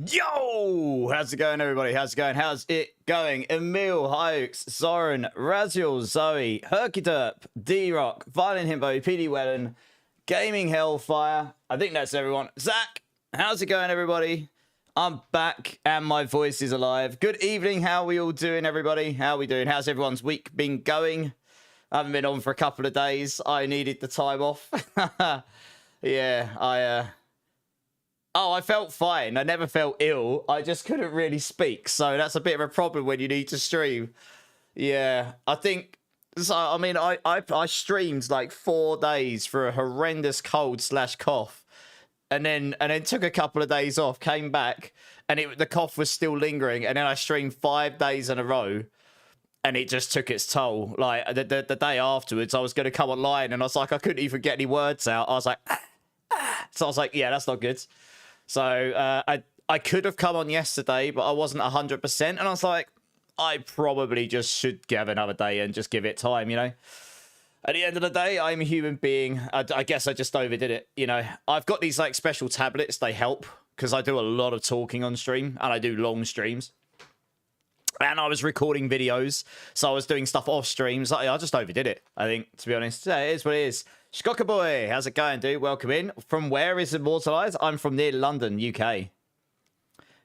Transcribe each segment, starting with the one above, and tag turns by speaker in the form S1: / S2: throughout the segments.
S1: Yo! How's it going, everybody? How's it going? How's it going? Emil, Hykes, Soren, Raziel, Zoe, Herkyderp, D-Rock, Violent Himbo, PD Wellen, Gaming Hellfire. I think that's everyone. Zach, how's it going, everybody? I'm back and my voice is alive. Good evening. How are we all doing, everybody? How are we doing? How's everyone's week been going? I haven't been on for a couple of days. I needed the time off. Yeah, I felt fine. I never felt ill. I just couldn't really speak. So that's a bit of a problem when you need to stream. Yeah, I think... So, I mean, I streamed like 4 days for a horrendous cold/cough. And then took a couple of days off, came back, and the cough was still lingering. And then I streamed 5 days in a row. And it just took its toll. Like, the day afterwards, I was going to come online, and I was like, I couldn't even get any words out. I was like, So I was like, yeah, that's not good. So I could have come on yesterday, but I wasn't 100%. And I was like, I probably just should have another day and just give it time, you know? At the end of the day, I'm a human being. I guess I just overdid it, you know? I've got these, like, special tablets. They help because I do a lot of talking on stream, and I do long streams. And I was recording videos, so I was doing stuff off streams. I just overdid it, I think, to be honest. Yeah, it is what it is. Shkoka boy, how's it going, dude? Welcome in. From where is Immortalized? I'm from near London, UK.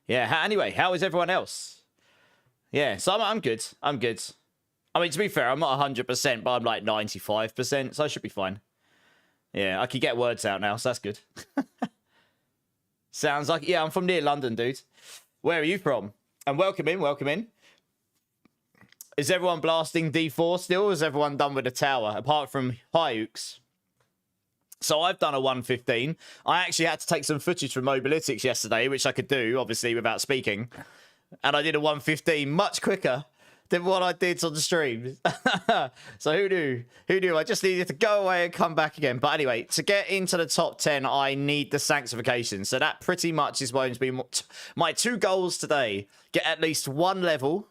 S1: Yeah, anyway, how is everyone else? Yeah, so I'm good. I'm good. I mean, to be fair, I'm not 100%, but I'm like 95%, so I should be fine. Yeah, I can get words out now, so that's good. Sounds like... Yeah, I'm from near London, dude. Where are you from? And welcome in, welcome in. Is everyone blasting D4 still, or is everyone done with the tower, apart from Hykes? So I've done a 115. I actually had to take some footage from Mobilytics yesterday, which I could do, obviously, without speaking. And I did a 115 much quicker than what I did on the stream. So who knew? Who knew? I just needed to go away and come back again. But anyway, to get into the top 10, I need the Sanctification. So that pretty much is going to be my 2 goals today. Get at least 1 level.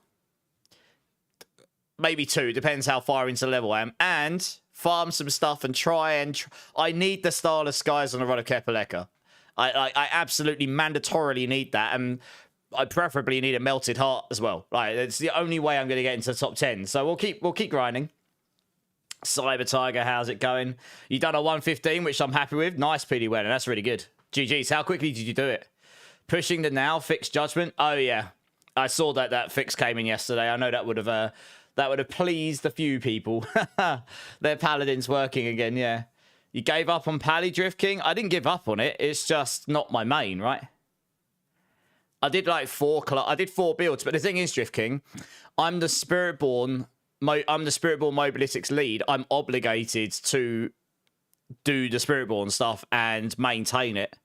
S1: Maybe 2, depends how far into level I am. And farm some stuff and try and... I need the Starless Skies on the run of Kepaleka. I absolutely mandatorily need that. And I preferably need a Melted Heart as well. Right, it's the only way I'm going to get into the top 10. So we'll keep grinding. Cyber Tiger, how's it going? You done a 115, which I'm happy with. Nice, PD Wenner. That's really good. GG's. How quickly did you do it? Pushing the now, fixed judgment. Oh, yeah. I saw that fix came in yesterday. I know that would have pleased a few people. Their paladin's working again, yeah. You gave up on Pally Drift King? I didn't give up on it. It's just not my main, right? I did like 4 builds, but the thing is, Drift King, I'm the Spiritborn Mobilytics lead. I'm obligated to do the Spiritborn stuff and maintain it.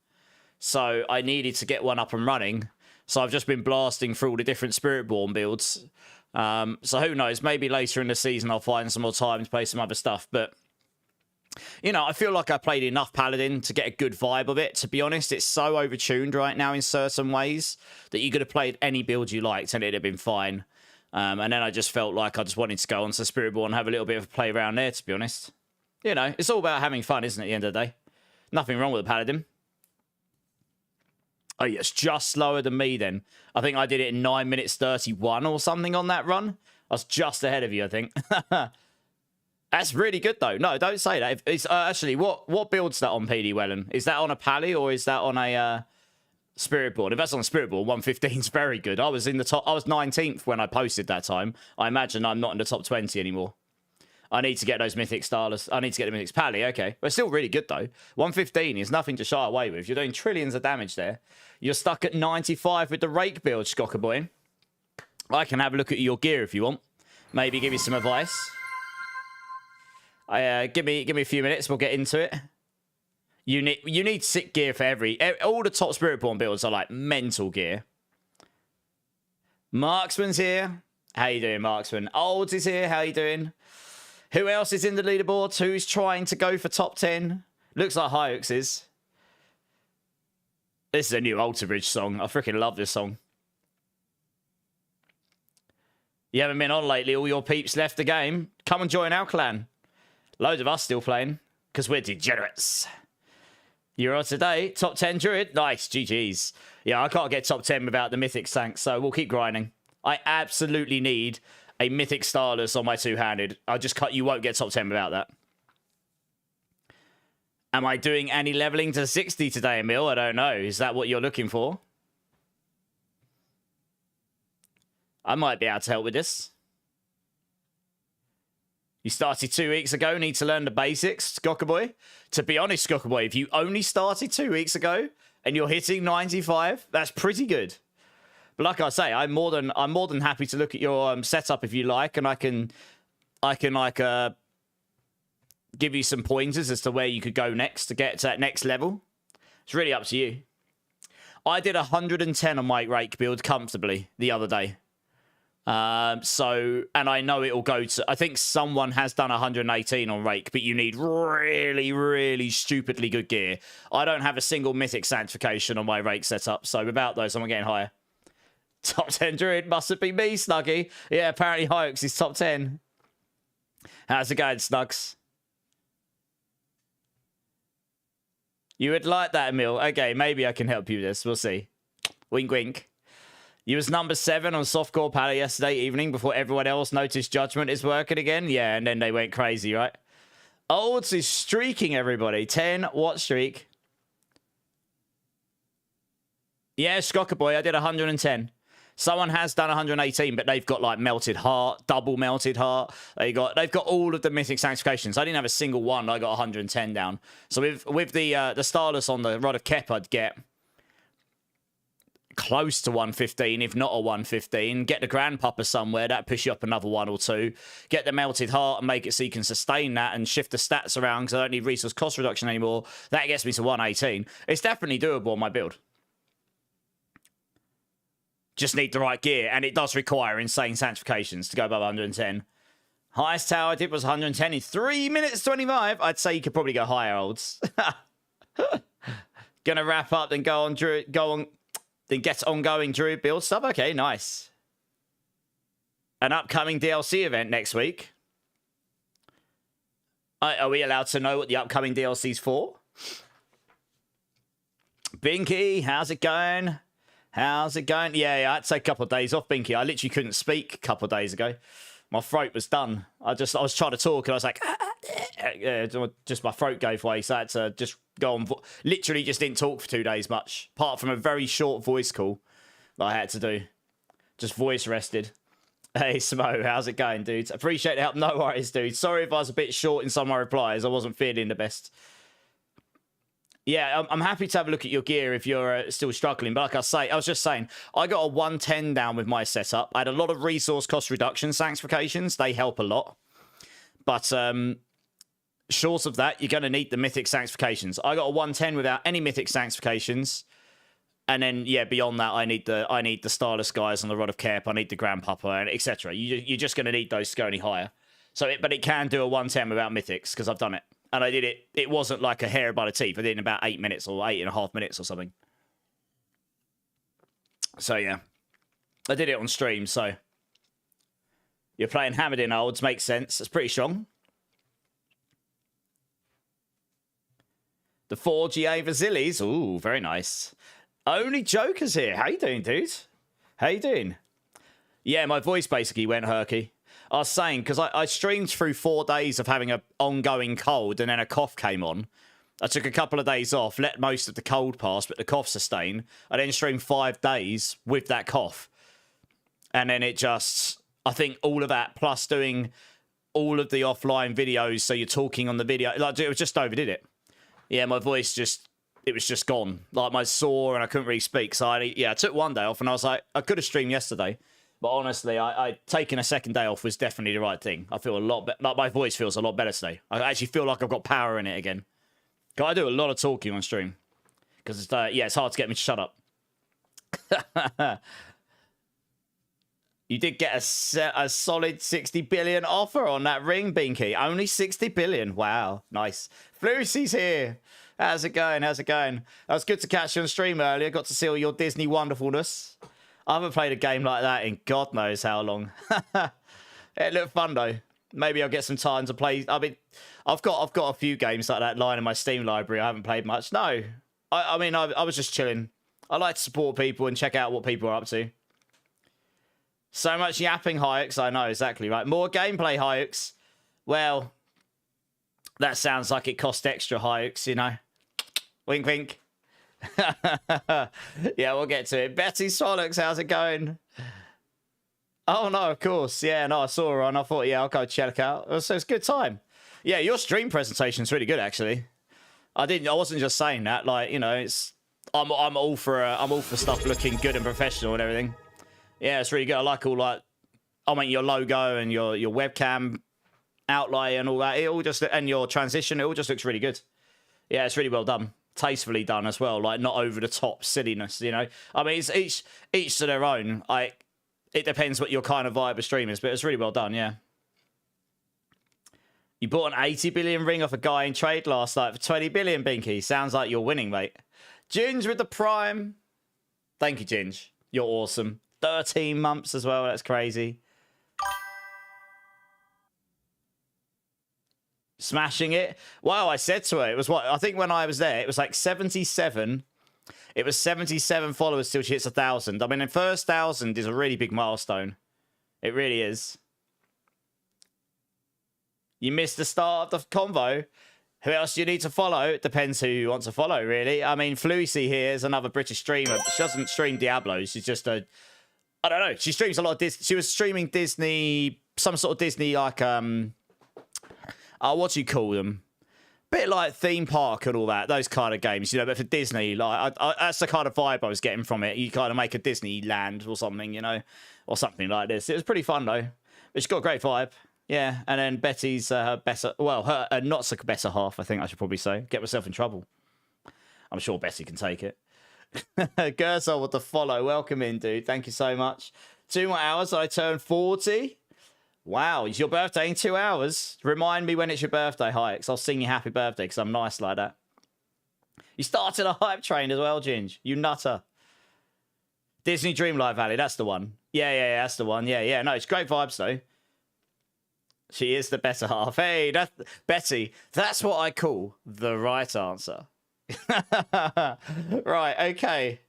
S1: So I needed to get one up and running. So I've just been blasting through all the different Spiritborn builds. So who knows? Maybe later in the season I'll find some more time to play some other stuff. But, you know, I feel like I played enough Paladin to get a good vibe of it. To be honest, it's so overtuned right now in certain ways that you could have played any build you liked and it'd have been fine. And then I just felt like I just wanted to go onto Spiritborn and have a little bit of a play around there, to be honest. You know, it's all about having fun, isn't it, at the end of the day? Nothing wrong with the Paladin. Oh, yeah, it's just slower than me then. I think I did it in 9 minutes 31 or something on that run. I was just ahead of you, I think. That's really good, though. No, don't say that. It's actually, what build's that on, PD Wellen? Is that on a Pally or is that on a Spiritborn? If that's on a Spiritborn, 115 is very good. I was in the top. I was 19th when I posted that time. I imagine I'm not in the top 20 anymore. I need to get those Mythic Starless. I need to get the Mythic Pally, okay. But still really good, though. 115 is nothing to shy away with. You're doing trillions of damage there. You're stuck at 95 with the Rake build, Shkoka boy. I can have a look at your gear if you want. Maybe give you some advice. Give me a few minutes. We'll get into it. You need sick gear for all the top Spiritborn builds are like mental gear. Marksman's here. How you doing, Marksman? Olds is here. How you doing? Who else is in the leaderboard? Who's trying to go for top 10? Looks like Hykes is. This is a new Alter Bridge song. I freaking love this song. You haven't been on lately. All your peeps left the game. Come and join our clan. Loads of us still playing because we're degenerates. You're on today. Top 10 Druid. Nice. GG's. Yeah, I can't get top 10 without the Mythic Sanct, so we'll keep grinding. I absolutely need a Mythic Starless on my two-handed. I'll just cut. You won't get top 10 without that. Am I doing any leveling to 60 today, Emil? I don't know. Is that what you're looking for? I might be able to help with this. You started 2 weeks ago, need to learn the basics, Skockerboy. To be honest, Skockerboy, if you only started 2 weeks ago and you're hitting 95, that's pretty good. But like I say, I'm more than happy to look at your setup if you like, and I can give you some pointers as to where you could go next to get to that next level. It's really up to you. I did 110 on my Rake build comfortably the other day. And I know it'll go to, I think someone has done 118 on Rake, but you need really, really stupidly good gear. I don't have a single Mythic Sanctification on my Rake setup, so without those, I'm getting higher. Top 10 Druid must have been me, Snuggy. Yeah, apparently Hoax is top 10. How's it going, Snugs? You would like that, Emil. Okay, maybe I can help you with this. We'll see. Wink, wink. You was number 7 on Softcore Pally yesterday evening before everyone else noticed Judgment is working again. Yeah, and then they went crazy, right? Olds is streaking, everybody. 10 what streak? Yeah, Skockerboy, I did 110. Someone has done 118, but they've got like Melted Heart, double Melted Heart. They've got all of the Mythic Sanctifications. I didn't have a single one. I got 110 down. So with the Starless on the Rod of Kep, I'd get close to 115, if not a 115. Get the Grandpapa somewhere, that'd push you up another 1 or 2. Get the Melted Heart and make it so you can sustain that and shift the stats around because I don't need resource cost reduction anymore. That gets me to 118. It's definitely doable on my build. Just need the right gear, and it does require insane sanctifications to go above 110. Highest tower I did was 110 in 3 minutes 25. I'd say you could probably go higher, Olds. Gonna wrap up, then go on Druid, then get ongoing Druid build stuff. Okay, nice. An upcoming DLC event next week. Are we allowed to know what the upcoming DLC's for? Binky, how's it going? How's it going? Yeah, I had to take a couple of days off, Binky. I literally couldn't speak a couple of days ago. My throat was done. I was trying to talk and I was like, just my throat gave way. So I had to just go on. Literally just didn't talk for 2 days much, apart from a very short voice call that I had to do. Just voice rested. Hey, Smo, how's it going, dudes? Appreciate the help. No worries, dude. Sorry if I was a bit short in some of my replies. I wasn't feeling the best. Yeah, I'm happy to have a look at your gear if you're still struggling. But like I was just saying, I got a 110 down with my setup. I had a lot of resource cost reduction sanctifications. They help a lot. But short of that, you're going to need the Mythic Sanctifications. I got a 110 without any Mythic Sanctifications. And then, yeah, beyond that, I need the Starless guys on the Rod of Kep. I need the Grandpapa, and etc. You're just going to need those to go any higher. But it can do a 110 without Mythics, because I've done it. And I did it. It wasn't like a hair by the teeth. I did it in about 8 minutes or 8.5 minutes or something. So, yeah. I did it on stream, so. You're playing Hammered in Olds. Makes sense. It's pretty strong. The 4GA Vasilis. Ooh, very nice. Only Joker's here. How you doing, dude? How you doing? Yeah, my voice basically went herky. I was saying, because I streamed through 4 days of having an ongoing cold, and then a cough came on. I took a couple of days off, let most of the cold pass, but the cough sustained. I then streamed 5 days with that cough. And then it just, I think all of that, plus doing all of the offline videos, so you're talking on the video, like it just overdid it. Yeah, my voice just, it was just gone. Like my sore, and I couldn't really speak. So I took 1 day off, and I was like, I could have streamed yesterday. But honestly, I taking a second day off was definitely the right thing. I feel a lot better. Like my voice feels a lot better today. I actually feel like I've got power in it again. I do a lot of talking on stream. Because it's, it's hard to get me to shut up. You did get a solid 60 billion offer on that ring, Binky. Only 60 billion. Wow. Nice. Flucy's here. How's it going? How's it going? It was good to catch you on stream earlier. Got to see all your Disney wonderfulness. I haven't played a game like that in God knows how long. It looked fun, though. Maybe I'll get some time to play. I mean, I've got a few games like that lying in my Steam library. I haven't played much. No, I mean, I was just chilling. I like to support people and check out what people are up to. So much yapping, Hayeks. I know, exactly right. More gameplay, Hayeks. Well, that sounds like it cost extra, Hayeks, you know. Wink, wink. Yeah, we'll get to it. Betty Swallocks, how's it going? Oh, no, of course. Yeah, no, I saw her on. I thought, yeah, I'll go check out. So it's a good time. Yeah, your stream presentation's really good, actually. I wasn't just saying that. Like, you know, I'm all for stuff looking good and professional and everything. Yeah, it's really good. I like all I mean, your logo and your webcam outlay and all that. It all just, and your transition, it all just looks really good. Yeah, it's really well done. Tastefully done as well. Like, not over the top silliness, you know. I mean, it's each to their own. It depends what your kind of vibe of stream is, but it's really well done, yeah. You bought an 80 billion ring off a guy in trade last night for 20 billion, Binky. Sounds like you're winning, mate. Ginge with the prime. Thank you, Ginge. You're awesome. 13 months as well. That's crazy. Smashing it. Wow, I said to her, it was what? I think when I was there, it was like 77. It was 77 followers till she hits 1,000. I mean, the first 1,000 is a really big milestone. It really is. You missed the start of the convo. Who else do you need to follow? It depends who you want to follow, really. I mean, Flucy here is another British streamer. She doesn't stream Diablo. She's just I don't know. She streams a lot of Disney. She was streaming Disney, some sort of Disney, like, what do you call them? Bit like theme park and all that, those kind of games, you know, but for Disney, like, that's the kind of vibe I was getting from it. You kind of make a Disneyland or something, you know, or something like this. It was pretty fun, though. But she's got a great vibe. Yeah, and then Betty's her better, well, her not so better half, I think I should probably say. Get myself in trouble. I'm sure Betty can take it. Gersel with the follow. Welcome in, dude. Thank you so much. 2 more hours, I turn 40. Wow, it's your birthday in 2 hours. Remind me when it's your birthday, Hayeks. I'll sing you happy birthday because I'm nice like that. You started a hype train as well, Ginge. You nutter. Disney Dreamlight Valley, that's the one. Yeah, that's the one. Yeah. No, it's great vibes, though. She is the better half. Hey, Betty, that's what I call the right answer. Right, okay.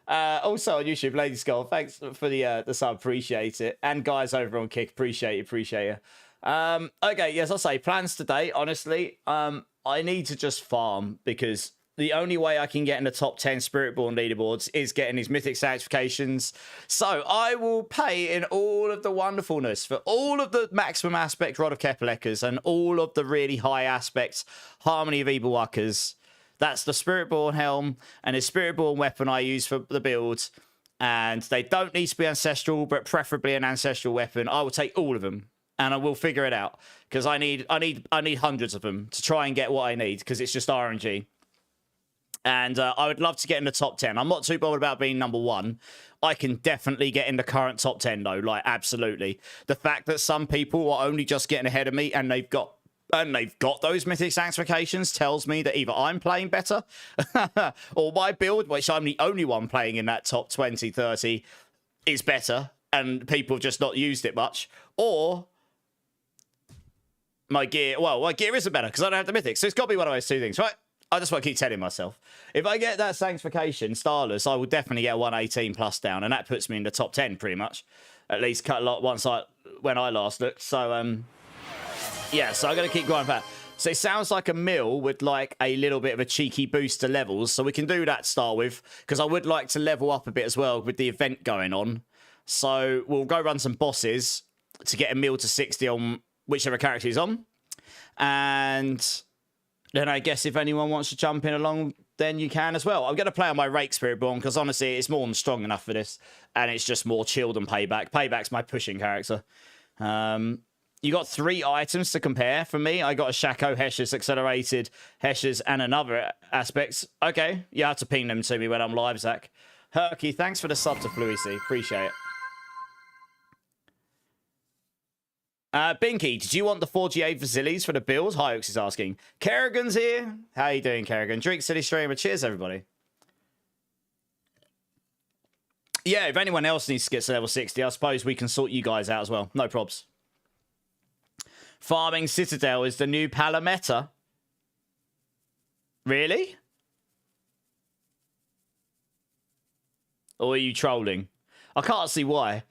S1: Also on YouTube, Lady Skull, thanks for the sub, appreciate it. And guys over on Kick, appreciate you. Okay, yes, I'll say plans today, honestly. I need to just farm because the only way I can get in the top 10 Spiritborn leaderboards is getting these Mythic Sanctifications. So I will pay in all of the wonderfulness for all of the maximum aspect Rod of Kepelekas and all of the really high aspects Harmony of Evilwalkers. That's the Spiritborn helm and the Spiritborn weapon I use for the build. And they don't need to be ancestral, but preferably an ancestral weapon. I will take all of them and I will figure it out because I need hundreds of them to try and get what I need because it's just RNG. And I would love to get in the top 10. I'm not too bothered about being number 1. I can definitely get in the current top 10, though. Like, absolutely. The fact that some people are only just getting ahead of me and they've got those Mythic Sanctifications tells me that either I'm playing better or my build, which I'm the only one playing in that top 20, 30, is better and people have just not used it much. Or my gear isn't better because I don't have the Mythic. So it's got to be one of those two things, right? I just want to keep telling myself. If I get that Sanctification, Starless, I will definitely get 118 plus down, and that puts me in the top 10 pretty much. At least cut a lot when I last looked. So, yeah, so I'm going to keep going for that. So it sounds like a mill with like a little bit of a cheeky boost to levels. So we can do that to start with, because I would like to level up a bit as well with the event going on. So we'll go run some bosses to get a mill to 60 on whichever character he's on. And then I guess if anyone wants to jump in along, then you can as well. I'm going to play on my Rake Spiritborn because honestly, it's more than strong enough for this. And it's just more chill than Payback. Payback's my pushing character. You got 3 items to compare from me. I got a Shaco, Hesh's, Accelerated, Hesh's, and another aspects. Okay, you have to ping them to me when I'm live, Zach. Herky, thanks for the sub to Fluicy. Appreciate it. Binky, did you want the 48 Vasilis for the build? Hyox is asking. Kerrigan's here. How you doing, Kerrigan? Drink City Streamer. Cheers, everybody. Yeah, if anyone else needs to get to level 60, I suppose we can sort you guys out as well. No probs. Farming Citadel is the new Palameta. Really? Or are you trolling? I can't see why.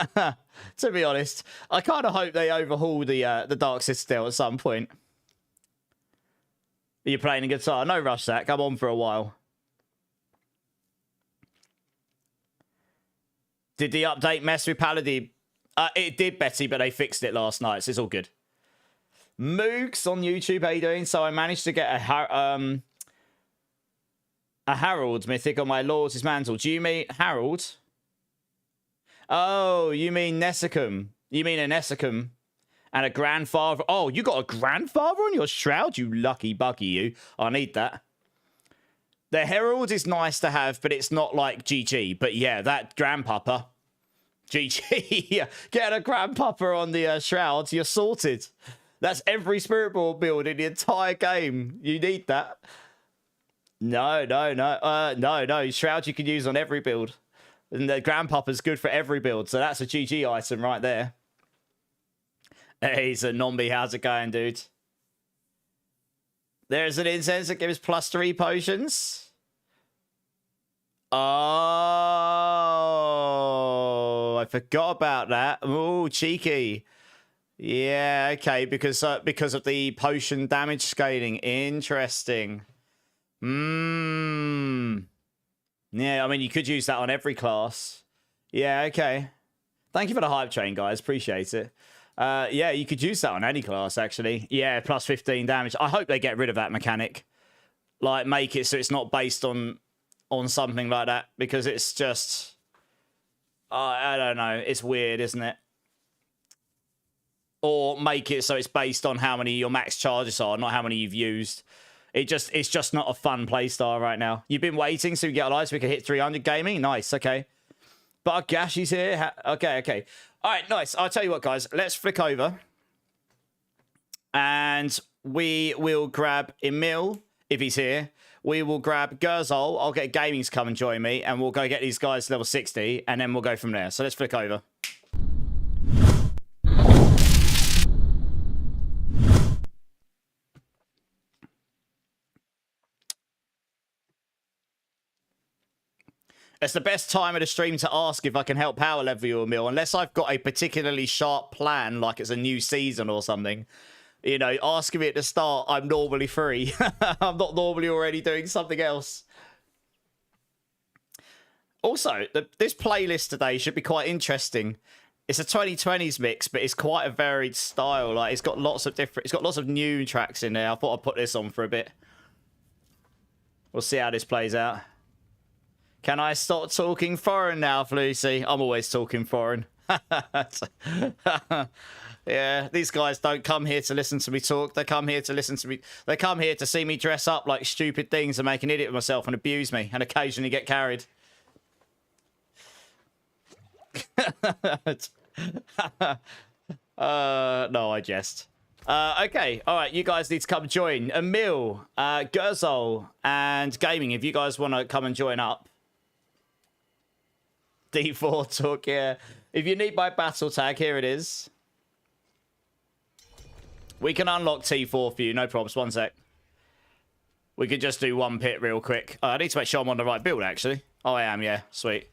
S1: To be honest, I kind of hope they overhaul the Dark Citadel at some point. Are you playing a guitar? No rush, Zach. I'm on for a while. Did the update mess with Paladin? It did, Betty, but they fixed it last night, so it's all good. Moogs on YouTube, how you doing? So I managed to get a Harold Mythic on my Lord's mantle. Do you mean Harold? Oh, you mean Nessicum. You mean a Nessicum. And a grandfather. Oh, you got a grandfather on your shroud? You lucky buggy, you. I need that. The Herald is nice to have, but it's not like GG. But yeah, that grandpapa. GG. Get a grandpapa on the shrouds. You're sorted. That's every Spiritborn build in the entire game. You need that. No. Shroud you can use on every build. And the grandpapa's good for every build. So that's a GG item right there. Hey, so Nombi, how's it going, dude? There's an incense that gives +3 potions. Oh, I forgot about that. Oh, cheeky. Yeah, okay, because of the potion damage scaling. Interesting. Yeah, I mean, you could use that on every class. Yeah, okay. Thank you for the hype train, guys. Appreciate it. Yeah, you could use that on any class, actually. Yeah, +15 damage. I hope they get rid of that mechanic. Like, make it so it's not based on something like that. Because it's just... I don't know. It's weird, isn't it? Or make it so it's based on how many your max charges are, not how many you've used. It's just not a fun playstyle right now. You've been waiting so we get a live so we can hit 300 gaming? Nice, okay. But Gashi's here. Okay. All right, nice. I'll tell you what, guys. Let's flick over. And we will grab Emil, if he's here. We will grab Gerzol. I'll get Gaming to come and join me. And we'll go get these guys to level 60. And then we'll go from there. So let's flick over. It's the best time of the stream to ask if I can help power level you, Emil, unless I've got a particularly sharp plan, like it's a new season or something. You know, asking me at the start, I'm normally free. I'm not normally already doing something else. Also, this playlist today should be quite interesting. It's a 2020s mix, but it's quite a varied style. Like, it's got lots of new tracks in there. I thought I'd put this on for a bit. We'll see how this plays out. Can I stop talking foreign now, Lucy? I'm always talking foreign. Yeah, these guys don't come here to listen to me talk. They come here to listen to me. They come here to see me dress up like stupid things and make an idiot of myself and abuse me and occasionally get carried. No, I jest. Okay, all right, you guys need to come join. Emil, Gerzol, and Gaming, if you guys want to come and join up. D4 talk, yeah. If you need my battle tag, here it is. We can unlock T4 for you, no problems. One sec. We could just do one pit real quick. I need to make sure I'm on the right build, actually. Oh, I am, yeah. Sweet.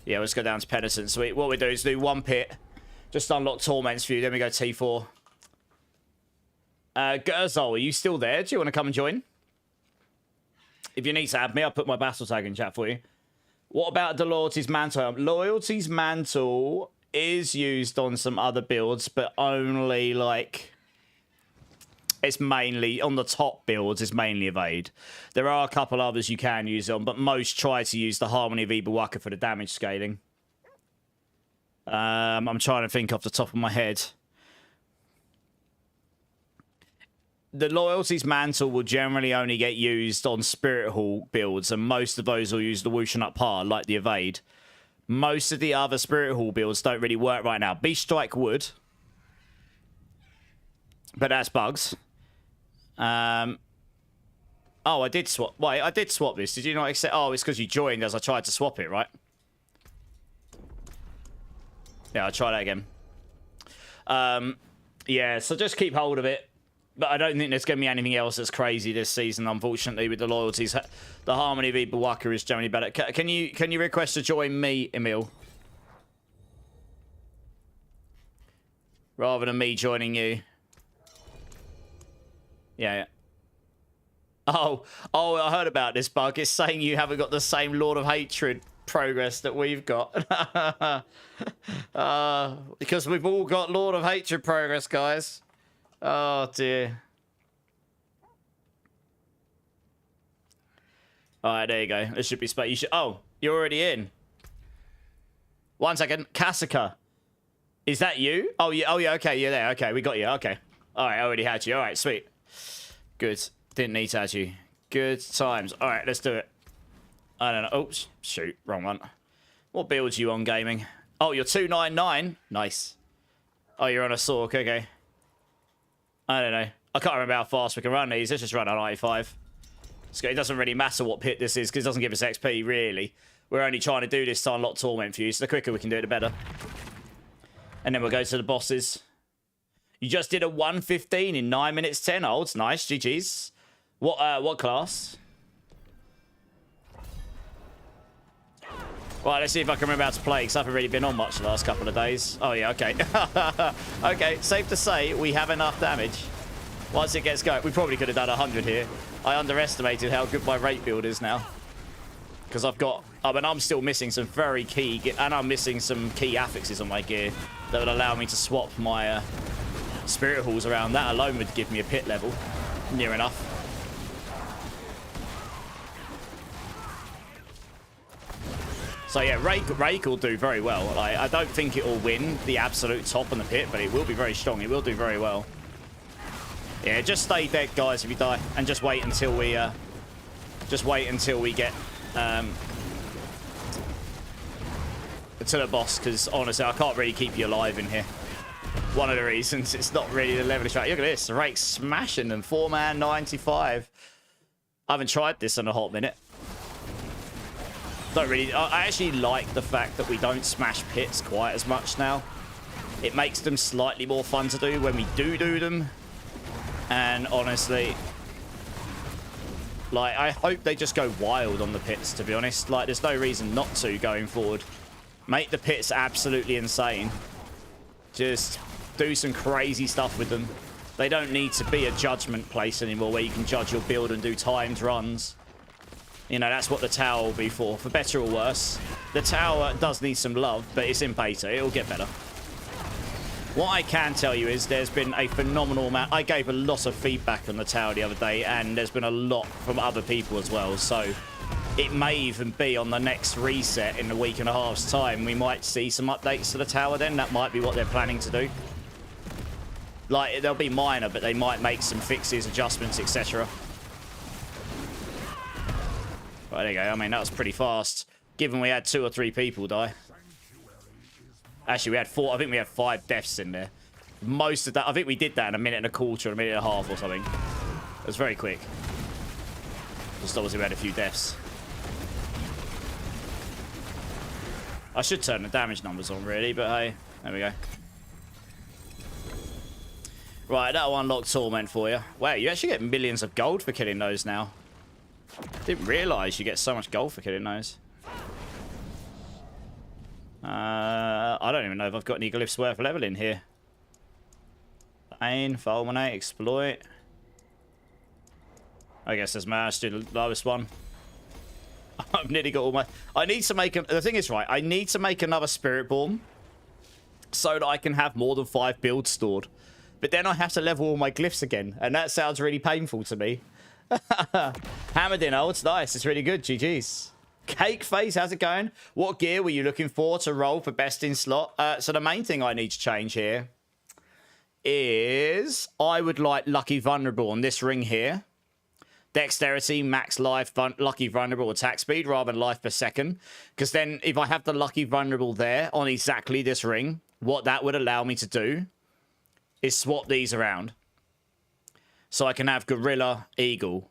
S1: Yeah, let's go down to Penitent. Sweet. What we do is do one pit. Just unlock Torments for you. Then we go T4. Gerzol, are you still there? Do you want to come and join? If you need to add me, I'll put my battle tag in chat for you. What about the Loyalty's Mantle? Loyalty's Mantle is used on some other builds, but only, like... It's mainly... On the top builds, it's mainly Evade. There are a couple others you can use it on, but most try to use the Harmony of Ibawaka for the damage scaling. I'm trying to think off the top of my head. The Loyalty's Mantle will generally only get used on Spirit Hall builds, and most of those will use the Whooshin' Up Par, like the Evade. Most of the other Spirit Hall builds don't really work right now. Beast Strike would. But that's bugs. Oh, I did swap. Wait, I did swap this. Did you not accept? Oh, it's because you joined as I tried to swap it, right? Yeah, I'll try that again. Yeah, so just keep hold of it. But I don't think there's going to be anything else that's crazy this season, unfortunately, with the loyalties. The harmony of Ibawaka is generally better. Can you request to join me, Emil? Rather than me joining you. Yeah. Oh, I heard about this bug. It's saying you haven't got the same Lord of Hatred progress that we've got. Because we've all got Lord of Hatred progress, guys. Oh, dear. All right, there you go. This should be space. You should... Oh, you're already in. 1 second. Kasaka. Is that you? Oh, yeah, okay, you're there. Okay, we got you. Okay. All right, I already had you. All right, sweet. Good. Didn't need to add you. Good times. All right, let's do it. I don't know. Oops. Shoot. Wrong one. What build you on, gaming? Oh, you're 299. Nice. Oh, you're on a Sork. Okay. I don't know. I can't remember how fast we can run these. Let's just run on 95. It doesn't really matter what pit this is because it doesn't give us XP, really. We're only trying to do this to unlock Torment for you, so the quicker we can do it, the better. And then we'll go to the bosses. You just did a 115 in 9 minutes 10 olds. Nice, GG's. What class? Right, let's see if I can remember how to play, because I haven't really been on much the last couple of days. Oh, yeah, okay. Okay, safe to say we have enough damage. Once it gets going, we probably could have done 100 here. I underestimated how good my rate build is now. Because I've got... I mean, I'm still missing some very key... And I'm missing some key affixes on my gear that would allow me to swap my spirit halls around. That alone would give me a pit level. Near enough. So yeah, Rake will do very well. I don't think it will win the absolute top on the pit, but it will be very strong. It will do very well. Yeah, just stay dead, guys, if you die, and just wait until we get to the boss. Because honestly, I can't really keep you alive in here. One of the reasons it's not really the level of track. Look at this, Rake smashing them. 4-man 95. I haven't tried this in a hot minute. Don't really. I actually like the fact that we don't smash pits quite as much now. It makes them slightly more fun to do when we do them. And honestly, like, I hope they just go wild on the pits, to be honest. Like, there's no reason not to going forward. Make the pits absolutely insane. Just do some crazy stuff with them. They don't need to be a judgment place anymore where you can judge your build and do timed runs. You know, that's what the tower will be for better or worse. The tower does need some love, but it's in beta. It'll get better. What I can tell you is there's been a phenomenal amount. I gave a lot of feedback on the tower the other day, and there's been a lot from other people as well. So it may even be on the next reset in a week and a half's time. We might see some updates to the tower then. That might be what they're planning to do. Like, they'll be minor, but they might make some fixes, adjustments, etc. Right, there you go. I mean, that was pretty fast, given we had 2 or 3 people die. Actually, we had 4. I think we had 5 deaths in there. Most of that, I think we did that in a minute and a quarter, a minute and a half or something. It was very quick. Just obviously we had a few deaths. I should turn the damage numbers on, really, but hey, there we go. Right, that'll unlock Torment for you. Wow, you actually get millions of gold for killing those now. Didn't realise you get so much gold for killing those. I don't even know if I've got any glyphs worth leveling here. Pain, Fulminate, Exploit. I guess there's Mash, do the lowest one. I've nearly got all my... I need to make... The thing is, right, I need to make another Spiritborn so that I can have more than 5 builds stored. But then I have to level all my glyphs again, and that sounds really painful to me. Hammered in, oh, it's nice. It's really good. GG's. Cake Face, how's it going? What gear were you looking for to roll for best in slot? So the main thing I need to change here is I would like Lucky Vulnerable on this ring here. Dexterity, max life, Lucky Vulnerable attack speed rather than life per second. Because then if I have the Lucky Vulnerable there on exactly this ring, what that would allow me to do is swap these around. So I can have Gorilla, Eagle.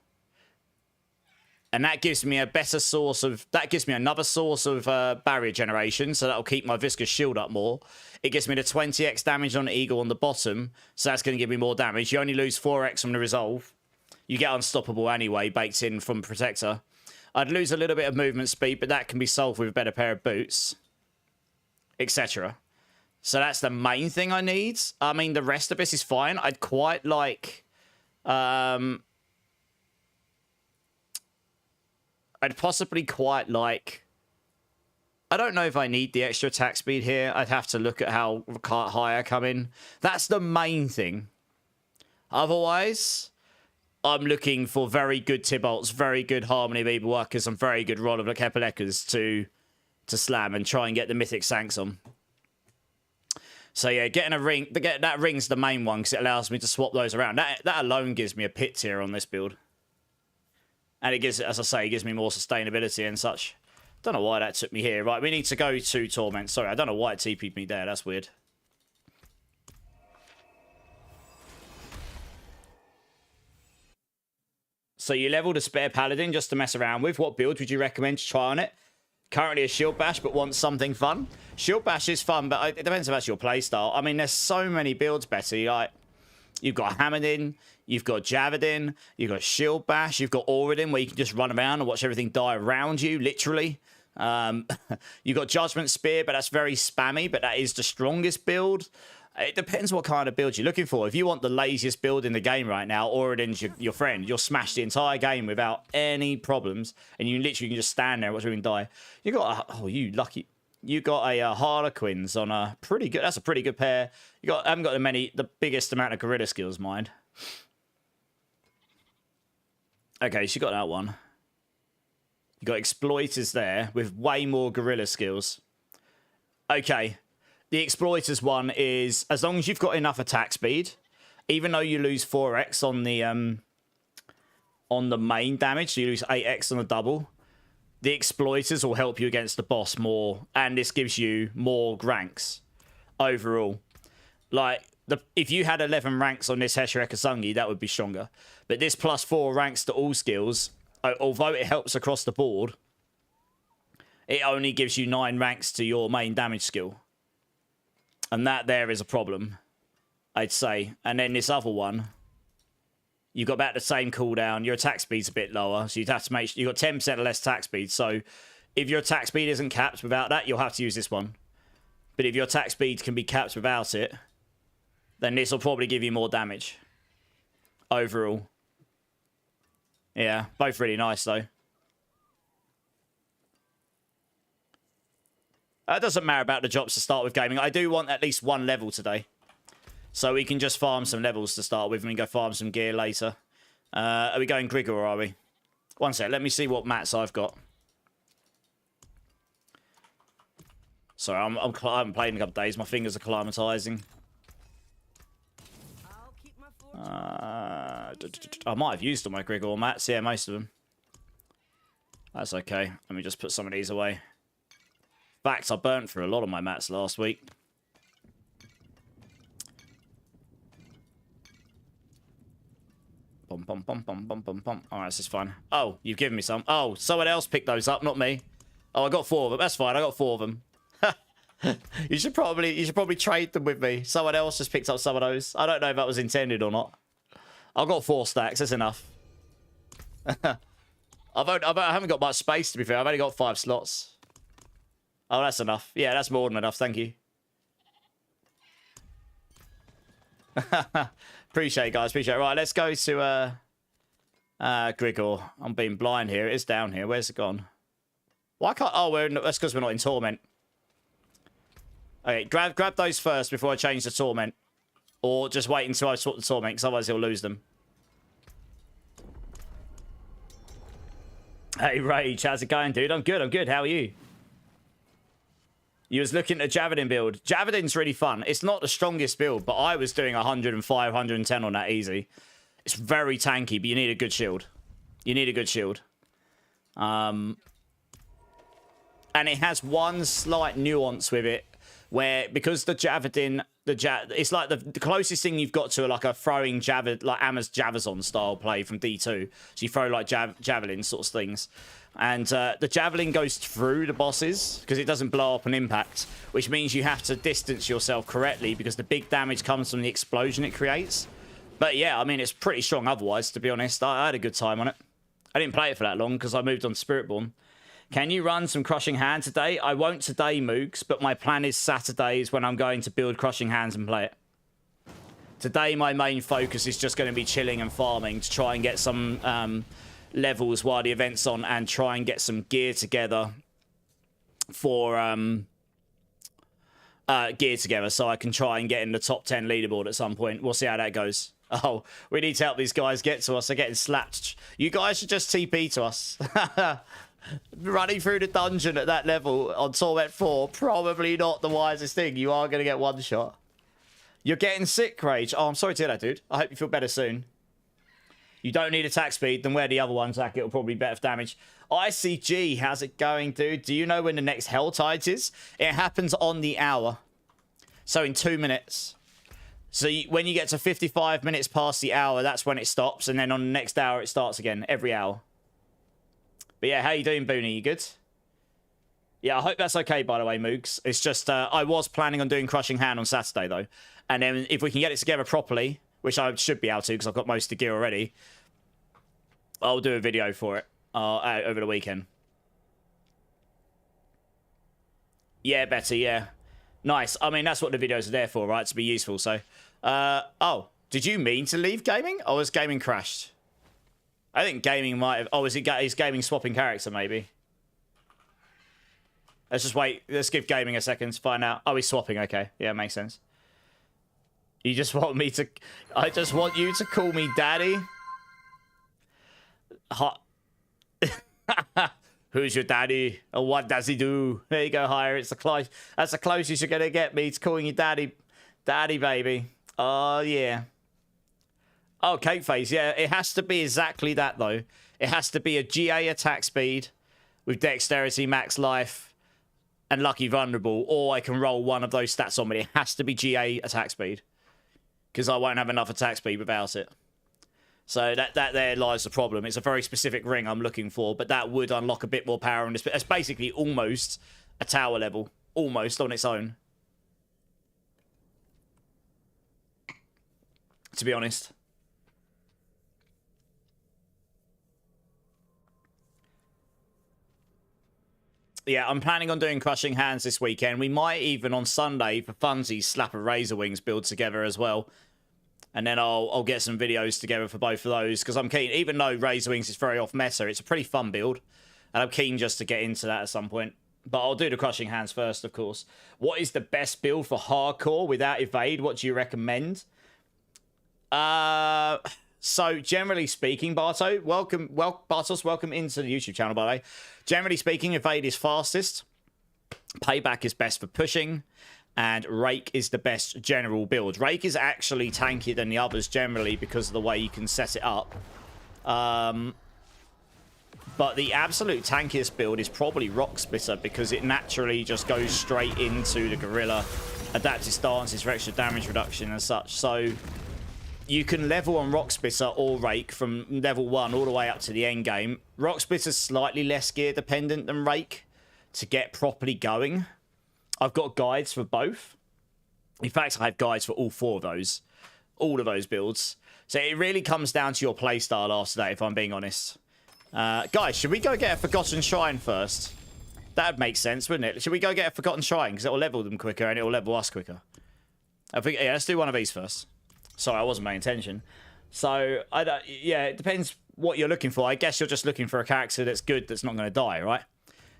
S1: And that gives me a better source of... That gives me another source of barrier generation, so that'll keep my viscous shield up more. It gives me the 20x damage on the eagle on the bottom, so that's going to give me more damage. You only lose 4x from the resolve. You get unstoppable anyway, baked in from protector. I'd lose a little bit of movement speed, but that can be solved with a better pair of boots, etc. So that's the main thing I need. I mean, the rest of this is fine. I'd quite like... I'd possibly quite like... I don't know if I need the extra attack speed here. I'd have to look at how high I come in. That's the main thing. Otherwise, I'm looking for very good Tybalts, very good Harmony Beetle Workers, and very good Rod of the Kepelekas to slam and try and get the Mythic Sanks on. So yeah, getting a ring... That ring's the main one because it allows me to swap those around. That alone gives me a pit tier on this build. And it gives, as I say, it gives me more sustainability and such. Don't know why that took me here. Right, we need to go to Torment. Sorry, I don't know why it TP'd me there. That's weird. So you leveled a spare Paladin just to mess around with. What build would you recommend to try on it? Currently a Shield Bash, but want something fun. Shield Bash is fun, but it depends about your playstyle. I mean, there's so many builds, Betty. Like, you've got Hammerden, you've got Javelin, you've got Shield Bash, you've got Auridin, where you can just run around and watch everything die around you, literally. You've got Judgment Spear, but that's very spammy, but that is the strongest build. It depends what kind of build you're looking for. If you want the laziest build in the game right now, Auridin's your friend. You'll smash the entire game without any problems, and you literally can just stand there and watch everything die. You got oh, you lucky. You got a Harlequins on a pretty good... That's a pretty good pair. I haven't got the biggest amount of gorilla skills, mind. Okay, so you got that one. You got Exploiters there with way more gorilla skills. Okay. The Exploiters one is, as long as you've got enough attack speed, even though you lose 4x on the main damage, so you lose 8x on the double, the Exploiters will help you against the boss more, and this gives you more ranks overall. Like, if you had 11 ranks on this Heshire Kasungi, that would be stronger. But this plus 4 ranks to all skills, although it helps across the board, it only gives you 9 ranks to your main damage skill. And that there is a problem, I'd say. And then this other one, you've got about the same cooldown. Your attack speed's a bit lower, so you'd have to make sure you've got 10% less attack speed. So if your attack speed isn't capped without that, you'll have to use this one. But if your attack speed can be capped without it, then this will probably give you more damage overall. Yeah, both really nice though. It doesn't matter about the drops to start with gaming. I do want at least 1 level today. So we can just farm some levels to start with and we can go farm some gear later. Are we going Grigor or are we? One sec, let me see what mats I've got. Sorry, I haven't played in a couple of days. My fingers are acclimatizing. I might have used all my Grigor mats. Yeah, most of them. That's okay. Let me just put some of these away. In fact, I burnt through a lot of my mats last week. Bum, bum, bum, bum, bum, bum, bum. Alright, this is fine. Oh, you've given me some. Oh, someone else picked those up, not me. Oh, I got 4 of them. That's fine, I got 4 of them. You should probably trade them with me. Someone else just picked up some of those. I don't know if that was intended or not. I've got 4 stacks, that's enough. I haven't got much space, to be fair. I've only got 5 slots. Oh, that's enough. Yeah, that's more than enough. Thank you. Appreciate it, guys. Appreciate it. Right, let's go to Grigor. I'm being blind here. It is down here. Where's it gone? Why can't... Oh, that's because we're not in Torment. Okay, grab those first before I change the Torment. Or just wait until I swap the Torment, because otherwise he'll lose them. Hey, Rage. How's it going, dude? I'm good. I'm good. How are you? You was looking at Javelin build. Javelin's really fun. It's not the strongest build, but I was doing 105, 110 on that easy. It's very tanky, but you need a good shield. You need a good shield. And it has one slight nuance with it, where because the Javelin it's like the closest thing you've got to like a throwing like Amma's Javazon style play from D2. So you throw like javelin sort of things. And the javelin goes through the bosses because it doesn't blow up an impact, which means you have to distance yourself correctly because the big damage comes from the explosion it creates. But yeah, I mean, it's pretty strong otherwise, to be honest. I had a good time on it. I didn't play it for that long because I moved on to Spiritborn. Can you run some Crushing Hand today? I won't today, Moogs, but my plan is Saturdays when I'm going to build Crushing Hands and play it. Today, my main focus is just going to be chilling and farming to try and get some levels while the event's on and try and get some gear together for so I can try and get in the top 10 leaderboard at some point. We'll see how that goes. Oh, we need to help these guys get to us. They're getting slapped. You guys should just TP to us. Running through the dungeon at that level on Torment 4, probably not the wisest thing. You are going to get one shot. You're getting sick, Rage. Oh, I'm sorry to hear that, dude. I hope you feel better soon. You don't need attack speed, then wear the other one, Zach. It'll probably be better for damage. ICG, how's it going, dude? Do you know when the next Hell Tides is? It happens on the hour. So in 2 minutes. So when you get to 55 minutes past the hour, that's when it stops. And then on the next hour, it starts again, every hour. But yeah, how you doing, Booney? You good? Yeah, I hope that's okay, by the way, Moogs. It's just, I was planning on doing Crushing Hand on Saturday, though. And then if we can get it together properly, which I should be able to because I've got most of the gear already, I'll do a video for it over the weekend. Yeah, Betty, yeah. Nice. I mean, that's what the videos are there for, right? To be useful, so. Oh, did you mean to leave gaming? Or was gaming crashed? I think gaming might have... Oh, is gaming swapping character, maybe? Let's just wait. Let's give gaming a second to find out. Oh, he's swapping. Okay. Yeah, makes sense. You just want me to... I just want you to call me daddy. Hot. Who's your daddy? Or what does he do? There you go, Hire. It's that's the closest you're going to get me to calling you daddy. Daddy, baby. Oh, yeah. Oh, Cake Face. Yeah, it has to be exactly that, though. It has to be a GA attack speed with dexterity, max life, and lucky vulnerable. Or I can roll one of those stats on, but it has to be GA attack speed. Because I won't have enough attack speed without it. So that there lies the problem. It's a very specific ring I'm looking for, but that would unlock a bit more power. And it's basically almost a tower level. Almost on its own. To be honest. Yeah, I'm planning on doing Crushing Hands this weekend. We might even on Sunday, for funsies, slap a Razor Wings build together as well. And then I'll get some videos together for both of those. Because I'm keen, even though Razor Wings is very off meta, it's a pretty fun build. And I'm keen just to get into that at some point. But I'll do the Crushing Hands first, of course. What is the best build for hardcore without evade? What do you recommend? So generally speaking, Bartos, welcome into the YouTube channel, by the way. Generally speaking, evade is fastest. Payback is best for pushing. And Rake is the best general build. Rake is actually tankier than the others generally because of the way you can set it up. But the absolute tankiest build is probably Rock Splitter because it naturally just goes straight into the Gorilla. Adaptive stances for extra damage reduction and such. So you can level on Rock Splitter or Rake from level 1 all the way up to the end game. Rock Splitter's slightly less gear dependent than Rake to get properly going. I've got guides for both. In fact, I have guides for all 4 of those. All of those builds. So it really comes down to your playstyle after that, if I'm being honest. Guys, should we go get a Forgotten Shrine first? That would make sense, wouldn't it? Should we go get a Forgotten Shrine? Because it'll level them quicker and it'll level us quicker. I think, yeah, let's do one of these first. Sorry, I wasn't paying attention. So, yeah, it depends what you're looking for. I guess you're just looking for a character that's good, that's not going to die, right?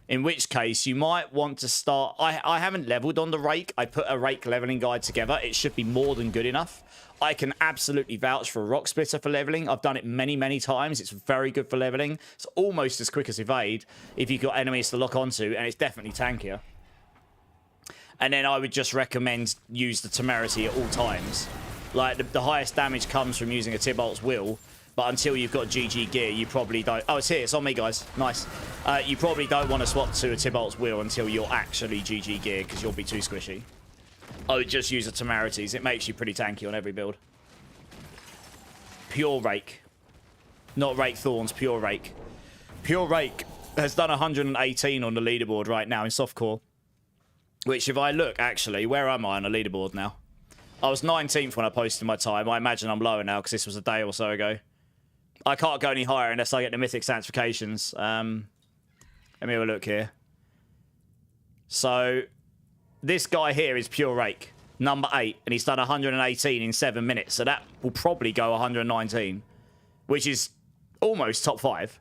S1: In which case, you might want to start... I haven't leveled on the Rake. I put a Rake leveling guide together. It should be more than good enough. I can absolutely vouch for a Rock Splitter for leveling. I've done it many, many times. It's very good for leveling. It's almost as quick as Evade if you've got enemies to lock onto, and it's definitely tankier. And then I would just recommend use the Temerity at all times. Like, the highest damage comes from using a Tybalt's Will, but until you've got GG gear, you probably don't... Oh, it's here. It's on me, guys. Nice. You probably don't want to swap to a Tybalt's Will until you're actually GG gear, because you'll be too squishy. I would just use a Temerities. It makes you pretty tanky on every build. Pure Rake. Not Rake Thorns, Pure Rake. Pure Rake has done 118 on the leaderboard right now in softcore. Which, if I look, actually, where am I on the leaderboard now? I was 19th when I posted my time. I imagine I'm lower now because this was a day or so ago. I can't go any higher unless I get the Mythic Sanctifications. Let me have a look here. So, this guy here is Pure Rake, number 8, and he's done 118 in 7 minutes. So that will probably go 119, which is almost top 5.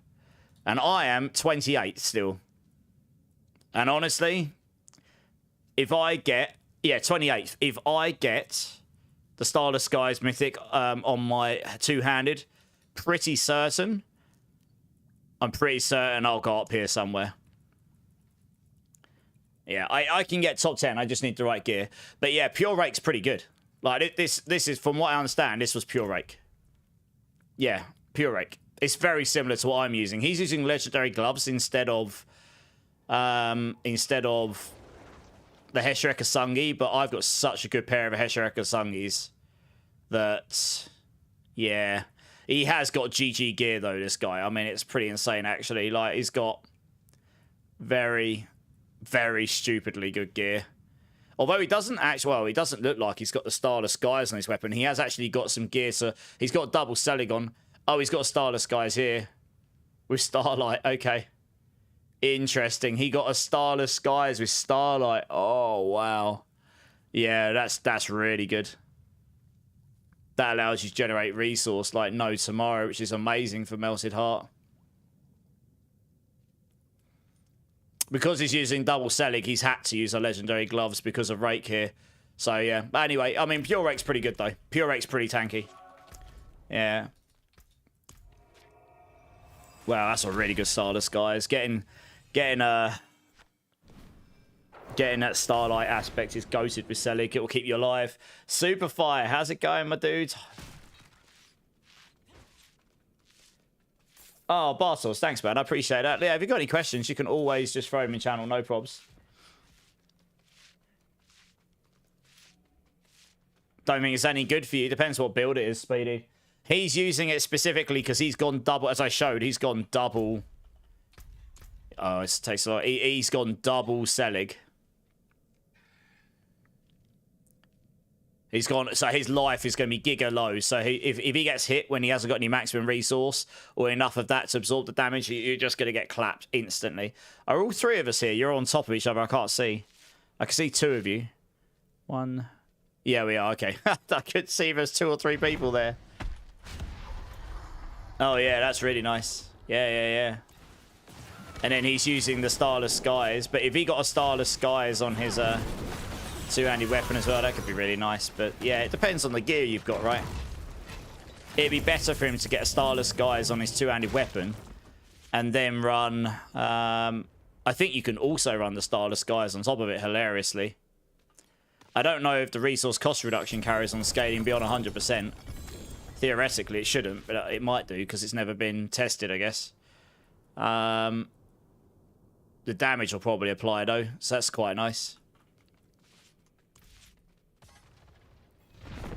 S1: And I am 28 still. And honestly, if I get... Yeah, 28th. If I get the Starless Skies Mythic on my two-handed, pretty certain... I'm pretty certain I'll go up here somewhere. Yeah, I can get top 10. I just need the right gear. But yeah, Pure Rake's pretty good. Like, this is, from what I understand, this was Pure Rake. Yeah, Pure Rake. It's very similar to what I'm using. He's using legendary gloves instead of the Heshereka Sungi, but I've got such a good pair of Heshereka Sungis that, yeah. He has got GG gear, though, this guy. I mean, it's pretty insane, actually. Like, he's got very, very stupidly good gear. Although he doesn't actually, well, he doesn't look like he's got the Starless Skies on his weapon. He has actually got some gear, so he's got double Celigon. Oh, he's got Starless Skies here with Starlight. Okay. Interesting. He got a Starless Skies with Starlight. Oh, wow. Yeah, that's really good. That allows you to generate resource like no tomorrow, which is amazing for Melted Heart. Because he's using double Selig, he's had to use a legendary gloves because of Rake here. So, yeah. But anyway, I mean, Pure Rake's pretty good, though. Pure Rake's pretty tanky. Yeah. Wow, that's a really good Starless, guys. Getting that Starlight aspect is goated with Selig. It will keep you alive. Superfire, how's it going, my dudes? Oh, Bartos, thanks, man. I appreciate that. Yeah, if you've got any questions, you can always just throw them in channel. No probs. Don't think it's any good for you. Depends what build it is, Speedy. He's using it specifically because he's gone double, as I showed, he's gone double. Oh, it takes a lot. He's gone double Selig. He's gone, so his life is going to be giga low. So if he gets hit when he hasn't got any maximum resource or enough of that to absorb the damage, you're just going to get clapped instantly. Are all three of us here? You're on top of each other. I can't see. I can see two of you. One. Yeah, we are. Okay. I could see if there's 2 or 3 people there. Oh, yeah, that's really nice. Yeah. And then he's using the Starless Skies. But if he got a Starless Skies on his... two-handed weapon as well, that could be really nice. But yeah, it depends on the gear you've got, right? It'd be better for him to get a Starless Skies on his two-handed weapon and then run... I think you can also run the Starless Skies on top of it, hilariously. I don't know if the resource cost reduction carries on scaling beyond 100%. Theoretically, it shouldn't, but it might do because it's never been tested, I guess. The damage will probably apply, though, so that's quite nice.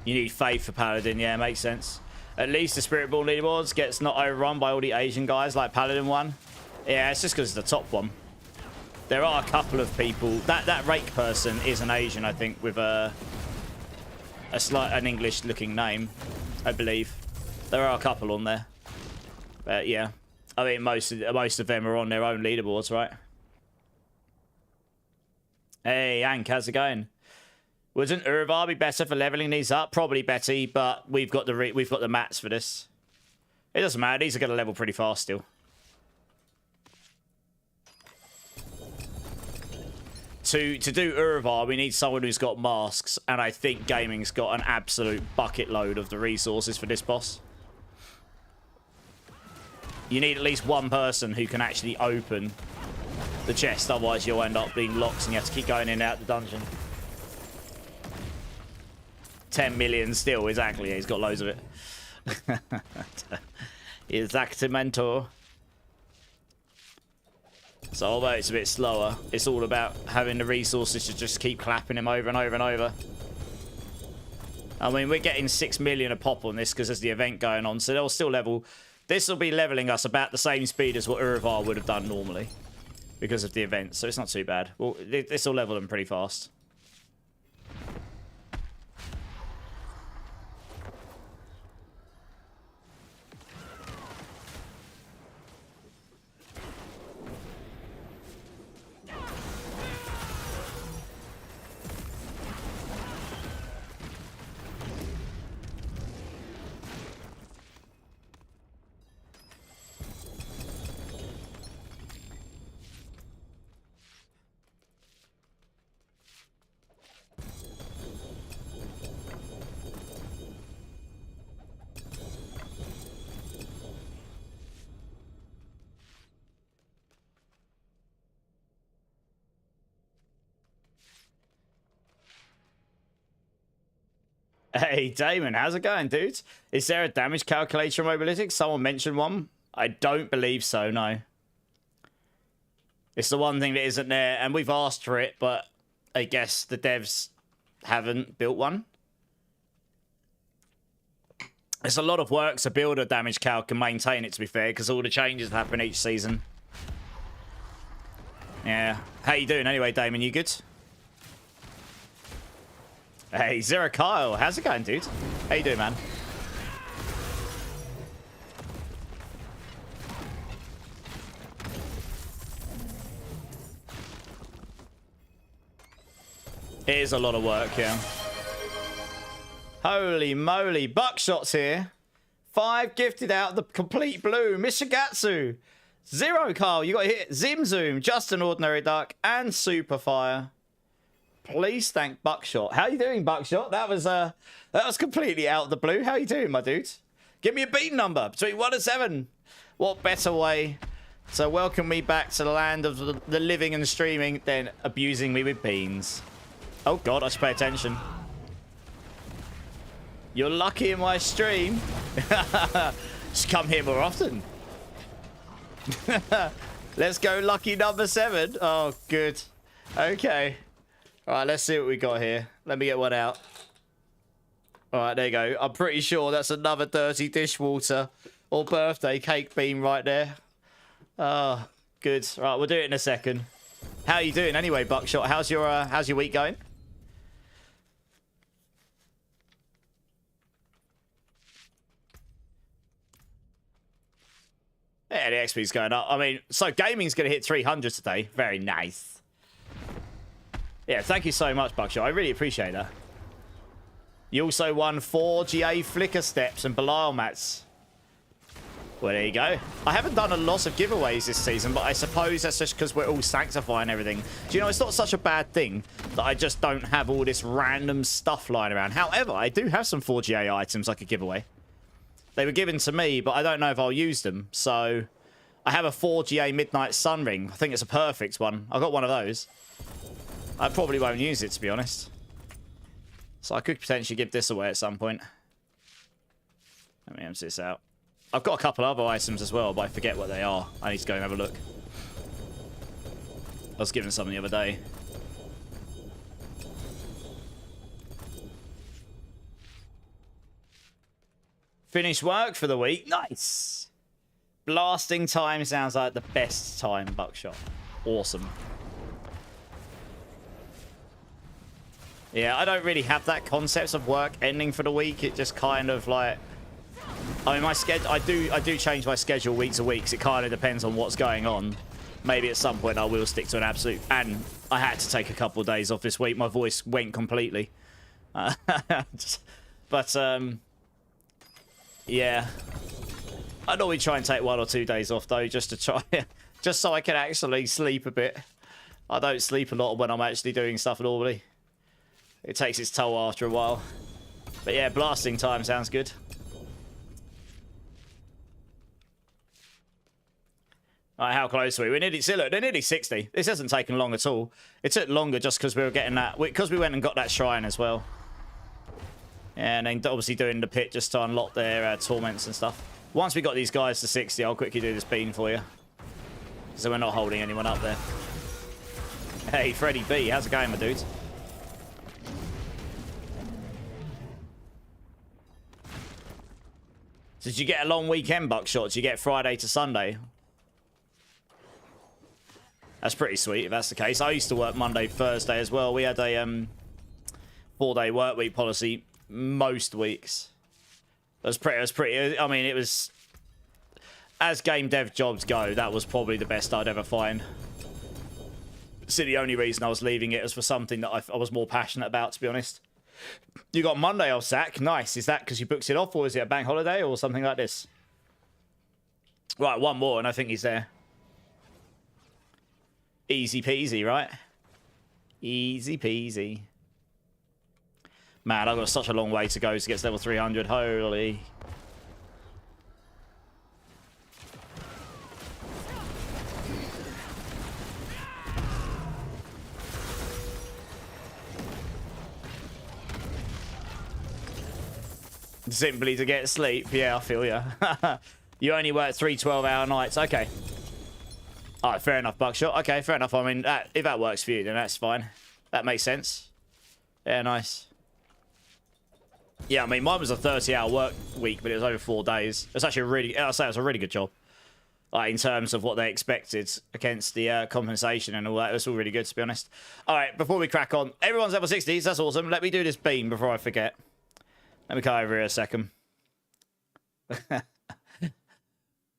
S1: You need faith for Paladin, yeah, makes sense. At least the Spiritborn leaderboards gets not overrun by all the Asian guys like Paladin one. Yeah, it's just because it's the top one. There are a couple of people. That Rake person is an Asian, I think, with an English-looking name, I believe. There are a couple on there. But yeah, I mean, most of them are on their own leaderboards, right? Hey, Hank, how's it going? Wouldn't Urvar be better for leveling these up? Probably Betty, but we've got the mats for this. It doesn't matter. These are going to level pretty fast still. To do Urvar, we need someone who's got masks, and I think gaming's got an absolute bucket load of the resources for this boss. You need at least one person who can actually open the chest, otherwise you'll end up being locked and you have to keep going in and out the dungeon. 10 million still, exactly. Yeah, he's got loads of it. Exactamento. So although it's a bit slower, it's all about having the resources to just keep clapping him over and over and over. I mean, we're getting 6 million a pop on this because there's the event going on, so they'll still level. This will be leveling us about the same speed as what Uravar would have done normally because of the event, so it's not too bad. Well, this will level them pretty fast. Hey, Damon, how's it going, dude? Is there a damage calculator on Mobilytics? Someone mentioned one. I don't believe so, no. It's the one thing that isn't there, and we've asked for it, but I guess the devs haven't built one. It's a lot of work to build a damage calc and maintain it, to be fair, because all the changes happen each season. Yeah. How you doing anyway, Damon? You good? Hey, Zero Kyle, how's it going, dude? How you doing, man? It is a lot of work, yeah. Holy moly, Buckshot's here. 5 gifted out the complete blue. Mishigatsu. Zero Kyle, you got hit. Zim Zoom, Just an Ordinary Duck, and Superfire. Please thank Buckshot. How you doing, Buckshot? That was completely out of the blue. How you doing, my dude? Give me a bean number between 1 and 7. What better way to welcome me back to the land of the living and streaming than abusing me with beans? Oh God, I should pay attention. You're lucky in my stream. Just come here more often. Let's go lucky number 7. Oh, good. Okay. All right, let's see what we got here. Let me get one out. All right, there you go. I'm pretty sure that's another dirty dishwater or birthday cake bean right there. Oh, good. All right, we'll do it in a second. How are you doing anyway, Buckshot? How's your week going? Yeah, the XP's going up. I mean, so gaming's going to hit 300 today. Very nice. Yeah, thank you so much, Buckshot. I really appreciate that. You also won 4 GA Flicker Steps and Belial mats. Well, there you go. I haven't done a lot of giveaways this season, but I suppose that's just because we're all sanctifying everything. Do you know, it's not such a bad thing that I just don't have all this random stuff lying around. However, I do have some 4GA items I could give away. They were given to me, but I don't know if I'll use them. So I have a 4GA Midnight Sun Ring. I think it's a perfect one. I got one of those. I probably won't use it, to be honest. So I could potentially give this away at some point. Let me empty this out. I've got a couple other items as well, but I forget what they are. I need to go and have a look. I was given some the other day. Finished work for the week. Nice. Blasting time sounds like the best time, Buckshot. Awesome. Yeah, I don't really have that concept of work ending for the week. It just kind of like... I mean, my schedule... I do change my schedule week to week. It kind of depends on what's going on. Maybe at some point I will stick to an absolute... And I had to take a couple of days off this week. My voice went completely. But, yeah. I normally try and take 1 or 2 days off, though, just to try... just so I can actually sleep a bit. I don't sleep a lot when I'm actually doing stuff normally. It takes its toll after a while. But yeah, blasting time sounds good. Alright, how close are we? We're nearly, see, look, they're nearly 60. This hasn't taken long at all. It took longer just because we were getting that... Because we went and got that shrine as well. And then obviously doing the pit just to unlock their torments and stuff. Once we got these guys to 60, I'll quickly do this bean for you. So we're not holding anyone up there. Hey, Freddie B, how's it going, my dudes? So did you get a long weekend, Buckshot? Did you get Friday to Sunday? That's pretty sweet if that's the case. I used to work Monday, Thursday as well. We had a 4-day work week policy most weeks. It was pretty, I mean, it was, as game dev jobs go, that was probably the best I'd ever find. So the only reason I was leaving it was for something that I was more passionate about, to be honest. You got Monday off, Zach. Nice. Is that because you booked it off, or is it a bank holiday, or something like this? Right, one more, and I think he's there. Easy peasy, right? Easy peasy. Man, I've got such a long way to go to get to level 300. Holy. Simply to get sleep. Yeah, I feel ya. You only work 3 12-hour nights. Okay. All right, fair enough, Buckshot. Okay, fair enough. I mean, if that works for you, then that's fine. That makes sense. Yeah, nice. Yeah, I mean, mine was a 30-hour work week, but it was over 4 days. It's actually a really, I'll say it was a really good job. Like, in terms of what they expected against the compensation and all that. It was all really good, to be honest. All right, before we crack on, everyone's level 60s. That's awesome. Let me do this beam before I forget. Let me come over here a second.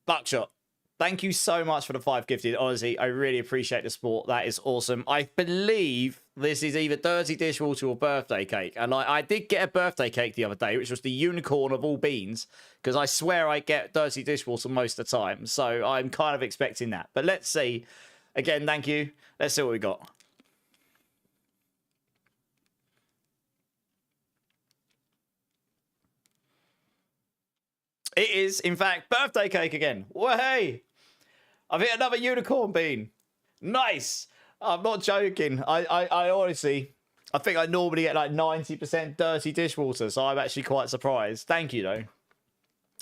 S1: Buckshot. Thank you so much for the 5 gifted. Honestly, I really appreciate the support. That is awesome. I believe this is either Dirty Dishwater or birthday cake. And I did get a birthday cake the other day, which was the unicorn of all beans. Because I swear I get Dirty Dishwater most of the time. So I'm kind of expecting that. But let's see. Again, thank you. Let's see what we got. It is, in fact, birthday cake again. Well, hey! I've hit another unicorn bean. Nice. I'm not joking. I honestly, I think I normally get like 90% dirty dishwater, so I'm actually quite surprised. Thank you, though.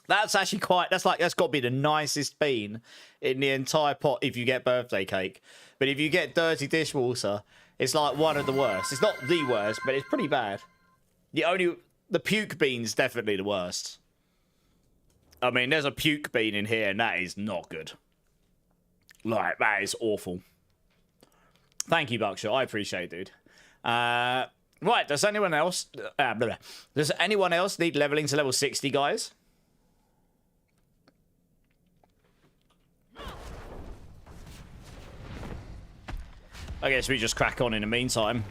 S1: That's actually quite, that's got to be the nicest bean in the entire pot if you get birthday cake. But if you get dirty dishwater, it's like one of the worst. It's not the worst, but it's pretty bad. The puke bean's definitely the worst. I mean, there's a puke bean in here, and that is not good. Like, that is awful. Thank you, Buckshot. I appreciate it, dude. Right, does anyone else... Does anyone else need leveling to level 60, guys? I guess we just crack on in the meantime.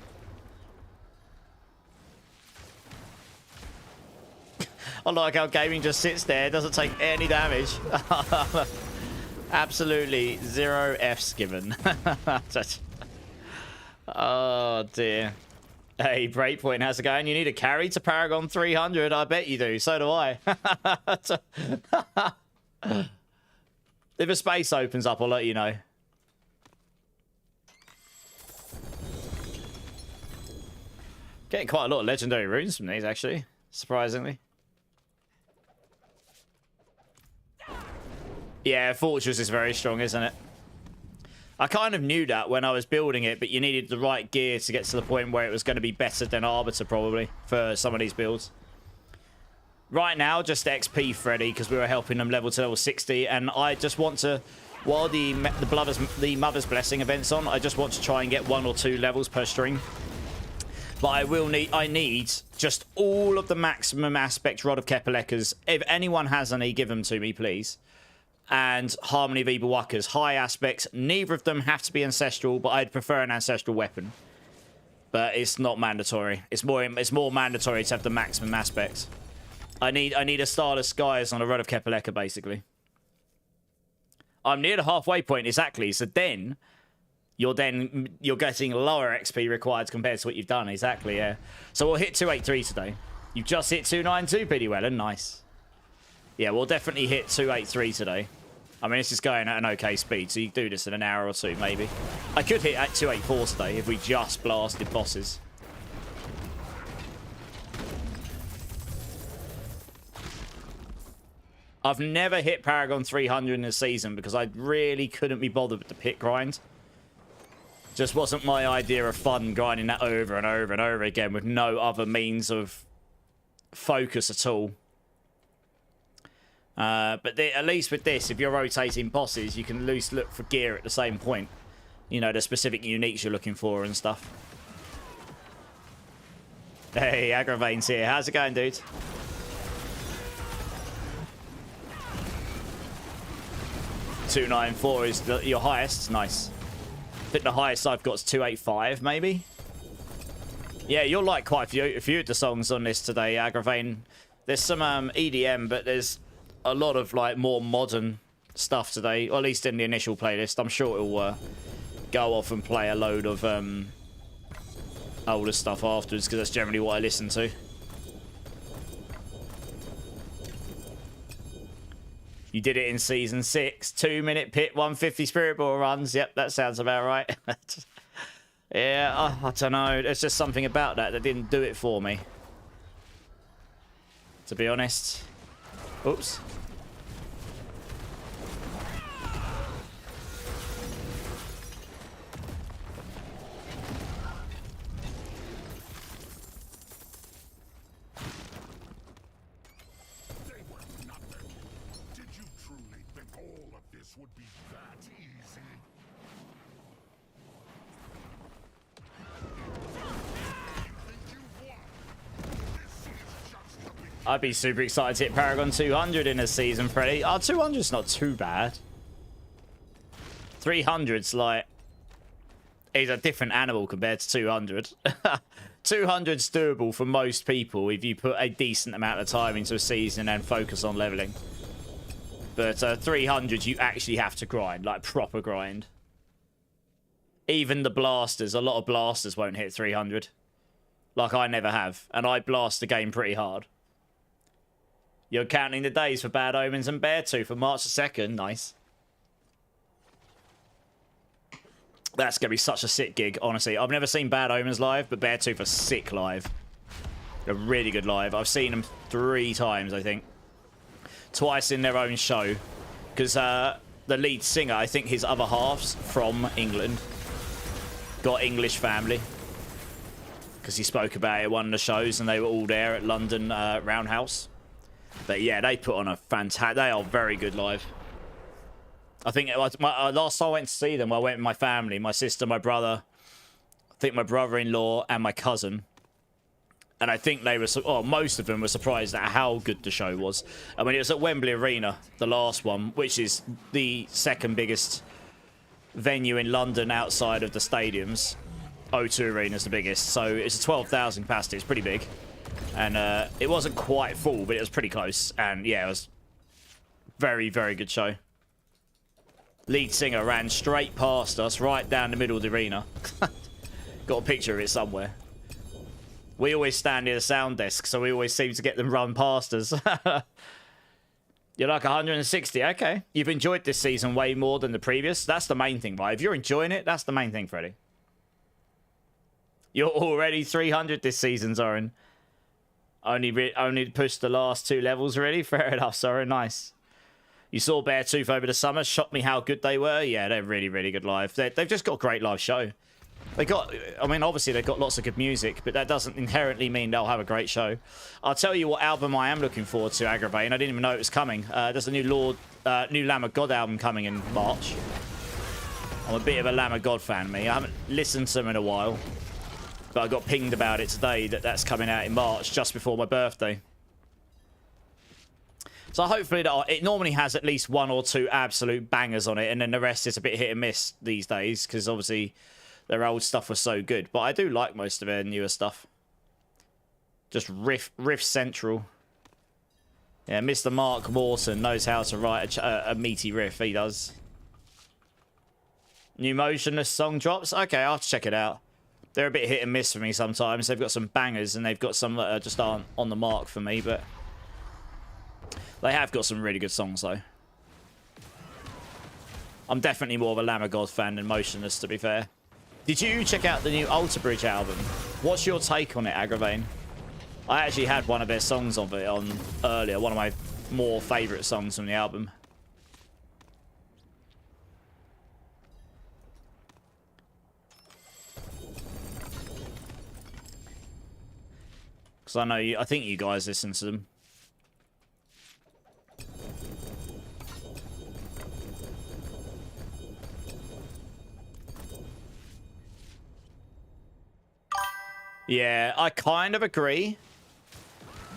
S1: I like how gaming just sits there, doesn't take any damage. Absolutely 0 Fs given. Oh dear. Hey, Breakpoint, how's it going? You need a carry to Paragon 300? I bet you do. So do I. If a space opens up, I'll let you know. Getting quite a lot of legendary runes from these, actually. Surprisingly. Yeah, Fortress is very strong, isn't it? I kind of knew that when I was building it, but you needed the right gear to get to the point where it was going to be better than Arbiter, probably, for some of these builds. Right now, just XP Freddy, because we were helping them level to level 60, and I just want to, while the Mother's Blessing event's on, I just want to try and get 1 or 2 levels per stream. But I need just all of the maximum aspect Rod of Kepelekas. If anyone has any, give them to me, please. And Harmony of Ibuwakas, high aspects. Neither of them have to be ancestral, but I'd prefer an ancestral weapon. But it's not mandatory. It's more mandatory to have the maximum aspects. I need a Starless Skies on a Rod of Kepeleka, basically. I'm near the halfway point, exactly. So then you're getting lower XP required compared to what you've done, exactly. Yeah. So we'll hit 283 today. You've just hit 292, Piddy nice. Yeah, we'll definitely hit 283 today. I mean, this is going at an okay speed, so you do this in an hour or 2, maybe. I could hit at 284 today if we just blasted bosses. I've never hit Paragon 300 in a season because I really couldn't be bothered with the pit grind. Just wasn't my idea of fun grinding that over and over and over again with no other means of focus at all. But at least with this, if you're rotating bosses, you can at least look for gear at the same point. You know, the specific uniques you're looking for and stuff. Hey, Agravain's here. How's it going, dude? $294 is your highest. Nice. I think the highest I've got is 285, maybe. Yeah, you'll like quite a few of the songs on this today, Agravain. There's some EDM, but there's a lot of like more modern stuff today, or at least in the initial playlist. I'm sure it'll go off and play a load of older stuff afterwards, because that's generally what I listen to. You did it in season 6. 2-minute pit, 150 Spiritborn runs. Yep, that sounds about right. Yeah, I don't know. There's just something about that didn't do it for me, to be honest. Oops. I'd be super excited to hit Paragon 200 in a season, Freddy. Oh, 200's not too bad. 300's like... is a different animal compared to 200. 200's doable for most people if you put a decent amount of time into a season and focus on leveling. But 300 you actually have to grind, like proper grind. Even the blasters, a lot of blasters won't hit 300. Like I never have. And I blast the game pretty hard. You're counting the days for Bad Omens and Beartooth for March the 2nd. Nice. That's going to be such a sick gig, honestly. I've never seen Bad Omens live, but Beartooth are sick live. They're really good live. I've seen them 3 times, I think. Twice in their own show. Because the lead singer, I think his other half's from England. Got English family. Because he spoke about it at one of the shows, and they were all there at London Roundhouse. But yeah, they put on a fantastic... They are very good live. I think last time I went to see them, I went with my family, my sister, my brother, I think my brother-in-law, and my cousin. And I think they were... Oh, most of them were surprised at how good the show was. I mean, it was at Wembley Arena, the last one, which is the second biggest venue in London outside of the stadiums. O2 Arena is the biggest, so it's a 12,000 capacity. It's pretty big. And it wasn't quite full, but it was pretty close. And yeah, it was very, very good show. Lead singer ran straight past us, right down the middle of the arena. Got a picture of it somewhere. We always stand near the sound desk, so we always seem to get them run past us. You're like 160. Okay. You've enjoyed this season way more than the previous. That's the main thing, right? If you're enjoying it, that's the main thing, Freddy. You're already 300 this season, Zoran. Only pushed the last 2 levels, really? Fair enough, Zoran. Nice. You saw Beartooth over the summer. Shocked me how good they were. Yeah, they're really, really good live. They've just got a great live show. They got... I mean, obviously, they've got lots of good music, but that doesn't inherently mean they'll have a great show. I'll tell you what album I am looking forward to, Agravain. I didn't even know it was coming. There's a new Lamb of God album coming in March. I'm a bit of a Lamb of God fan, me. I haven't listened to them in a while. But I got pinged about it today that that's coming out in March, just before my birthday. So hopefully it normally has at least 1 or 2 absolute bangers on it, and then the rest is a bit hit and miss these days, because obviously their old stuff was so good. But I do like most of their newer stuff. Just riff central. Yeah, Mr. Mark Morton knows how to write a meaty riff. He does. New Motionless song drops. Okay, I'll have to check it out. They're a bit hit and miss for me sometimes. They've got some bangers, and they've got some that just aren't on the mark for me, but they have got some really good songs, though. I'm definitely more of a Lamb of God fan than Motionless, to be fair. Did you check out the new Alter Bridge album? What's your take on it, Agravain? I actually had one of their songs of it on earlier, one of my more favorite songs from the album. Because I know I think you guys listen to them. Yeah, I kind of agree.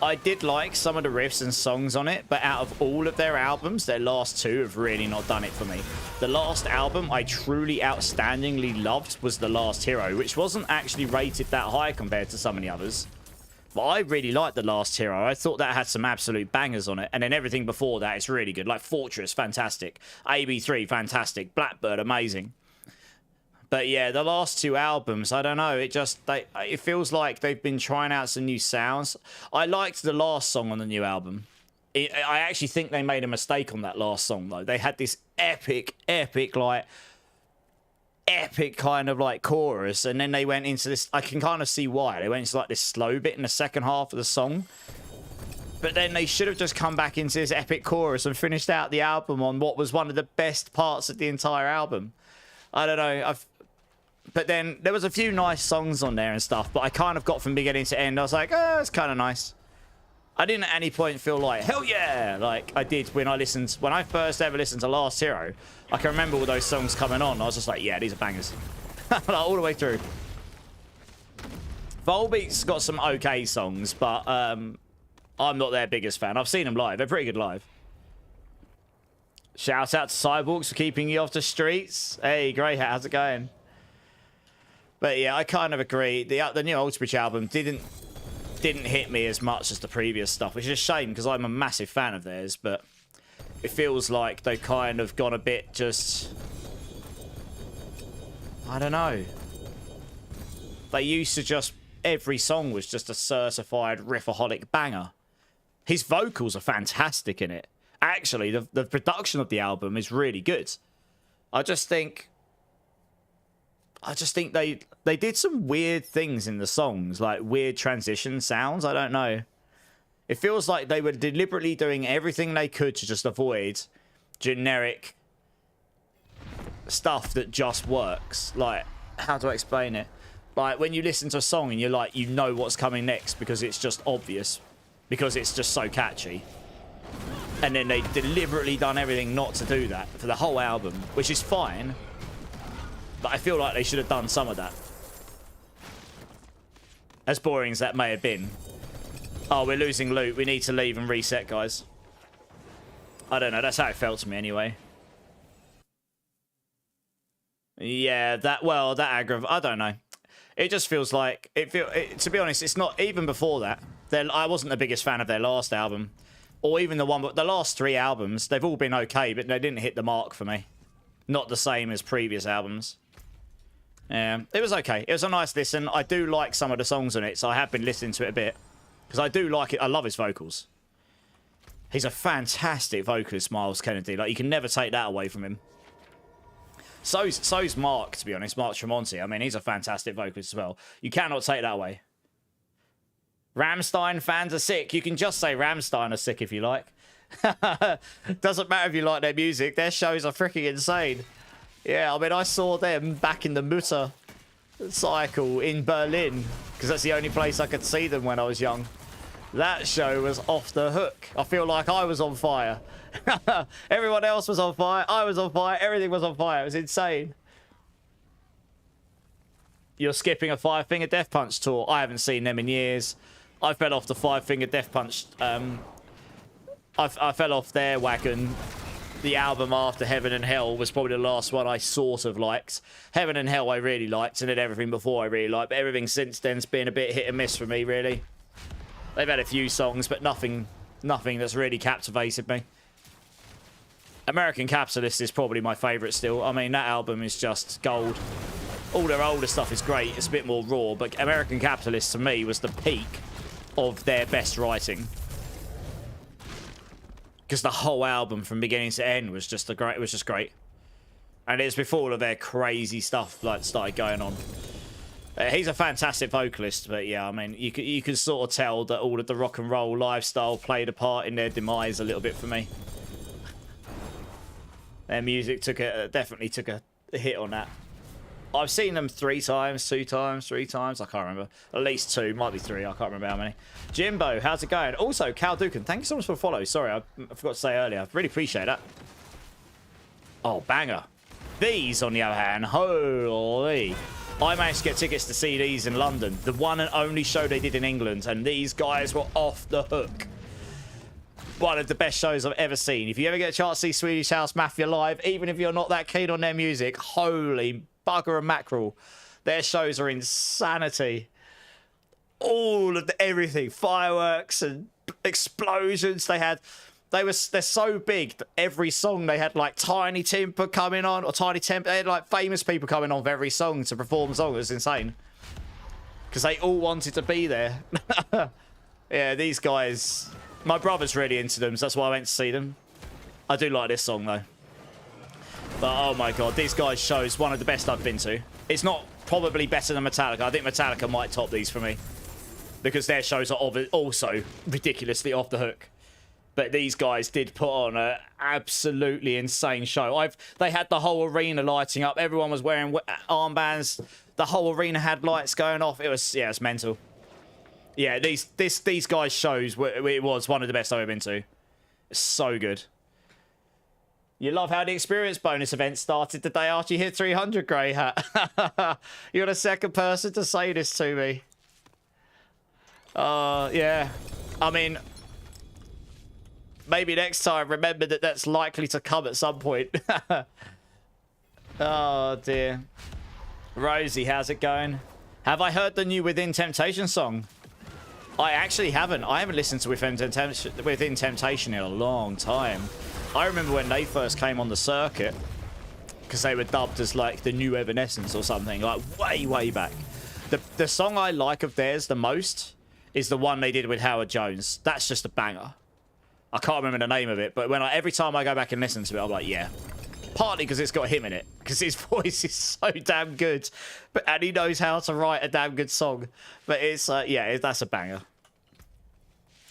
S1: I did like some of the riffs and songs on it, but out of all of their albums, their last two have really not done it for me. The last album I truly outstandingly loved was The Last Hero, which wasn't actually rated that high compared to some of the others. But I really liked The Last Hero. I thought that had some absolute bangers on it. And then everything before that is really good. Like Fortress, fantastic. AB3, fantastic. Blackbird, amazing. But yeah, the last two albums, I don't know. It feels like they've been trying out some new sounds. I liked the last song on the new album. I actually think they made a mistake on that last song, though. They had this epic kind of like chorus, and then they went into this. I can kind of see why. They went into like this slow bit in the second half of the song. But then they should have just come back into this epic chorus and finished out the album on what was one of the best parts of the entire album. I don't know. But then there was a few nice songs on there and stuff, but I kind of got from beginning to end. I was like, oh, it's kind of nice. I didn't at any point feel like, hell yeah, like I did when I first ever listened to Last Hero. I can remember all those songs coming on. I was just like, yeah, these are bangers. Like, all the way through. Volbeat's got some okay songs, but I'm not their biggest fan. I've seen them live. They're pretty good live. Shout out to Cyborgs for keeping you off the streets. Hey, Grey Hat, how's it going? But yeah, I kind of agree. The new Ultimate album didn't hit me as much as the previous stuff, which is a shame because I'm a massive fan of theirs, but it feels like they've kind of gone a bit just... I don't know. They used to just... Every song was just a certified riffaholic banger. His vocals are fantastic in it. Actually, the production of the album is really good. I just think they did some weird things in the songs, like weird transition sounds. I don't know. It feels like they were deliberately doing everything they could to just avoid generic stuff that just works. Like, how do I explain it? Like, when you listen to a song and you're like, you know what's coming next because it's just obvious, because it's just so catchy. And then they deliberately done everything not to do that for the whole album, which is fine. But I feel like they should have done some of that. As boring as that may have been. Oh, we're losing loot. We need to leave and reset, guys. I don't know. That's how it felt to me anyway. Yeah, that aggravates. I don't know. It just feels like... to be honest, it's not... Even before that, I wasn't the biggest fan of their last album. Or even the one... But the last three albums, they've all been okay, but they didn't hit the mark for me. Not the same as previous albums. Yeah, it was okay. It was a nice listen. I do like some of the songs on it, so I have been listening to it a bit. Because I do like it. I love his vocals. He's a fantastic vocalist, Miles Kennedy. Like, you can never take that away from him. So's Mark, to be honest. Mark Tremonti. I mean, he's a fantastic vocalist as well. You cannot take that away. Rammstein fans are sick. You can just say Rammstein are sick if you like. Doesn't matter if you like their music. Their shows are freaking insane. Yeah, I mean, I saw them back in the Mutter cycle in Berlin, because that's the only place I could see them when I was young. That show was off the hook. I feel like I was on fire. Everyone else was on fire. I was on fire. Everything was on fire. It was insane. You're skipping a Five Finger Death Punch tour. I haven't seen them in years. I fell off the Five Finger Death Punch. I fell off their wagon. The album after Heaven and Hell was probably the last one I sort of liked. Heaven and Hell I really liked, and then everything before I really liked. But everything since then's been a bit hit and miss for me, really. They've had a few songs, but nothing that's really captivated me. American Capitalist is probably my favourite still. I mean, that album is just gold. All their older stuff is great. It's a bit more raw, but American Capitalist to me was the peak of their best writing. Because the whole album from beginning to end was just great. And it's before all of their crazy stuff like started going on. He's a fantastic vocalist, but yeah, I mean, you can sort of tell that all of the rock and roll lifestyle played a part in their demise a little bit for me. Their music definitely took a hit on that. I've seen them 3 times, 2 times, 3 times. I can't remember. At least 2, might be 3. I can't remember how many. Jimbo, how's it going? Also, Cal Dukan, thank you so much for the follow. Sorry, I forgot to say earlier. I really appreciate that. Oh, banger. These, on the other hand, holy. I managed to get tickets to see these in London. The one and only show they did in England. And these guys were off the hook. One of the best shows I've ever seen. If you ever get a chance to see Swedish House Mafia live, even if you're not that keen on their music, holy bugger and mackerel. Their shows are insanity. All of everything. Fireworks and explosions they had. They're so big that every song they had like Tiny Timper coming on, or Tiny Temper. They had like famous people coming on for every song to perform songs. It was insane. Because they all wanted to be there. Yeah, these guys. My brother's really into them, so that's why I went to see them. I do like this song though. But oh my god, these guys' shows one of the best I've been to. It's not probably better than Metallica. I think Metallica might top these for me. Because their shows are also ridiculously off the hook. But these guys did put on an absolutely insane show. They had the whole arena lighting up. Everyone was wearing armbands. The whole arena had lights going off. It was, yeah, it's mental. Yeah, these guys' shows, it was one of the best I've ever been to. It's so good. You love how the experience bonus event started the day after you hit 300, Grey Hat. You're the second person to say this to me. Yeah. I mean, maybe next time remember that that's likely to come at some point. Oh, dear. Rosie, how's it going? Have I heard the new Within Temptation song? I actually haven't. I haven't listened to Within Temptation in a long time. I remember when they first came on the circuit, because they were dubbed as like the new Evanescence or something, like way back. The song I like of theirs the most is the one they did with Howard Jones. That's just a banger. I can't remember the name of it, but every time I go back and listen to it, I'm like, yeah. Partly because it's got him in it, because his voice is so damn good, and he knows how to write a damn good song. But it's yeah, that's a banger.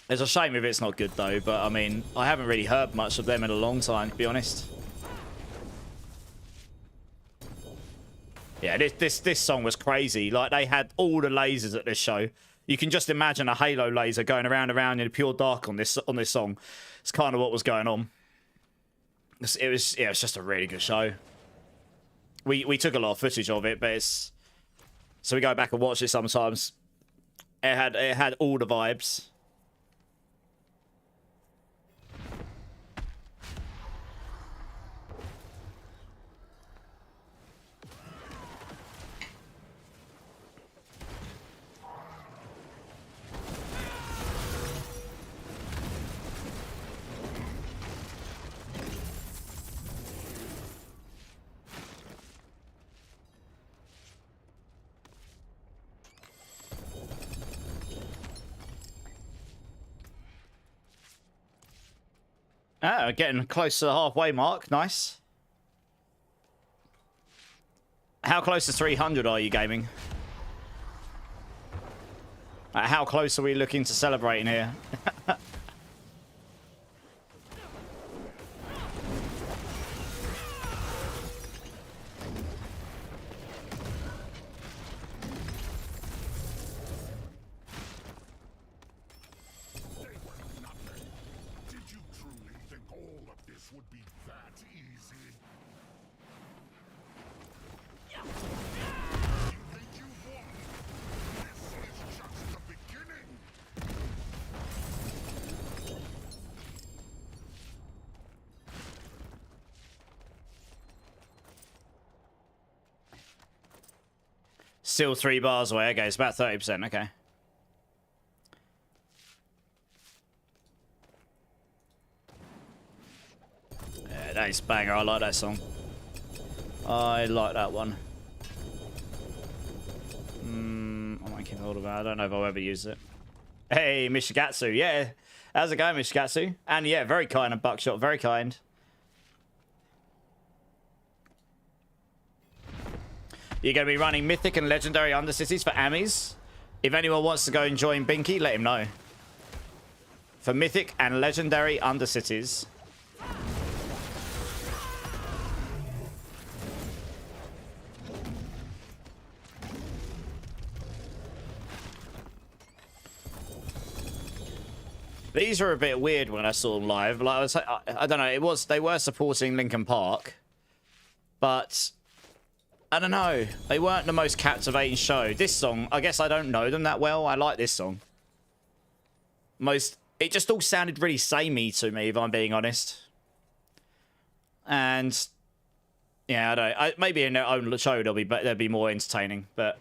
S1: It's a shame if it's not good though, but I mean, I haven't really heard much of them in a long time, to be honest. Yeah, this song was crazy. Like, they had all the lasers at this show. You can just imagine a Halo laser going around in the pure dark on this song. It's kind of what was going on. It was just a really good show. We took a lot of footage of it, but so we go back and watch it sometimes. It had all the vibes. Ah, getting close to the halfway mark. Nice. How close to 300 are you gaming? How close are we looking to celebrating here? Still 3 bars away. Okay, it's about 30%. Okay. Yeah, that is banger. I like that song. I like that one. I might keep hold of it. I don't know if I'll ever use it. Hey, Mishigatsu. Yeah. How's it going, Mishigatsu? And yeah, very kind of Buckshot. Very kind. You're going to be running Mythic and Legendary Undercities for Amis. If anyone wants to go and join Binky, let him know. For Mythic and Legendary Undercities. These are a bit weird when I saw them live. Like I don't know. They were supporting Linkin Park, but I don't know. They weren't the most captivating show. This song, I guess I don't know them that well. I like this song. It just all sounded really samey to me, if I'm being honest. And yeah, I don't. Maybe in their own show they'll be more entertaining, but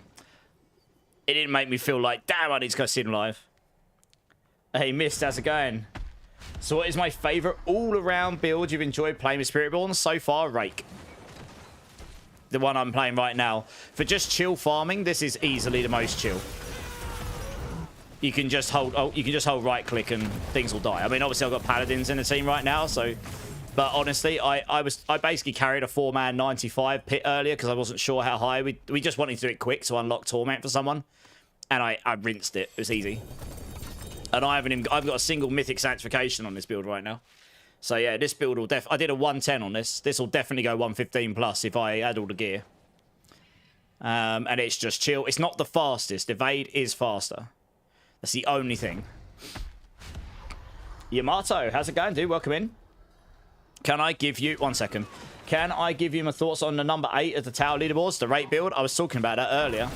S1: it didn't make me feel like, damn, I need to go see them live. Hey, Mist, how's it going? So what is my favourite all-around build you've enjoyed playing with Spiritborn so far? Rake. The one I'm playing right now. For just chill farming, this is easily the most chill. You can just hold right click and things will die. I mean, obviously I've got paladins in the team right now, so... But honestly, I basically carried a 4-man 95 pit earlier because I wasn't sure how high. We just wanted to do it quick to unlock Torment for someone. And I rinsed it. It was easy. And I've got a single Mythic Sanctification on this build right now. So yeah, this build will I did a 110 on this. This will definitely go 115 plus if I add all the gear. And it's just chill. It's not the fastest. Evade is faster. That's the only thing. Yamato, how's it going, dude? Welcome in. Can I give you... One second. Can I give you my thoughts on the number 8 of the tower leaderboards, the rate build? I was talking about that earlier.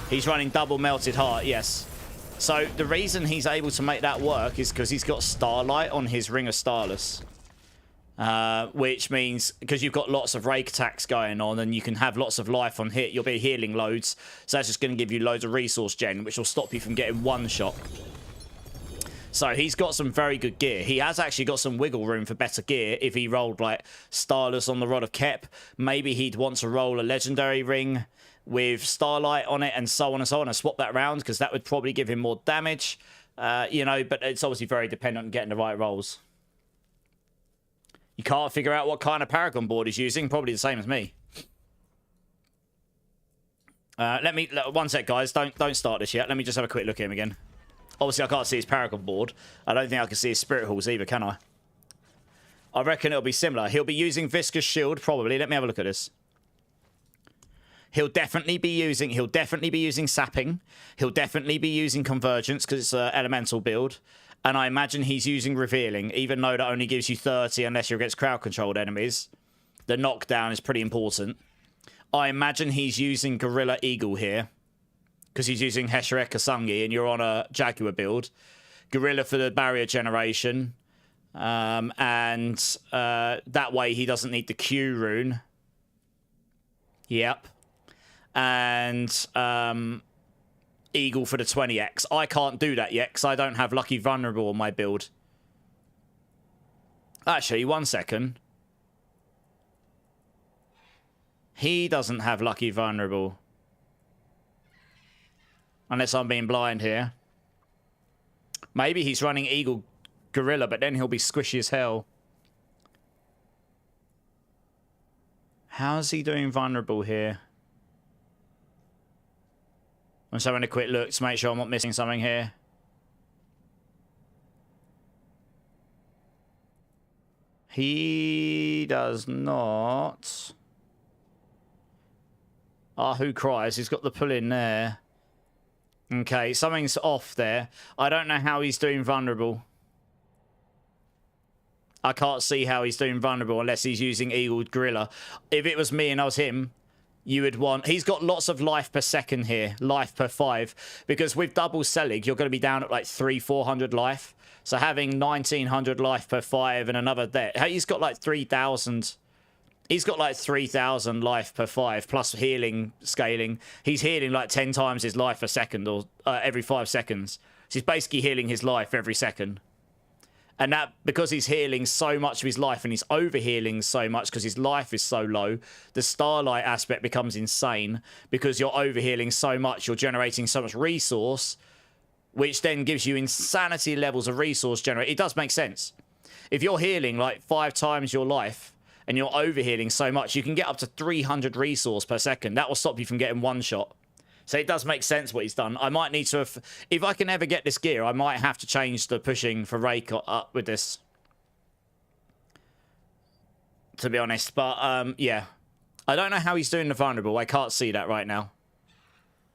S1: He's running double melted heart, yes. So the reason he's able to make that work is because he's got Starlight on his Ring of Starless. Which means, because you've got lots of rake attacks going on and you can have lots of life on hit, you'll be healing loads. So that's just going to give you loads of resource gen, which will stop you from getting one shot. So he's got some very good gear. He has actually got some wiggle room for better gear if he rolled like Starless on the Rod of Kep. Maybe he'd want to roll a Legendary Ring with Starlight on it and so on and swap that around because that would probably give him more damage. You know, but it's obviously very dependent on getting the right rolls. You can't figure out what kind of Paragon board he's using. Probably the same as me. One sec, guys. Don't start this yet. Let me just have a quick look at him again. Obviously, I can't see his Paragon board. I don't think I can see his Spirit Halls either, can I? I reckon it'll be similar. He'll be using Viscous Shield, probably. Let me have a look at this. He'll definitely be using Sapping. He'll definitely be using Convergence because it's an elemental build. And I imagine he's using Revealing, even though that only gives you 30 unless you're against crowd-controlled enemies. The knockdown is pretty important. I imagine he's using Gorilla Eagle here because he's using Hesherek Kasungi and you're on a Jaguar build. Gorilla for the barrier generation. And that way he doesn't need the Q rune. Yep. And Eagle for the 20x. I can't do that yet because I don't have Lucky Vulnerable on my build. Actually, one second. He doesn't have Lucky Vulnerable. Unless I'm being blind here. Maybe he's running Eagle Gorilla, but then he'll be squishy as hell. How's he doing vulnerable here? I'm just having a quick look to make sure I'm not missing something here. He does not. Ah, who cries? He's got the pull in there. Okay, something's off there. I don't know how he's doing vulnerable. I can't see how he's doing vulnerable unless he's using Eagle Gorilla. If it was me and I was him, you would want... He's got lots of life per second here. Life per 5. Because with double Selig, you're going to be down at like 300-400 life. So having 1900 life per 5 and another there... He's got like 3000... He's got like 3000 life per 5 plus healing scaling. He's healing like 10 times his life a second or every 5 seconds. So he's basically healing his life every second. And that, because he's healing so much of his life and he's over-healing so much because his life is so low, the Starlight aspect becomes insane because you're over-healing so much, you're generating so much resource, which then gives you insanity levels of resource generate. It does make sense. If you're healing like 5 times your life and you're overhealing so much, you can get up to 300 resource per second. That will stop you from getting one shot. So it does make sense what he's done. I might need to, if I can ever get this gear, I might have to change the pushing for Rake up with this, to be honest. But yeah, I don't know how he's doing the vulnerable. I can't see that right now.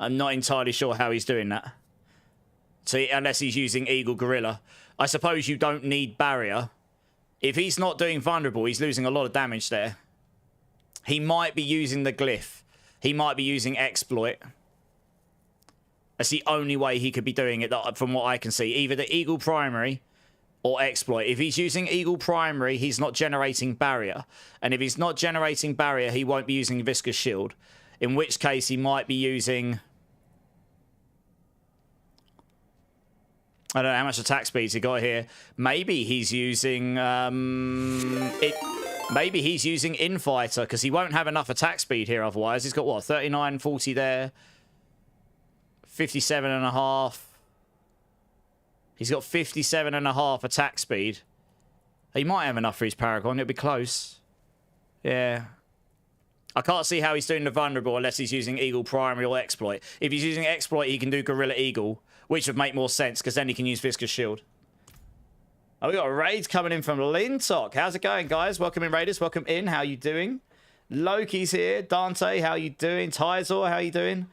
S1: I'm not entirely sure how he's doing that. So unless he's using Eagle Gorilla, I suppose you don't need barrier. If he's not doing vulnerable, he's losing a lot of damage there. He might be using the glyph. He might be using exploit. That's the only way he could be doing it, from what I can see. Either the Eagle Primary or exploit. If he's using Eagle Primary, he's not generating barrier. And if he's not generating barrier, he won't be using Viscous Shield. In which case, he might be using... I don't know how much attack speeds he got here. Maybe he's using... Maybe he's using Infighter, because he won't have enough attack speed here otherwise. He's got, what, 39, 40 there. 57.5. He's got 57.5 attack speed. He might have enough for his Paragon. It'll be close. Yeah. I can't see how he's doing the vulnerable unless he's using Eagle Primary or Exploit. If he's using Exploit, he can do Gorilla Eagle, which would make more sense because then he can use Viscous Shield. Oh, we got a raid coming in from Lintok. How's it going, guys? Welcome in, Raiders. Welcome in. How you doing? Loki's here. Dante, how you doing? Tyzor, how you doing?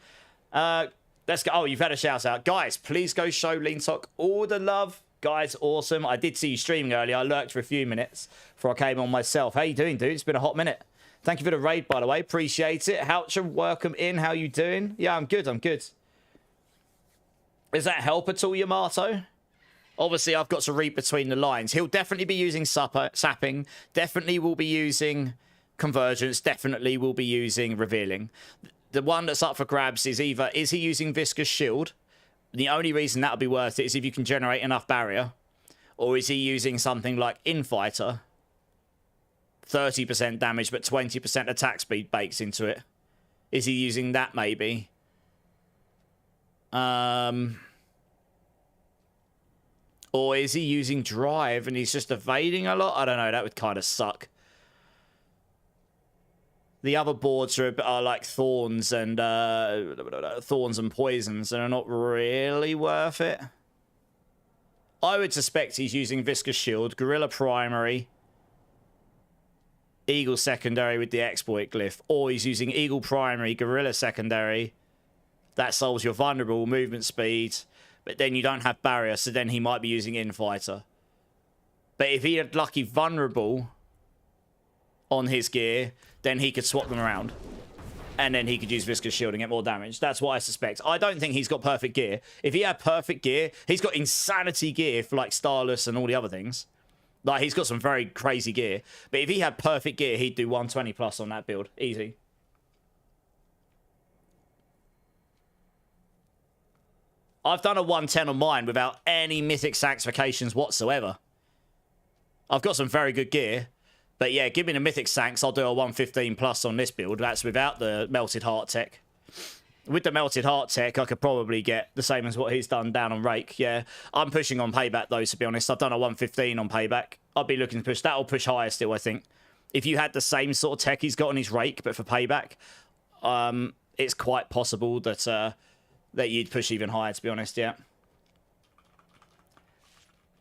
S1: Let's go. Oh, you've had a shout out. Guys, please go show Lintok all the love. Guys, awesome. I did see you streaming earlier. I lurked for a few minutes before I came on myself. How you doing, dude? It's been a hot minute. Thank you for the raid, by the way. Appreciate it. Houcher, welcome in. How you doing? Yeah, I'm good. I'm good. Does that help at all, Yamato? Obviously, I've got to read between the lines. He'll definitely be using sapping. Definitely will be using convergence. Definitely will be using revealing. The one that's up for grabs is either, is he using Viscous Shield? The only reason that'll be worth it is if you can generate enough barrier. Or is he using something like Infighter? 30% damage, but 20% attack speed bakes into it. Is he using that maybe? Or is he using Drive and he's just evading a lot? I don't know, that would kind of suck. The other boards are like Thorns and Poisons and are not really worth it. I would suspect he's using Viscous Shield, Gorilla Primary, Eagle Secondary with the Exploit Glyph, or he's using Eagle Primary, Gorilla Secondary. That solves your vulnerable movement speed, but then you don't have barrier, so then he might be using Infighter. But if he had lucky vulnerable on his gear, then he could swap them around. And then he could use Viscous Shield and get more damage. That's what I suspect. I don't think he's got perfect gear. If he had perfect gear, he's got insanity gear for like Starless and all the other things. Like, he's got some very crazy gear. But if he had perfect gear, he'd do 120 plus on that build. Easy. I've done a 110 on mine without any Mythic Sanctifications whatsoever. I've got some very good gear. But yeah, give me the Mythic Sanks, I'll do a 115 plus on this build. That's without the Melted Heart tech. With the Melted Heart tech, I could probably get the same as what he's done down on Rake. Yeah, I'm pushing on Payback, though, to be honest. I've done a 115 on Payback. I'll be looking to push. That'll push higher still, I think. If you had the same sort of tech he's got on his Rake, but for Payback, it's quite possible that that you'd push even higher, to be honest, yeah.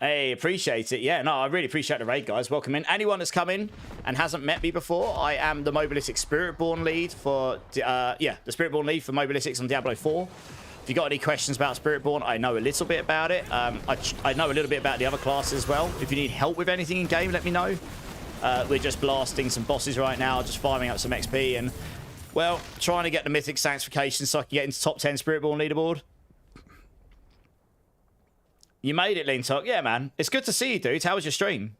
S1: Hey, appreciate it. Yeah, no, I really appreciate the raid, guys. Welcome in. Anyone that's come in and hasn't met me before, I am the Mobilistic Spiritborn lead for, the Spiritborn lead for Mobilistics on Diablo 4. If you got any questions about Spiritborn, I know a little bit about it. I know a little bit about the other classes as well. If you need help with anything in game, let me know. We're just blasting some bosses right now, just farming up some XP and, well, trying to get the Mythic Sanctification so I can get into top 10 Spiritborn leaderboard. You made it, Lintok. Yeah, man. It's good to see you, dude. How was your stream?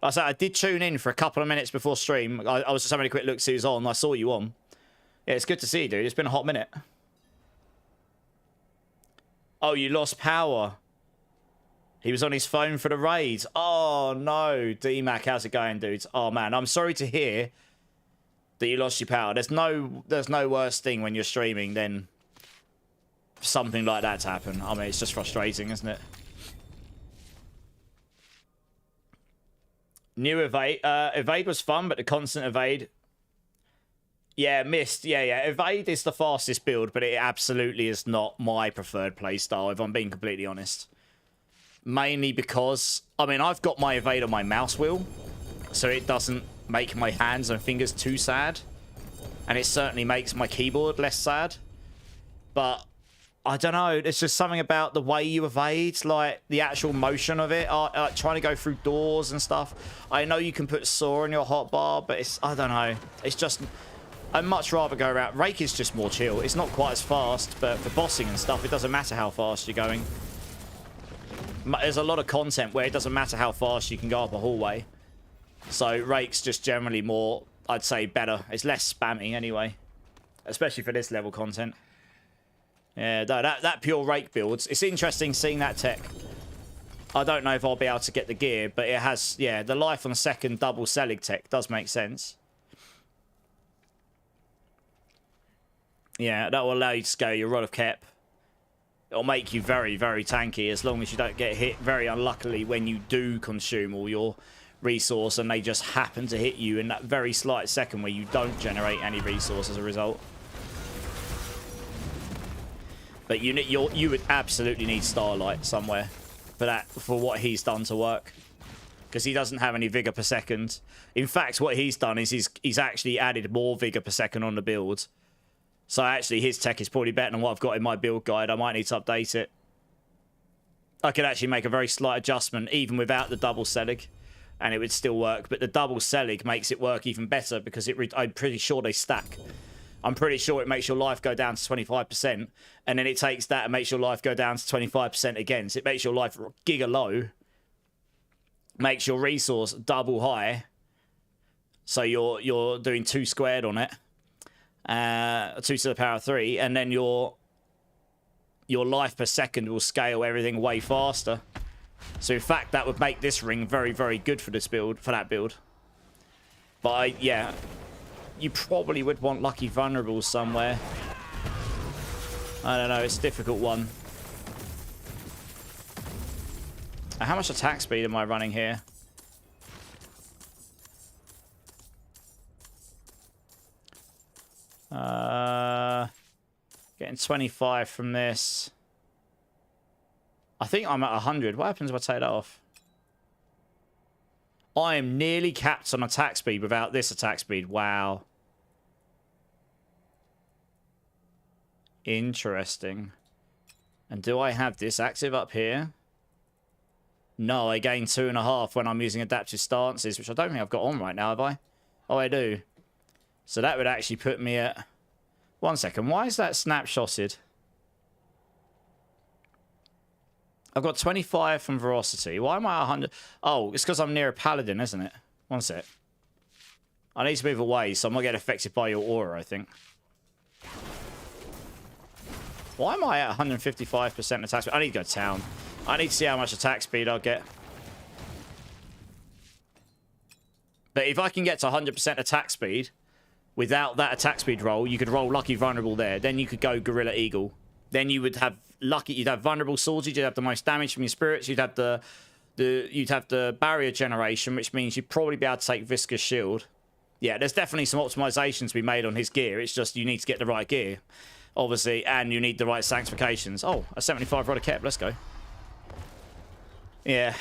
S1: Like I said, I did tune in for a couple of minutes before stream. I was just having a quick look, see who's on. I saw you on. Yeah, it's good to see you, dude. It's been a hot minute. Oh, you lost power. He was on his phone for the raid. Oh, no. D-Mac, how's it going, dudes? Oh, man. I'm sorry to hear that you lost your power. There's no worse thing when you're streaming than something like that to happen. I mean, it's just frustrating, isn't it? New evade. Evade was fun, but the constant evade. Yeah, missed. Yeah. Evade is the fastest build, but it absolutely is not my preferred playstyle, if I'm being completely honest. Mainly because, I mean, I've got my evade on my mouse wheel, so it doesn't make my hands and fingers too sad. And it certainly makes my keyboard less sad. But I don't know, there's just something about the way you evade, like the actual motion of it, like trying to go through doors and stuff. I know you can put saw in your hotbar, but it's, I don't know, it's just, I'd much rather go around. Rake is just more chill. It's not quite as fast, but for bossing and stuff, it doesn't matter how fast you're going. There's a lot of content where it doesn't matter how fast you can go up a hallway. So Rake's just generally more, I'd say, better. It's less spammy anyway, especially for this level content. Yeah, that pure Rake builds. It's interesting seeing that tech. I don't know if I'll be able to get the gear, but it has, yeah, the life on second double Selig tech does make sense. Yeah, that will allow you to scale your Rod of Kep. It'll make you very, very tanky as long as you don't get hit very unluckily when you do consume all your resource and they just happen to hit you in that very slight second where you don't generate any resource as a result. But you would absolutely need Starlight somewhere for what he's done to work, because he doesn't have any vigor per second. In fact, what he's done is he's actually added more vigor per second on the build. So actually, his tech is probably better than what I've got in my build guide. I might need to update it. I could actually make a very slight adjustment even without the double Selig, and it would still work. But the double Selig makes it work even better because I'm pretty sure they stack. I'm pretty sure it makes your life go down to 25%, and then it takes that and makes your life go down to 25% again. So it makes your life giga low, makes your resource double high. So you're doing 2 squared on it, 2 to the power 3, and then your life per second will scale everything way faster. So in fact, that would make this ring very, very good for this build, for that build. But yeah. You probably would want Lucky Vulnerables somewhere. I don't know, it's a difficult one. How much attack speed am I running here? Getting 25 from this. I think I'm at 100. What happens if I take that off? I am nearly capped on attack speed without this attack speed. Wow. Interesting. And do I have this active up here? No, I gain 2.5 when I'm using adaptive stances, which I don't think I've got on right now, have I? Oh, I do. So that would actually put me at... 1 second. Why is that snapshotted? I've got 25 from Veracity. Why am I 100? Oh, it's because I'm near a paladin, isn't it? 1 sec. I need to move away, so I'm not getting affected by your aura, I think. Why am I at 155% attack speed? I need to go to town. I need to see how much attack speed I'll get. But if I can get to 100% attack speed, without that attack speed roll, you could roll Lucky Vulnerable there. Then you could go Gorilla Eagle. Then you would have you'd have vulnerable swords, you'd have the most damage from your spirits, you'd have the barrier generation, which means you'd probably be able to take Viscous Shield. Yeah, there's definitely some optimizations to be made on his gear. It's just you need to get the right gear, obviously, and you need the right sanctifications. Oh, a 75 Rod of Kep, let's go. Yeah.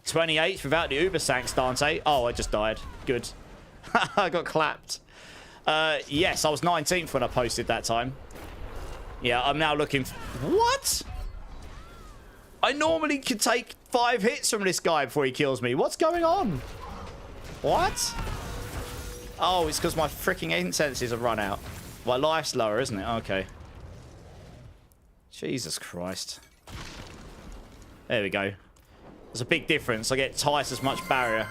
S1: 28th without the Uber Sanks, Dante. Oh, I just died. Good. I got clapped. Yes, I was 19th when I posted that time. Yeah, I'm now looking... What? I normally could take 5 hits from this guy before he kills me. What's going on? What? Oh, it's because my freaking incenses have run out. My life's lower, isn't it? Okay. Jesus Christ. There we go. There's a big difference. I get twice as much barrier.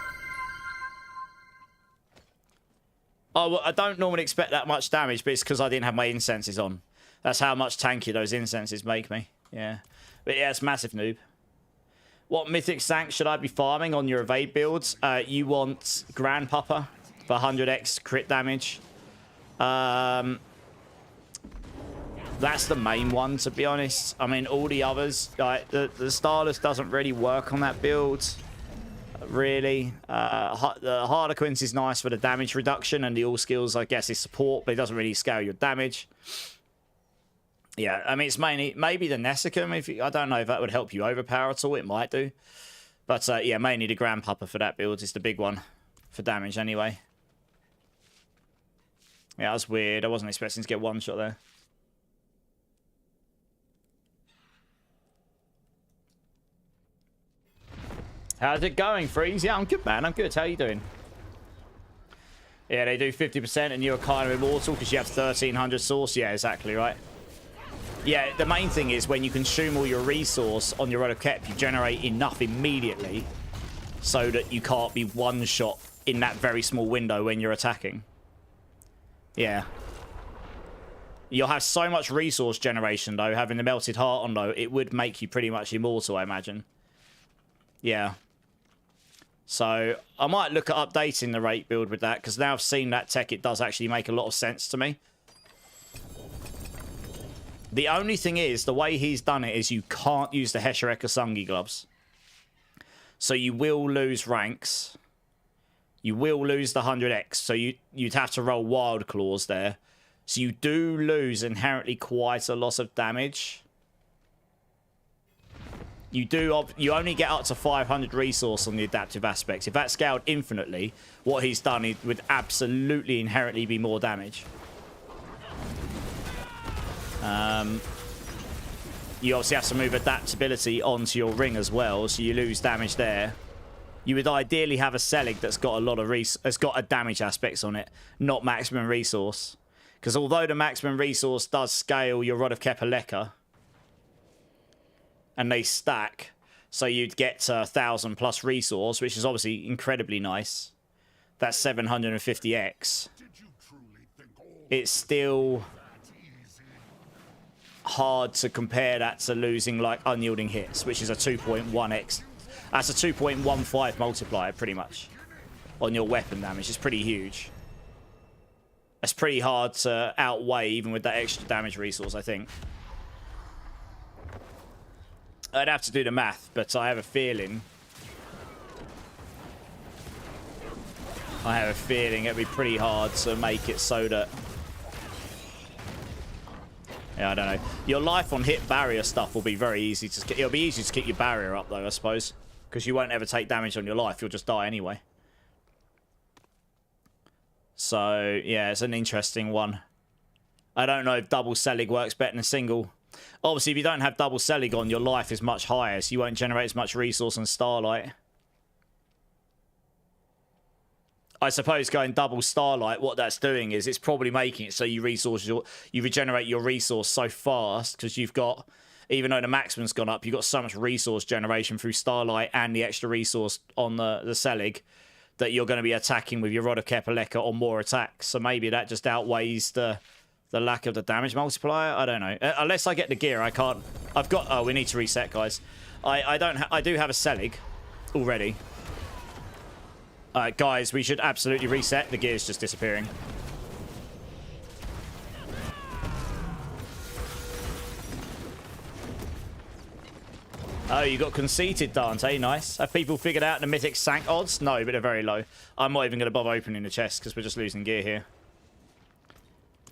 S1: Oh, well, I don't normally expect that much damage, but it's because I didn't have my incenses on. That's how much tanky those incenses make me. Yeah. But yeah, it's massive noob. What Mythic Sank should I be farming on your evade builds? You want Grandpapa for 100x crit damage. That's the main one, to be honest. I mean, all the others, like the Starless doesn't really work on that build. really. The Harlequins is nice for the damage reduction, and the all skills, I guess, is support, but it doesn't really scale your damage. Yeah, I mean, it's mainly maybe the Nessicum. I don't know if that would help you overpower at all. It might do, but yeah, mainly the Grandpapa for that build is the big one for damage anyway. Yeah, that was weird. I wasn't expecting to get one shot there. How's it going, Freeze? Yeah, I'm good, man. I'm good. How are you doing? Yeah, they do 50% and you're kind of immortal because you have 1300 source. Yeah, exactly, right? Yeah, the main thing is when you consume all your resource on your Rod of Kep, you generate enough immediately so that you can't be one-shot in that very small window when you're attacking. Yeah. You'll have so much resource generation, though, having the Melted Heart on, though, it would make you pretty much immortal, I imagine. Yeah. So, I might look at updating the Rake build with that, because now I've seen that tech, it does actually make a lot of sense to me. The only thing is, the way he's done it is you can't use the Heshereka Sungi gloves. So you will lose ranks. You will lose the 100x, so you'd have to roll Wild Claws there. So you do lose inherently quite a lot of damage. You only get up to 500 resource on the adaptive aspects. If that's scaled infinitely, what he's done, it would absolutely inherently be more damage. You obviously have to move adaptability onto your ring as well, so you lose damage there. You would ideally have a Selig that's got a lot of that's got a damage aspects on it, not maximum resource. Because although the maximum resource does scale your Rod of Kepaleka, and they stack, so you'd get 1,000 plus resource, which is obviously incredibly nice. That's 750x. It's still hard to compare that to losing like unyielding hits, which is a 2.1x. That's a 2.15 multiplier pretty much on your weapon damage. It's pretty huge. It's pretty hard to outweigh even with that extra damage resource, I think. I'd have to do the math, but I have a feeling it'd be pretty hard to make it so that... Yeah, I don't know. Your life on hit barrier stuff will be very easy to... It'll be easy to keep your barrier up, though, I suppose. Because you won't ever take damage on your life. You'll just die anyway. So, yeah, it's an interesting one. I don't know if double Selig works better than single. Obviously, if you don't have double Selig on, your life is much higher, so you won't generate as much resource on Starlight. I suppose going double Starlight, what that's doing is it's probably making it so you regenerate your resource so fast because you've got, even though the maximum's gone up, you've got so much resource generation through Starlight and the extra resource on the Selig that you're going to be attacking with your Rod of Kepaleka on more attacks. So maybe that just outweighs the lack of the damage multiplier. I don't know. Unless I get the gear, I can't. I've got. Oh, we need to reset, guys. I do have a Selig already. Guys, we should absolutely reset. The gear's just disappearing. Oh, you got conceited, Dante. Nice. Have people figured out the Mythic Sank odds? No, but they're very low. I'm not even going to bother opening the chest because we're just losing gear here.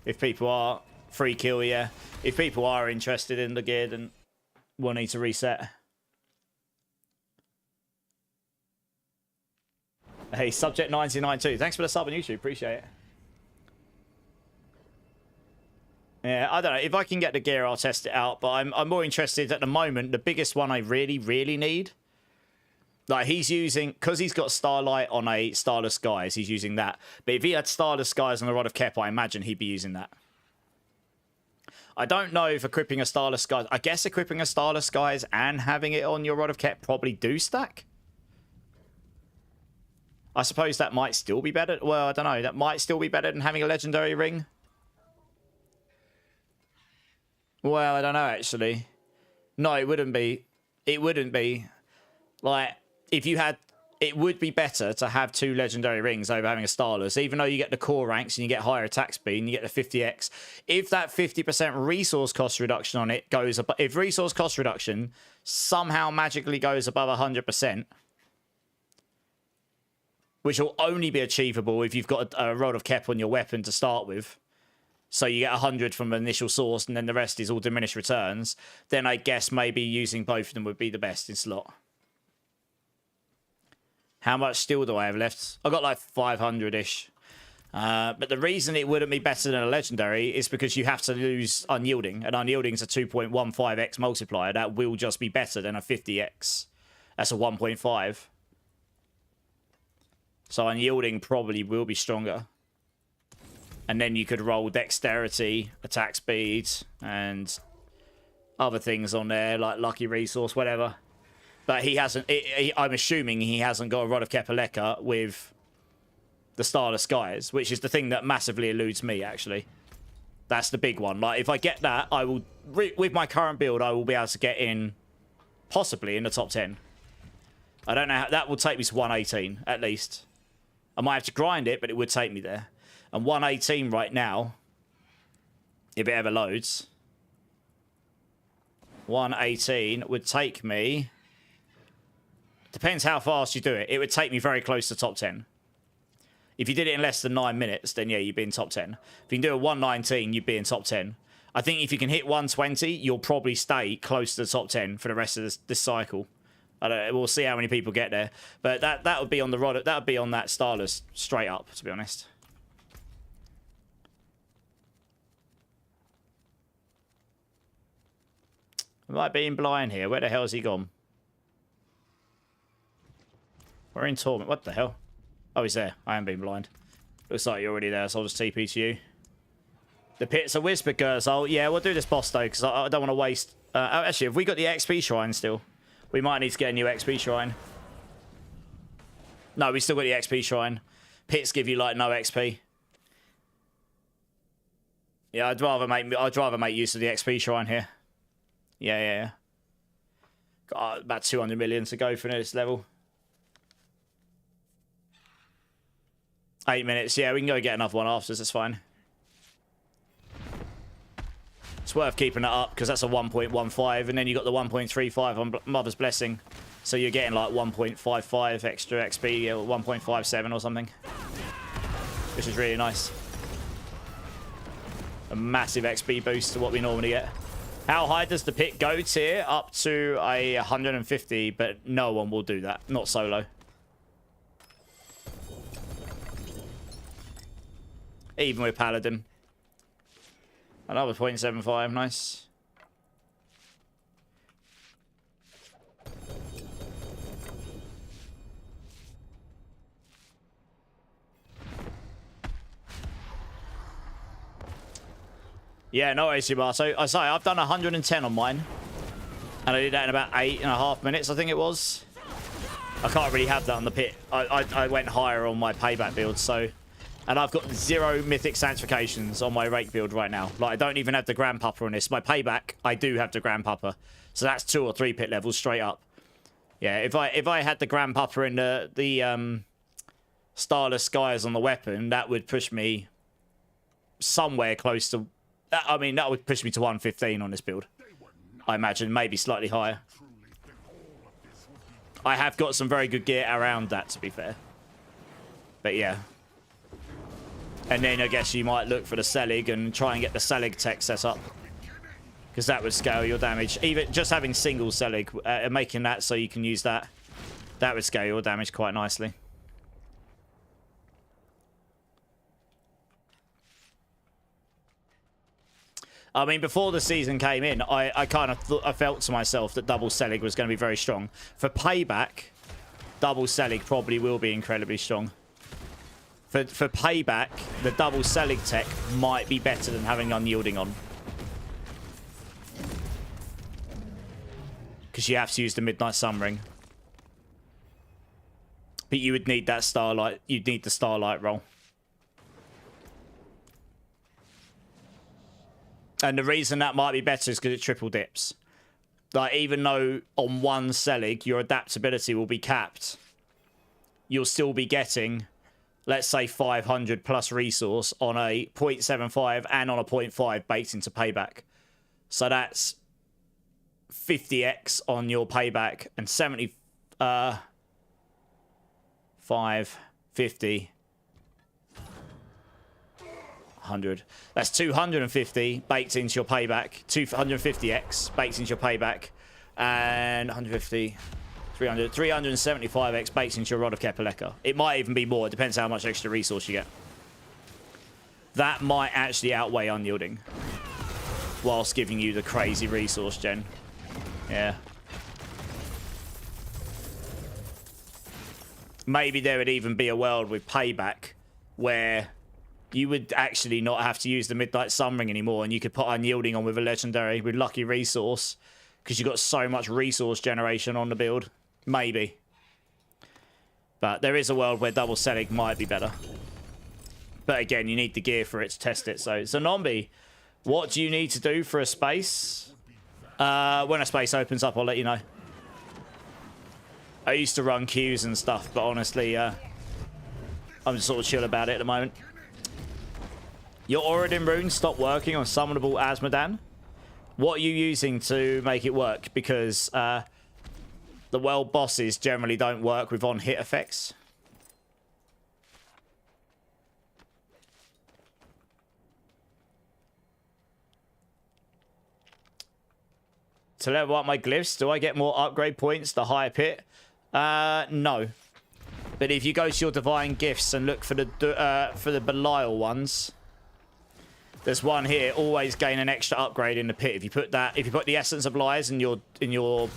S1: If people are... Free kill, yeah. If people are interested in the gear, then we'll need to reset. Hey, Subject 992. Thanks for the sub on YouTube. Appreciate it. Yeah, I don't know. If I can get the gear, I'll test it out. But I'm more interested at the moment. The biggest one I really, really need. Like, he's using... Because he's got Starlight on a Starless Skies, he's using that. But if he had Starless Skies on the Rod of Kep, I imagine he'd be using that. I don't know if equipping a Starless Skies... I guess equipping a Starless Skies and having it on your Rod of Kep probably do stack. I suppose that might still be better. Well, I don't know. That might still be better than having a Legendary Ring. Well, I don't know, actually. No, it wouldn't be. It wouldn't be. Like, if you had... It would be better to have 2 Legendary Rings over having a Starless, even though you get the core ranks and you get higher attack speed and you get the 50x. If that 50% resource cost reduction on it goes above... If resource cost reduction somehow magically goes above 100%, which will only be achievable if you've got a rod of Kep on your weapon to start with. So you get 100 from an initial source, and then the rest is all diminished returns. Then I guess maybe using both of them would be the best in slot. How much steel do I have left? I've got like 500-ish. But the reason it wouldn't be better than a legendary is because you have to lose unyielding. And unyielding is a 2.15x multiplier. That will just be better than a 50x. That's a 1.5. So unyielding probably will be stronger. And then you could roll dexterity, attack speed, and other things on there, like lucky resource, whatever. But he hasn't... I'm assuming he hasn't got a Rod of Kepaleka with the Starless Skies, which is the thing that massively eludes me, actually. That's the big one. Like, if I get that, I will... With my current build, I will be able to get in, possibly, in the top 10. I don't know how... That will take me to 118, at least. I might have to grind it, but it would take me there. And 118 right now, if it ever loads, 118 would take me... Depends how fast you do it. It would take me very close to top 10. If you did it in less than 9 minutes, then yeah, you'd be in top 10. If you can do a 119, you'd be in top 10. I think if you can hit 120, you'll probably stay close to the top 10 for the rest of this cycle. We'll see how many people get there. But that would be on the rod. That would be on that Starless straight up, to be honest. Am I being blind here? Where the hell has he gone? We're in Torment. What the hell? Oh, he's there. I am being blind. Looks like you're already there, so I'll just TP to you. The pit's a whisper, Gerzel. Yeah, we'll do this boss, though, because I don't want to waste... actually, have we got the XP shrine still? We might need to get a new XP shrine. No, we still got the XP shrine. Pits give you, like, no XP. Yeah, I'd rather make use of the XP shrine here. Yeah. Got about 200 million to go for this level. 8 minutes. Yeah, we can go get another one after. That's fine. It's worth keeping it up because that's a 1.15, and then you got the 1.35 on Mother's Blessing, so you're getting like 1.55 extra XP, or 1.57 or something, which is really nice. A massive XP boost to what we normally get. How high does the pit go tier? Up to a 150, but no one will do that. Not solo. Even with Paladin. Another 0.75, nice. Yeah, no AC bar. So I say I've done 110 on mine, and I did that in about 8.5 minutes, I think it was. I can't really have that on the pit. I went higher on my payback build, so. And I've got 0 Mythic Sanctifications on my Rake build right now. Like, I don't even have the Grandpapa on this. My payback, I do have the Grandpapa. So that's 2 or 3 pit levels straight up. Yeah, if I had the Grandpapa in the Starless Skies on the weapon, that would push me somewhere close to... I mean, that would push me to 115 on this build. I imagine, maybe slightly higher. I have got some very good gear around that, to be fair. But yeah. And then I guess you might look for the Selig and try and get the Selig tech set up. Because that would scale your damage. Even just having single Selig, making that so you can use that, that would scale your damage quite nicely. I mean, before the season came in, I kind of I felt to myself that double Selig was going to be very strong. For payback, double Selig probably will be incredibly strong. For payback, the double Selig tech might be better than having unyielding on. Because you have to use the Midnight Sunring. But you would need that Starlight. You'd need the Starlight roll. And the reason that might be better is because it triple dips. Like, even though on one Selig, your adaptability will be capped, you'll still be getting... let's say 500 plus resource on a 0.75 and on a 0.5 baked into payback. So that's 50x on your payback and 75 50. 100. That's 250 baked into your payback. 250x baked into your payback. And 150, 300, 375x baked into your Rod of Kepaleka. It might even be more. It depends how much extra resource you get. That might actually outweigh unyielding, whilst giving you the crazy resource gen. Yeah. Maybe there would even be a world with payback where you would actually not have to use the Midnight Sun Ring anymore, and you could put unyielding on with a legendary with lucky resource because you've got so much resource generation on the build. Maybe. But there is a world where double selling might be better. But again, you need the gear for it to test it. So Zombie, what do you need to do for a space? When a space opens up, I'll let you know. I used to run queues and stuff, but honestly, I'm just sort of chill about it at the moment. Your Oradin rune stopped working on summonable Asmodan. What are you using to make it work? Because the world bosses generally don't work with on-hit effects. To level up my glyphs, do I get more upgrade points the higher pit? No. But if you go to your divine gifts and look for the Belial ones, there's one here. Always gain an extra upgrade in the pit. If you put the Essence of Lies in your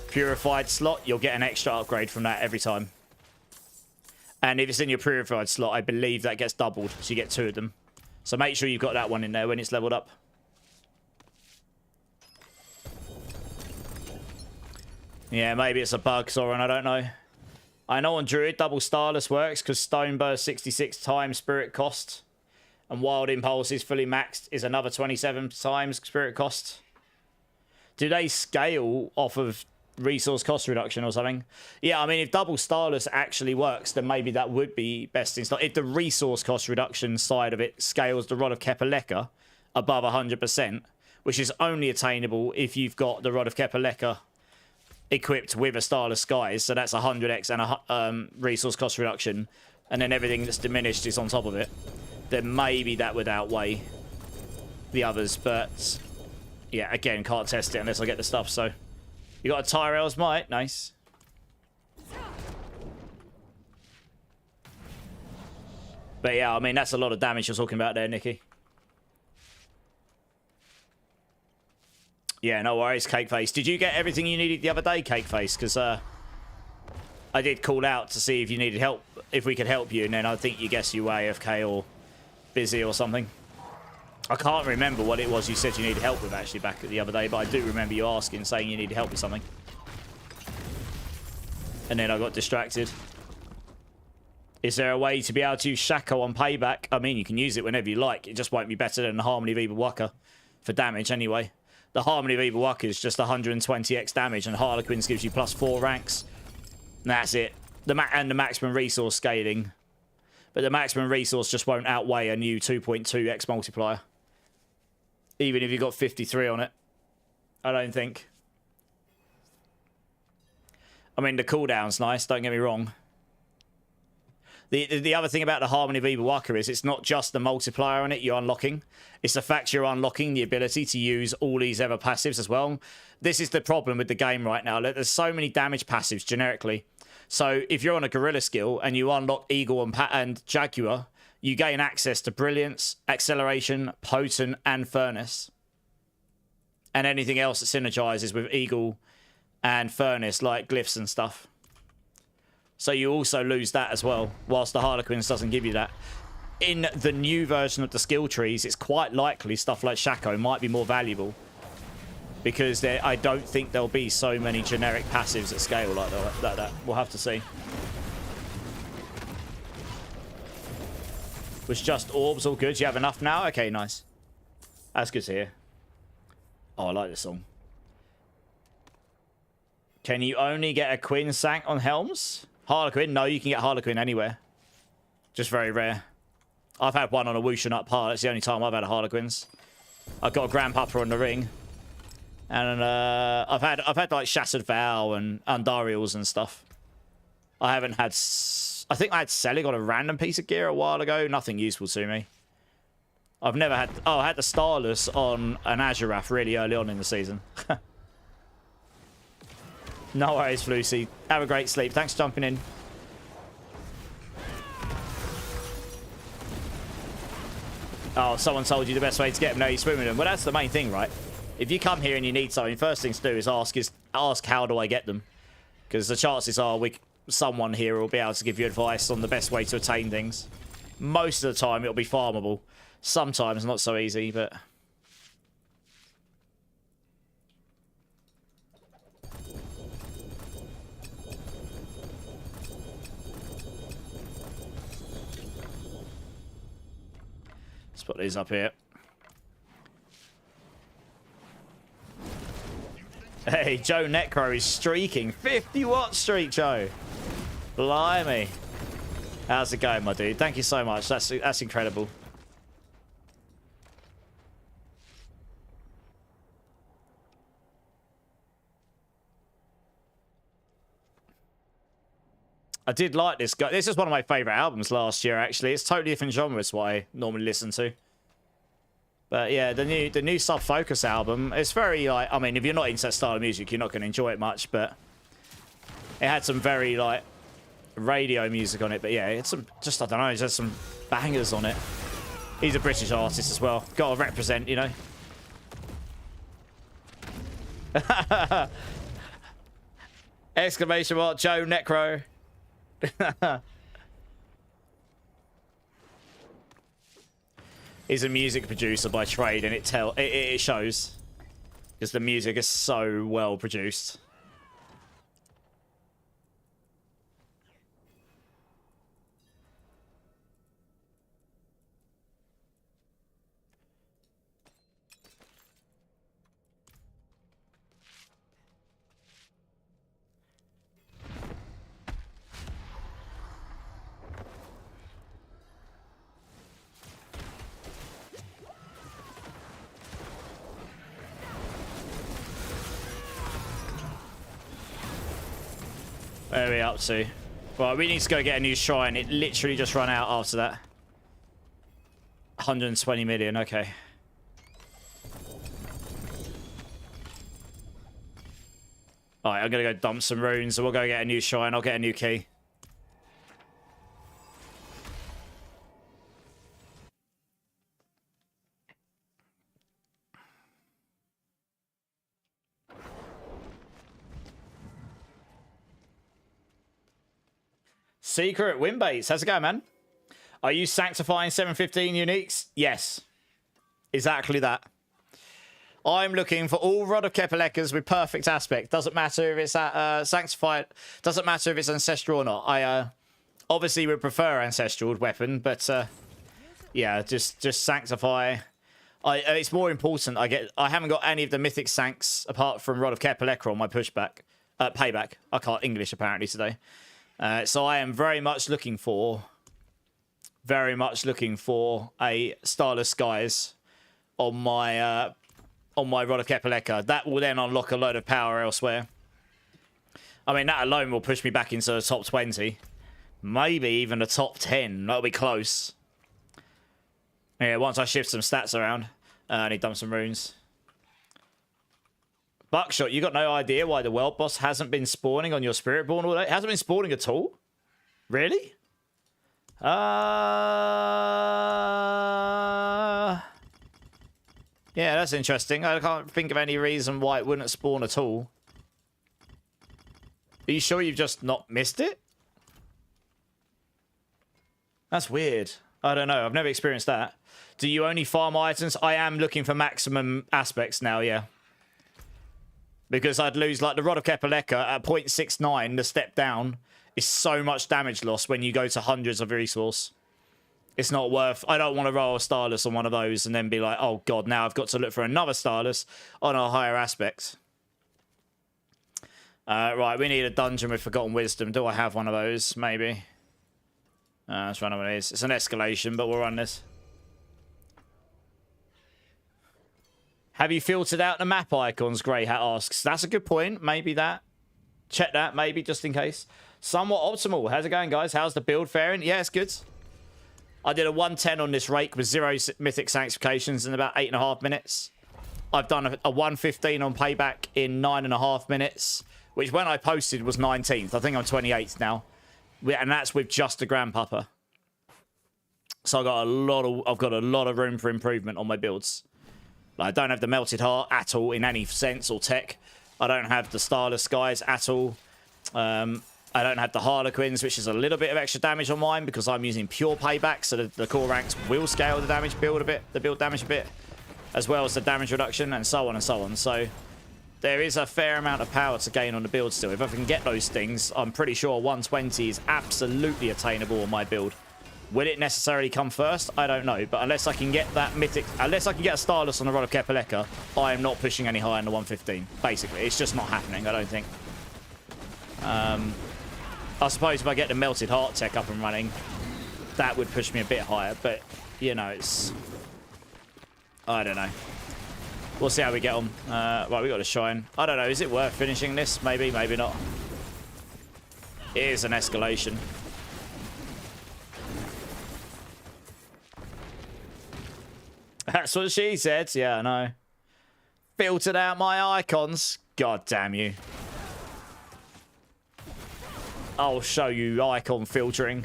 S1: purified slot, you'll get an extra upgrade from that every time. And if it's in your purified slot, I believe that gets doubled, so you get 2 of them. So make sure you've got that one in there when it's leveled up. Yeah, maybe it's a bug, Soren, I don't know. I know on Druid, double Starless works because Stone Burst 66 times Spirit cost. And Wild Impulse is fully maxed is another 27 times Spirit cost. Do they scale off of resource cost reduction or something? Yeah, I mean, if double Starless actually works, then maybe that would be best installed. If the resource cost reduction side of it scales the Rod of Kepaleka above 100%, which is only attainable if you've got the Rod of Kepaleka equipped with a Starless Skies, so that's 100x and a resource cost reduction, and then everything that's diminished is on top of it, then maybe that would outweigh the others. But yeah, again, can't test it unless I get the stuff. So you got a Tyrell's Might, nice. But yeah, I mean, that's a lot of damage you're talking about there, Nikki. Yeah, no worries, Cakeface. Did you get everything you needed the other day, Cakeface? Because I did call out to see if you needed help, if we could help you, and then I think you guessed you were AFK or busy or something. I can't remember what it was you said you needed help with actually back the other day, but I do remember you asking, saying you needed help with something. And then I got distracted. Is there a way to be able to use Shaco on payback? I mean, you can use it whenever you like. It just won't be better than the Harmony of Ibawaka for damage anyway. The Harmony of Ibawaka is just 120x damage, and Harlequins gives you +4 ranks. And that's it. And the maximum resource scaling. But the maximum resource just won't outweigh a new 2.2x multiplier. Even if you've got 53 on it. I don't think. I mean, the cooldown's nice, don't get me wrong. The other thing about the Harmony of Ibawaka is it's not just the multiplier on it you're unlocking. It's the fact you're unlocking the ability to use all these other passives as well. This is the problem with the game right now. There's so many damage passives generically. So if you're on a Gorilla skill and you unlock Eagle and Jaguar, you gain access to Brilliance, Acceleration, Potent, and Furnace. And anything else that synergizes with Eagle and Furnace, like Glyphs and stuff. So you also lose that as well, whilst the Harlequins doesn't give you that. In the new version of the skill trees, it's quite likely stuff like Shaco might be more valuable. Because I don't think there'll be so many generic passives at scale like that. We'll have to see. Was just orbs all good? You have enough now? Okay, nice. That's good to hear. Oh, I like this song. Can you only get a Queen Sank on Helms? Harlequin? No, you can get Harlequin anywhere. Just very rare. I've had one on a Wushan up par. That's the only time I've had a Harlequins. I've got a Grandpapa on the ring. And I've had like Shattered Vow and Undarials and stuff. I haven't had... I think I had selling on a random piece of gear a while ago. Nothing useful to me. I've never had... Oh, I had the Starless on an Azurath really early on in the season. No worries, Lucy. Have a great sleep. Thanks for jumping in. Oh, someone told you the best way to get them. No, you swim with them. Well, that's the main thing, right? If you come here and you need something, first thing to do is ask how do I get them? Because the chances are someone here will be able to give you advice on the best way to attain things. Most of the time, it'll be farmable. Sometimes not so easy, but... Let's put these up here. Hey, Joe Necro is streaking. 50-watt streak, Joe. Blimey. How's it going, my dude? Thank you so much. That's incredible. I did like this guy. This is one of my favorite albums last year, actually. It's totally different genre to what I normally listen to. But yeah, the new Sub Focus album, it's very like, I mean, if you're not into that style of music, you're not going to enjoy it much, but it had some very like radio music on it. But yeah, it's some, just, I don't know, there's some bangers on it. He's a British artist as well. Got to represent, you know. Exclamation mark, Joe Necro. He's a music producer by trade, and it shows because the music is so well produced. Where are we up to? Well, we need to go get a new shrine. It literally just ran out after that. 120 million, okay. Alright, I'm gonna go dump some runes and we'll go get a new shrine. I'll get a new key. Secret Winbaits, how's it going, man? Are you sanctifying 715 uniques? Yes. Exactly that. I'm looking for all Rod of Kepelekas with perfect aspect. Doesn't matter if it's sanctified. Doesn't matter if it's ancestral or not. I obviously would prefer ancestral weapon, but yeah, just sanctify. It's more important. I haven't got any of the mythic sanks apart from Rod of Kepeleka on my pushback. Payback. I can't English apparently today. So I am very much looking for a Starless Skies on my Rod of Kepeleka. That will then unlock a load of power elsewhere. I mean, that alone will push me back into the top 20. Maybe even the top 10. That'll be close. Yeah, once I shift some stats around. I need to dump some runes. Buckshot, you got no idea why the world boss hasn't been spawning on your Spiritborn all day? It hasn't been spawning at all? Really? Yeah, that's interesting. I can't think of any reason why it wouldn't spawn at all. Are you sure you've just not missed it? That's weird. I don't know. I've never experienced that. Do you only farm items? I am looking for maximum aspects now, yeah. Because I'd lose, like, the Rod of Kepeleka at 0.69, the step down, is so much damage loss when you go to hundreds of resource. It's not worth... I don't want to roll a Starless on one of those and then be like, oh, God, now I've got to look for another Starless on a higher aspect. Right, we need a dungeon with Forgotten Wisdom. Do I have one of those? Maybe. Let's run one of these. It's an escalation, but we'll run this. Have you filtered out the map icons? Grey Hat asks. That's a good point. Maybe that. Check that, maybe, just in case. Somewhat optimal. How's it going, guys? How's the build faring? Yeah, it's good. I did a 110 on this Rake with 0 Mythic Sanctifications in about 8.5 minutes. I've done a 115 on Payback in 9.5 minutes, which when I posted was 19th. I think I'm 28th now. And that's with just a Grandpapa. So I've got a lot of room for improvement on my builds. Like, I don't have the Melted Heart at all in any sense or tech. I don't have the Starless Skies at all. I don't have the Harlequins, which is a little bit of extra damage on mine because I'm using pure Payback, so the core ranks will scale the damage build a bit, the build damage a bit, as well as the damage reduction, and so on and so on. So there is a fair amount of power to gain on the build still. If I can get those things, I'm pretty sure 120 is absolutely attainable on my build. Will it necessarily come first? I don't know. But unless I can get that Mythic, unless I can get a Starless on the Rod of Kepaleka, I am not pushing any higher than the 115. Basically, it's just not happening, I don't think. I suppose if I get the Melted Heart tech up and running, that would push me a bit higher. But, you know, it's... I don't know. We'll see how we get on. Right, we got a Shine. I don't know. Is it worth finishing this? Maybe, maybe not. It is an escalation. That's what she said. Yeah, I know. Filtered out my icons. God damn you. I'll show you icon filtering.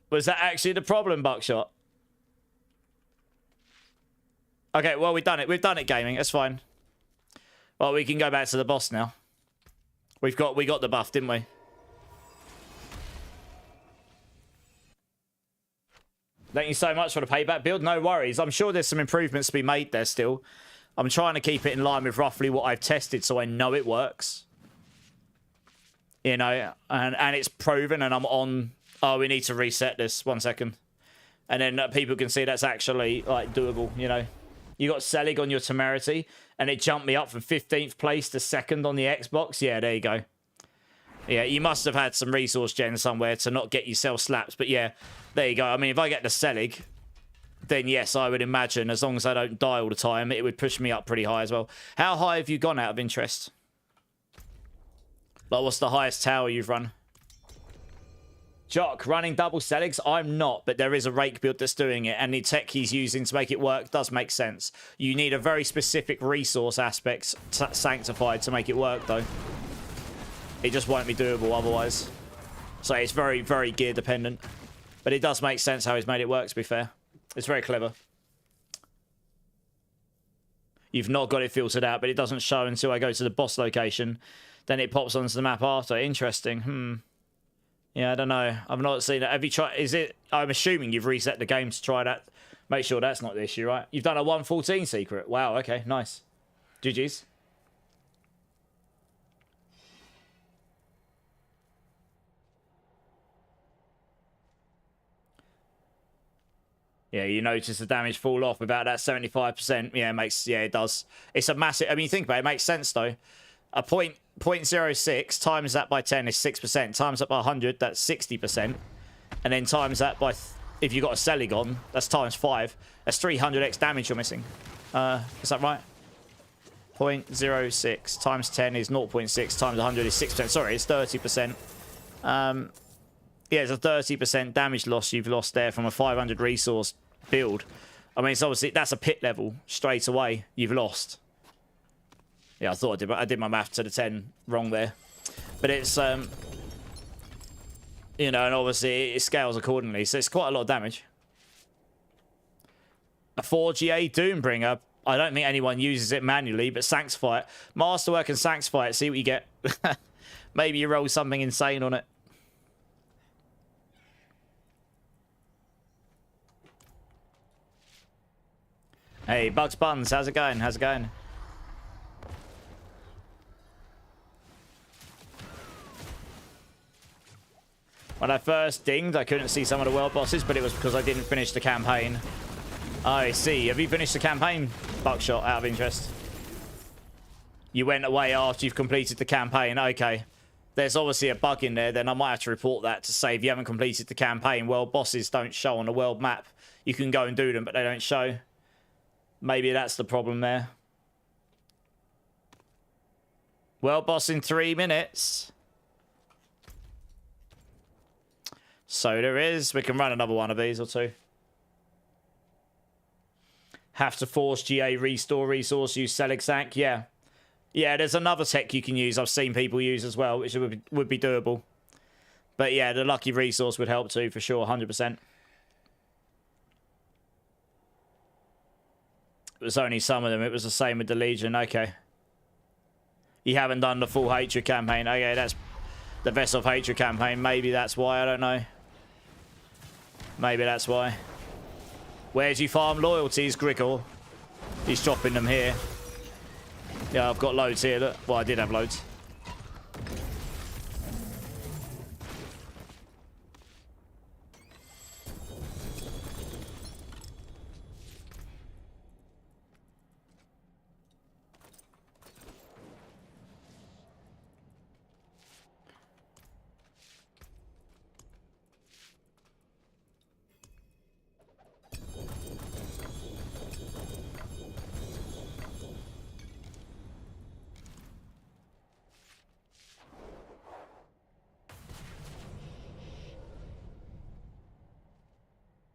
S1: Was that actually the problem, Buckshot? Okay, well, we've done it. We've done it, gaming. That's fine. Well, we can go back to the boss now. We got the buff, didn't we? Thank you so much for the Payback build. No worries. I'm sure there's some improvements to be made there still. I'm trying to keep it in line with roughly what I've tested so I know it works. You know, and it's proven, and I'm on... Oh, we need to reset this. 1 second. And then people can see that's actually, like, doable, you know. You got Selig on your Temerity, and it jumped me up from 15th place to 2nd on the Xbox. Yeah, there you go. Yeah, you must have had some resource gen somewhere to not get yourself slapped. But yeah, there you go. I mean, if I get the Selig, then yes, I would imagine, as long as I don't die all the time, it would push me up pretty high as well. How high have you gone out of interest? Like, what's the highest tower you've run? Jock, running double Seligs? I'm not, but there is a Rake build that's doing it, and the tech he's using to make it work does make sense. You need a very specific resource aspect sanctified to make it work, though. It just won't be doable otherwise. So it's very, very gear dependent. But it does make sense how he's made it work, to be fair. It's very clever. You've not got it filtered out, but it doesn't show until I go to the boss location. Then it pops onto the map after. Interesting. Yeah, I don't know. I've not seen it. Have you tried? Is it? I'm assuming you've reset the game to try that. Make sure that's not the issue, right? You've done a 114 secret. Wow. Okay. Nice. GG's. Yeah, you notice the damage fall off about that 75%. Yeah, it does. It's a massive. I mean, think about it. It makes sense though. A 0.06 times that by 10 is 6%. Times that by 100, that's 60%. And then times that by, if you got a Selig on, that's times 5. That's 300x damage you're missing. Is that right? 0.06 times 10 is 0.6 times 100 is 6%. Sorry, it's 30%. Yeah, it's a 30% damage loss you've lost there from a 500 resource build. I mean, it's obviously, that's a pit level straight away you've lost. Yeah, I thought I did my math to the 10 wrong there. But it's, you know, and obviously it scales accordingly. So it's quite a lot of damage. A 4GA Doombringer. I don't think anyone uses it manually, but Sanctify it. Masterwork and Sanctify it. See what you get. Maybe you roll something insane on it. Hey, Bugs Buns, how's it going? How's it going? When I first dinged, I couldn't see some of the world bosses, but it was because I didn't finish the campaign. I see. Have you finished the campaign, Buckshot, out of interest? You went away after you've completed the campaign. Okay. There's obviously a bug in there. Then I might have to report that to say if you haven't completed the campaign, world bosses don't show on the world map. You can go and do them, but they don't show. Maybe that's the problem there. World boss in 3 minutes. So there is. We can run another one of these or two. Have to force GA restore resource, use Selig Sank. Yeah. Yeah, there's another tech you can use. I've seen people use as well, which would be doable. But yeah, the lucky resource would help too, for sure, 100%. It was only some of them. It was the same with the Legion. Okay. You haven't done the full Hatred campaign. Okay, that's the Vessel of Hatred campaign. Maybe that's why. I don't know. Maybe that's why. Where's you farm loyalties, Grickle? He's dropping them here. Yeah, I've got loads here. Look. Well, I did have loads.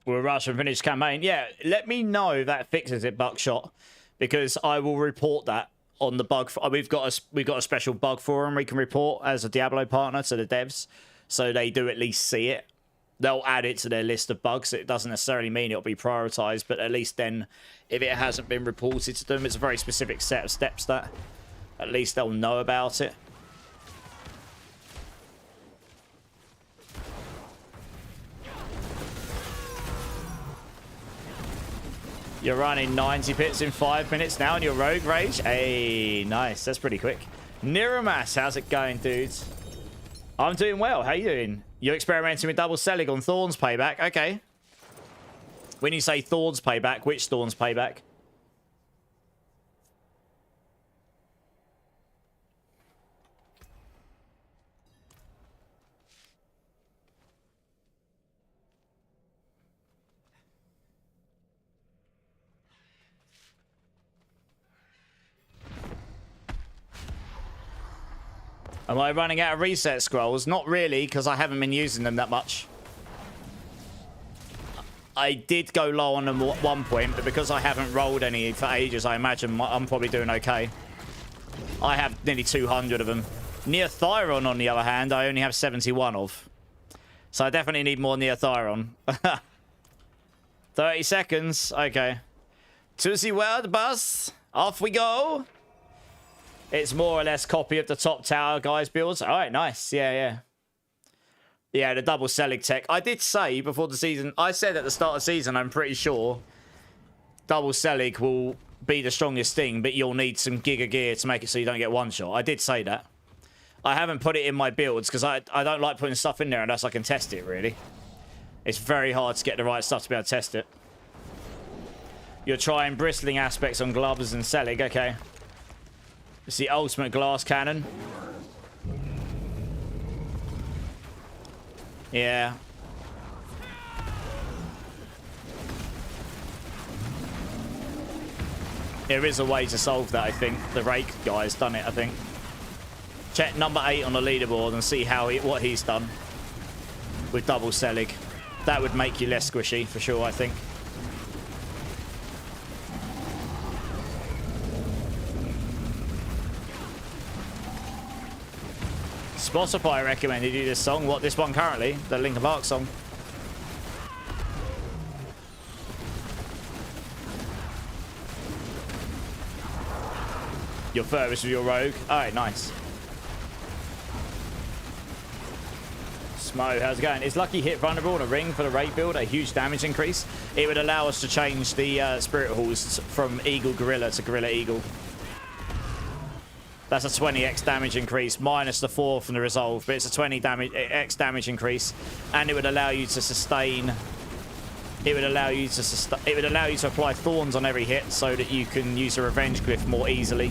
S1: We'll rush and finish campaign. Yeah, let me know if that fixes it, Buckshot, because I will report that on the bug. We've got a special bug forum we can report as a Diablo partner to the devs, so they do at least see it. They'll add it to their list of bugs. It doesn't necessarily mean it'll be prioritized, but at least then, if it hasn't been reported to them, it's a very specific set of steps that at least they'll know about it. You're running 90 pits in 5 minutes now in your Rogue Rage. Hey, nice. That's pretty quick. Niramas, how's it going, dudes? I'm doing well. How you doing? You're experimenting with double Selig on Thorns payback. Okay. When you say Thorns payback, which Thorns payback? Am I running out of reset scrolls? Not really, because I haven't been using them that much. I did go low on them at one point, but because I haven't rolled any for ages, I imagine I'm probably doing okay. I have nearly 200 of them. Neothyron, on the other hand, I only have 71 of. So I definitely need more Neothyron. 30 seconds. Okay. To the world bus. Off we go. It's more or less copy of the top tower guys builds. All right, nice. Yeah, yeah. Yeah, the double Selig tech. I did say before the season, I said at the start of the season, I'm pretty sure double Selig will be the strongest thing, but you'll need some Giga gear to make it so you don't get one shot. I did say that. I haven't put it in my builds because I don't like putting stuff in there unless I can test it, really. It's very hard to get the right stuff to be able to test it. You're trying bristling aspects on gloves and Selig. Okay. It's the ultimate glass cannon. Yeah. There is a way to solve that, I think. The Rake guy's done it, I think. Check number 8 on the leaderboard and see what he's done with double Selig. That would make you less squishy, for sure, I think. Spotify recommended you this song. What, this one currently? The Linkin Park song. Your furthest with your rogue. Alright, nice. Smo, how's it going? Is Lucky hit vulnerable on a ring for the raid build? A huge damage increase? It would allow us to change the Spirit Halls from Eagle Gorilla to Gorilla Eagle. That's a 20x damage increase, minus the 4 from the resolve, but it's a 20x damage increase, and it would allow you to sustain. It would allow you to apply thorns on every hit, so that you can use a revenge glyph more easily,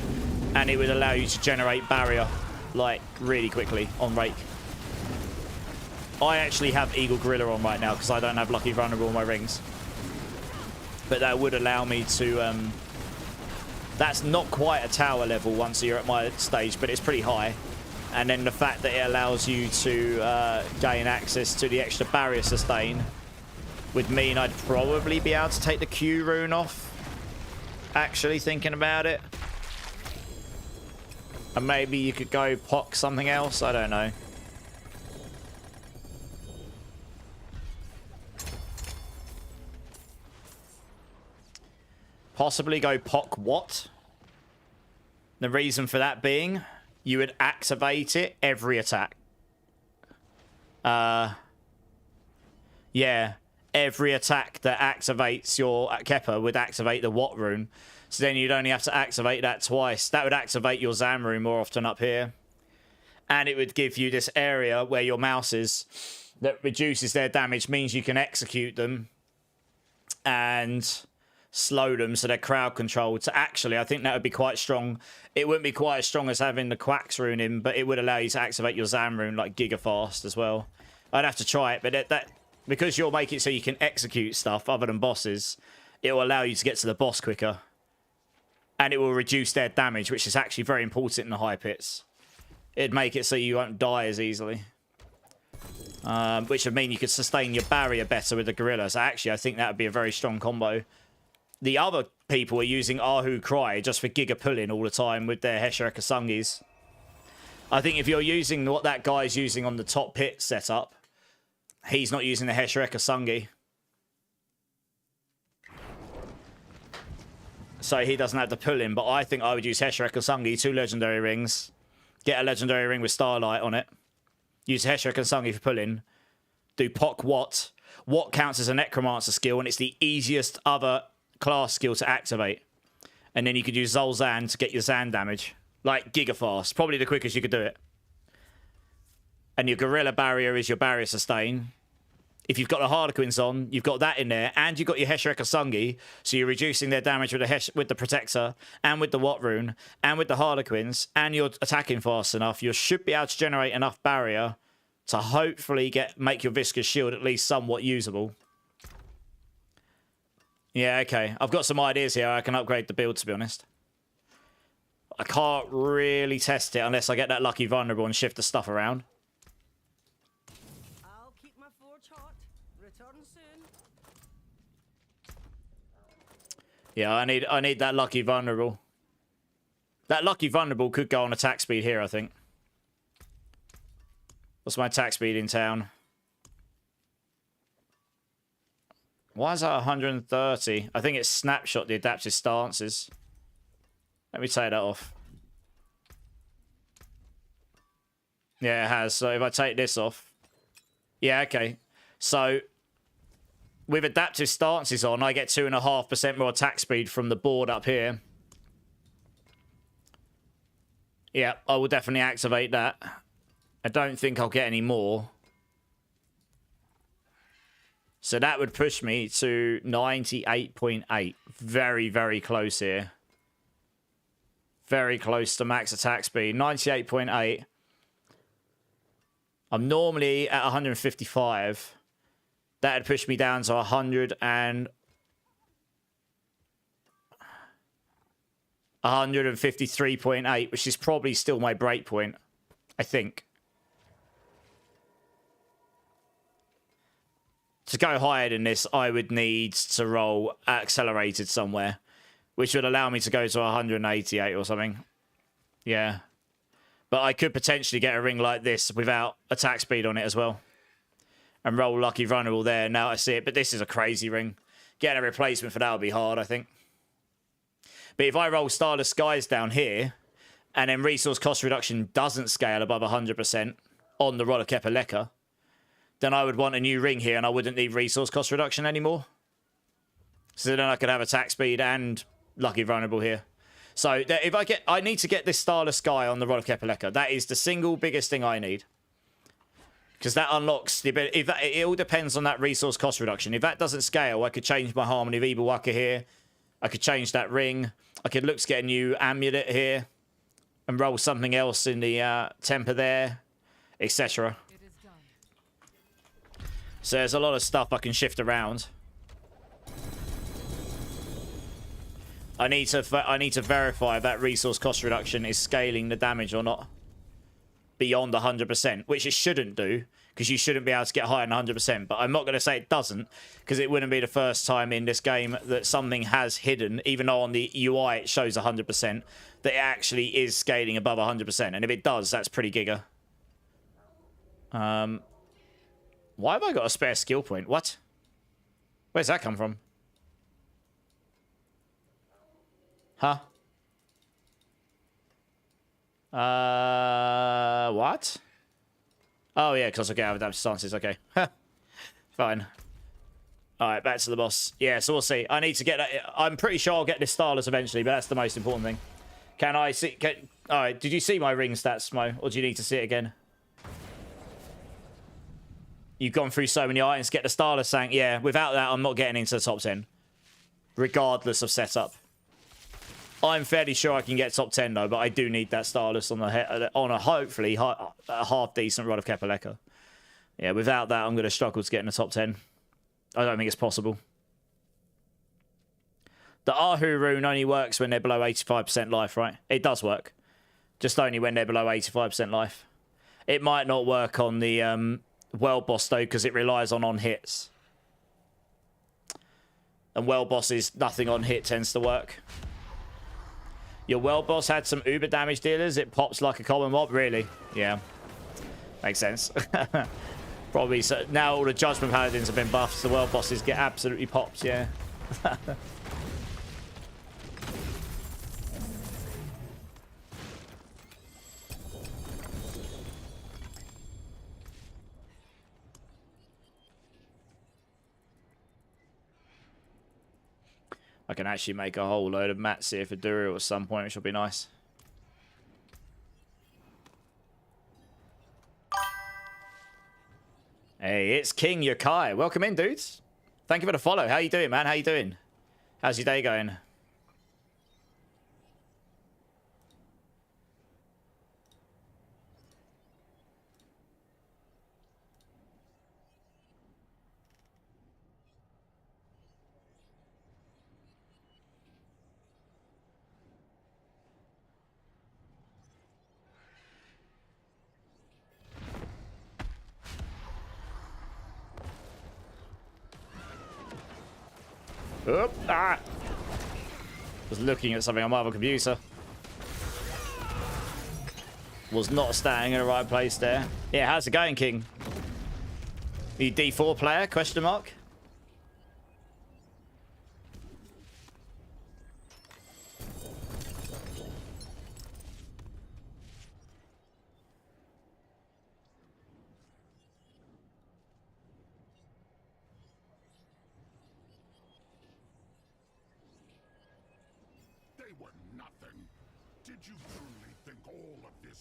S1: and it would allow you to generate barrier like really quickly on Rake. I actually have Eagle Gorilla on right now because I don't have Lucky vulnerable on my rings, but that would allow me to That's not quite a tower level once you're at my stage, but it's pretty high. And then the fact that it allows you to gain access to the extra barrier sustain would mean I'd probably be able to take the Q rune off. Actually thinking about it. And maybe you could go pock something else. I don't know. Possibly go pock what? The reason for that being, you would activate it every attack. Yeah. Every attack that activates your Kepper would activate the what rune. So then you'd only have to activate that twice. That would activate your Zam rune more often up here. And it would give you this area where your mouse is that reduces their damage, means you can execute them and slow them so they're crowd controlled. So actually, I think that would be quite strong. It wouldn't be quite as strong as having the Quacks rune in, but it would allow you to activate your Zam rune like giga fast as well. I'd have to try it, but that because you'll make it so you can execute stuff other than bosses, it will allow you to get to the boss quicker. And it will reduce their damage, which is actually very important in the high pits. It'd make it so you won't die as easily. Which would mean you could sustain your barrier better with the gorilla. So actually, I think that would be a very strong combo. The other people are using Ahu Cry just for giga pulling all the time with their Heshereka Sungis. I think if you're using what that guy's using on the top pit setup, he's not using the Heshereka Sungi. So he doesn't have to pull in, but I think I would use Heshereka Sungi, 2 legendary rings. Get a legendary ring with Starlight on it. Use Heshereka Sungi for pulling. Do Pock What. What counts as a Necromancer skill, and it's the easiest other class skill to activate. And then you could use Zolzan to get your Zan damage. Like giga fast. Probably the quickest you could do it. And your Gorilla Barrier is your barrier sustain. If you've got the Harlequins on, you've got that in there, and you've got your Heshereka Sungi, so you're reducing their damage with the Protector, and with the What rune, and with the Harlequins, and you're attacking fast enough, you should be able to generate enough barrier to hopefully make your Viscous Shield at least somewhat usable. Yeah, okay. I've got some ideas here. I can upgrade the build, to be honest. I can't really test it unless I get that lucky vulnerable and shift the stuff around. Yeah, I need that lucky vulnerable. That lucky vulnerable could go on attack speed here, I think. What's my attack speed in town? Why is that 130? I think it's snapshot the adaptive stances. Let me take that off. Yeah, it has. So if I take this off. Yeah, okay. So with adaptive stances on, I get 2.5% more attack speed from the board up here. Yeah, I will definitely activate that. I don't think I'll get any more. So that would push me to 98.8. Very, very close here. Very close to max attack speed. 98.8. I'm normally at 155. That'd push me down to 153.8, which is probably still my break point, I think. To go higher than this, I would need to roll accelerated somewhere, which would allow me to go to 188 or something. Yeah. But I could potentially get a ring like this without attack speed on it as well. And roll lucky vulnerable there. Now I see it. But this is a crazy ring. Getting a replacement for that would be hard, I think. But if I roll Starless Skies down here, and then resource cost reduction doesn't scale above 100% on the Rod of Kepaleka, then I would want a new ring here, and I wouldn't need resource cost reduction anymore. So then I could have attack speed and lucky vulnerable here. So if I need to get this Starless Sky on the Rod of Kepaleka. That is the single biggest thing I need. Because that unlocks the ability. It all depends on that resource cost reduction. If that doesn't scale, I could change my Harmony of Ibawaka here. I could change that ring. I could look to get a new amulet here. And roll something else in the temper there. Etc. So there's a lot of stuff I can shift around. I need to verify if that resource cost reduction is scaling the damage or not beyond 100%, which it shouldn't do, because you shouldn't be able to get higher than 100%. But I'm not going to say it doesn't, because it wouldn't be the first time in this game that something has hidden, even though on the UI it shows 100%, that it actually is scaling above 100%. And if it does, that's pretty giga. Why have I got a spare skill point? What? Where's that come from? Huh? What? Oh, yeah, because I get out of adaptive stances. Okay. Fine. Alright, back to the boss. Yeah, so we'll see. I need to get that. I'm pretty sure I'll get this Starless eventually, but that's the most important thing. Can I see... Alright, did you see my ring stats, Mo? Or do you need to see it again? You've gone through so many items, get the Starless Sank. Yeah, without that, I'm not getting into the top 10. Regardless of setup. I'm fairly sure I can get top 10 though, but I do need that Starless on a hopefully a half decent run of Kepaleka. Yeah, without that, I'm going to struggle to get in the top 10. I don't think it's possible. The Ahu rune only works when they're below 85% life, right? It does work. Just only when they're below 85% life. It might not work on the world boss though, because it relies on hits. And world bosses, nothing on hit tends to work. Your world boss had some uber damage dealers. It pops like a common mob. Really? Yeah. Makes sense. Probably. So now all the Judgment Paladins have been buffed. So the world bosses get absolutely popped. Yeah. I can actually make a whole load of mats here for Duru at some point, which will be nice. Hey, it's King Yokai. Welcome in, dudes. Thank you for the follow. How you doing, man? How you doing? How's your day going? Oop, ah. Was looking at something on my other computer. Was not standing in the right place there. Yeah, how's it going, King? Are you D4 player? Question mark.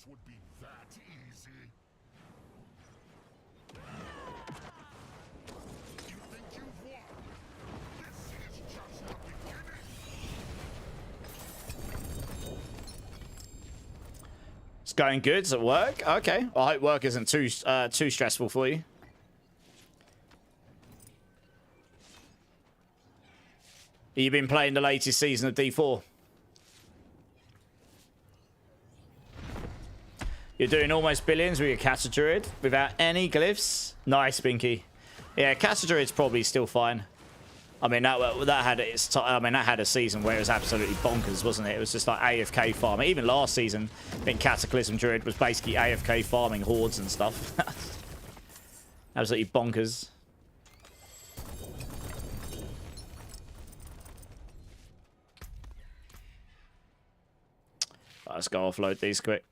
S2: Would be that easy. You think you've won? This is just the beginning.
S1: It's going good. It's at work. Okay. Well, I hope work isn't too stressful for you. Have you been playing the latest season of D4? You're doing almost billions with your Casa Druid without any glyphs. Nice, Binky. Yeah, Casa Druid's probably still fine. I mean, that had that had a season where it was absolutely bonkers, wasn't it? It was just like AFK farming. Even last season, I think Cataclysm Druid was basically AFK farming hordes and stuff. Absolutely bonkers. Let's go offload these quick.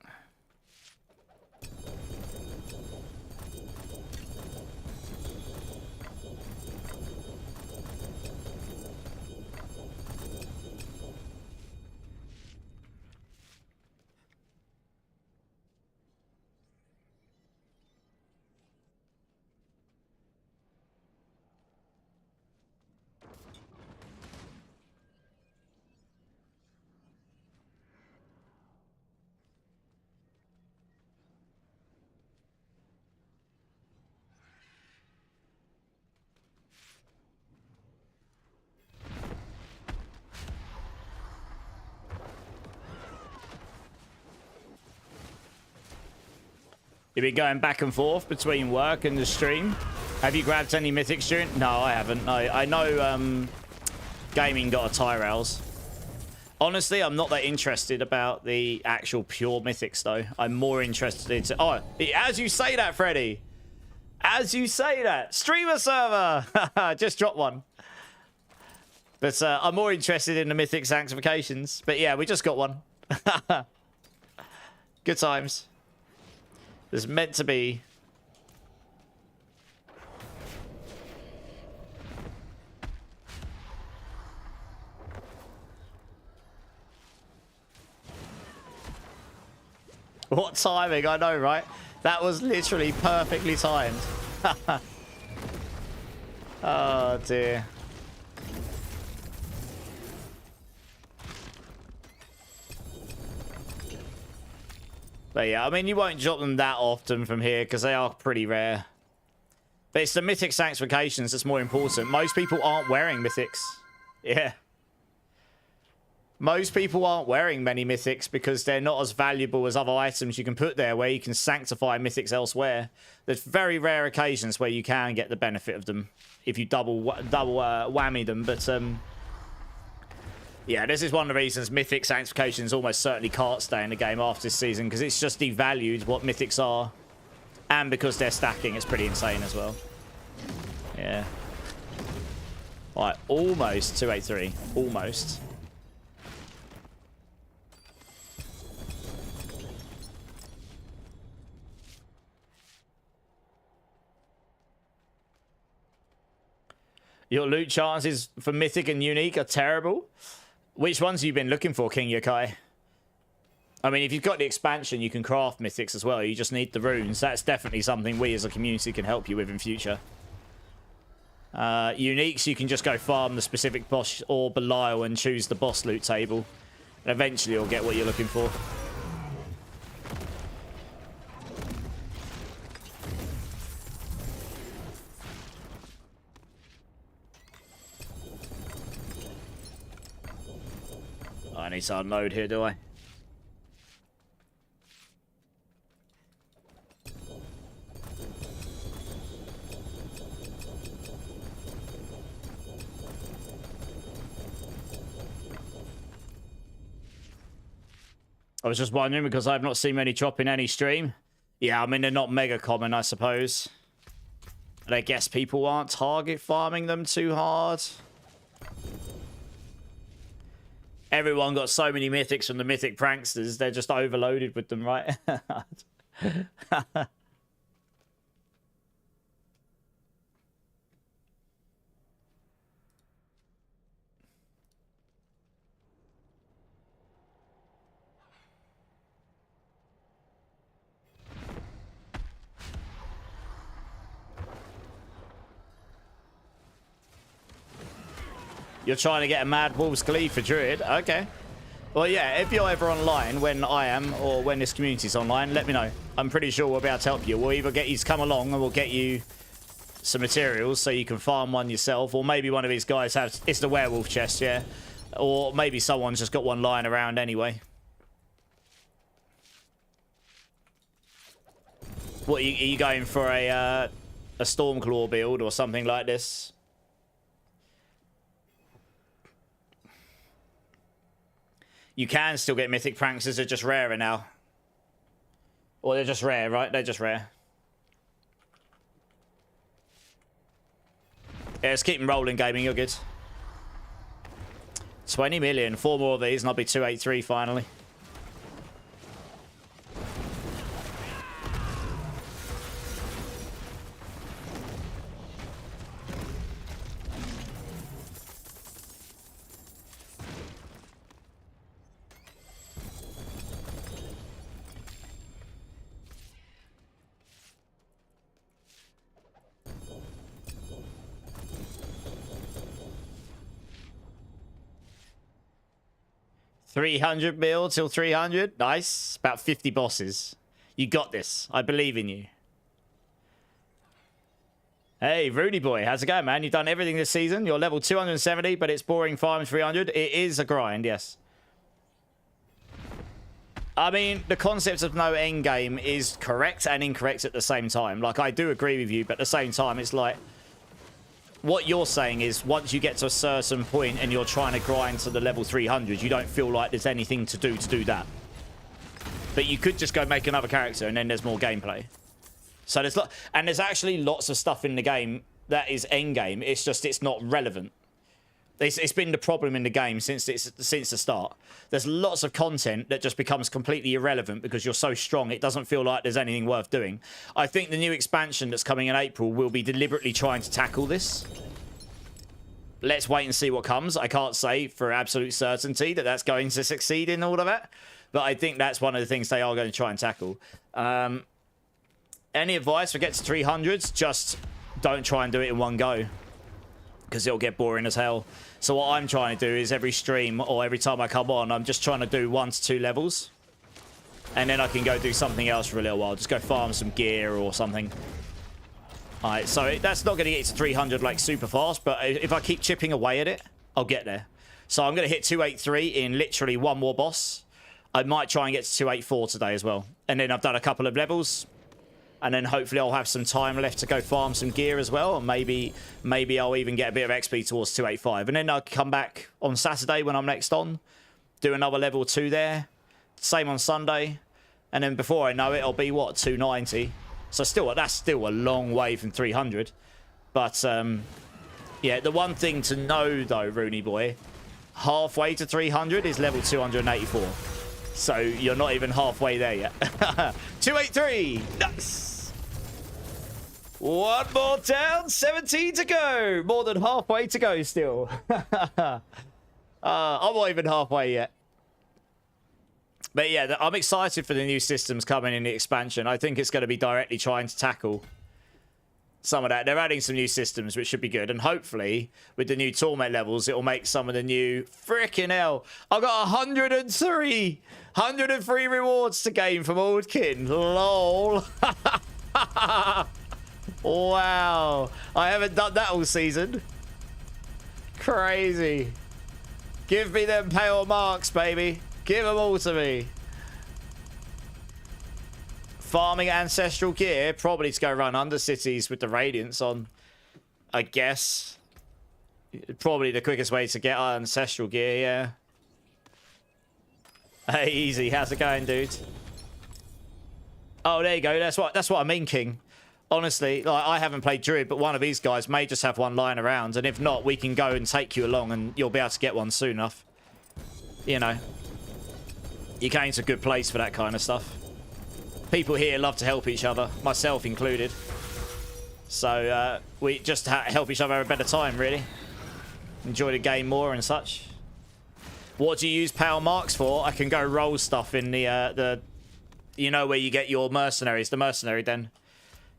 S1: You've been going back and forth between work and the stream. Have you grabbed any mythics during? No, I haven't. No, I know gaming got a tie rails. Honestly, I'm not that interested about the actual pure mythics, though. I'm more interested in... Oh, as you say that, Freddy. As you say that. Streamer server. Just dropped one. But I'm more interested in the mythic sanctifications. But yeah, we just got one. Good times. There's meant to be... What timing? I know, right? That was literally perfectly timed. Oh, dear. But yeah, I mean, you won't drop them that often from here because they are pretty rare. But it's the mythic sanctifications that's more important. Most people aren't wearing mythics. Yeah. Most people aren't wearing many mythics because they're not as valuable as other items you can put there where you can sanctify mythics elsewhere. There's very rare occasions where you can get the benefit of them if you double whammy them. But yeah, this is one of the reasons mythic sanctifications almost certainly can't stay in the game after this season because it's just devalued what mythics are. And because they're stacking, it's pretty insane as well. Yeah. Alright, almost 283. Almost. Your loot chances for Mythic and Unique are terrible. Which ones have you been looking for, King Yokai? I mean, if you've got the expansion, you can craft Mythics as well. You just need the runes. That's definitely something we as a community can help you with in future. Uniques, you can just go farm the specific boss or Belial and choose the boss loot table. And eventually you'll get what you're looking for. I need to unload here, do I? I was just wondering because I've not seen many drop in any stream. Yeah, I mean, they're not mega common, I suppose. But I guess people aren't target farming them too hard. Everyone got so many mythics from the mythic pranksters, they're just overloaded with them, right? You're trying to get a Mad Wolves Glee for Druid? Okay. Well, yeah, if you're ever online when I am, or when this community's online, let me know. I'm pretty sure we'll be able to help you. We'll either get you to come along and we'll get you some materials so you can farm one yourself, or maybe one of these guys has... It's the werewolf chest, yeah? Or maybe someone's just got one lying around anyway. What, are you going for a Stormclaw build or something like this? You can still get mythic pranksters, they're just rarer now. Or they're just rare, right? They're just rare. Yeah, let's keep them rolling, gaming, you're good. 20 million, 4 more of these and I'll be 283 finally. $300 mil till 300. Nice. About 50 bosses. You got this. I believe in you. Hey, Rudy boy. How's it going, man? You've done everything this season. You're level 270, but it's boring farm 300. It is a grind, yes. I mean, the concept of no end game is correct and incorrect at the same time. Like, I do agree with you, but at the same time, it's like, what you're saying is once you get to a certain point and you're trying to grind to the level 300, you don't feel like there's anything to do that. But you could just go make another character and then there's more gameplay. So there's actually lots of stuff in the game that is end game. It's just, it's not relevant. It's been the problem in the game since the start. There's lots of content that just becomes completely irrelevant because you're so strong, it doesn't feel like there's anything worth doing. I think the new expansion that's coming in April will be deliberately trying to tackle this. Let's wait and see what comes. I can't say for absolute certainty that that's going to succeed in all of that, but I think that's one of the things they are going to try and tackle. Any advice for get to 300s? Just don't try and do it in one go, because it'll get boring as hell. So what I'm trying to do is every stream or every time I come on, I'm just trying to do 1 to 2 levels. And then I can go do something else for a little while. Just go farm some gear or something. Alright, so that's not going to get to 300 like super fast, but if I keep chipping away at it, I'll get there. So I'm going to hit 283 in literally one more boss. I might try and get to 284 today as well. And then I've done a couple of levels. And then hopefully I'll have some time left to go farm some gear as well. And maybe I'll even get a bit of XP towards 285. And then I'll come back on Saturday when I'm next on. Do another level 2 there. Same on Sunday. And then before I know it, I'll be, what, 290. So that's still a long way from 300. But, yeah, the one thing to know, though, Rooney boy, halfway to 300 is level 284. So you're not even halfway there yet. 283! Nice! One more down, 17 to go. More than halfway to go still. I'm not even halfway yet. But yeah, I'm excited for the new systems coming in the expansion. I think it's going to be directly trying to tackle some of that. They're adding some new systems, which should be good. And hopefully, with the new torment levels, it'll make some of the new... Frickin' hell. I've got 103 rewards to gain from Oldkin. LOL. Wow. I haven't done that all season. Crazy. Give me them pale marks, baby. Give them all to me. Farming ancestral gear. Probably to go run Undercities with the Radiance on, I guess. Probably the quickest way to get ancestral gear, yeah. Hey, easy. How's it going, dude? Oh, there you go. That's what I mean, King. Honestly, like, I haven't played Druid, but one of these guys may just have one lying around. And if not, we can go and take you along and you'll be able to get one soon enough. You know. You're going to a good place for that kind of stuff. People here love to help each other, myself included. So we just help each other have a better time, really. Enjoy the game more and such. What do you use pale marks for? I can go roll stuff in the you know, where you get your mercenaries, the mercenary den.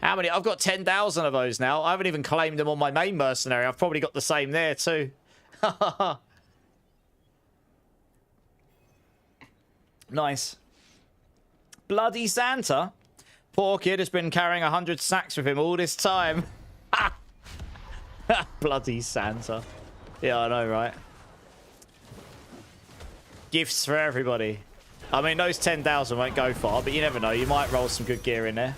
S1: How many? I've got 10,000 of those now. I haven't even claimed them on my main mercenary. I've probably got the same there too. Nice. Bloody Santa. Poor kid has been carrying 100 sacks with him all this time. Bloody Santa. Yeah, I know, right? Gifts for everybody. I mean, those 10,000 won't go far, but you never know. You might roll some good gear in there.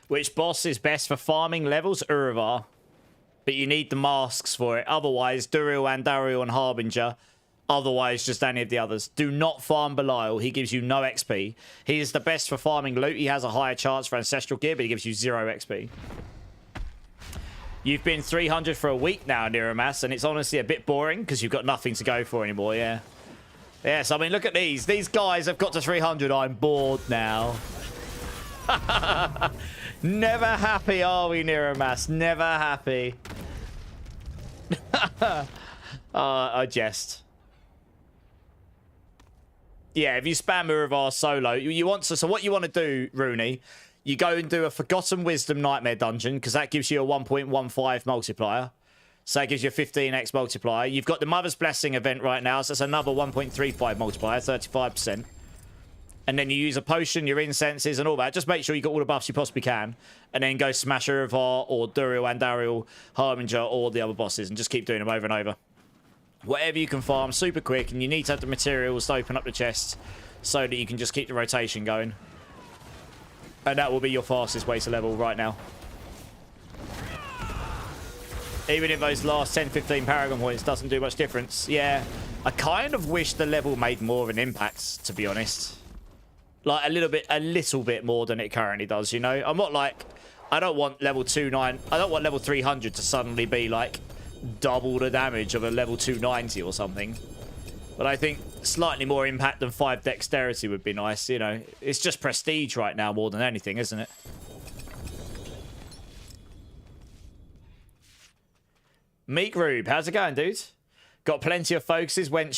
S1: Which boss is best for farming levels? Uravar. But you need the masks for it. Otherwise, Duril, Andariel, and Harbinger. Otherwise, just any of the others. Do not farm Belial. He gives you no XP. He is the best for farming loot. He has a higher chance for ancestral gear, but he gives you 0 XP. You've been 300 for a week now, Niramas, and it's honestly a bit boring because you've got nothing to go for anymore, yeah. Yes, I mean, look at these. These guys have got to 300. I'm bored now. Never happy, are we, Niramas? Never happy. I jest. Yeah, if you spam Uravar solo, you want to... So what you want to do, Rooney, you go and do a Forgotten Wisdom Nightmare Dungeon, because that gives you a 1.15 multiplier. So that gives you a 15x multiplier. You've got the Mother's Blessing event right now, so that's another 1.35 multiplier, 35%. And then you use a potion, your incenses, and all that. Just make sure you got all the buffs you possibly can. And then go Smasher of Heart, or Duriel and Dariel, Harbinger, or the other bosses, and just keep doing them over and over. Whatever you can farm, super quick, and you need to have the materials to open up the chest so that you can just keep the rotation going. And that will be your fastest way to level right now. Even if those last 10-15 Paragon points doesn't do much difference. Yeah, I kind of wish the level made more of an impact, to be honest. Like, a little bit more than it currently does, you know? I'm not like... I don't want level 290... I don't want level 300 to suddenly be, like, double the damage of a level 290 or something. But I think slightly more impact than 5 dexterity would be nice, you know? It's just prestige right now more than anything, isn't it? Meek Rube, how's it going, dude? Got plenty of focuses, went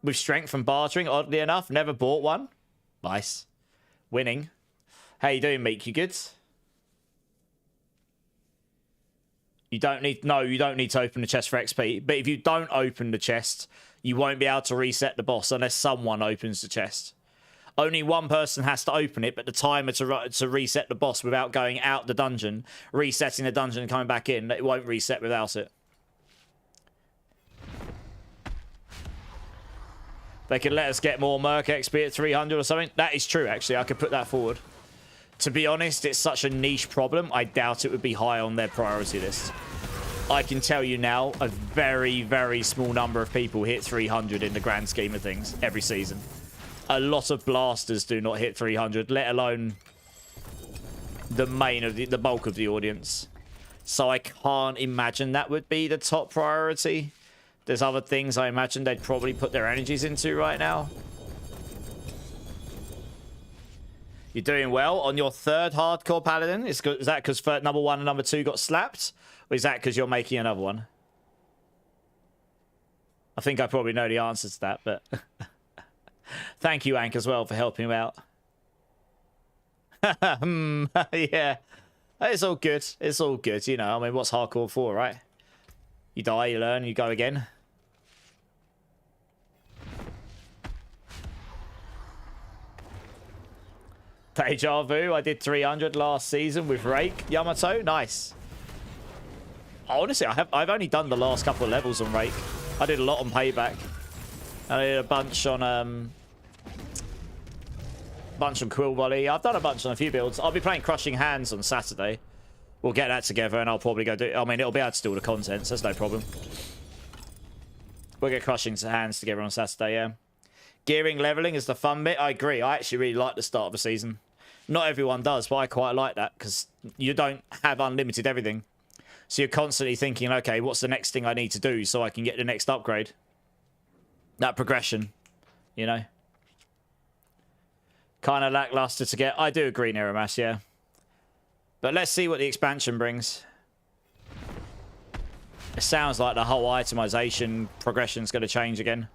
S1: with strength from bartering, oddly enough. Never bought one. Nice. Winning. How you doing, Meek? You good? You don't need to open the chest for XP. But if you don't open the chest, you won't be able to reset the boss unless someone opens the chest. Only one person has to open it, but the timer to reset the boss without going out the dungeon, resetting the dungeon and coming back in, it won't reset without it. They could let us get more Merc XP at 300 or something. That is true, actually. I could put that forward. To be honest, it's such a niche problem. I doubt it would be high on their priority list. I can tell you now, a very, very small number of people hit 300 in the grand scheme of things every season. A lot of blasters do not hit 300, let alone the bulk of the audience. So I can't imagine that would be the top priority. There's other things I imagine they'd probably put their energies into right now. You're doing well on your third hardcore paladin. Is that because number 1 and number 2 got slapped? Or is that because you're making another one? I think I probably know the answer to that, but... Thank you, Ank, as well, for helping him out. Yeah. It's all good. It's all good, you know. I mean, what's hardcore for, right? You die, you learn, you go again. Deja vu. I did 300 last season with Rake. Yamato. Nice. Honestly, I've only done the last couple of levels on Rake. I did a lot on Payback. I did a bunch on Quill Volley. I've done a bunch on a few builds. I'll be playing Crushing Hands on Saturday. We'll get that together and I'll probably go do... I mean, it'll be able to do all the content, so that's no problem. We'll get Crushing Hands together on Saturday, yeah. Gearing leveling is the fun bit. I agree. I actually really like the start of the season. Not everyone does, but I quite like that because you don't have unlimited everything. So you're constantly thinking, okay, what's the next thing I need to do so I can get the next upgrade? That progression, you know? Kind of lackluster to get. I do agree, Neramas, yeah. But let's see what the expansion brings. It sounds like the whole itemization progression's going to change again.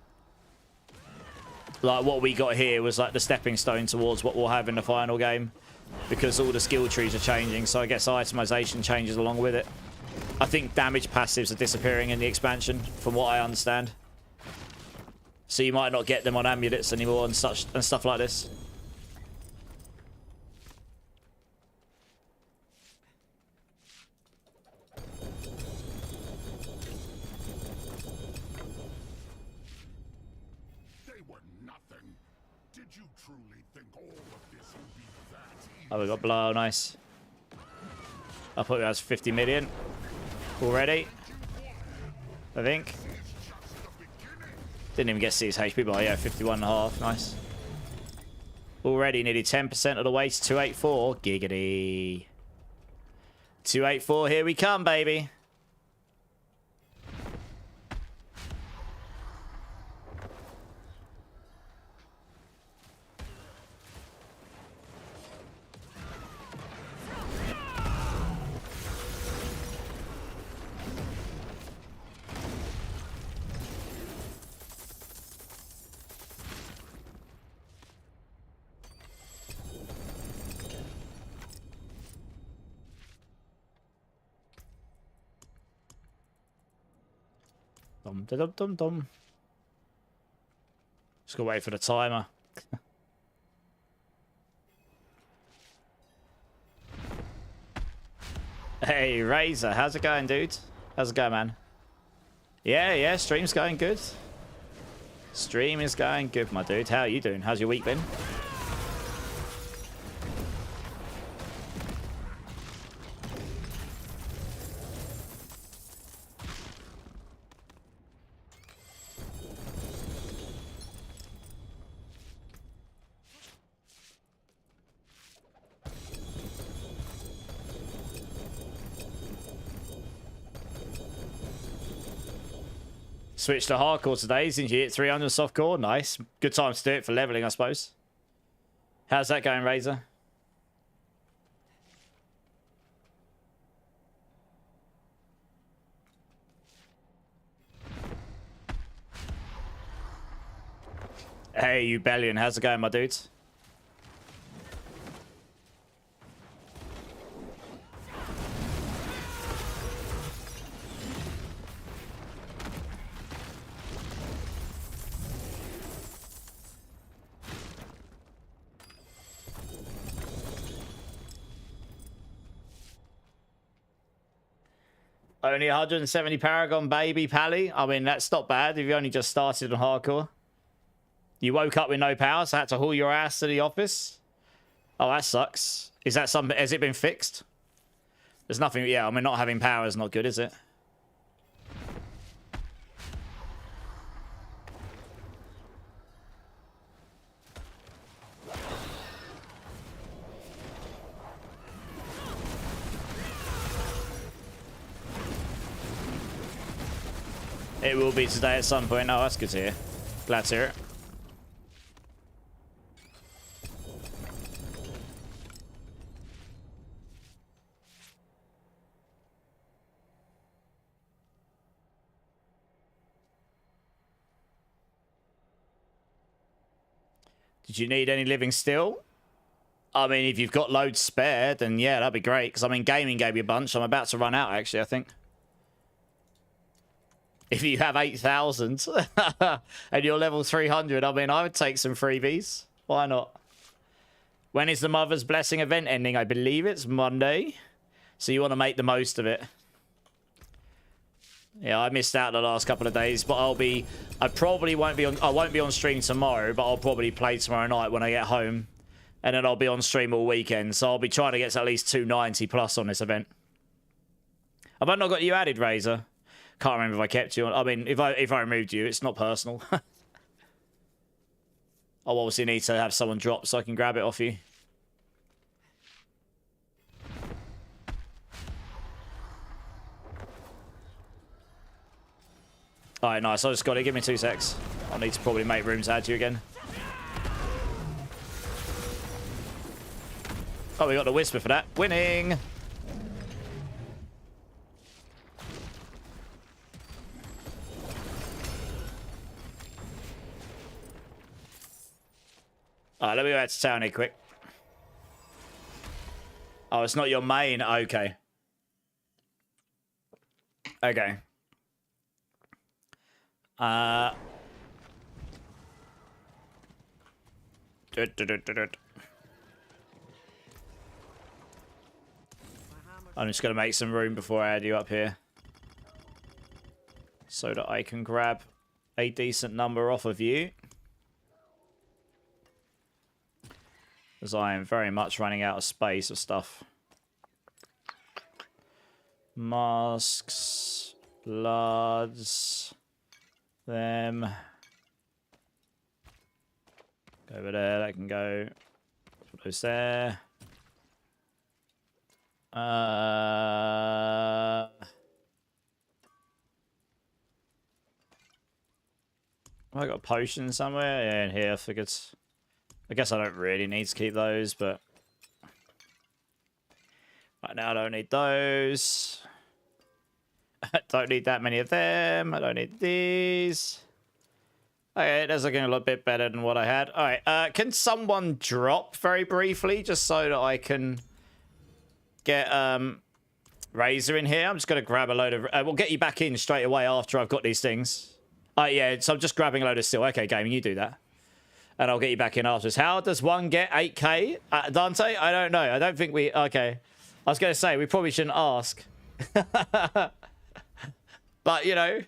S1: Like what we got here was like the stepping stone towards what we'll have in the final game. Because all the skill trees are changing, so I guess itemization changes along with it. I think damage passives are disappearing in the expansion, from what I understand. So you might not get them on amulets anymore and stuff like this. Oh, we got blow, nice. I thought that was 50 million already. I think. Didn't even get to see his HP, but yeah, 51.5, nice. Already nearly 10% of the way to 284. Giggity. 284, here we come, baby. Dum da dum dum dum. Just gotta wait for the timer. Hey, Razor, how's it going, dude? How's it going, man? Yeah, stream's going good. Stream is going good, my dude. How are you doing? How's your week been? Switch to hardcore today since you hit 300 softcore. Nice. Good time to do it for leveling, I suppose. How's that going, Razor? Hey, you Bellion. How's it going, my dudes? Only 170 Paragon, baby, Pally. I mean, that's not bad if you only just started on hardcore. You woke up with no power, so had to haul your ass to the office. Oh, that sucks. Is that something? Has it been fixed? There's nothing. Yeah, I mean, not having power is not good, is it? It will be today at some point. Oh, that's good to hear. Glad to hear it. Did you need any living still? I mean, if you've got loads spare, then yeah, that'd be great. Because I mean, gaming gave you a bunch. I'm about to run out, actually, I think. If you have 8,000 and you're level 300, I mean, I would take some freebies. Why not? When is the Mother's Blessing event ending? I believe it's Monday. So you want to make the most of it. Yeah, I missed out the last couple of days, but I probably won't be on, I won't be on stream tomorrow, but I'll probably play tomorrow night when I get home. And then I'll be on stream all weekend. So I'll be trying to get to at least 290 plus on this event. Have I not got you added, Razor? Can't remember if I kept you on. I mean, if I removed you, it's not personal. I'll obviously need to have someone drop so I can grab it off you. Alright, nice. I just got it. Give me 2 secs. I'll need to probably make room to add you again. Oh, we got the whisper for that. Winning! Alright, let me go back to town here quick. Oh, it's not your main? Okay. Okay. I'm just going to make some room before I add you up here. So that I can grab a decent number off of you. As I am very much running out of space of stuff. Masks, bloods, them. Go over there, that can go. Put those there. I got a potion somewhere? Yeah, in here. I figured. I guess I don't really need to keep those, but right now I don't need those. I don't need that many of them. I don't need these. Okay, that's looking a little bit better than what I had. All right, can someone drop very briefly just so that I can get Razor in here. I'm just going to grab a load of... we'll get you back in straight away after I've got these things. Yeah, so I'm just grabbing a load of steel. Okay, gaming, you do that. And I'll get you back in afterwards. How does one get 8k? Dante? I don't know. I don't think we... Okay. I was going to say, we probably shouldn't ask. But, you know,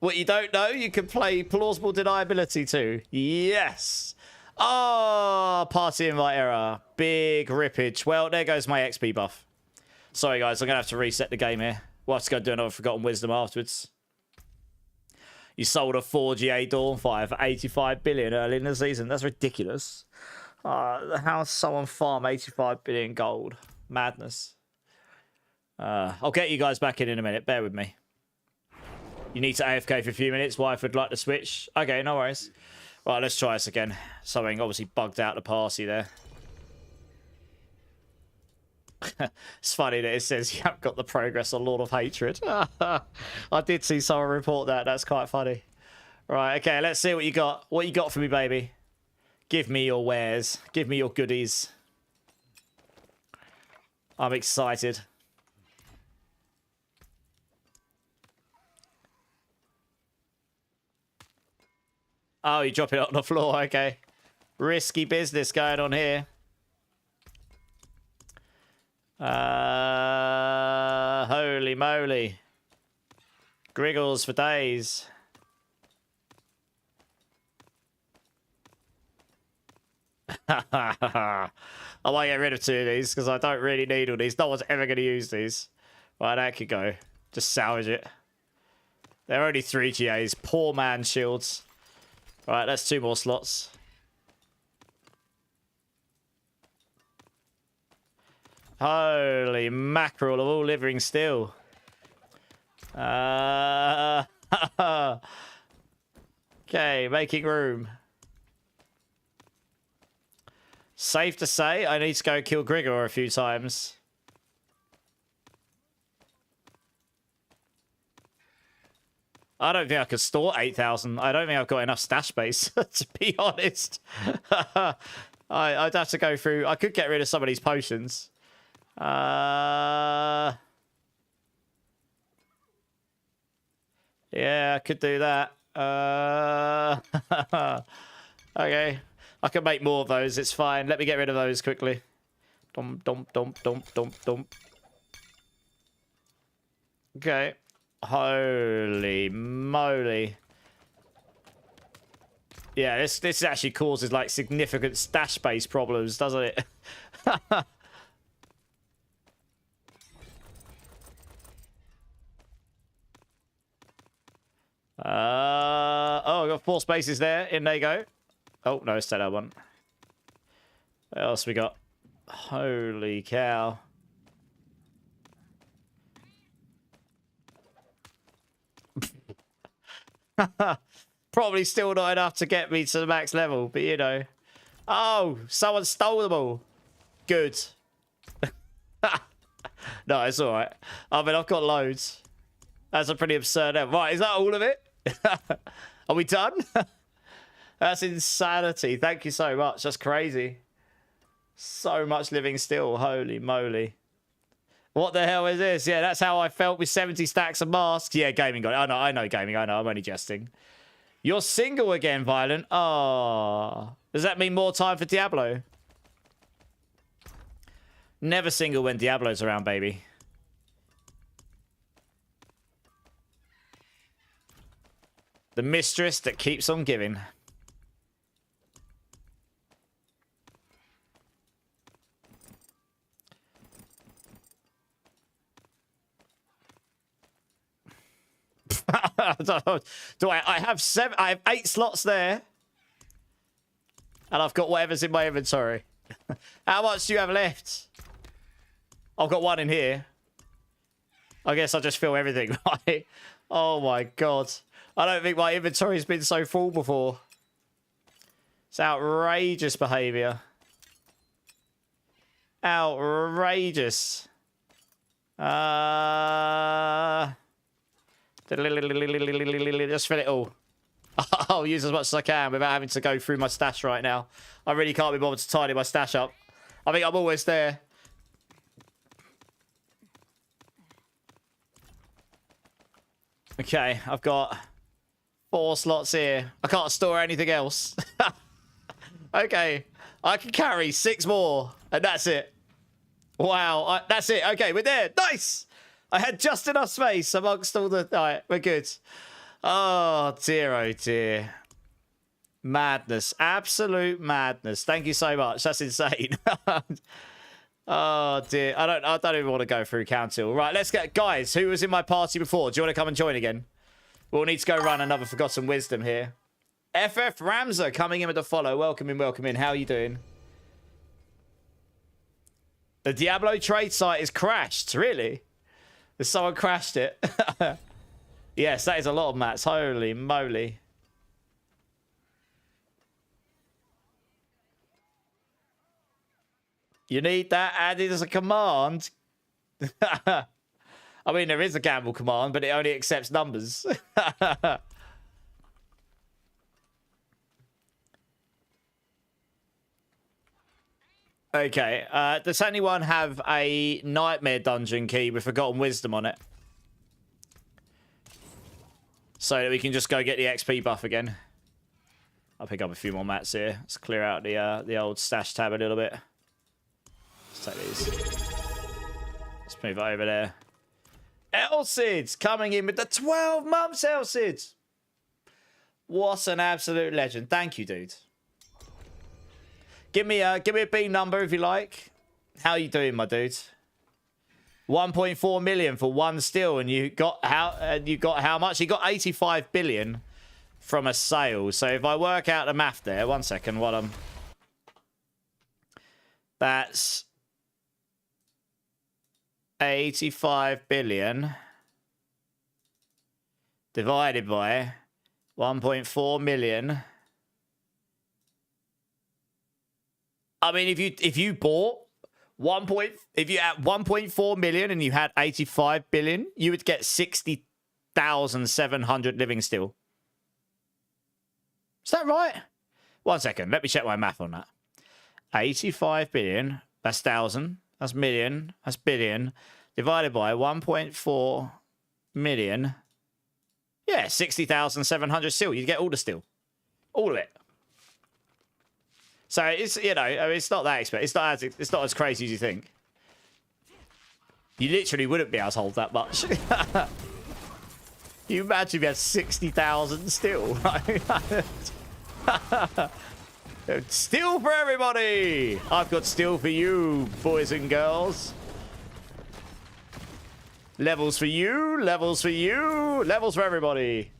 S1: what you don't know, you can play plausible deniability too. Yes. Oh, party invite error. Big rippage. Well, there goes my XP buff. Sorry, guys. I'm going to have to reset the game here. We'll have to go do another Forgotten Wisdom afterwards. You sold a 4GA Dawnfire for 85 billion early in the season. That's ridiculous. How's someone farm 85 billion gold? Madness. I'll get you guys back in a minute. Bear with me. You need to AFK for a few minutes. Wife would like to switch. Okay, no worries. Right, let's try this again. Something obviously bugged out the party there. It's funny that it says you haven't got the progress on Lord of Hatred. I did see someone report that. That's quite funny. Right, okay, let's see what you got. What you got for me, baby? Give me your wares. Give me your goodies. I'm excited. Oh, you drop it on the floor. Okay. Risky business going on here. Holy moly. Griggles for days. I might get rid of 2 of these because I don't really need all these. No one's ever going to use these. Right, that could go. Just salvage it. They're only 3 GAs. Poor man shields. Right, that's 2 more slots. Holy mackerel of all living still. Okay, making room. Safe to say, I need to go kill Grigor a few times. I don't think I could store 8,000. I don't think I've got enough stash space, to be honest. I'd have to go through... I could get rid of some of these potions. Yeah, I could do that. Okay. I can make more of those. It's fine. Let me get rid of those quickly. Dump, dump, dump, dump, dump, dump. Okay. Holy moly. Yeah, this actually causes like significant stash space problems, doesn't it? Oh, I got 4 spaces there. In they go. Oh, no, it's that one. What else we got? Holy cow. Probably still not enough to get me to the max level, but you know. Oh, someone stole them all. Good. No, it's all right. I mean, I've got loads. That's a pretty absurd end. Right, is that all of it? Are we done? That's insanity. Thank you so much. That's crazy. So much living still. Holy moly. What the hell is this? Yeah, that's how I felt with 70 stacks of masks. Yeah, gaming got it. I know gaming. I know. I'm only jesting. You're single again, Violent. Oh. Does that mean more time for Diablo? Never single when Diablo's around, baby. The mistress that keeps on giving. Do I have 7? I have 8 slots there. And I've got whatever's in my inventory. How much do you have left? I've got 1 in here. I guess I'll just fill everything, right? Oh my god. I don't think my inventory's been so full before. It's outrageous behavior. Outrageous. Just fill it all. I'll use as much as I can without having to go through my stash right now. I really can't be bothered to tidy my stash up. I think I'm always there. Okay, I've got 4 slots here. I can't store anything else. Okay, I can carry 6 more, and that's it. Wow, that's it. Okay, we're there. Nice! I had just enough space amongst all the... All right, we're good. Oh, dear, oh, dear. Madness. Absolute madness. Thank you so much. That's insane. Oh, dear. I don't even want to go through Council. Right, let's get... Guys, who was in my party before? Do you want to come and join again? We'll need to go run another Forgotten Wisdom here. FF Ramza coming in with a follow. Welcome in, welcome in. How are you doing? The Diablo trade site is crashed. Really? Has someone crashed it? Yes, that is a lot of mats. Holy moly. You need that added as a command. I mean, there is a gamble command, but it only accepts numbers. Okay, does anyone have a Nightmare Dungeon key with Forgotten Wisdom on it? So that we can just go get the XP buff again. I'll pick up a few more mats here. Let's clear out the old stash tab a little bit. Let's take these. Let's move it over there. Elsids coming in with the 12 months, Elsids. What an absolute legend. Thank you, dude. Give me a B number if you like. How you doing, my dude? 1.4 million for 1 steal, and you got how much? You got 85 billion from a sale. So if I work out the math there, 1 second, while I'm... That's 85 billion divided by 1.4 million. I mean, if you bought if you had 1.4 million and you had 85 billion, you would get 60,700 living still. Is that right? 1 second. Let me check my math on that. 85 billion. That's 1,000. That's million. That's billion. Divided by 1.4 million. Yeah, 60,700 still. You get all the still. All of it. So it's, you know, I mean, it's not that expensive. It's not as crazy as you think. You literally wouldn't be able to hold that much. Can you imagine if you had 60,000 still? Still for everybody. I've got still for you, boys and girls. Levels for you. Levels for you. Levels for everybody.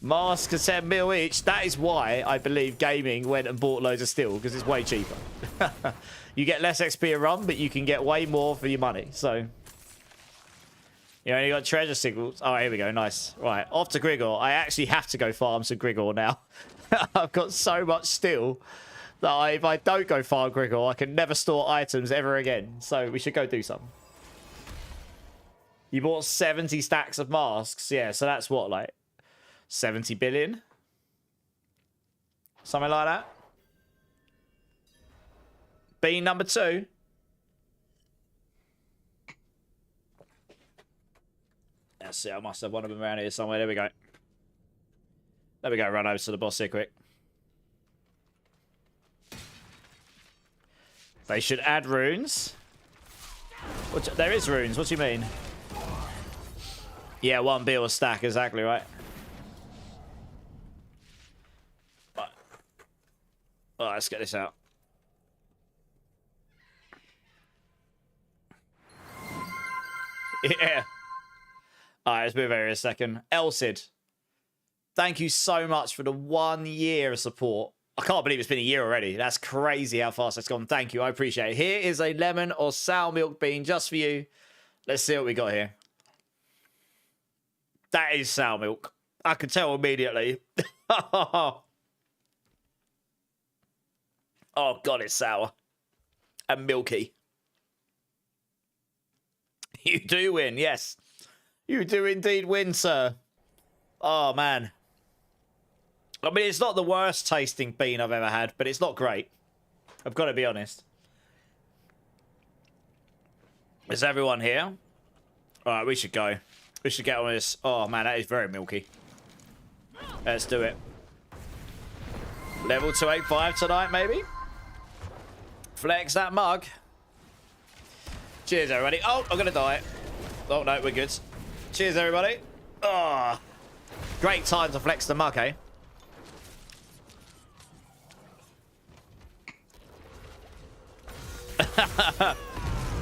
S1: Masks are 10 mil each. That is why I believe gaming went and bought loads of steel, because it's way cheaper. You get less XP a run, but you can get way more for your money. So you only got treasure signals. Oh, here we go. Nice. Right, off to Grigor. I actually have to go farm some Grigor now. I've got so much steel that if I don't go farm Grigor, I can never store items ever again. So we should go do some. You bought 70 stacks of masks. Yeah, so that's what, like 70 billion? Something like that. Bean number 2. Let's see, I must have one of them around here somewhere. There we go. Let me go run over to the boss here quick. They should add runes. There is runes. What do you mean? Yeah, 1 bill a stack. Exactly right. Oh, let's get this out. Yeah. Alright, let's move over a second. Elsid, thank you so much for the 1 year of support. I can't believe it's been a year already. That's crazy how fast that's gone. Thank you. I appreciate it. Here is a lemon or sour milk bean just for you. Let's see what we got here. That is sour milk. I can tell immediately. Oh, God, it's sour. And milky. You do win, yes. You do indeed win, sir. Oh, man. I mean, it's not the worst tasting bean I've ever had, but it's not great. I've got to be honest. Is everyone here? All right, we should go. We should get on this. Oh, man, that is very milky. Let's do it. Level 285 tonight, maybe? Flex that mug. Cheers, everybody. Oh, I'm going to die. Oh, no, we're good. Cheers, everybody. Oh, great time to flex the mug, eh?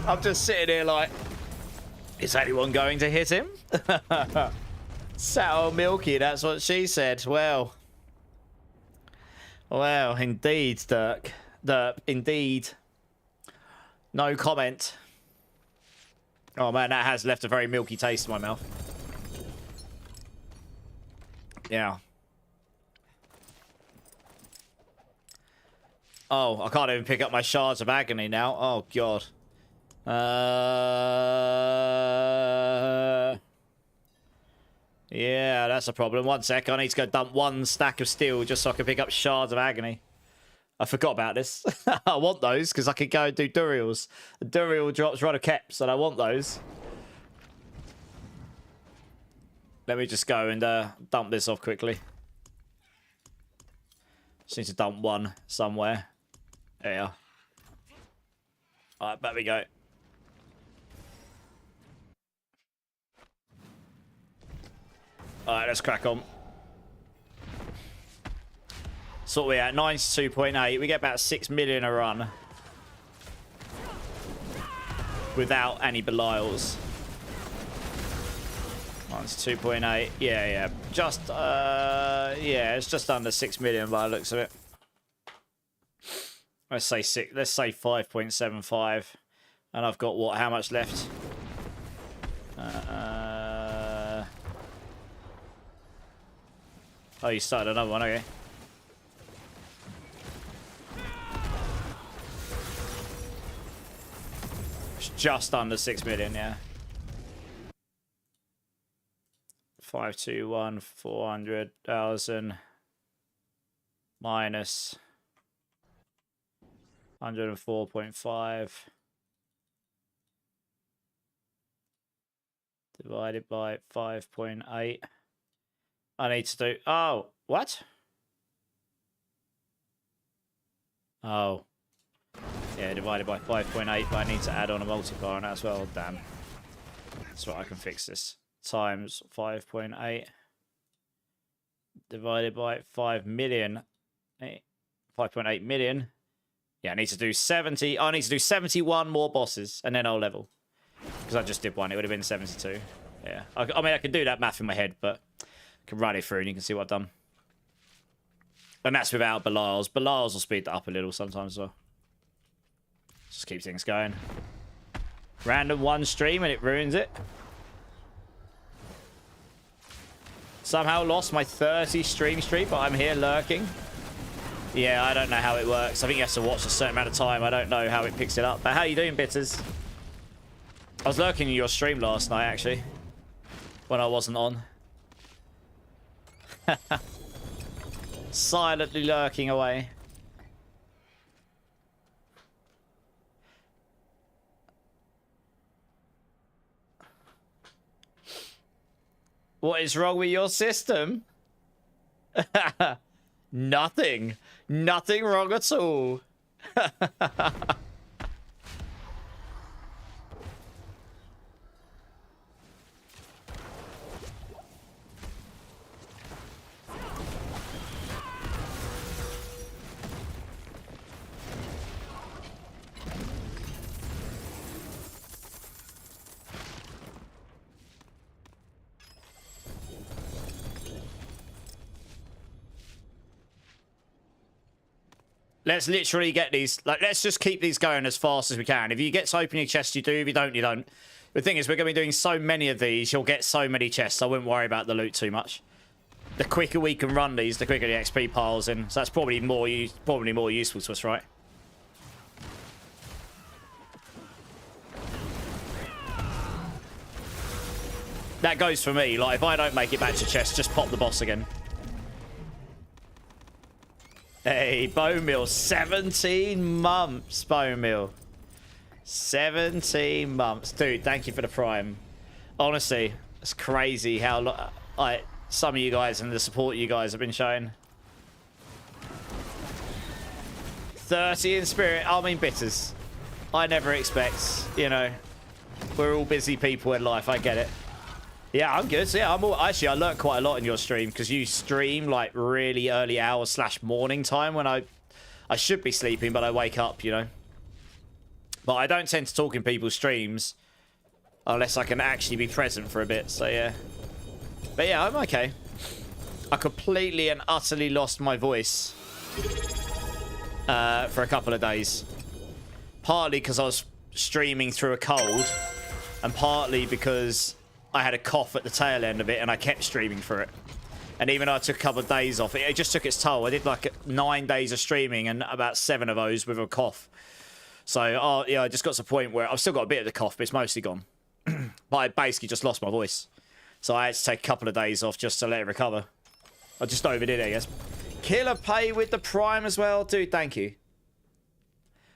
S1: I'm just sitting here like, is anyone going to hit him? Sour milky, that's what she said. Well, indeed, Dirk. Indeed. No comment. Oh man, that has left a very milky taste in my mouth. Yeah. Oh, I can't even pick up my shards of agony now. Oh god. Yeah, that's a problem. 1 sec, I need to go dump 1 stack of steel just so I can pick up shards of agony. I forgot about this. I want those because I could go and do Duriels. The Duriel drops Rod of Keps, and I want those. Let me just go and dump this off quickly. Just need to dump 1 somewhere. There you are. Alright, back we go. Alright, let's crack on. So what we at? 92.8. We get about 6 million a run. Without any Belials. 92.8. Yeah. Just, yeah, it's just under 6 million by the looks of it. Let's say 6. Let's say 5.75. And I've got what? How much left? Oh, you started another one, okay. It's just under 6 million, yeah. 521, 400,000 minus 104.5 divided by 5.8. I need to do... Oh, what? Oh. Yeah, divided by 5.8, but I need to add on a multiplier on that as well. Damn. That's right, I can fix this. Times 5.8 divided by 5 million. 5.8 million. Yeah, I need to do 70. I need to do 71 more bosses, and then I'll level. Because I just did one. It would have been 72. Yeah. I mean, I can do that math in my head, but... can run it through and you can see what I've done. And that's without Belials. Belials will speed that up a little sometimes as well. Just keep things going. Random 1 stream and it ruins it. Somehow lost my 30 stream streak, but I'm here lurking. Yeah, I don't know how it works. I think you have to watch a certain amount of time. I don't know how it picks it up. But how you doing, Bitters? I was lurking in your stream last night, actually. When I wasn't on. Silently lurking away. What is wrong with your system? Nothing. Nothing wrong at all. Let's literally get these, like, let's just keep these going as fast as we can. If you get to open your chest, you do. If you don't, you don't. The thing is, we're going to be doing so many of these, you'll get so many chests. I wouldn't worry about the loot too much. The quicker we can run these, the quicker the XP piles in. So that's probably more useful to us, right? That goes for me. Like, if I don't make it back to chest, just pop the boss again. Hey, Bone Meal, 17 months, Bone Meal. 17 months. Dude, thank you for the Prime. Honestly, It's crazy how some of you guys and the support you guys have been showing. 30 in spirit. I mean, bitters. I never expect, you know. We're all busy people in life. I get it. Yeah, I'm good. So yeah, actually, I learned quite a lot in your stream because you stream like really early hours / morning time when I should be sleeping, but I wake up, you know. But I don't tend to talk in people's streams unless I can actually be present for a bit. So yeah. But yeah, I'm okay. I completely and utterly lost my voice for a couple of days. Partly because I was streaming through a cold, and partly because I had a cough at the tail end of it, and I kept streaming for it. And even though I took a couple of days off, it just took its toll. I did like 9 days of streaming, and about 7 of those with a cough. So, yeah, I just got to the point where I've still got a bit of the cough, but it's mostly gone. But I basically just lost my voice. So I had to take a couple of days off just to let it recover. I just overdid it, I guess. Killer Pay with the Prime as well. Dude, thank you.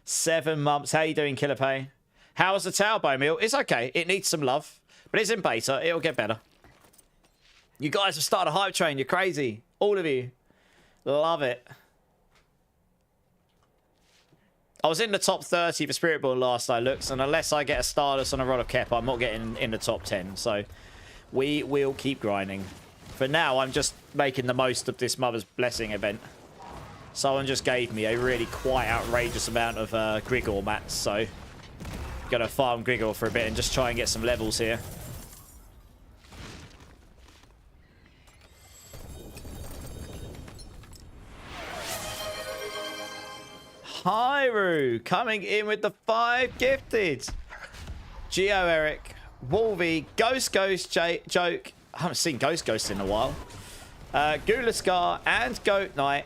S1: 7 months. How you doing, Killer Pay? How's the Tailbone meal? It's okay. It needs some love. But it's in beta. It'll get better. You guys have started a hype train. You're crazy. All of you. Love it. I was in the top 30 for Spiritborn last I looked, and unless I get a Stardust on a Rod of Kep, I'm not getting in the top 10. So we will keep grinding. For now, I'm just making the most of this Mother's Blessing event. Someone just gave me a really quite outrageous amount of Grigor mats, so gonna farm Grigor for a bit and just try and get some levels here. Hyru coming in with the 5 gifted. Geo Eric, Wolvie, Ghost Joke. I haven't seen Ghost in a while. Gulaskar and Goat Knight.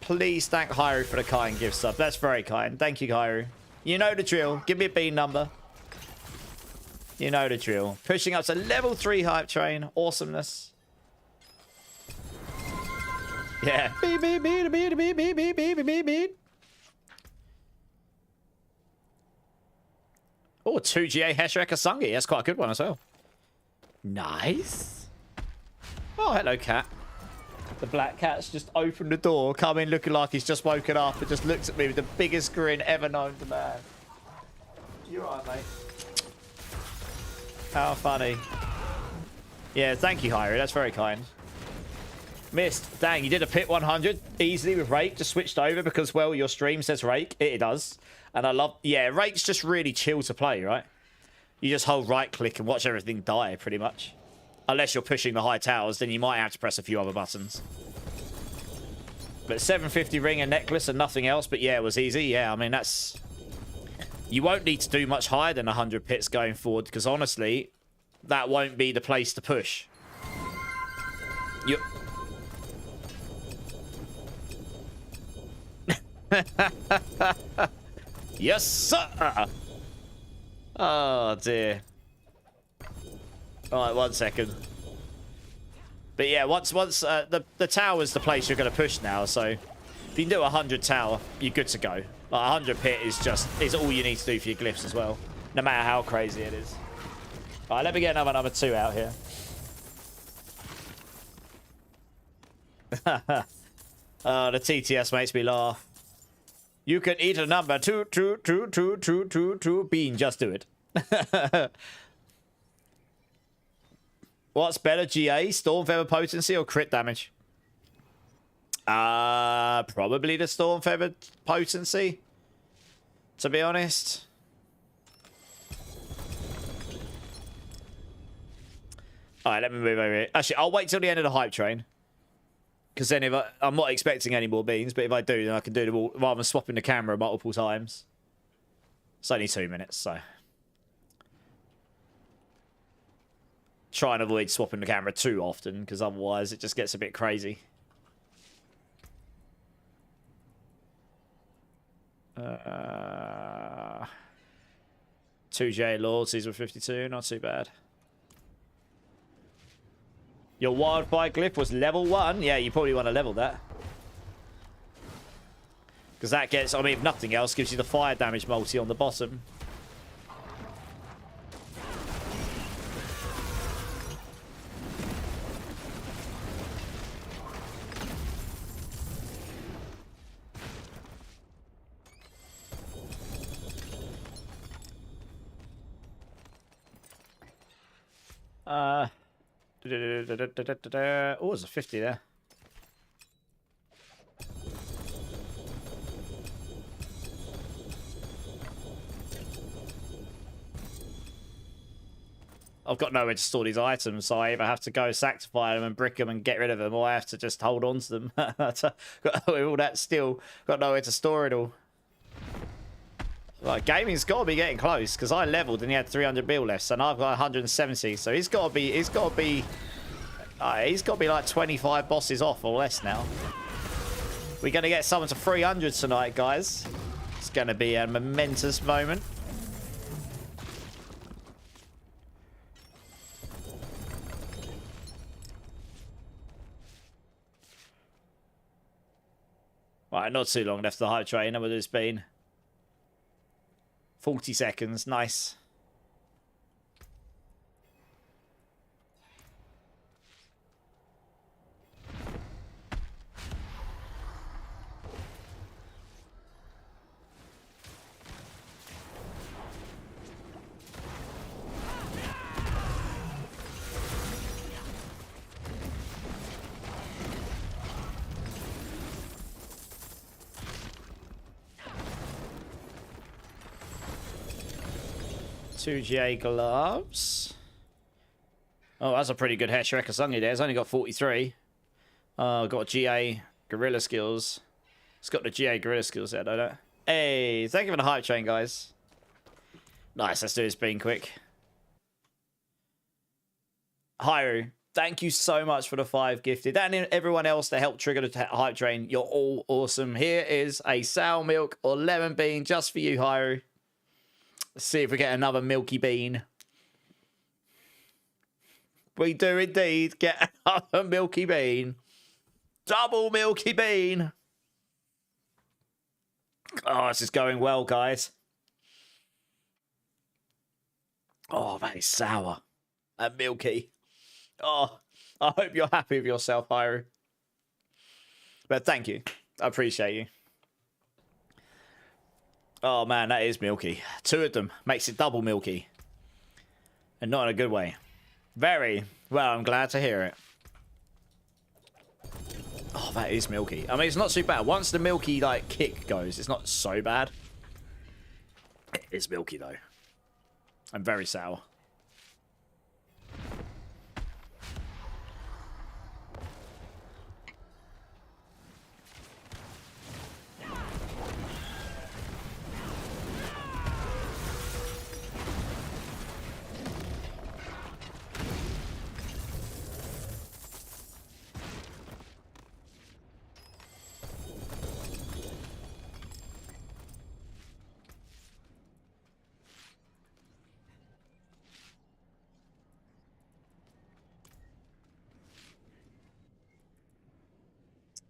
S1: Please thank Hyru for the kind gift sub. That's very kind. Thank you, Hyru. You know the drill. Give me a bean number. You know the drill. Pushing up to level 3 hype train. Awesomeness. Yeah. Beep, beep, beep, beep, beep, beep, beep, beep, beep, beep. Oh, 2GA Heshrek Asungi. That's quite a good one as well. Nice. Oh, hello, cat. The black cat's just opened the door, come in looking like he's just woken up, and just looks at me with the biggest grin ever known to man. You alright, mate? How funny. Yeah, thank you, Hyru. That's very kind. Missed. Dang, you did a pit 100 easily with Rake. Just switched over because, well, your stream says Rake. It does. And I love... Yeah, Rake's just really chill to play, right? You just hold right-click and watch everything die, pretty much. Unless you're pushing the high towers, then you might have to press a few other buttons. But 750 ring and necklace and nothing else. But yeah, it was easy. Yeah, I mean, that's... You won't need to do much higher than 100 pits going forward, because honestly, that won't be the place to push. You... Yes, sir! Oh, dear. Alright, 1 second. But yeah, once the tower's the place you're going to push now, so if you can do 100 tower, you're good to go. Like 100 pit is all you need to do for your glyphs as well, no matter how crazy it is. Alright, let me get another number 2 out here. Oh, the TTS makes me laugh. You can eat a number 2 bean, just do it. What's better, GA, Storm Feather potency or crit damage? Probably the Storm Feather potency, to be honest. Alright, let me move over here. Actually, I'll wait till the end of the hype train. Because then if I'm not expecting any more beans, but if I do, then I can do them all rather than swapping the camera multiple times. It's only 2 minutes, so... Try and avoid swapping the camera too often, because otherwise it just gets a bit crazy. 2J loyalties were 52, not too bad. Your wildfire glyph was level 1. Yeah, you probably want to level that. Because that gets, I mean, if nothing else, gives you the fire damage multi on the bottom. Oh, there's a 50 there. I've got nowhere to store these items, so I either have to go sanctify them and brick them and get rid of them, or I have to just hold on to them. Got all that still, got nowhere to store it all. Like, gaming's got to be getting close, because I leveled and he had 300 bill left, and I've got 170, so he's got to be like 25 bosses off or less now. We're going to get someone to 300 tonight, guys. It's going to be a momentous moment. Right, not too long left of the hype train. How would it's been? 40 seconds. Nice. Two GA gloves. Oh, that's a pretty good Heshrek Sungy there. It's only got 43. Got GA gorilla skills. It's got the GA gorilla skills there, don't it? Hey, thank you for the hype train, guys. Nice, let's do this being quick. Hyru, thank you so much for the 5 gifted. And everyone else that helped trigger the hype train. You're all awesome. Here is a sour milk or lemon bean just for you, Hyru. Let's see if we get another milky bean. We do indeed get another milky bean. Double milky bean. Oh, this is going well, guys. Oh, that is sour and milky. Oh, I hope you're happy with yourself, Hyru. But thank you. I appreciate you. Oh, man, that is milky. 2 of them makes it double milky. And not in a good way. Very. Well, I'm glad to hear it. Oh, that is milky. I mean, it's not too bad. Once the milky, like, kick goes, it's not so bad. It is milky, though. And very sour.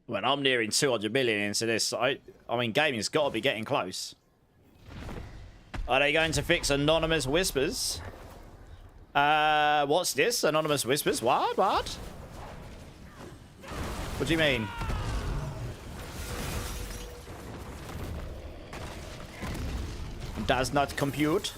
S1: When I'm nearing 200 million into this, I mean, gaming's got to be getting close. Are they going to fix anonymous whispers? What's this? Anonymous whispers? What? What? What do you mean? Does not compute.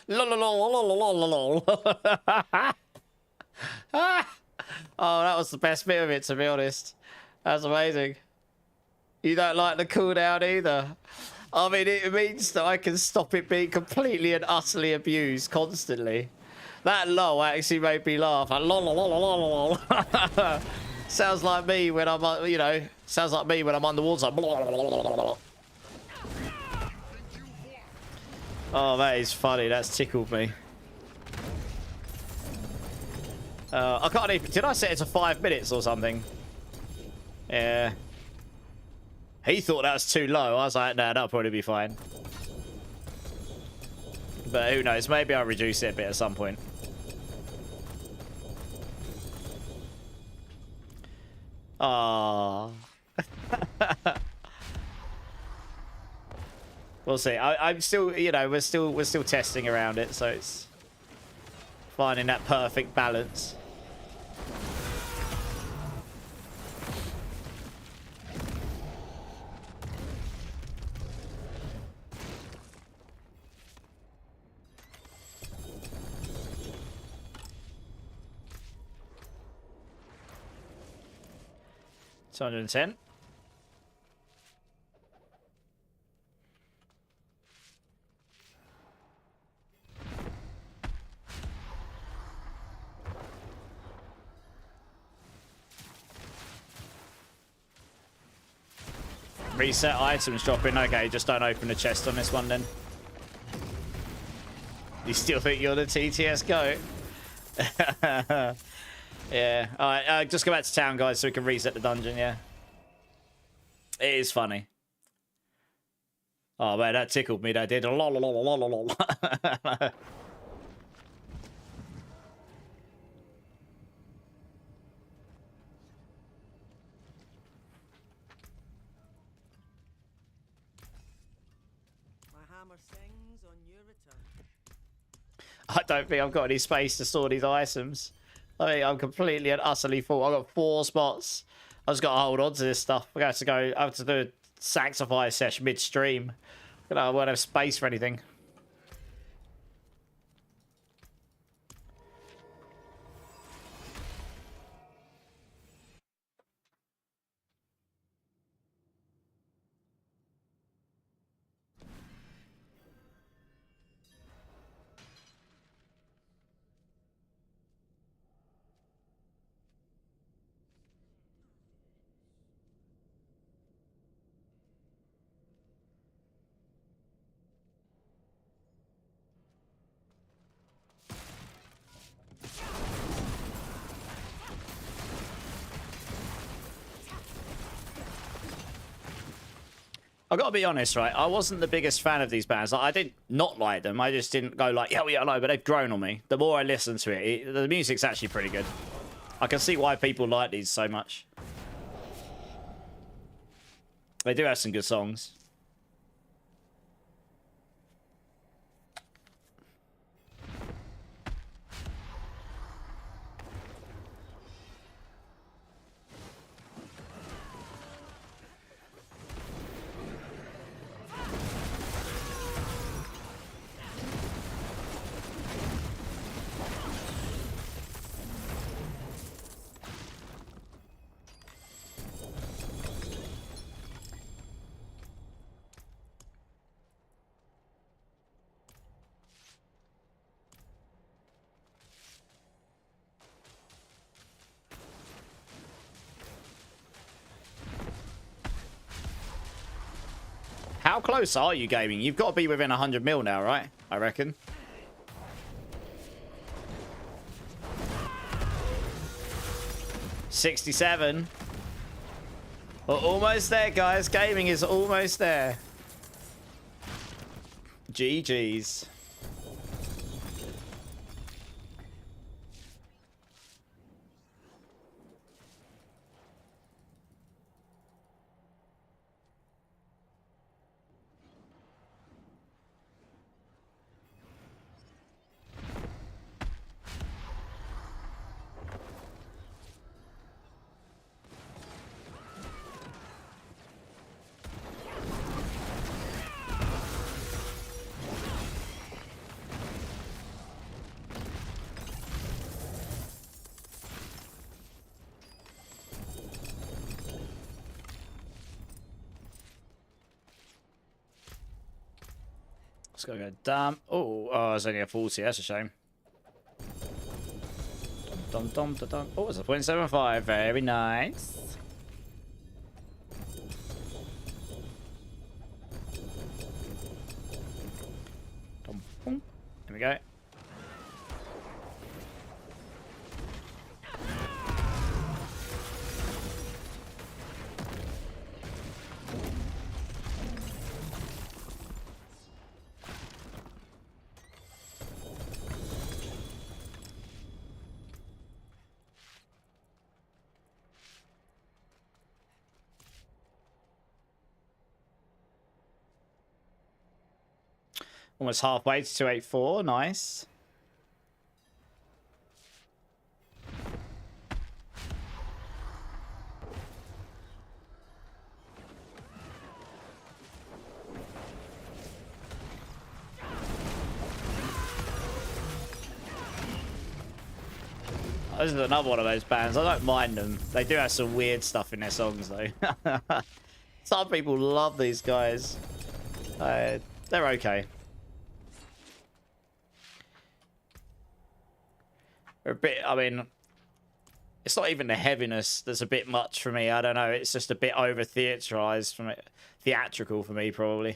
S1: Lol. Oh, that was the best bit of it, to be honest. That's amazing. You don't like the cooldown either. I mean, it means that I can stop it being completely and utterly abused constantly. That lol actually made me laugh. Lol. Sounds like me when I'm, you know, sounds like me when I'm underwater. Oh, that is funny. That's tickled me. I can't even... Did I set it to 5 minutes or something? Yeah. He thought that was too low. I was like, nah, that'll probably be fine. But who knows? Maybe I'll reduce it a bit at some point. Ah. We'll see. I'm still, you know, we're still testing around it, so it's finding that perfect balance. $210. Reset items dropping. Okay, just don't open the chest on this one then. You still think you're the TTS GOAT? Yeah. Alright, just go back to town, guys, so we can reset the dungeon, yeah. It is funny. Oh, man, that tickled me. That did. I don't think I've got any space to store these items. I mean, I'm completely and utterly full. I've got 4 spots. I just got to hold on to this stuff. I have to do a sanctify session midstream. I won't have space for anything. I gotta be honest, right? I wasn't the biggest fan of these bands. Like, I didn't not like them. I just didn't go like, yeah, I know, but they've grown on me. The more I listen to it, the music's actually pretty good. I can see why people like these so much. They do have some good songs. How close are you, gaming? You've got to be within 100 mil now, right? I reckon. $67. We're almost there, guys. Gaming is almost there. GG's. Let's go damn. Oh, it's only a 40. That's a shame. Dum, dum, dum, dum. Oh, it's a 0.75. Very nice. Dum, we go. Almost halfway to 284. Nice. This is another one of those bands. I don't mind them. They do have some weird stuff in their songs, though. Some people love these guys. They're okay. They're a bit, I mean, it's not even the heaviness that's a bit much for me. I don't know. It's just a bit over theatralized for me. Theatrical for me, probably.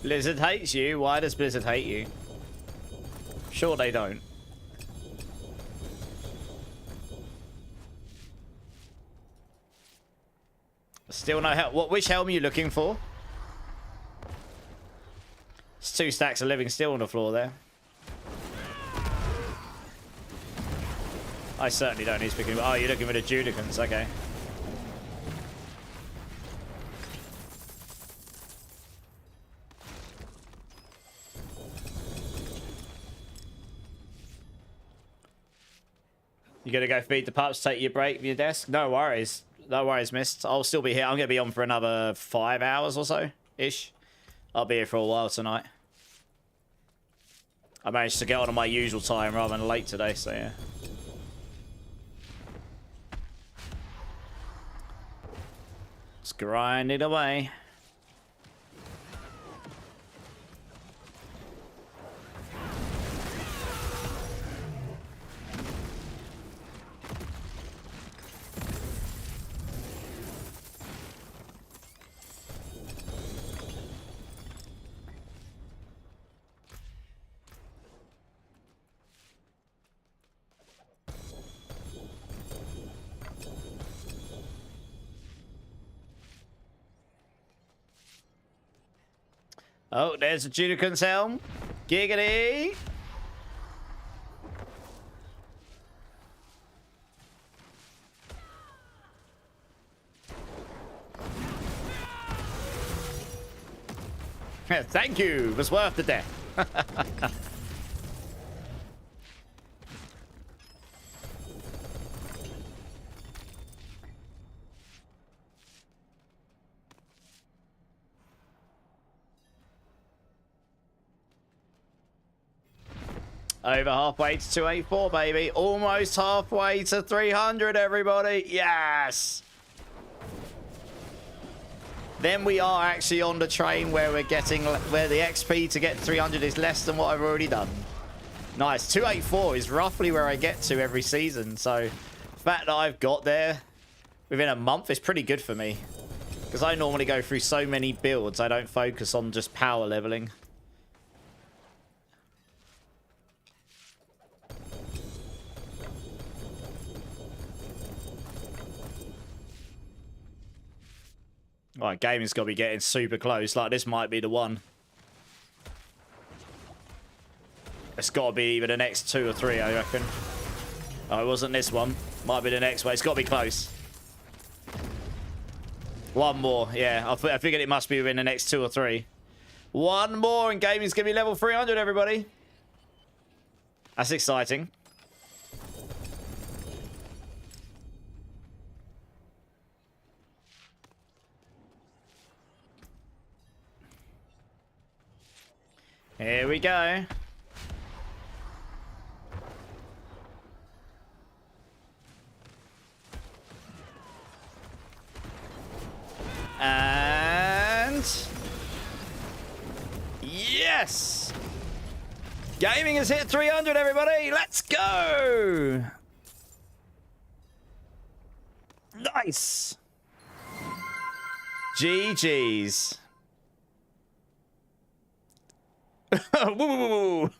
S1: Blizzard hates you? Why does Blizzard hate you? Sure they don't. Still no help. What? Which helm are you looking for? It's 2 stacks of living still on the floor there. I certainly don't need to pick him. Oh, you're looking for the Judicants. Okay. You gonna go feed the pups, take your break from your desk? No worries. No worries, mist. I'll still be here. I'm gonna be on for another 5 hours or so-ish. I'll be here for a while tonight. I managed to get on my usual time rather than late today, so yeah. Let's grind it away. Oh, there's a Judicant's helm. Giggity! Thank you. It was worth the death. Over halfway to 284, baby. Almost halfway to 300, everybody. Yes! Then we are actually on the train where we're getting, where the XP to get 300 is less than what I've already done. Nice. 284 is roughly where I get to every season. So the fact that I've got there within a month is pretty good for me. Because I normally go through so many builds, I don't focus on just power leveling. Right, gaming's got to be getting super close. Like, this might be the one. It's got to be either the next 2 or 3, I reckon. Oh, it wasn't this one. Might be the next one. It's got to be close. One more. Yeah, I figured it must be within the next 2 or 3. One more and gaming's going to be level 300, everybody. That's exciting. Here we go. And yes, gaming has hit 300, everybody. Let's go. Nice. GG's. Woo.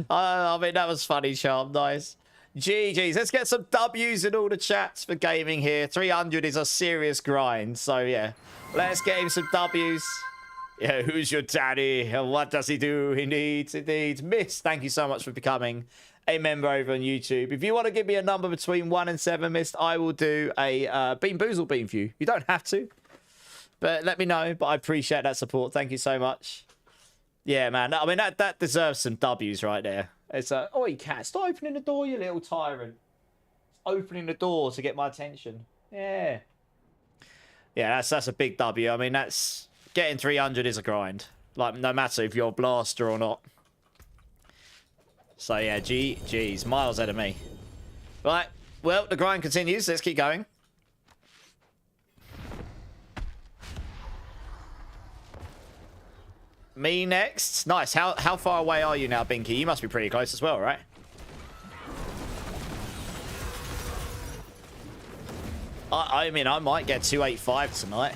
S1: I mean, that was funny, Charm. Nice. GG's. Let's get some W's in all the chats for gaming here. 300 is a serious grind. So, yeah. Let's get him some W's. Yeah, who's your daddy? What does he do? He needs. Miss, thank you so much for becoming a member over on YouTube. If you want to give me a number between 1 and 7, Mist, I will do a Bean Boozle beam for you. You don't have to. But let me know. But I appreciate that support. Thank you so much. Yeah, man. I mean, that deserves some W's right there. It's a... Oi, cat. Stop opening the door, you little tyrant. Opening the door to get my attention. Yeah. Yeah, that's a big W. I mean, that's... Getting 300 is a grind. Like, no matter if you're a blaster or not. So, yeah, GG's. Miles ahead of me. Right. Well, the grind continues. Let's keep going. Me next. Nice. How far away are you now, Binky? You must be pretty close as well, right? I mean, I might get 285 tonight.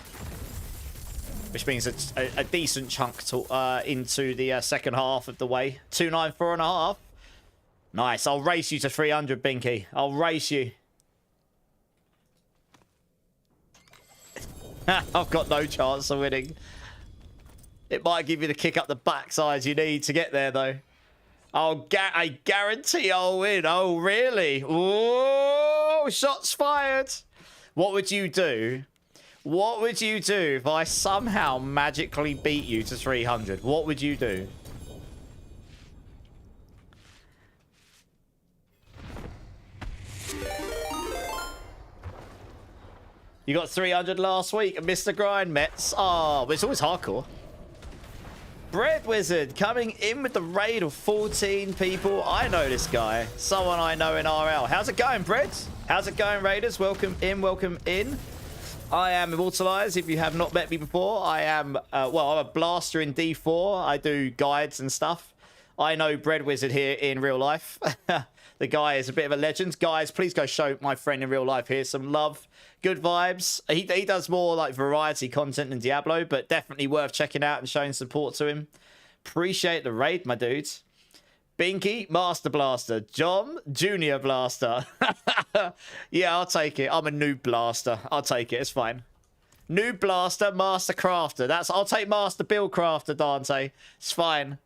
S1: Which means a decent chunk to, into the second half of the way. 294.5. Nice. I'll race you to 300, Binky. I'll race you. I've got no chance of winning. It might give you the kick up the backside you need to get there, though. I guarantee I'll win. Oh, really? Whoa! Shots fired. What would you do? What would you do if I somehow magically beat you to 300? What would you do? You got 300 last week and missed the grind, Mets. Oh, but it's always hardcore. Bread Wizard coming in with the raid of 14 people. I know this guy. Someone I know in RL. How's it going, Bread? How's it going, Raiders? Welcome in, welcome in. I am Immortalized. If you have not met me before, I am, well, I'm a blaster in D4. I do guides and stuff. I know Bread Wizard here in real life. The guy is a bit of a legend. Guys, please go show my friend in real life here some love. Good vibes. He does more like variety content than Diablo, but definitely worth checking out and showing support to him. Appreciate the raid, my dudes. Binky, Master Blaster. John, Junior Blaster. Yeah, I'll take it. I'm a noob blaster. I'll take it. It's fine. Noob Blaster, Master Crafter. I'll take Master Build Crafter, Dante. It's fine.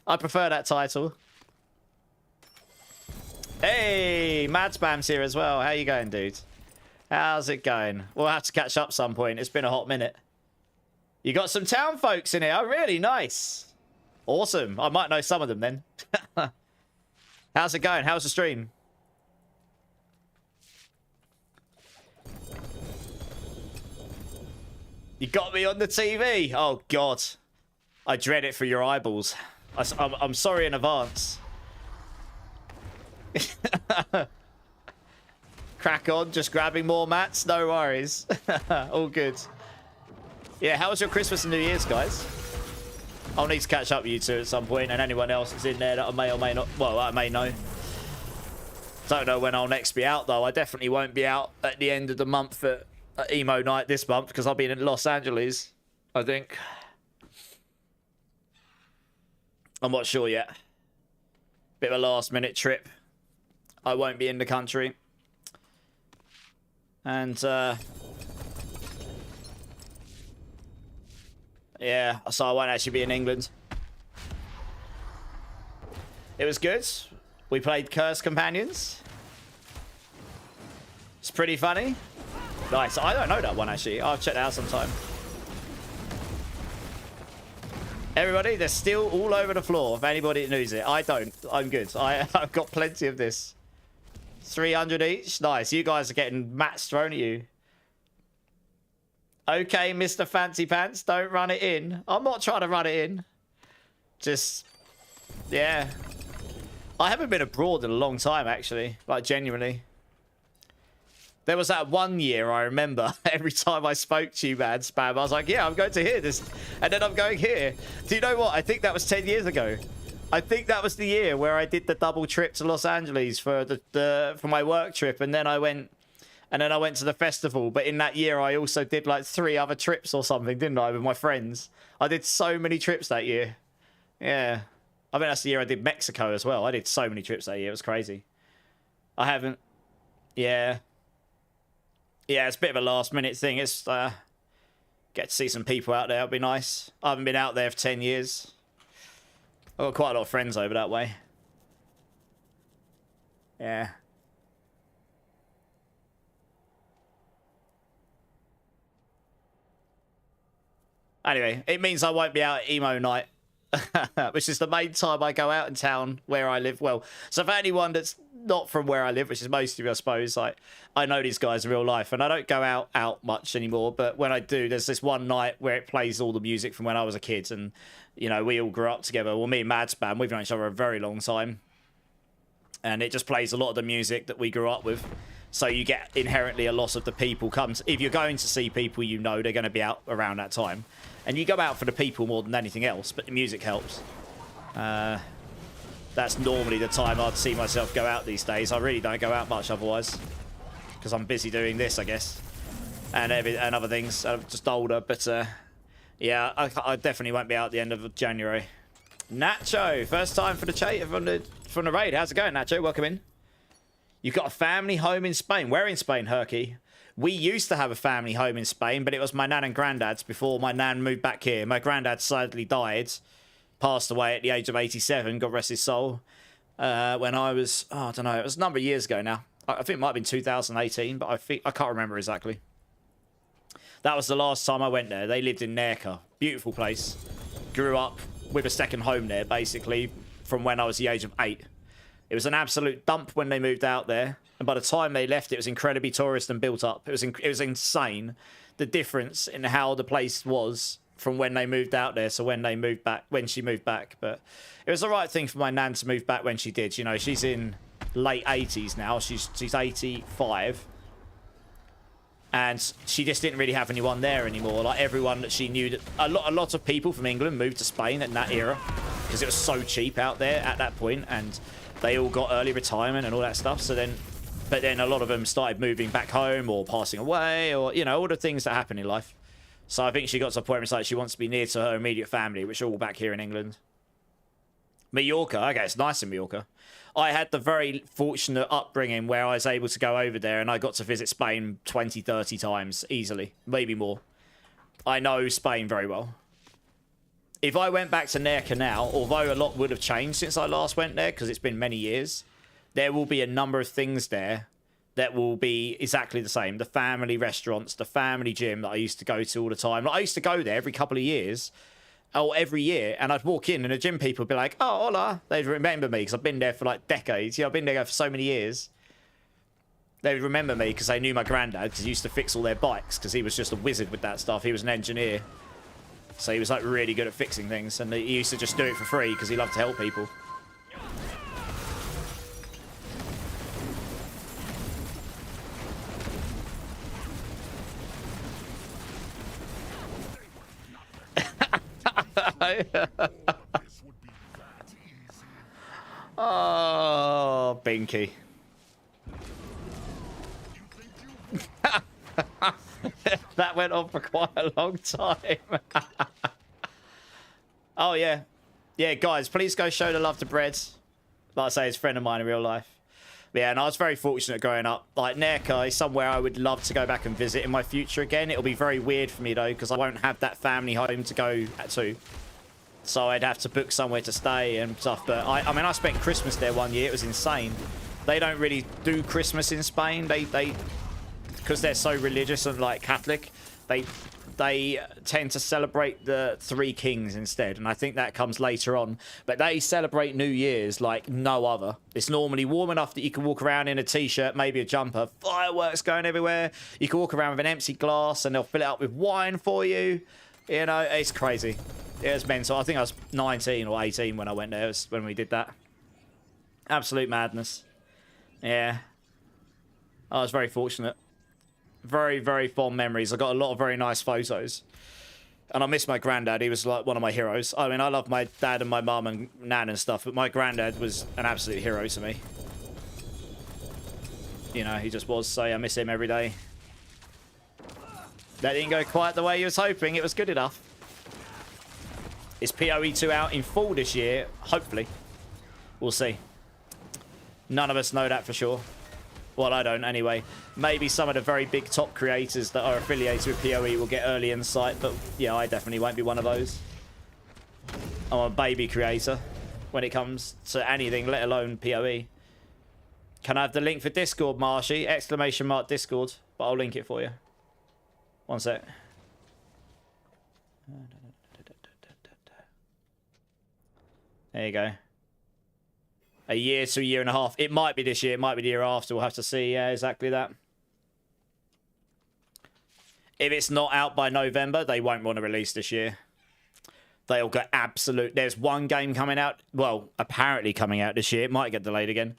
S1: I prefer that title. Hey, Mad Spam's here as well. How you going, dude? How's it going? We'll have to catch up some point. It's been a hot minute. You got some town folks in here. Oh, really? Nice. Awesome. I might know some of them then. How's it going? How's the stream? You got me on the TV. Oh, God. I dread it for your eyeballs. I'm sorry in advance. Crack on. Just grabbing more mats. No worries. All good. Yeah, how was your Christmas and New Year's, guys? I'll need to catch up with you two at some point, and anyone else that's in there that I may or may not... Well, I may know. Don't know when I'll next be out, though. I definitely won't be out at the end of the month at Emo Night this month, because I'll be in Los Angeles, I think. I'm not sure yet. Bit of a last-minute trip. I won't be in the country. And, yeah, so I won't actually be in England. It was good. We played Curse Companions. It's pretty funny. Nice. I don't know that one, actually. I'll check it out sometime. Everybody, they're still all over the floor. If anybody knows it. I don't. I'm good. I've got plenty of this. 300 each. Nice. You guys are getting mats thrown at you. Okay, Mr. Fancy Pants, don't run it in. I'm not trying to run it in. Just, yeah. I haven't been abroad in a long time, actually. Like, genuinely. There was that one year, I remember, every time I spoke to you, man, Spam, I was like, yeah, I'm going to here this. And then I'm going here. Do you know what? I think that was 10 years ago. I think that was the year where I did the double trip to Los Angeles for for my work trip. And then I went to the festival. But in that year, I also did like 3 other trips or something, didn't I, with my friends? I did so many trips that year. Yeah. I think that's the year I did Mexico as well. I did so many trips that year. It was crazy. I haven't. Yeah. Yeah, it's a bit of a last minute thing. It's get to see some people out there. It'll be nice. I haven't been out there for 10 years. I've got quite a lot of friends over that way. Yeah. Anyway, it means I won't be out at emo night. Which is the main time I go out in town where I live. Well, so for anyone that's not from where I live, which is most of you, I suppose, like, I know these guys in real life, and I don't go out much anymore, but when I do, there's this one night where it plays all the music from when I was a kid, and, you know, we all grew up together. Well, me and Madspan, we've known each other a very long time, and it just plays a lot of the music that we grew up with. So you get inherently a lot of the people comes. If you're going to see people, you know they're going to be out around that time. And you go out for the people more than anything else, but the music helps. That's normally the time I'd see myself go out these days. I really don't go out much otherwise, because I'm busy doing this, I guess, and other things. I'm just older, but yeah, I definitely won't be out at the end of January. Nacho, first time for the chat from the raid. How's it going, Nacho? Welcome in. You've got a family home in Spain. Where in Spain, Herky? We used to have a family home in Spain, but it was my nan and granddad's before my nan moved back here. My granddad sadly died, passed away at the age of 87, God rest his soul, when I was, I don't know, it was a number of years ago now. I think it might have been 2018, but I can't remember exactly. That was the last time I went there. They lived in Nerca. Beautiful place. Grew up with a second home there, basically, from when I was the age of 8. It was an absolute dump when they moved out there. And by the time they left, it was incredibly tourist and built up. It was insane, the difference in how the place was from when they moved out there to when they moved back, when she moved back. But it was the right thing for my nan to move back when she did. You know, she's in late 80s now. She's 85. And she just didn't really have anyone there anymore. Like, everyone that she knew, a lot of people from England moved to Spain in that era because it was so cheap out there at that point, and they all got early retirement and all that stuff. So then, but then a lot of them started moving back home or passing away, or, you know, all the things that happen in life. So I think she got to a point where it's like she wants to be near to her immediate family, which are all back here in England. Mallorca, okay, it's nice in Mallorca. I had the very fortunate upbringing where I was able to go over there and I got to visit Spain 20, 30 times easily, maybe more. I know Spain very well. If I went back to Nerca now, although a lot would have changed since I last went there, because it's been many years, there will be a number of things there that will be exactly the same. The family restaurants, the family gym that I used to go to all the time. Like, I used to go there every couple of years, or every year, and I'd walk in and the gym people would be like, oh, hola. They'd remember me because I've been there for like decades. Yeah, I've been there for so many years. They would remember me because they knew my granddad, because he used to fix all their bikes, because he was just a wizard with that stuff. He was an engineer. So he was like really good at fixing things, and he used to just do it for free because he loved to help people. Oh, Binky. That went on for quite a long time. Oh, yeah. Yeah, guys, please go show the love to Bread. Like I say, he's a friend of mine in real life. But yeah, and I was very fortunate growing up. Like, Nerca is somewhere I would love to go back and visit in my future again. It'll be very weird for me, though, because I won't have that family home to go to. So I'd have to book somewhere to stay and stuff. But I mean, I spent Christmas there one year. It was insane. They don't really do Christmas in Spain. They because they're so religious and like Catholic, They tend to celebrate the Three Kings instead, and I think that comes later on. But they celebrate New Year's like no other. It's normally warm enough that you can walk around in a t-shirt, maybe a jumper, fireworks going everywhere. You can walk around with an empty glass, and they'll fill it up with wine for you. You know, it's crazy. It's mental. I think I was 19 or 18 when I went there. It was when we did that. Absolute madness. Yeah. I was very fortunate. Very, very fond memories. I got a lot of very nice photos. And I miss my granddad. He was like one of my heroes. I mean, I love my dad and my mum and nan and stuff, but my granddad was an absolute hero to me. You know, he just was. So I miss him every day. That didn't go quite the way he was hoping. It was good enough. Is PoE 2 out in full this year? Hopefully. We'll see. None of us know that for sure. Well, I don't anyway. Maybe some of the very big top creators that are affiliated with PoE will get early insight, but yeah, I definitely won't be one of those. I'm a baby creator when it comes to anything, let alone PoE. Can I have the link for Discord, Marshy? Exclamation mark Discord, but I'll link it for you. One sec. There you go. A year to a year and a half. It might be this year. It might be the year after. We'll have to see. Yeah, exactly that. If it's not out by November, they won't want to release this year. They'll go absolute. There's one game coming out. Well, apparently coming out this year. It might get delayed again.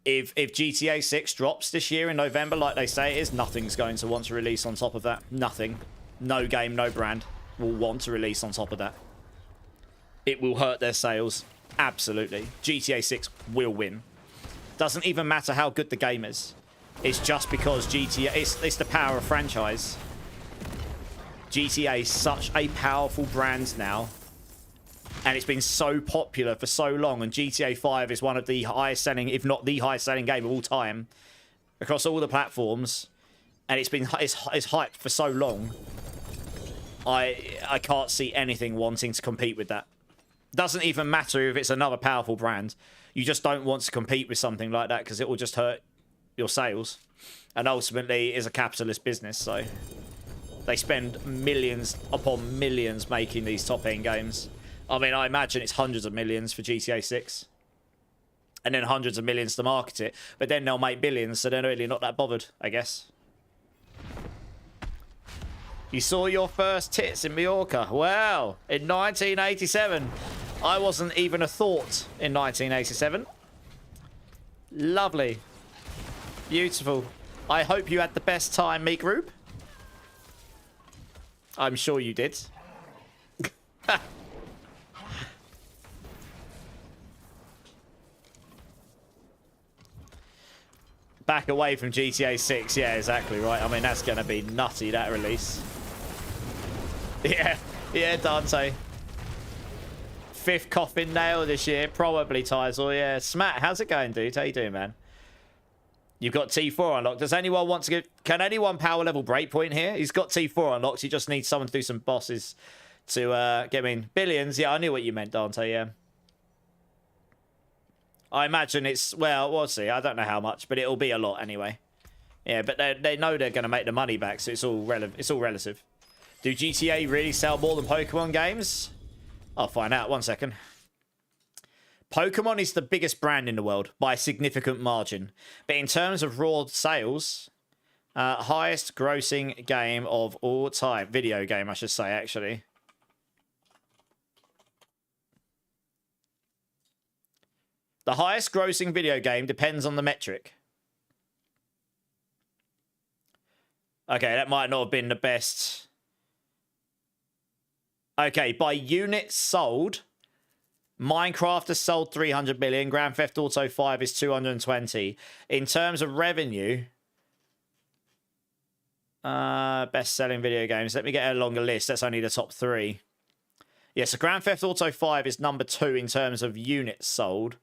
S1: If GTA 6 drops this year in November, like they say it is, nothing's going to want to release on top of that. Nothing. No game, no brand will want to release on top of that. It will hurt their sales. Absolutely. GTA 6 will win. Doesn't even matter how good the game is. It's just because GTA... It's the power of franchise. GTA is such a powerful brand now. And it's been so popular for so long. And GTA 5 is one of the highest selling, if not the highest selling game of all time. Across all the platforms. And it's hyped for so long. I can't see anything wanting to compete with that. Doesn't even matter if it's another powerful brand. You just don't want to compete with something like that because it will just hurt your sales. And ultimately, it's a capitalist business, so they spend millions upon millions making these top-end games. I mean, I imagine it's hundreds of millions for GTA 6. And then hundreds of millions to market it. But then they'll make billions, so they're really not that bothered, I guess. You saw your first tits in Mallorca. Wow. In 1987. I wasn't even a thought in 1987. Lovely. Beautiful. I hope you had the best time, Meat Group. I'm sure you did. Back away from GTA 6. Yeah, exactly right. I mean, that's going to be nutty, that release. Yeah, Dante. 5th coffin nail this year. Probably, Tizel. Yeah. Smat, how's it going, dude? How you doing, man? You've got T4 unlocked. Does anyone want to get... Can anyone power level Breakpoint here? He's got T4 unlocked. He just needs someone to do some bosses to get him in. Billions. Yeah, I knew what you meant, Dante. Yeah. I imagine it's... Well, we'll see. I don't know how much, but it'll be a lot anyway. Yeah, but they know they're going to make the money back, so it's all relative. Do GTA really sell more than Pokemon games? I'll find out. 1 second. Pokemon is the biggest brand in the world by a significant margin. But in terms of raw sales, highest grossing game of all time. Video game, I should say, actually. The highest grossing video game depends on the metric. Okay, that might not have been the best... Okay, by units sold, Minecraft has sold 300 million. Grand Theft Auto 5 is 220. In terms of revenue, best-selling video games. Let me get a longer list. That's only the top 3. Yeah, so Grand Theft Auto 5 is number 2 in terms of units sold.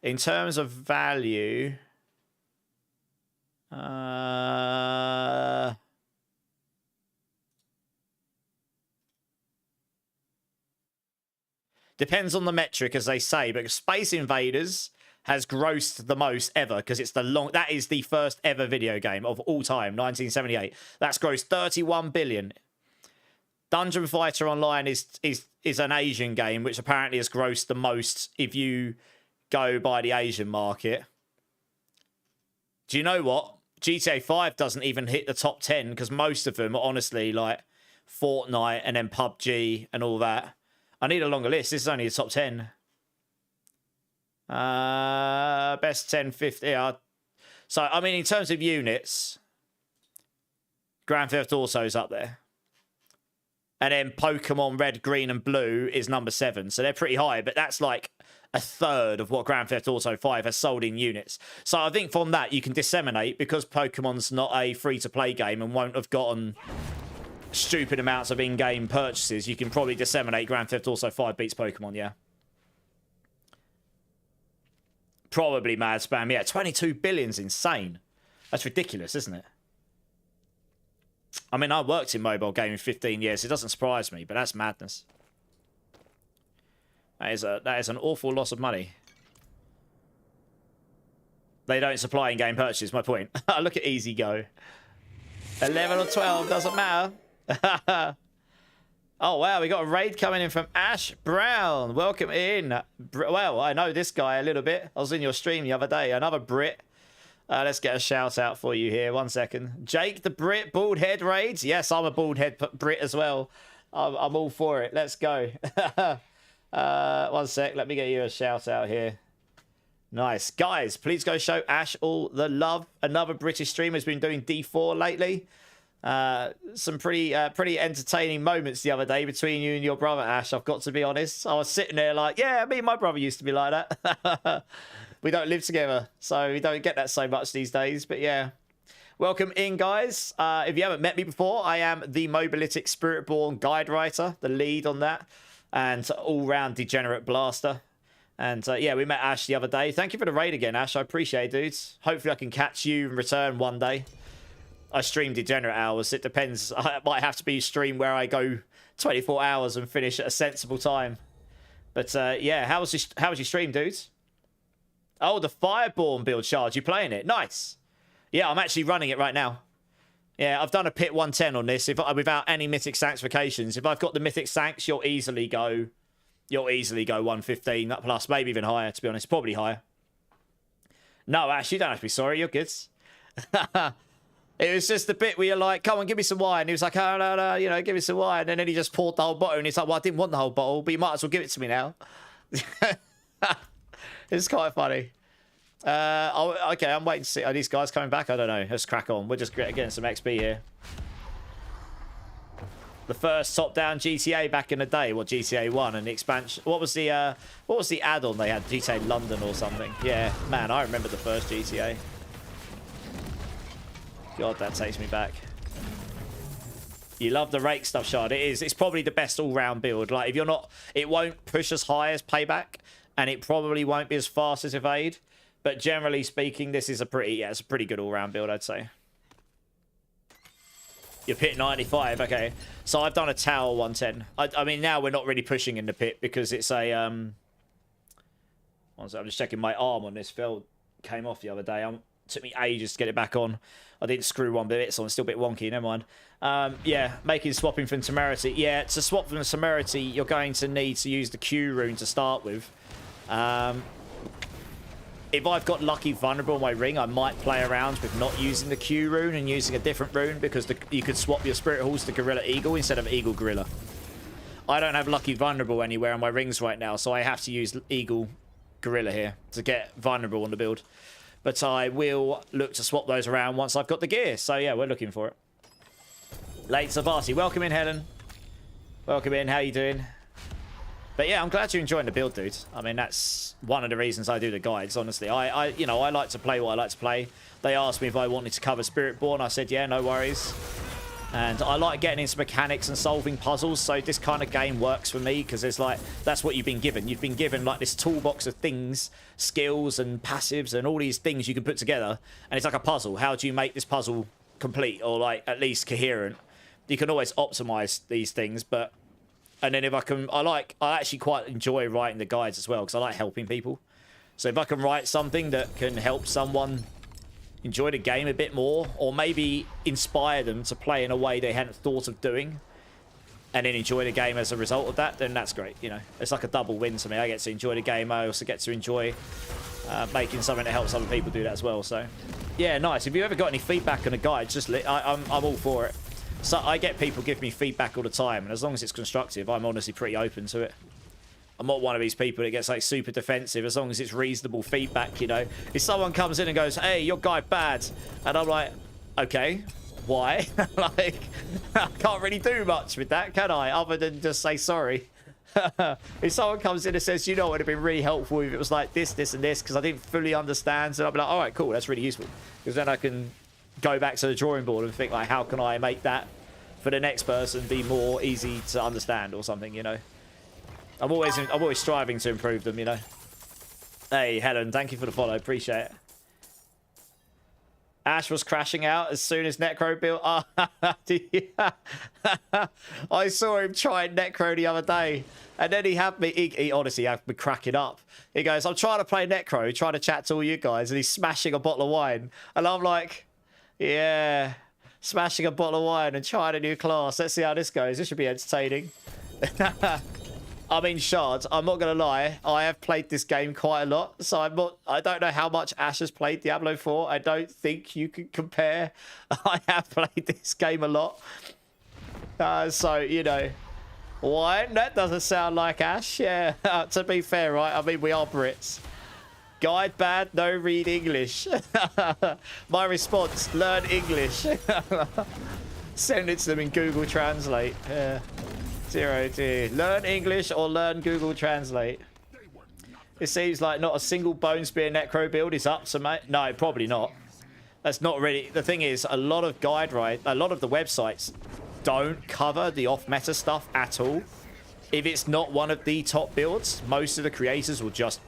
S1: In terms of value... Depends on the metric, as they say, but Space Invaders has grossed the most ever because it's that is the first ever video game of all time, 1978. That's grossed 31 billion. Dungeon Fighter Online is an Asian game, which apparently has grossed the most if you go by the Asian market. Do you know what? GTA 5 doesn't even hit the top 10 because most of them are honestly like Fortnite and then PUBG and all that. I need a longer list. This is only the top 10. Best 10, 50. So, I mean, in terms of units, Grand Theft Auto is up there. And then Pokemon Red, Green, and Blue is number 7. So they're pretty high, but that's like a third of what Grand Theft Auto 5 has sold in units. So I think from that, you can disseminate, because Pokemon's not a free-to-play game and won't have gotten stupid amounts of in-game purchases, you can probably disseminate Grand Theft Auto 5 beats Pokemon, yeah. Probably mad spam. Yeah, 22 billion's insane. That's ridiculous, isn't it? I mean, I worked in mobile gaming 15 years. It doesn't surprise me, but that's madness. That is an awful loss of money. They don't supply in-game purchases, my point. Look at Easy Go. 11 or 12, doesn't matter. Oh, wow, we got a raid coming in from Ash Brown. Welcome in. Well, I know this guy a little bit. I was in your stream the other day. Another Brit. Let's get a shout out for you here. 1 second. Jake the Brit, bald head raids. Yes, I'm a bald head Brit as well. I'm all for it. Let's go. 1 sec. Let me get you a shout out here. Nice. Guys, please go show Ash all the love. Another British streamer has been doing D4 lately. Some pretty entertaining moments the other day between you and your brother, Ash. I've got to be honest. I was sitting there like, yeah, me and my brother used to be like that. We don't live together, so we don't get that so much these days. But yeah, welcome in, guys. If you haven't met me before, I am the Mythic Spiritborn guide writer, the lead on that, and all-round degenerate blaster. And yeah, we met Ash the other day. Thank you for the raid again, Ash. I appreciate it, dudes. Hopefully I can catch you in return one day. I stream degenerate hours. It depends. I might have to be stream where I go 24 hours and finish at a sensible time. But yeah, how was your stream, dudes? Oh, the Fireborn build charge. You playing it? Nice. Yeah, I'm actually running it right now. Yeah, I've done a pit 110 on this without any Mythic Sanctifications. If I've got the Mythic Sancts, you'll easily go 115 plus, maybe even higher, to be honest. Probably higher. No, Ash, you don't have to be sorry. You're good. It was just the bit where you're like, come on, give me some wine. And he was like, oh, no, you know, give me some wine. And then he just poured the whole bottle. And he's like, well, I didn't want the whole bottle, but you might as well give it to me now. It's quite funny. Okay, I'm waiting to see. Are these guys coming back? I don't know. Let's crack on. We're just getting some XP here. The first top-down GTA back in the day. What, GTA 1 and the expansion? What was the add-on they had? GTA London or something? Yeah, man, I remember the first GTA. God, that takes me back. You love the Rake stuff, Shard. It is. It's probably the best all-round build. Like, if you're not... It won't push as high as Payback, and it probably won't be as fast as Evade. But generally speaking, this is it's a pretty good all-round build, I'd say. You're pit 95, okay. So I've done a tower 110. I mean, now we're not really pushing in the pit because it's a... One second, I'm just checking my arm on this field. Came off the other day. Took me ages to get it back on. I didn't screw one bit, so I'm still a bit wonky. Never mind. Yeah, swapping from Temerity. Yeah, to swap from Temerity, you're going to need to use the Q rune to start with. If I've got Lucky Vulnerable on my ring, I might play around with not using the Q rune and using a different rune because you could swap your Spirit Horse to Gorilla Eagle instead of Eagle Gorilla. I don't have Lucky Vulnerable anywhere on my rings right now, so I have to use Eagle Gorilla here to get Vulnerable on the build. But I will look to swap those around once I've got the gear. So yeah, we're looking for it. Late Savasi. Welcome in, Helen. Welcome in. How you doing? But yeah, I'm glad you're enjoying the build, dude. I mean, that's one of the reasons I do the guides, honestly. I like to play what I like to play. They asked me if I wanted to cover Spiritborn. I said, yeah, no worries. And I like getting into mechanics and solving puzzles, so this kind of game works for me because it's like, that's what you've been given. You've been given like this toolbox of things, skills and passives and all these things you can put together. And it's like a puzzle. How do you make this puzzle complete or like at least coherent? You can always optimize these things, but... And then if I can... I actually quite enjoy writing the guides as well because I like helping people. So if I can write something that can help someone... enjoy the game a bit more, or maybe inspire them to play in a way they hadn't thought of doing, and then enjoy the game as a result of that, then that's great. You know, it's like a double win to me. I get to enjoy the game. I also get to enjoy making something that helps other people do that as well. So, yeah, nice. If you ever got any feedback on a guide, just I'm all for it. So I get people give me feedback all the time, and as long as it's constructive, I'm honestly pretty open to it. I'm not one of these people that gets like super defensive. As long as it's reasonable feedback, you know. If someone comes in and goes, "Hey, your guide bad," and I'm like, "Okay, why?" Like, I can't really do much with that, can I? Other than just say sorry. If someone comes in and says, "You know, it would have been really helpful if it was like this, this, and this," because I didn't fully understand, so I'll be like, "All right, cool, that's really useful," because then I can go back to the drawing board and think like, how can I make that for the next person be more easy to understand or something, you know. I'm always striving to improve them, you know. Hey, Helen, thank you for the follow. Appreciate it. Ash was crashing out as soon as Necro built. I saw him try Necro the other day, and then he had me. He honestly had me cracking up. He goes, "I'm trying to play Necro, trying to chat to all you guys," and he's smashing a bottle of wine, and I'm like, "Yeah, smashing a bottle of wine and trying a new class. Let's see how this goes. This should be entertaining." I mean, Shards, I'm not going to lie. I have played this game quite a lot, so I don't know how much Ash has played Diablo 4. I don't think you can compare. I have played this game a lot. So, you know, wine? That doesn't sound like Ash. Yeah, to be fair, right? I mean, we are Brits. Guide bad, no read English. My response, learn English. Send it to them in Google Translate. Yeah. 0-2. Learn English or learn Google Translate. It seems like not a single Bone Spear Necro build is up to mate. No, probably not. That's not really... The thing is, a lot of a lot of the websites don't cover the off-meta stuff at all. If it's not one of the top builds, most of the creators will just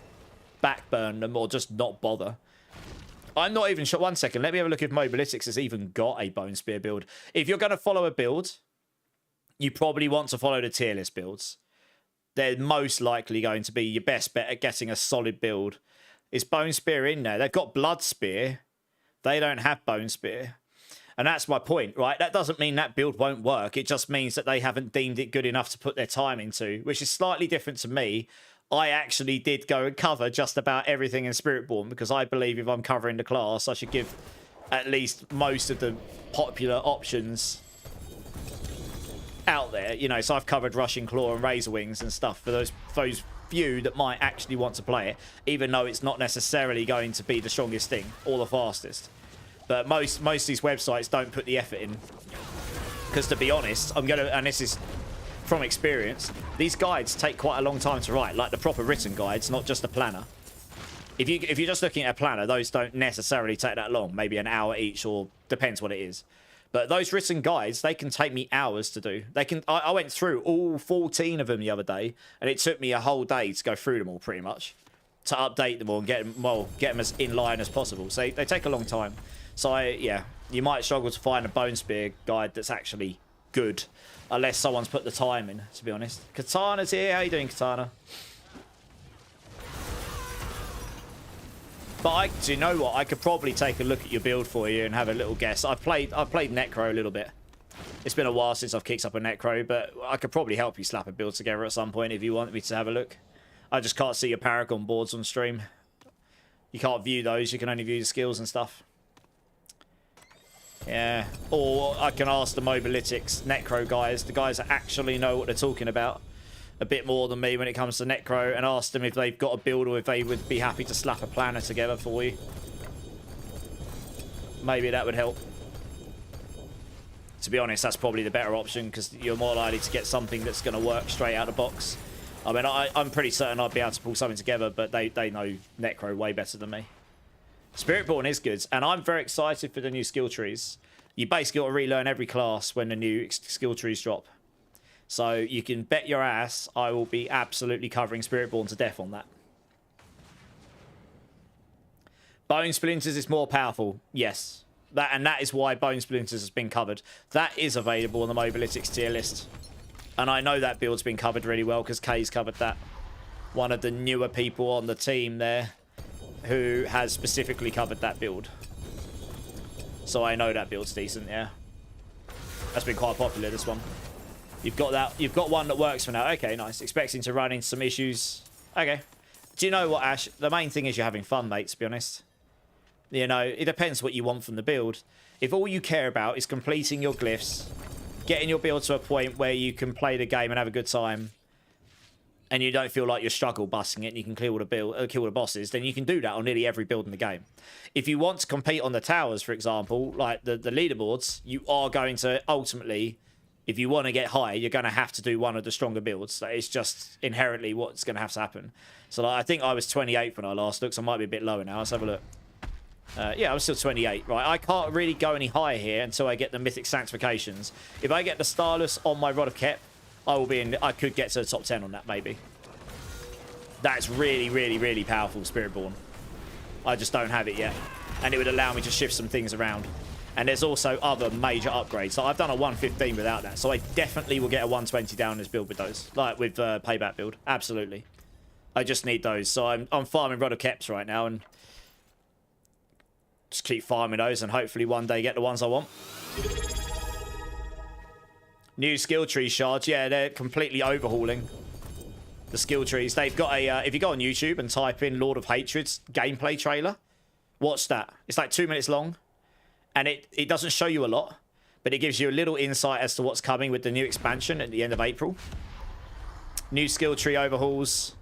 S1: backburn them or just not bother. I'm not even sure. One second. Let me have a look if Mobalytics has even got a Bone Spear build. If you're going to follow a build, you probably want to follow the tier list builds. They're most likely going to be your best bet at getting a solid build. Is Bone Spear in there? They've got Blood Spear. They don't have Bone Spear. And that's my point, right? That doesn't mean that build won't work. It just means that they haven't deemed it good enough to put their time into, which is slightly different to me. I actually did go and cover just about everything in Spiritborn because I believe if I'm covering the class, I should give at least most of the popular options out there, you know. So I've covered Rushing Claw and Razor Wings and stuff for those few that might actually want to play it, even though it's not necessarily going to be the strongest thing or the fastest. But most of these websites don't put the effort in, because to be honest, and this is from experience, these guides take quite a long time to write, like the proper written guides, not just a planner. If you're just looking at a planner, those don't necessarily take that long, maybe an hour each, or depends what it is. But those written guides, they can take me hours to do. I went through all 14 of them the other day, and it took me a whole day to go through them all, pretty much, to update them all and get them as in line as possible. So they take a long time. So yeah, you might struggle to find a Bone Spear guide that's actually good, unless someone's put the time in, to be honest. Katana's here. How you doing, Katana? But do you know what? I could probably take a look at your build for you and have a little guess. I've played Necro a little bit. It's been a while since I've kicked up a Necro, but I could probably help you slap a build together at some point if you want me to have a look. I just can't see your Paragon boards on stream. You can't view those. You can only view the skills and stuff. Yeah. Or I can ask the Mobalytics Necro guys, the guys that actually know what they're talking about a bit more than me when it comes to Necro, and ask them if they've got a build or if they would be happy to slap a planner together for you. Maybe that would help. To be honest, that's probably the better option, because you're more likely to get something that's going to work straight out of the box. I mean, I'm pretty certain I'd be able to pull something together, but they know Necro way better than me. Spiritborn is good, and I'm very excited for the new skill trees. You basically got to relearn every class when the new skill trees drop. So you can bet your ass I will be absolutely covering Spiritborn to death on that. Bone Splinters is more powerful. Yes. That is why Bone Splinters has been covered. That is available on the Mobalytics tier list. And I know that build's been covered really well because Kay's covered that. One of the newer people on the team there who has specifically covered that build. So I know that build's decent, yeah. That's been quite popular, this one. You've got that. You've got one that works for now. Okay, nice. Expecting to run into some issues. Okay. Do you know what, Ash? The main thing is you're having fun, mate, to be honest. You know, it depends what you want from the build. If all you care about is completing your glyphs, getting your build to a point where you can play the game and have a good time, and you don't feel like you're struggle busting it and you can kill the bosses, then you can do that on nearly every build in the game. If you want to compete on the towers, for example, like the leaderboards, you are going to ultimately, if you want to get high, you're going to have to do one of the stronger builds. Like, it's just inherently what's going to have to happen. So like, I think I was 28 when I last looked, so I might be a bit lower now. Let's have a look. Yeah, I was still 28. Right, I can't really go any higher here until I get the Mythic Sanctifications. If I get the Starless on my Rod of Kep, I could get to the top 10 on that, maybe. That's really, really, really powerful, Spiritborn. I just don't have it yet. And it would allow me to shift some things around. And there's also other major upgrades. So I've done a 115 without that. So I definitely will get a 120 down in this build with those. Like with Payback build. Absolutely. I just need those. So I'm farming Rod of Keps right now. And just keep farming those. And hopefully one day get the ones I want. New skill tree shards. Yeah, they're completely overhauling the skill trees. They've got a... if you go on YouTube and type in Lord of Hatred's gameplay trailer, watch that. It's like 2 minutes long. And it doesn't show you a lot, but it gives you a little insight as to what's coming with the new expansion at the end of April. New skill tree overhauls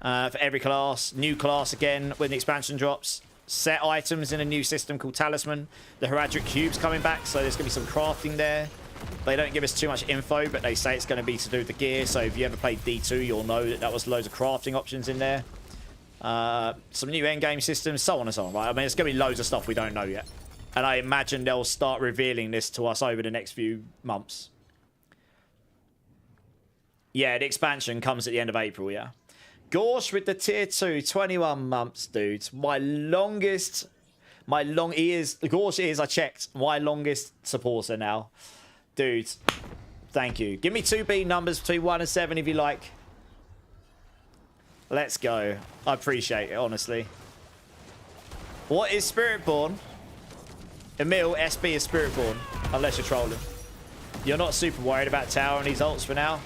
S1: for every class. New class again when the expansion drops. Set items in a new system called Talisman. The Heraldric Cube's coming back, so there's going to be some crafting there. They don't give us too much info, but they say it's going to be to do with the gear. So if you ever played D2, you'll know that that was loads of crafting options in there. Some new endgame systems, so on and so on, right? I mean, it's going to be loads of stuff we don't know yet. And I imagine they'll start revealing this to us over the next few months. Yeah, the expansion comes at the end of April, yeah. Gorsh with the tier 2, 21 months, dude. Gorsh is, I checked, my longest supporter now. Dude, thank you. Give me 2B numbers between 1 and 7 if you like. Let's go. I appreciate it, honestly. What is Spiritborn? Emil, SB is Spiritborn, unless you're trolling. You're not super worried about tower and these ults for now?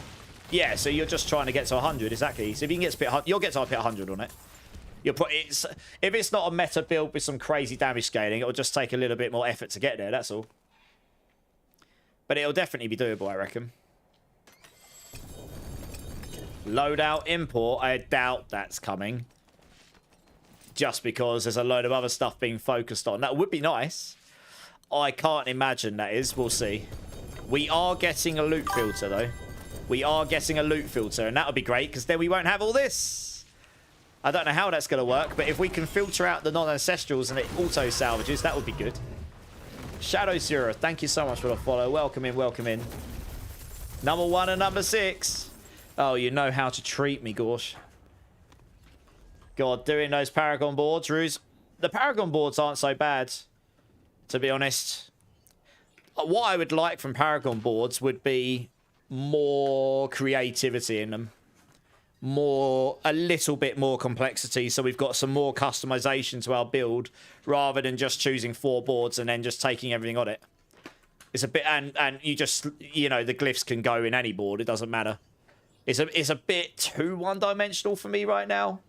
S1: Yeah, so you're just trying to get to 100, exactly. So if you can get to pit, you'll get to up hit 100 on it. If it's not a meta build with some crazy damage scaling, it'll just take a little bit more effort to get there, that's all. But it'll definitely be doable, I reckon. Loadout import, I doubt that's coming. Just because there's a load of other stuff being focused on. That would be nice. I can't imagine that is. We'll see. We are getting a loot filter, though. We are getting a loot filter, and that would be great, because then we won't have all this. I don't know how that's going to work, but if we can filter out the non-ancestrals and it auto-salvages, that would be good. Shadow Zero, thank you so much for the follow. Welcome in, welcome in. Number 1 and number 6. Oh, you know how to treat me, Gorsh. God, doing those Paragon boards, Ruse. The Paragon boards aren't so bad, to be honest. What I would like from Paragon boards would be more creativity in them. A little bit more complexity, so we've got some more customization to our build, rather than just choosing 4 boards and then just taking everything on it. It's a bit, and you just, you know, the glyphs can go in any board, it doesn't matter. It's a bit too one-dimensional for me right now.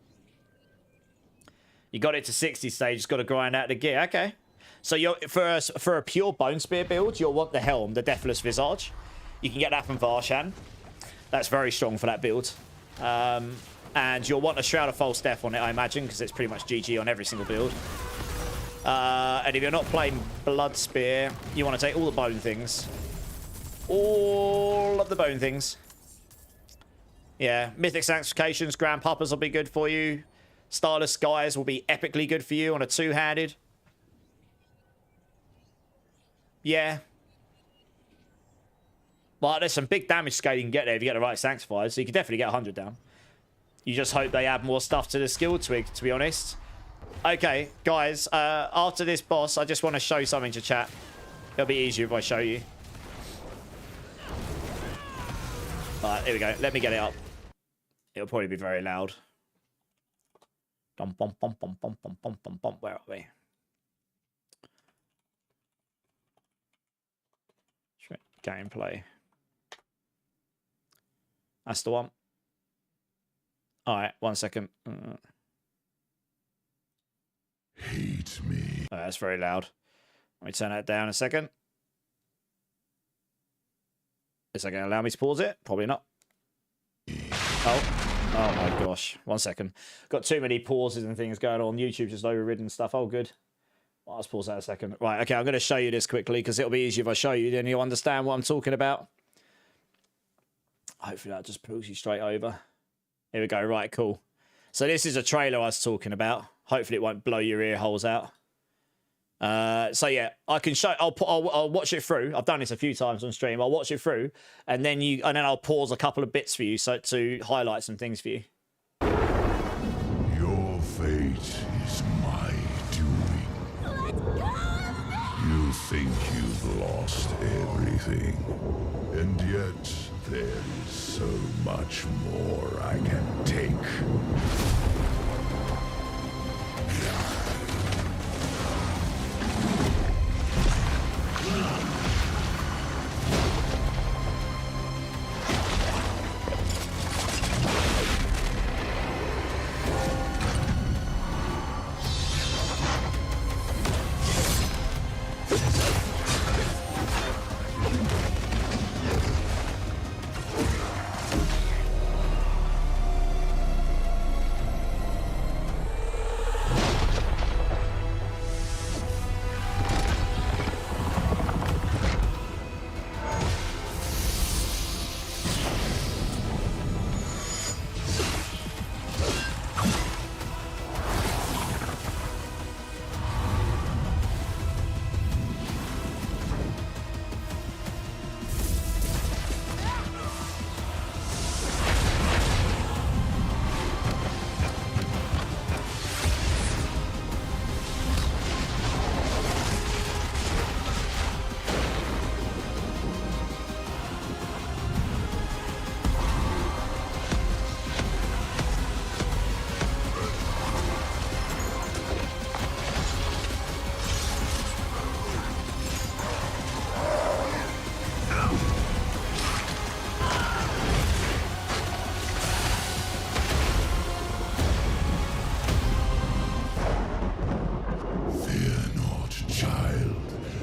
S1: You got it to 60 stage, just got to grind out the gear. Okay. So you're for a pure Bone Spear build, you'll want the Helm, the Deathless Visage. You can get that from Varshan. That's very strong for that build. And you'll want a Shroud of False Death on it, I imagine, because it's pretty much GG on every single build. And if you're not playing Blood Spear, you want to take all the bone things. All of the bone things. Yeah, Mythic Sanctifications, Grand Puppas will be good for you. Starless Skies will be epically good for you on a 2-handed. Yeah. But there's some big damage scale you can get there if you get the right Sanctifiers, so you can definitely get 100 down. You just hope they add more stuff to the skill twig, to be honest. Okay, guys, after this boss, I just want to show something to chat. It'll be easier if I show you. Alright, here we go. Let me get it up. It'll probably be very loud. Bum, bum, bum, bum, bum, bum, bum, bum, bum. Where are we? Gameplay. That's the one. All right, 1 second.
S3: Hate me.
S1: Oh, that's very loud. Let me turn that down a second. Is that going to allow me to pause it? Probably not. Oh my gosh. 1 second. Got too many pauses and things going on. YouTube's just overridden stuff. Oh, good. Well, let's pause that a second. Right, okay, I'm going to show you this quickly because it'll be easier if I show you, then you'll understand what I'm talking about. Hopefully that just pulls you straight over. Here we go. Right, cool. So this is a trailer I was talking about. Hopefully it won't blow your ear holes out. So yeah, I can show. I'll watch it through. I've done this a few times on stream. I'll watch it through, and then I'll pause a couple of bits for you, so to highlight some things for you.
S3: Your fate is my doing. You think you've lost everything, and yet there is so much more I can take.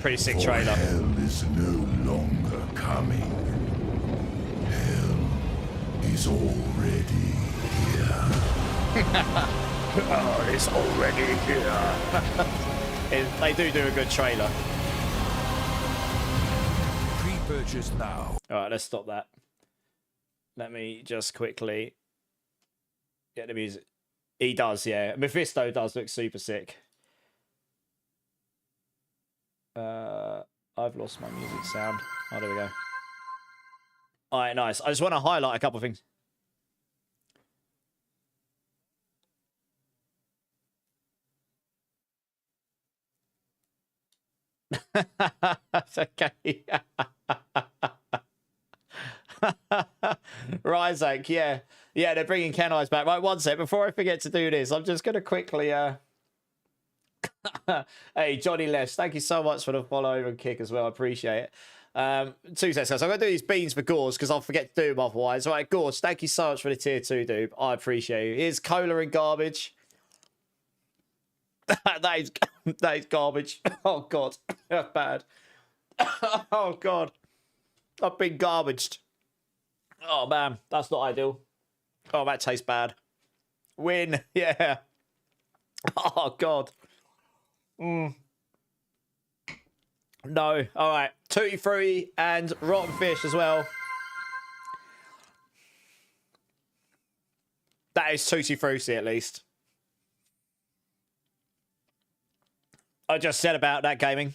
S1: Pretty sick trailer.
S3: Hell is no longer coming. Hell is already here.
S1: Oh, it's already here. They do a good trailer.
S4: Pre-purchase now.
S1: All right, let's stop that. Let me just quickly get the music. He does, yeah. Mephisto does look super sick. I've lost my music sound. Oh, there we go. All right, nice. I just want to highlight a couple of things. That's okay. Ryzak, yeah. Yeah, they're bringing Ken Eyes back. Right, 1 sec. Before I forget to do this, I'm just going to quickly... Hey, Johnny Les, thank you so much for the follow and kick as well. I appreciate it. 2 seconds, guys. I'm going to do these beans for Gauze because I'll forget to do them otherwise. All right, Gauze, thank you so much for the tier 2, dude. I appreciate you. Here's cola and garbage. that is garbage. Oh, God. That's bad. Oh, God. I've been garbaged. Oh, man. That's not ideal. Oh, that tastes bad. Win. Yeah. Oh, God. No. All right. Tutti Frutti and Rotten Fish as well. That is Tutti Frutti at least. I just said about that gaming.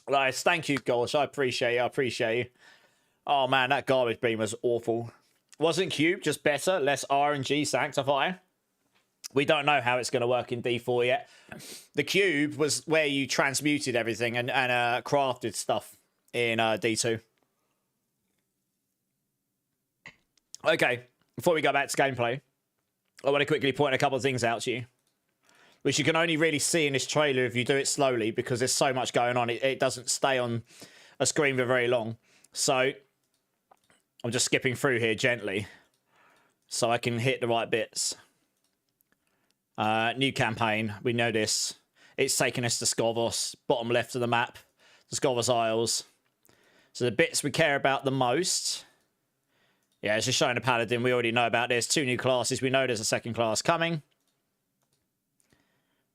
S1: Nice. Thank you, Gosh. I appreciate you. I appreciate you. Oh, man. That garbage beam was awful. Wasn't Cube, just better. Less RNG Sanctify. We don't know how it's going to work in D4 yet. The cube was where you transmuted everything and crafted stuff in D2. Okay, before we go back to gameplay, I want to quickly point a couple of things out to you, which you can only really see in this trailer if you do it slowly because there's so much going on. It doesn't stay on a screen for very long. So I'm just skipping through here gently so I can hit the right bits. New campaign. We know this. It's taking us to Skovos, bottom left of the map, the Skovos Isles. So the bits we care about the most. Yeah, it's just showing a paladin. We already know about this. 2 new classes. We know there's a second class coming,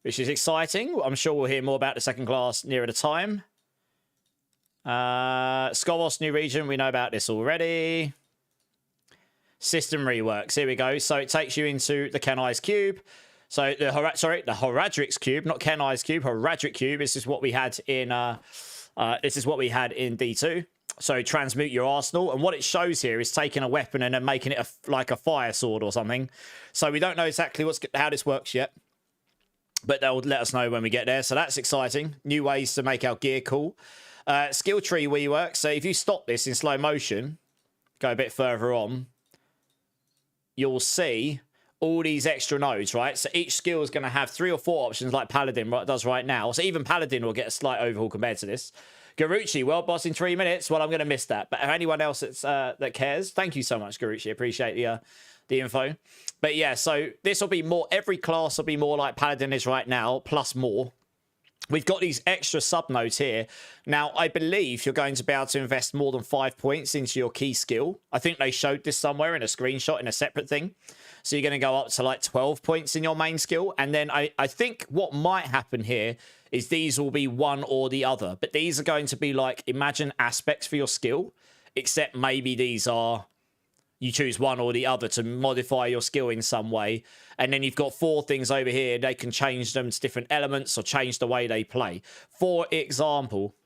S1: which is exciting. I'm sure we'll hear more about the second class nearer the time. Skovos, new region. We know about this already. System reworks. Here we go. So it takes you into the Kenai's Cube. So the Horadric's Cube, not Kenai's Cube, Horadric Cube. This is what we had in D2. So transmute your arsenal, and what it shows here is taking a weapon and then making it like a fire sword or something. So we don't know exactly how this works yet, but they'll let us know when we get there. So that's exciting. New ways to make our gear cool. Skill tree rework. So if you stop this in slow motion, go a bit further on, you'll see all these extra nodes, right? So each skill is going to have 3 or 4 options like Paladin does right now. So even Paladin will get a slight overhaul compared to this. Garucci, world boss in 3 minutes. Well, I'm going to miss that. But anyone else that cares, thank you so much, Garucci. Appreciate the info. But yeah, so this will be more, every class will be more like Paladin is right now, plus more. We've got these extra sub-nodes here. Now, I believe you're going to be able to invest more than 5 points into your key skill. I think they showed this somewhere in a screenshot in a separate thing. So you're going to go up to like 12 points in your main skill. And then I think what might happen here is these will be one or the other. But these are going to be like, imagine aspects for your skill. Except maybe these are, you choose one or the other to modify your skill in some way. And then you've got 4 things over here. They can change them to different elements or change the way they play. For example,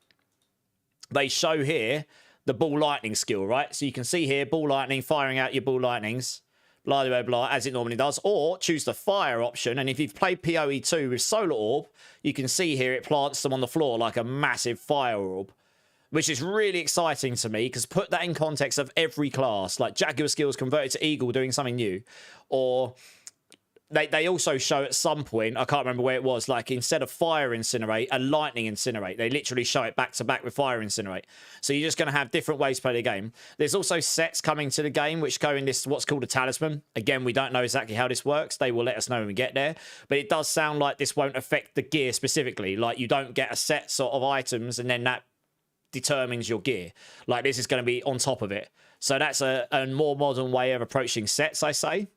S1: they show here the ball lightning skill, right? So you can see here, ball lightning, firing out your ball lightnings, blah, blah, blah, as it normally does. Or choose the fire option. And if you've played PoE 2 with Solar Orb, you can see here it plants them on the floor like a massive fire orb, which is really exciting to me, because put that in context of every class, like Jaguar skills converted to Eagle doing something new. Or they also show at some point, I can't remember where it was, like instead of fire incinerate, a lightning incinerate. They literally show it back to back with fire incinerate. So you're just going to have different ways to play the game. There's also sets coming to the game which go in this, what's called a talisman. Again, we don't know exactly how this works. They will let us know when we get there. But it does sound like this won't affect the gear specifically. Like you don't get a set sort of items and then that determines your gear. Like this is going to be on top of it. So that's a more modern way of approaching sets, I say.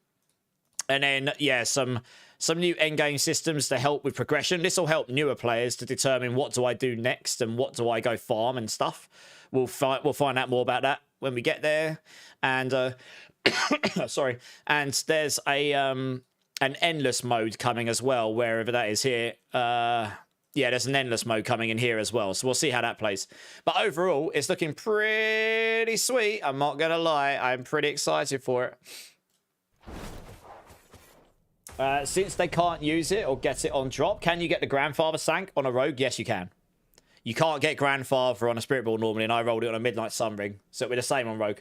S1: And then, yeah, some new endgame systems to help with progression. This will help newer players to determine what do I do next and what do I go farm and stuff. We'll find out more about that when we get there. And sorry, and there's an endless mode coming as well, wherever that is here. Yeah, there's an endless mode coming in here as well. So we'll see how that plays. But overall, it's looking pretty sweet. I'm not going to lie. I'm pretty excited for it. Since they can't use it or get it on drop, can you get the Grandfather Sank on a Rogue? Yes, you can. You can't get Grandfather on a Spiritborn normally, and I rolled it on a Midnight Sunring. So it'll be the same on Rogue.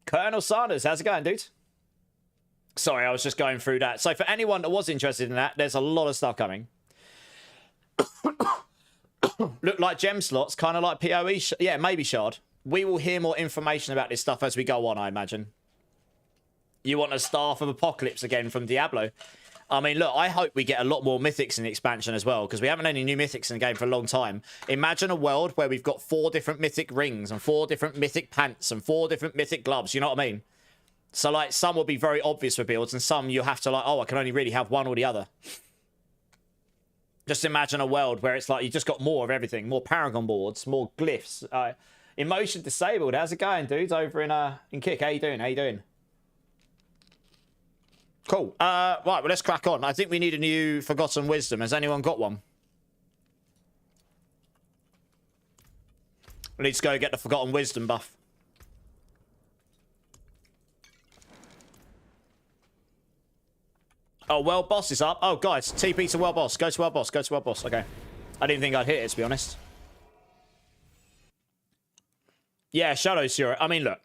S1: Colonel Sanders, how's it going, dude? Sorry, I was just going through that. So for anyone that was interested in that, there's a lot of stuff coming. Look like gem slots, kind of like PoE. Yeah, maybe Shard. We will hear more information about this stuff as we go on, I imagine. You want a Staff of Apocalypse again from Diablo. I mean, look, I hope we get a lot more Mythics in the expansion as well, because we haven't had any new Mythics in the game for a long time. Imagine a world where we've got 4 different Mythic rings and 4 different Mythic pants and 4 different Mythic gloves, you know what I mean? So, like, some will be very obvious for builds, and some you'll have to, like, oh, I can only really have one or the other. Just imagine a world where it's like you just got more of everything. More Paragon boards, more glyphs. Emotion disabled. How's it going, dudes? Over in Kick. How you doing? How you doing? Cool. Right, well, let's crack on. I think we need a new Forgotten Wisdom. Has anyone got one? We need to go get the Forgotten Wisdom buff. Oh, World Boss is up. Oh, guys, TP to World Boss. Go to World Boss. Go to World Boss. Okay. I didn't think I'd hit it, to be honest. Yeah, Shadow Zero. I mean, look.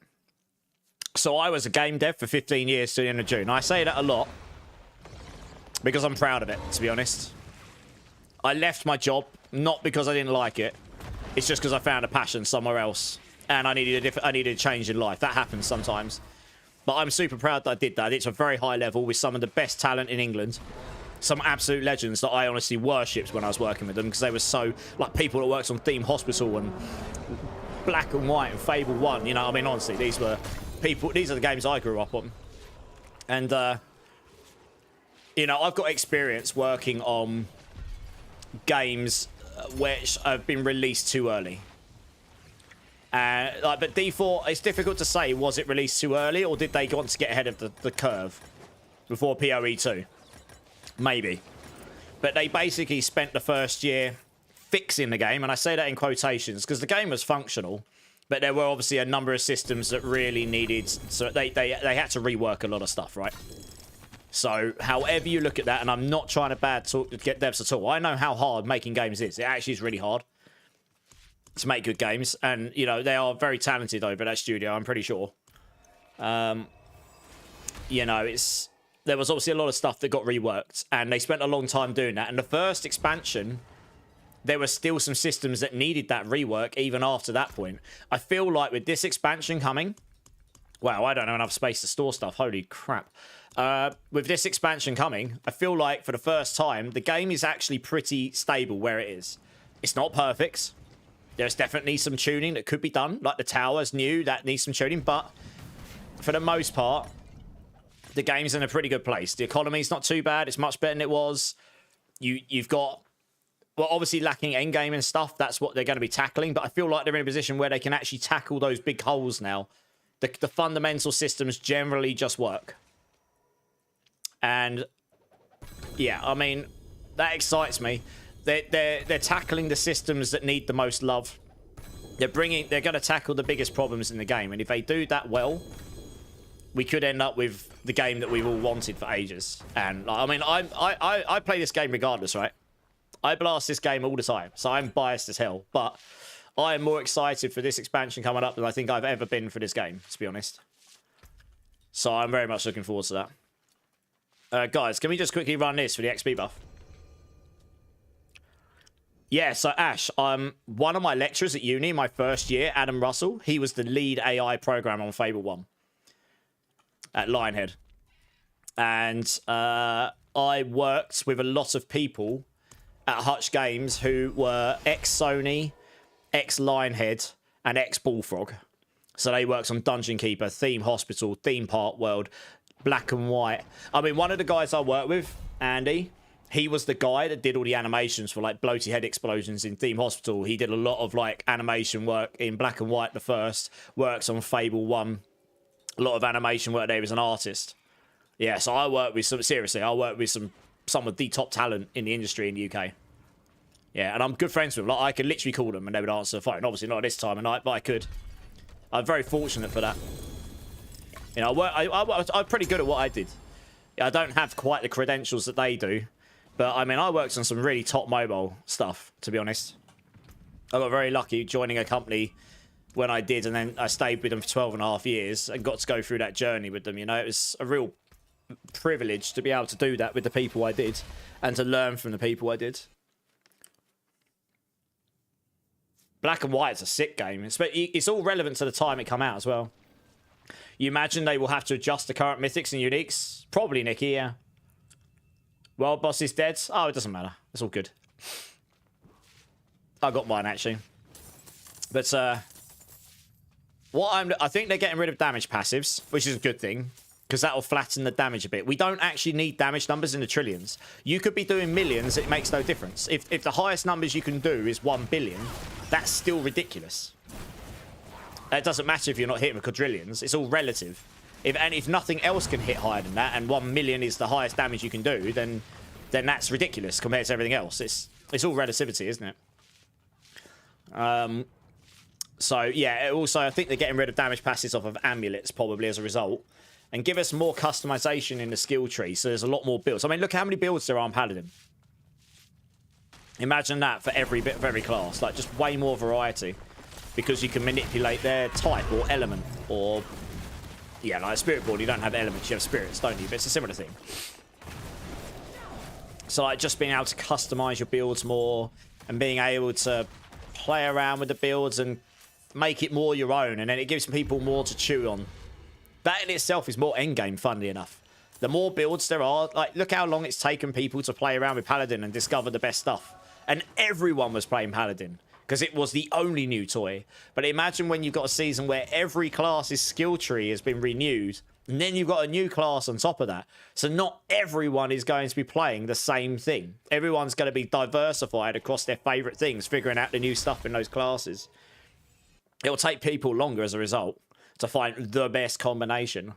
S1: So I was a game dev for 15 years to the end of June. I say that a lot because I'm proud of it, to be honest. I left my job, not because I didn't like it, It's just because I found a passion somewhere else, and I needed a change in life. That happens sometimes. But I'm super proud that I did that. It's a very high level with some of the best talent in England. Some absolute legends that I honestly worshipped when I was working with them, because they were so, like, people that worked on Theme Hospital and Black and White and Fable 1. You know, I mean, honestly, these were people, these are the games I grew up on. And, you know, I've got experience working on games which have been released too early. Like, but D4, it's difficult to say, was it released too early, or did they want to get ahead of the curve before PoE 2? Maybe. But they basically spent the first year fixing the game, and I say that in quotations because the game was functional, but there were obviously a number of systems that really needed, so they had to rework a lot of stuff, right? So however you look at that, and I'm not trying to get devs at all, I know how hard making games is. It actually is really hard to make good games, and you know, they are very talented over that studio, I'm pretty sure. You know, there was obviously a lot of stuff that got reworked, and they spent a long time doing that. And the first expansion, there were still some systems that needed that rework even after that point. I feel like with this expansion coming, wow, I don't have enough space to store stuff. Holy crap. With this expansion coming, I feel like for the first time, the game is actually pretty stable where it is. It's not perfect. There's definitely some tuning that could be done. Like the tower's new, that needs some tuning. But for the most part, the game's in a pretty good place. The economy's not too bad. It's much better than it was. You've got, well, obviously lacking endgame and stuff. That's what they're going to be tackling. But I feel like they're in a position where they can actually tackle those big holes now. The fundamental systems generally just work. And yeah, I mean, that excites me. They're tackling the systems that need the most love. They're going to tackle the biggest problems in the game. And if they do that well, we could end up with the game that we've all wanted for ages. And I mean, I play this game regardless, right? I blast this game all the time, so I'm biased as hell. But I am more excited for this expansion coming up than I think I've ever been for this game, to be honest. So I'm very much looking forward to that. Guys, can we just quickly run this for the XP buff? Yeah, so Ash, one of my lecturers at uni, my first year, Adam Russell, he was the lead AI programmer on Fable 1 at Lionhead. And I worked with a lot of people at Hutch Games who were ex-Sony, ex-Lionhead, and ex-Bullfrog. So they worked on Dungeon Keeper, Theme Hospital, Theme Park World, Black and White. I mean, one of the guys I worked with, Andy, he was the guy that did all the animations for like bloaty head explosions in Theme Hospital. He did a lot of like animation work in Black and White the first, works on Fable 1. A lot of animation work there. He was an artist. Yeah, so I worked with some, seriously, I worked with some of the top talent in the industry in the UK. Yeah, and I'm good friends with them. Like, I could literally call them and they would answer the phone. Obviously not this time of night, but I could. I'm very fortunate for that. You know, I'm pretty good at what I did. Yeah, I don't have quite the credentials that they do. But, I mean, I worked on some really top mobile stuff, to be honest. I got very lucky joining a company when I did, and then I stayed with them for 12 and a half years and got to go through that journey with them. You know, it was a real privilege to be able to do that with the people I did and to learn from the people I did. Black and White is a sick game. It's all relevant to the time it come out as well. You imagine they will have to adjust the current mythics and uniques? Probably, Nicky, yeah. World boss is dead. Oh, it doesn't matter. It's all good. I got mine, actually. But, I think they're getting rid of damage passives, which is a good thing, because that will flatten the damage a bit. We don't actually need damage numbers in the trillions. You could be doing millions, it makes no difference. If the highest numbers you can do is 1 billion, that's still ridiculous. It doesn't matter if you're not hitting with quadrillions. It's all relative. If nothing else can hit higher than that, and 1 million is the highest damage you can do, then that's ridiculous compared to everything else. It's all relativity, isn't it? So, yeah, also, I think they're getting rid of damage passes off of amulets, probably, as a result. And give us more customization in the skill tree, so there's a lot more builds. I mean, look how many builds there are on Paladin. Imagine that for every bit of every class. Like, just way more variety. Because you can manipulate their type or element, or... Yeah, like a Spiritborn, you don't have elements, you have spirits, don't you? But it's a similar thing. So, like, just being able to customize your builds more, and being able to play around with the builds and make it more your own, and then it gives people more to chew on. That in itself is more endgame, funnily enough. The more builds there are, like, look how long it's taken people to play around with Paladin and discover the best stuff. And everyone was playing Paladin because it was the only new toy. But imagine when you've got a season where every class's skill tree has been renewed, and then you've got a new class on top of that. So not everyone is going to be playing the same thing. Everyone's going to be diversified across their favourite things, figuring out the new stuff in those classes. It will take people longer as a result to find the best combination.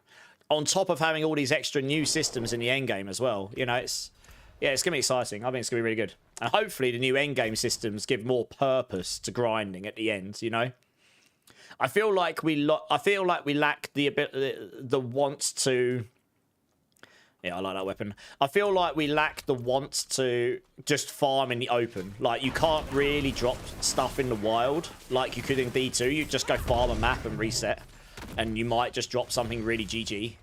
S1: On top of having all these extra new systems in the endgame as well. You know, it's going to be exciting. I think it's going to be really good. And hopefully the new endgame systems give more purpose to grinding at the end, you know? I feel like we lack the want to... Yeah, I like that weapon. I feel like we lack the want to just farm in the open. Like, you can't really drop stuff in the wild like you could in D2. You just go farm a map and reset. And you might just drop something really GG.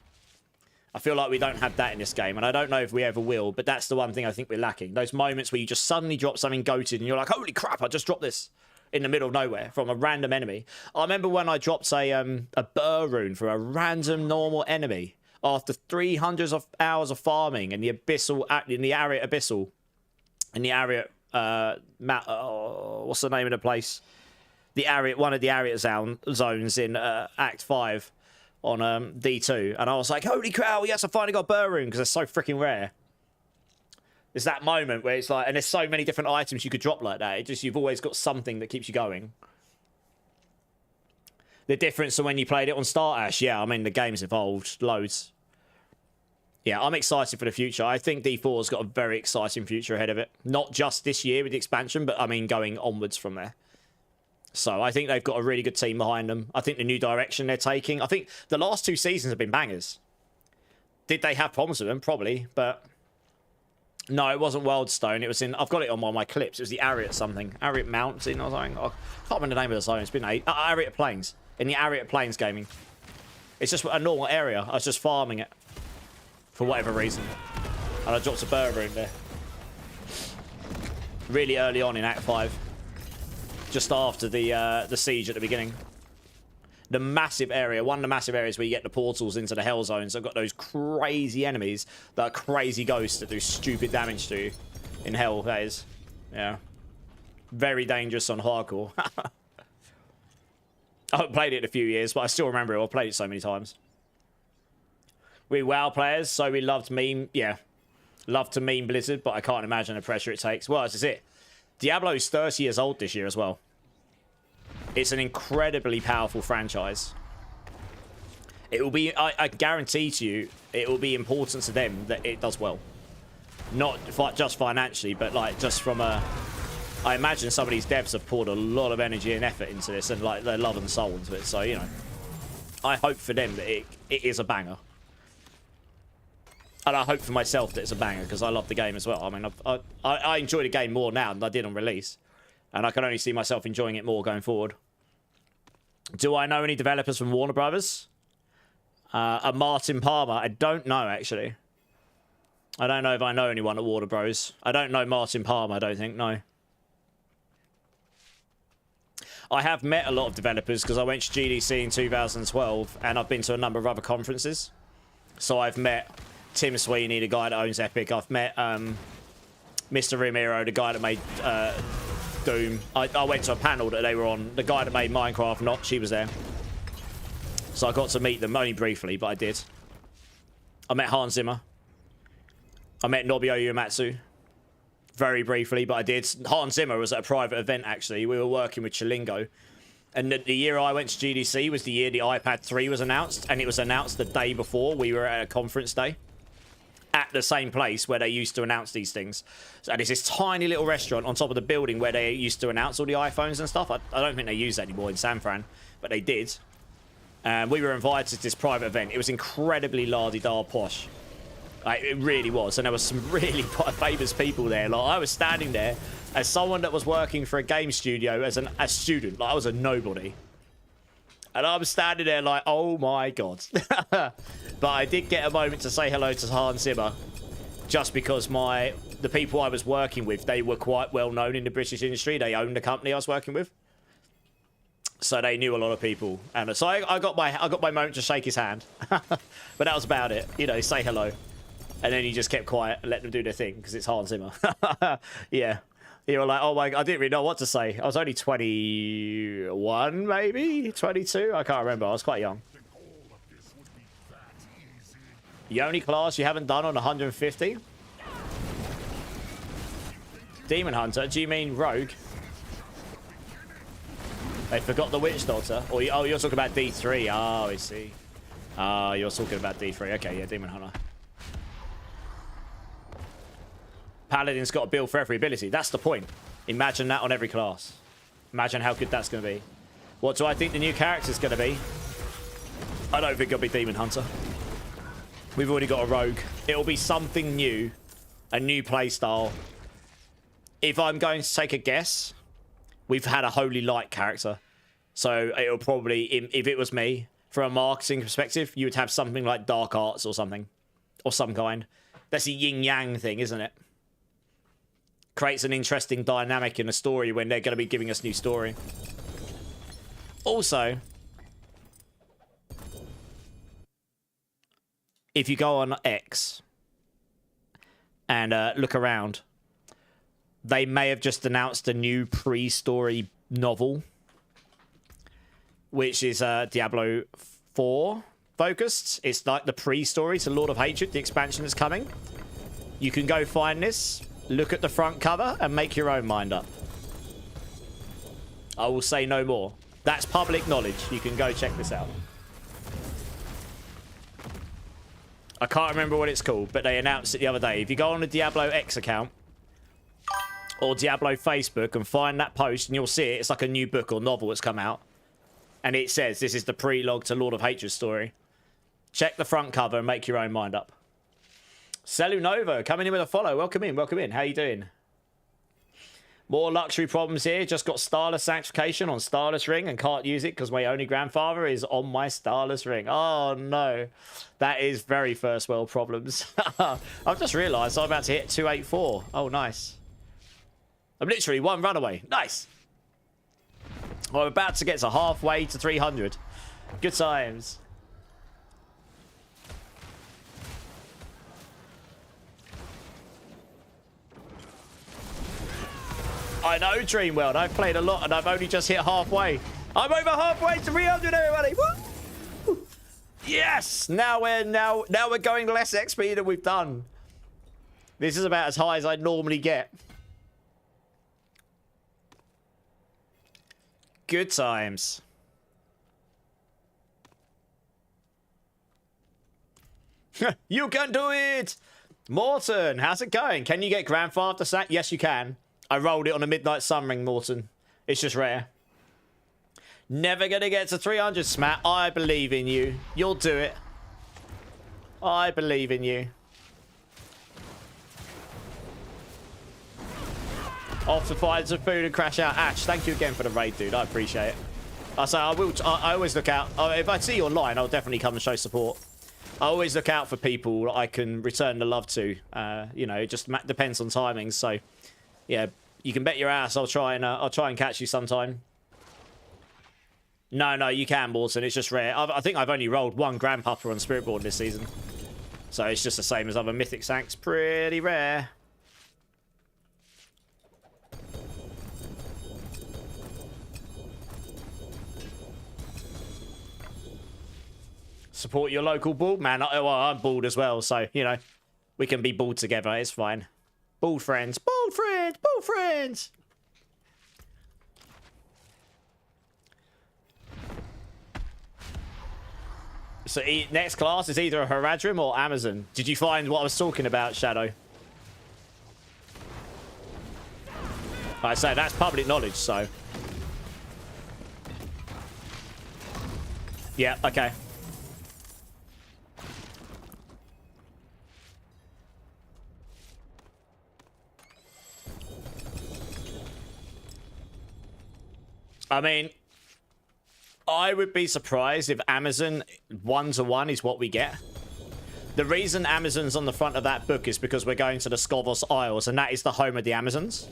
S1: I feel like we don't have that in this game. And I don't know if we ever will. But that's the one thing I think we're lacking. Those moments where you just suddenly drop something goated and you're like, holy crap, I just dropped this in the middle of nowhere from a random enemy. I remember when I dropped a burr rune for a random normal enemy. After 300 hours of farming in the abyssal, in the Ariat Abyssal, in the Ariat, what's the name of the place? The Ariat, one of the Ariat zones in Act 5 on D2, and I was like, holy cow, yes, I finally got Burr Rune, because they're so freaking rare. It's that moment where it's like, and there's so many different items you could drop like that. It just, you've always got something that keeps you going. The difference to when you played it on Start Ash, yeah, I mean, the game's evolved loads. Yeah, I'm excited for the future. I think D4's got a very exciting future ahead of it. Not just this year with the expansion, but I mean, going onwards from there. So I think they've got a really good team behind them. I think the new direction they're taking, I think the last 2 seasons have been bangers. Did they have problems with them? Probably, but no, it wasn't Wildstone. It was in, I've got it on one of my clips. It was the Ariat something. Ariat Mountain or something. I can't remember the name of the zone. It's been Ariat Plains. In the Ariat Plains gaming. It's just a normal area. I was just farming it. For whatever reason. And I dropped a burr rune there. Really early on in Act 5. Just after the siege at the beginning. The massive area. One of the massive areas where you get the portals into the hell zones. I've got those crazy enemies. That are crazy ghosts that do stupid damage to you. In hell, that is. Yeah. Very dangerous on hardcore. I haven't played it in a few years, but I still remember it. I've played it so many times. We WoW players, so we loved meme. Yeah. Love to meme Blizzard, but I can't imagine the pressure it takes. Well, this is it. Diablo's 30 years old this year as well. It's an incredibly powerful franchise. It will be, I guarantee to you, it will be important to them that it does well. Not just financially, but like just from a... I imagine some of these devs have poured a lot of energy and effort into this and like their love and soul into it. So, you know, I hope for them that it is a banger. And I hope for myself that it's a banger because I love the game as well. I mean, I enjoy the game more now than I did on release. And I can only see myself enjoying it more going forward. Do I know any developers from Warner Brothers? A Martin Palmer? I don't know, actually. I don't know if I know anyone at Warner Bros. I don't know Martin Palmer, I don't think, no. I have met a lot of developers because I went to GDC in 2012 and I've been to a number of other conferences. So I've met Tim Sweeney, the guy that owns Epic. I've met Mr. Ramiro, the guy that made Doom. I went to a panel that they were on. The guy that made Minecraft, Notch, he was there. So I got to meet them, only briefly, but I did. I met Hans Zimmer. I met Nobuo Uematsu. Very briefly, but I did. Hans Zimmer was at a private event, actually. We were working with Chilingo. And the year I went to GDC was the year the iPad 3 was announced. And it was announced the day before we were at a conference day. At the same place where they used to announce these things. So there's this tiny little restaurant on top of the building where they used to announce all the iPhones and stuff. I don't think they use that anymore in San Fran. But they did. And we were invited to this private event. It was incredibly la-di-da posh. Like, it really was. And there was some really famous people there. Like, I was standing there as someone that was working for a game studio as a student. Like, I was a nobody. And I was standing there like, oh my god. But I did get a moment to say hello to Hans Zimmer. just because the people I was working with, they were quite well known in the British industry. They owned the company I was working with, so they knew a lot of people. And so I got my moment to shake his hand, but that was about it. You know, say hello, and then he just kept quiet and let them do their thing because it's Hans Zimmer. Yeah. You were like, oh my, I didn't really know what to say. I was only 21, maybe 22. I can't remember. I was quite young. The only class you haven't done on 150? Demon Hunter? Do you mean Rogue? They forgot the Witch Doctor? Or oh, you're talking about D3. Oh, I see. You're talking about D3. Okay, yeah, Demon Hunter. Paladin's got a build for every ability. That's the point. Imagine that on every class. Imagine how good that's going to be. What do I think the new character's going to be? I don't think it'll be Demon Hunter. We've already got a rogue. It'll be something new. A new playstyle. If I'm going to take a guess, we've had a Holy Light character. So it'll probably, if it was me, from a marketing perspective, you would have something like Dark Arts or something. Or some kind. That's a yin-yang thing, isn't it? Creates an interesting dynamic in the story when they're going to be giving us new story. Also, if you go on X and look around, they may have just announced a new pre-story novel, which is Diablo 4 focused. It's like the pre-story to Lord of Hatred, the expansion that's coming. You can go find this, look at the front cover, and make your own mind up. I will say no more. That's public knowledge. You can go check this out. I can't remember what it's called, but they announced it the other day. If you go on the Diablo X account or Diablo Facebook and find that post, and you'll see it. It's like a new book or novel that's come out. And it says this is the prelogue to Lord of Hatred story. Check the front cover and make your own mind up. Celunova coming in with a follow. Welcome in, welcome in. How you doing? More luxury problems here. Just got Starless Sanctification on Starless Ring and can't use it because my only grandfather is on my Starless Ring. Oh, no. That is very first world problems. I've just realised I'm about to hit 284. Oh, nice. I'm literally one run away. Nice. I'm about to get to halfway to 300. Good times. I know, Dreamworld. I've played a lot and I've only just hit halfway. I'm over halfway to 300, everybody. Woo! Yes! Now we're going less XP than we've done. This is about as high as I normally get. Good times. You can do it! Morton, how's it going? Can you get Grandfather Sack? Yes, you can. I rolled it on a Midnight Sun Ring, Morton. It's just rare. Never gonna get to 300, Smat. I believe in you. You'll do it. I believe in you. Off to find some food and crash out. Ash, thank you again for the raid, dude. I appreciate it. I always look out. If I see you online, I'll definitely come and show support. I always look out for people I can return the love to. You know, it just depends on timings. So, yeah, you can bet your ass I'll try and catch you sometime. No, you can, Morton. It's just rare. I think I've only rolled one Grandpapa on Spiritborn this season. So it's just the same as other Mythic Sanks. Pretty rare. Support your local bald man. Well, I'm bald as well, so, you know, we can be bald together. It's fine. Bald friends. Bald friends. Bald friends. So next class is either a Haradrim or Amazon. Did you find what I was talking about, Shadow? I say that's public knowledge, so. Yeah, okay. I mean, I would be surprised if Amazon 1-to-1 is what we get. The reason Amazon's on the front of that book is because we're going to the Skovos Isles, and that is the home of the Amazons.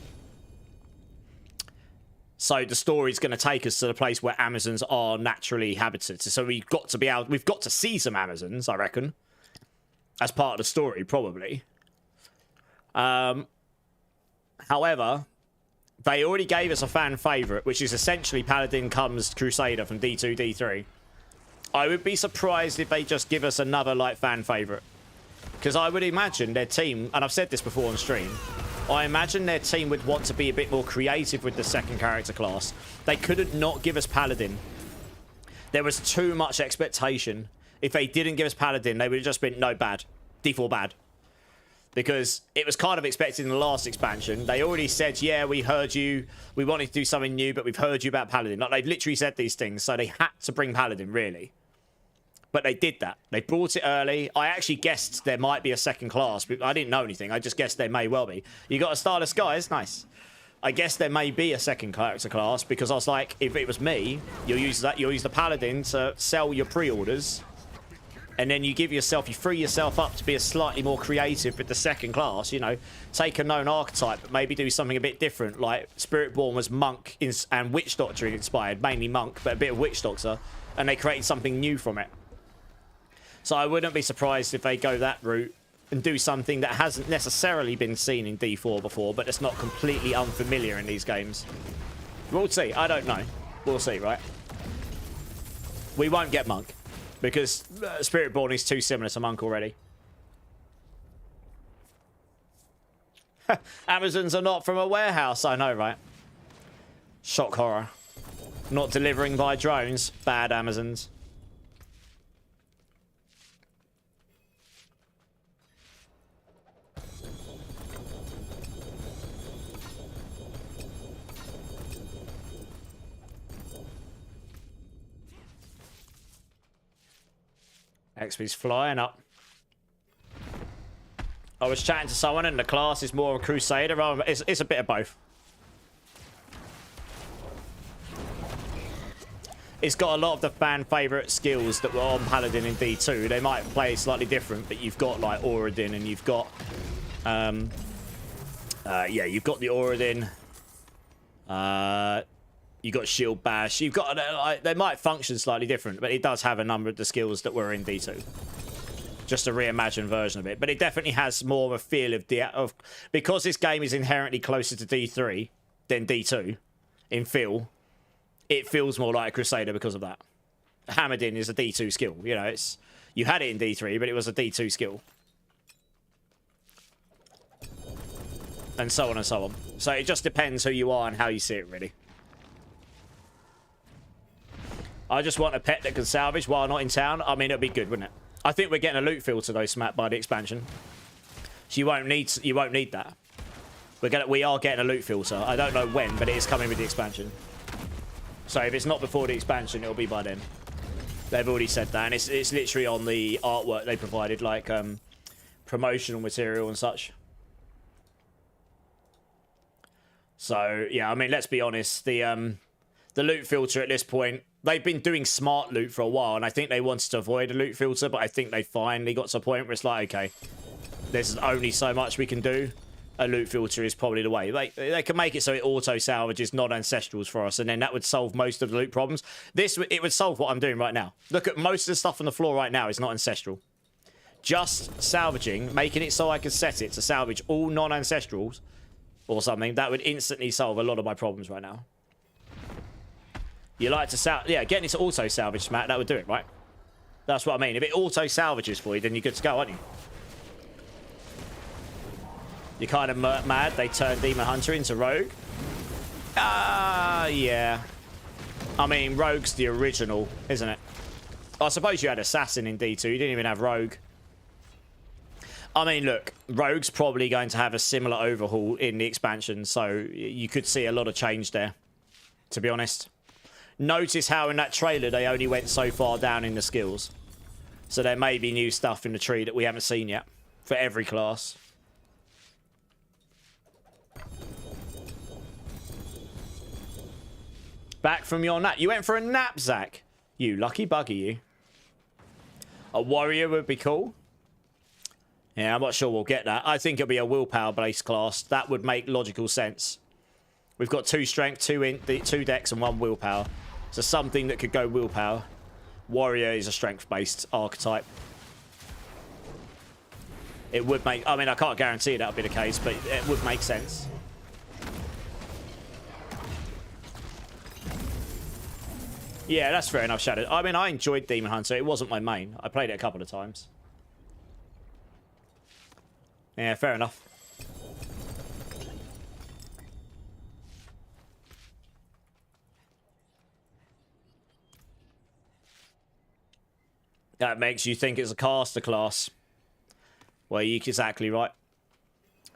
S1: So the story's going to take us to the place where Amazons are naturally habited. So we've got to see some Amazons, I reckon, as part of the story, probably. However, they already gave us a fan favorite, which is essentially Paladin comes Crusader from D2, D3. I would be surprised if they just give us another, like, fan favorite. Because I would imagine their team, and I've said this before on stream, I imagine their team would want to be a bit more creative with the second character class. They couldn't not give us Paladin. There was too much expectation. If they didn't give us Paladin, they would have just been, no, bad. D4 bad. Because it was kind of expected in the last expansion. They already said, yeah, we heard you. We wanted to do something new, but we've heard you about Paladin. Like, they've literally said these things, so they had to bring Paladin, really. But they did that. They brought it early. I actually guessed there might be a second class. I didn't know anything. I just guessed there may well be. You got a Starless Skies? Nice. I guess there may be a second character class, because I was like, if it was me, you'll use the Paladin to sell your pre-orders. And then you free yourself up to be a slightly more creative with the second class, you know. Take a known archetype, but maybe do something a bit different. Like, Spiritborn was Monk and Witch Doctor inspired. Mainly Monk, but a bit of Witch Doctor. And they created something new from it. So I wouldn't be surprised if they go that route and do something that hasn't necessarily been seen in D4 before, but it's not completely unfamiliar in these games. We'll see. I don't know. We'll see, right? We won't get Monk. Because Spiritborn is too similar to Monk already. Amazons are not from a warehouse. I know, right? Shock horror. Not delivering by drones. Bad Amazons. XP's flying up. I was chatting to someone and the class is more of a Crusader. It's a bit of both. It's got a lot of the fan favourite skills that were on Paladin in D2. They might play slightly different, but you've got like Auradin and you've got... yeah, you've got the Auradin. You got Shield Bash. You've got they might function slightly different, but it does have a number of the skills that were in D2. Just a reimagined version of it, but it definitely has more of a feel of because this game is inherently closer to D3 than D2 in feel. It feels more like a Crusader because of that. Hammered in is a D2 skill. You know, you had it in D3, but it was a D2 skill. And so on and so on. So it just depends who you are and how you see it, really. I just want a pet that can salvage while not in town. I mean, it'd be good, wouldn't it? I think we're getting a loot filter though, Smack, by the expansion. So you won't need that. We are getting a loot filter. I don't know when, but it is coming with the expansion. So if it's not before the expansion, it'll be by then. They've already said that, and it's literally on the artwork they provided, like promotional material and such. So yeah, I mean, let's be honest. The loot filter at this point, they've been doing smart loot for a while, and I think they wanted to avoid a loot filter, but I think they finally got to a point where it's like, okay, there's only so much we can do. A loot filter is probably the way. They can make it so it auto-salvages non-ancestrals for us, and then that would solve most of the loot problems. It would solve what I'm doing right now. Look at most of the stuff on the floor right now is not ancestral. Just salvaging, making it so I can set it to salvage all non-ancestrals or something, that would instantly solve a lot of my problems right now. You like to yeah, getting it to auto-salvage, Matt, that would do it, right? That's what I mean. If it auto-salvages for you, then you're good to go, aren't you? You're kind of mad they turned Demon Hunter into Rogue. Yeah. I mean, Rogue's the original, isn't it? I suppose you had Assassin in D2. You didn't even have Rogue. I mean, look, Rogue's probably going to have a similar overhaul in the expansion, so you could see a lot of change there, to be honest. Notice how in that trailer they only went so far down in the skills. So there may be new stuff in the tree that we haven't seen yet for every class. Back from your nap. You went for a nap, Zach. You lucky bugger, you. A warrior would be cool. Yeah, I'm not sure we'll get that. I think it'll be a willpower-based class. That would make logical sense. We've got 2 strength, 2 dex, and 1 willpower. So something that could go willpower. Warrior is a strength-based archetype. It would make... I mean, I can't guarantee that would be the case, but it would make sense. Yeah, that's fair enough, Shadow. I mean, I enjoyed Demon Hunter. It wasn't my main. I played it a couple of times. Yeah, fair enough. That makes you think it's a caster class. Well, you're exactly right.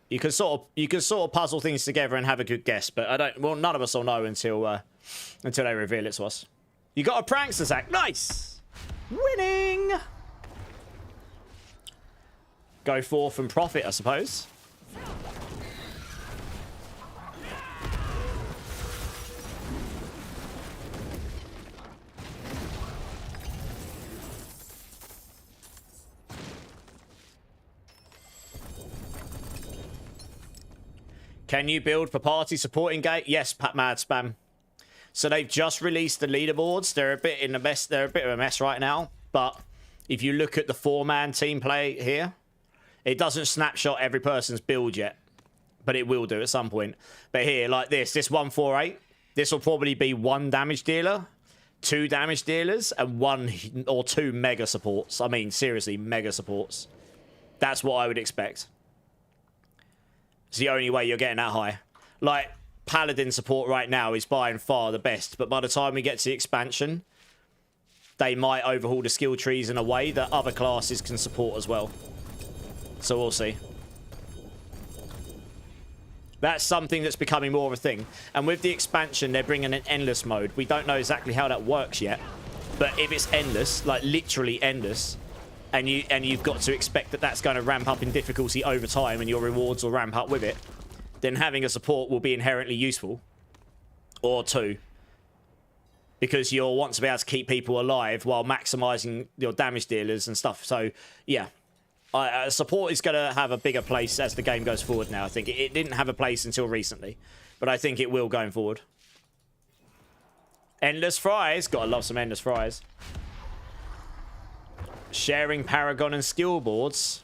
S1: You can sort of puzzle things together and have a good guess, but I don't. Well, none of us will know until they reveal it to us. You got a prankster, Zach. Nice, winning. Go forth and profit, I suppose. Can you build for party supporting gate? Yes, Mad Spam. So they've just released the leaderboards. They're a bit in a mess. They're a bit of a mess right now. But if you look at the 4-man team play here, it doesn't snapshot every person's build yet, but it will do at some point. But here, like this 148, this will probably be 1 damage dealer, 2 damage dealers, and 1 or 2 mega supports. I mean, seriously, mega supports. That's what I would expect. It's the only way you're getting that high. Like, Paladin support right now is by and far the best, but by the time we get to the expansion, they might overhaul the skill trees in a way that other classes can support as well. So we'll see. That's something that's becoming more of a thing. And with the expansion, they're bringing an endless mode. We don't know exactly how that works yet, but if it's endless, like literally endless, and you've got to expect that that's going to ramp up in difficulty over time and your rewards will ramp up with it, then having a support will be inherently useful. Or 2. Because you'll want to be able to keep people alive while maximizing your damage dealers and stuff. So, yeah. Support is going to have a bigger place as the game goes forward now, I think. It didn't have a place until recently, but I think it will going forward. Endless fries. Gotta love some endless fries. Sharing Paragon and skill boards.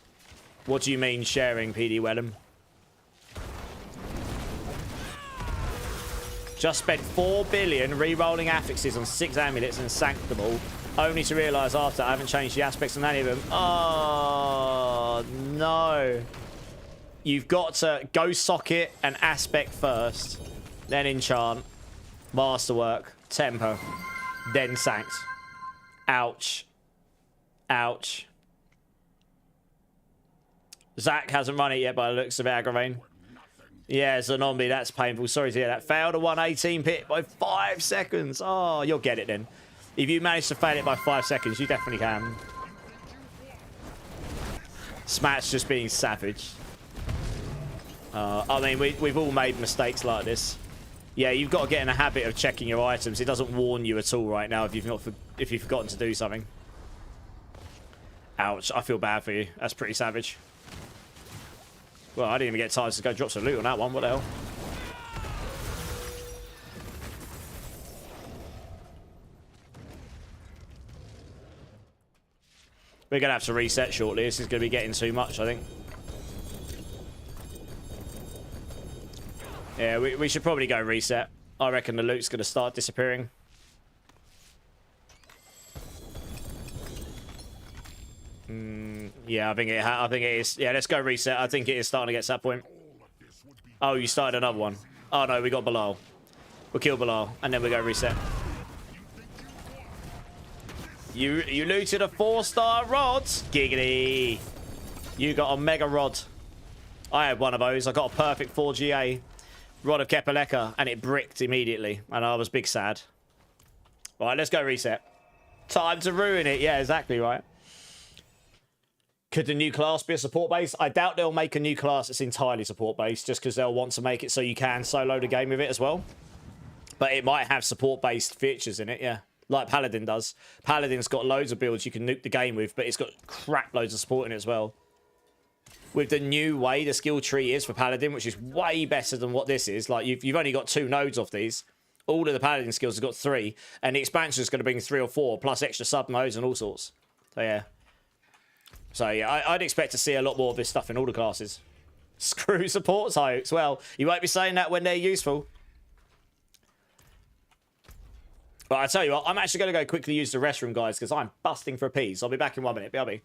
S1: What do you mean sharing, PD Wellham? Just spent 4 billion re-rolling affixes on 6 amulets and sanked them all, only to realise after I haven't changed the aspects on any of them. Oh, no. You've got to go socket and aspect first, then enchant, masterwork, tempo, then sanct. Ouch. Ouch. Zach hasn't run it yet by the looks of it, aggravating. Yeah, Zombie, that's painful. Sorry to hear that. Failed a 118 pit by 5 seconds. Oh, you'll get it then. If you manage to fail it by 5 seconds, you definitely can. Smat's just being savage. I mean, we've all made mistakes like this. Yeah, you've got to get in a habit of checking your items. It doesn't warn you at all right now if you've forgotten to do something. Ouch, I feel bad for you. That's pretty savage. Well, I didn't even get time to go drop some loot on that one. What the hell? We're going to have to reset shortly. This is going to be getting too much, I think. Yeah, we should probably go reset. I reckon the loot's going to start disappearing. Yeah, I think it is. Yeah, let's go reset. I think it is starting to get to that point. Oh, you started another one. Oh no, we got Bilal. We'll kill Bilal, and then we go reset. You looted a 4-star rod. Giggity. You got a mega rod. I had one of those. I got a perfect 4GA rod of Kepaleka, and it bricked immediately, and I was big sad. Right, let's go reset. Time to ruin it. Yeah, exactly right. Could the new class be a support base? I doubt they'll make a new class that's entirely support based, just because they'll want to make it so you can solo the game with it as well. But it might have support based features in it, yeah. Like Paladin does. Paladin's got loads of builds you can nuke the game with, but it's got crap loads of support in it as well. with the new way the skill tree is for Paladin, which is way better than what this is. Like, you've only got 2 nodes of these. All of the Paladin skills have got 3, and the expansion is going to bring 3 or 4, plus extra sub nodes and all sorts. So, yeah. So, yeah, I'd expect to see a lot more of this stuff in all the classes. Screw support hoax. Well, you won't be saying that when they're useful. But I tell you what, I'm actually going to go quickly use the restroom, guys, because I'm busting for a pee. So I'll be back in 1 minute. BRB.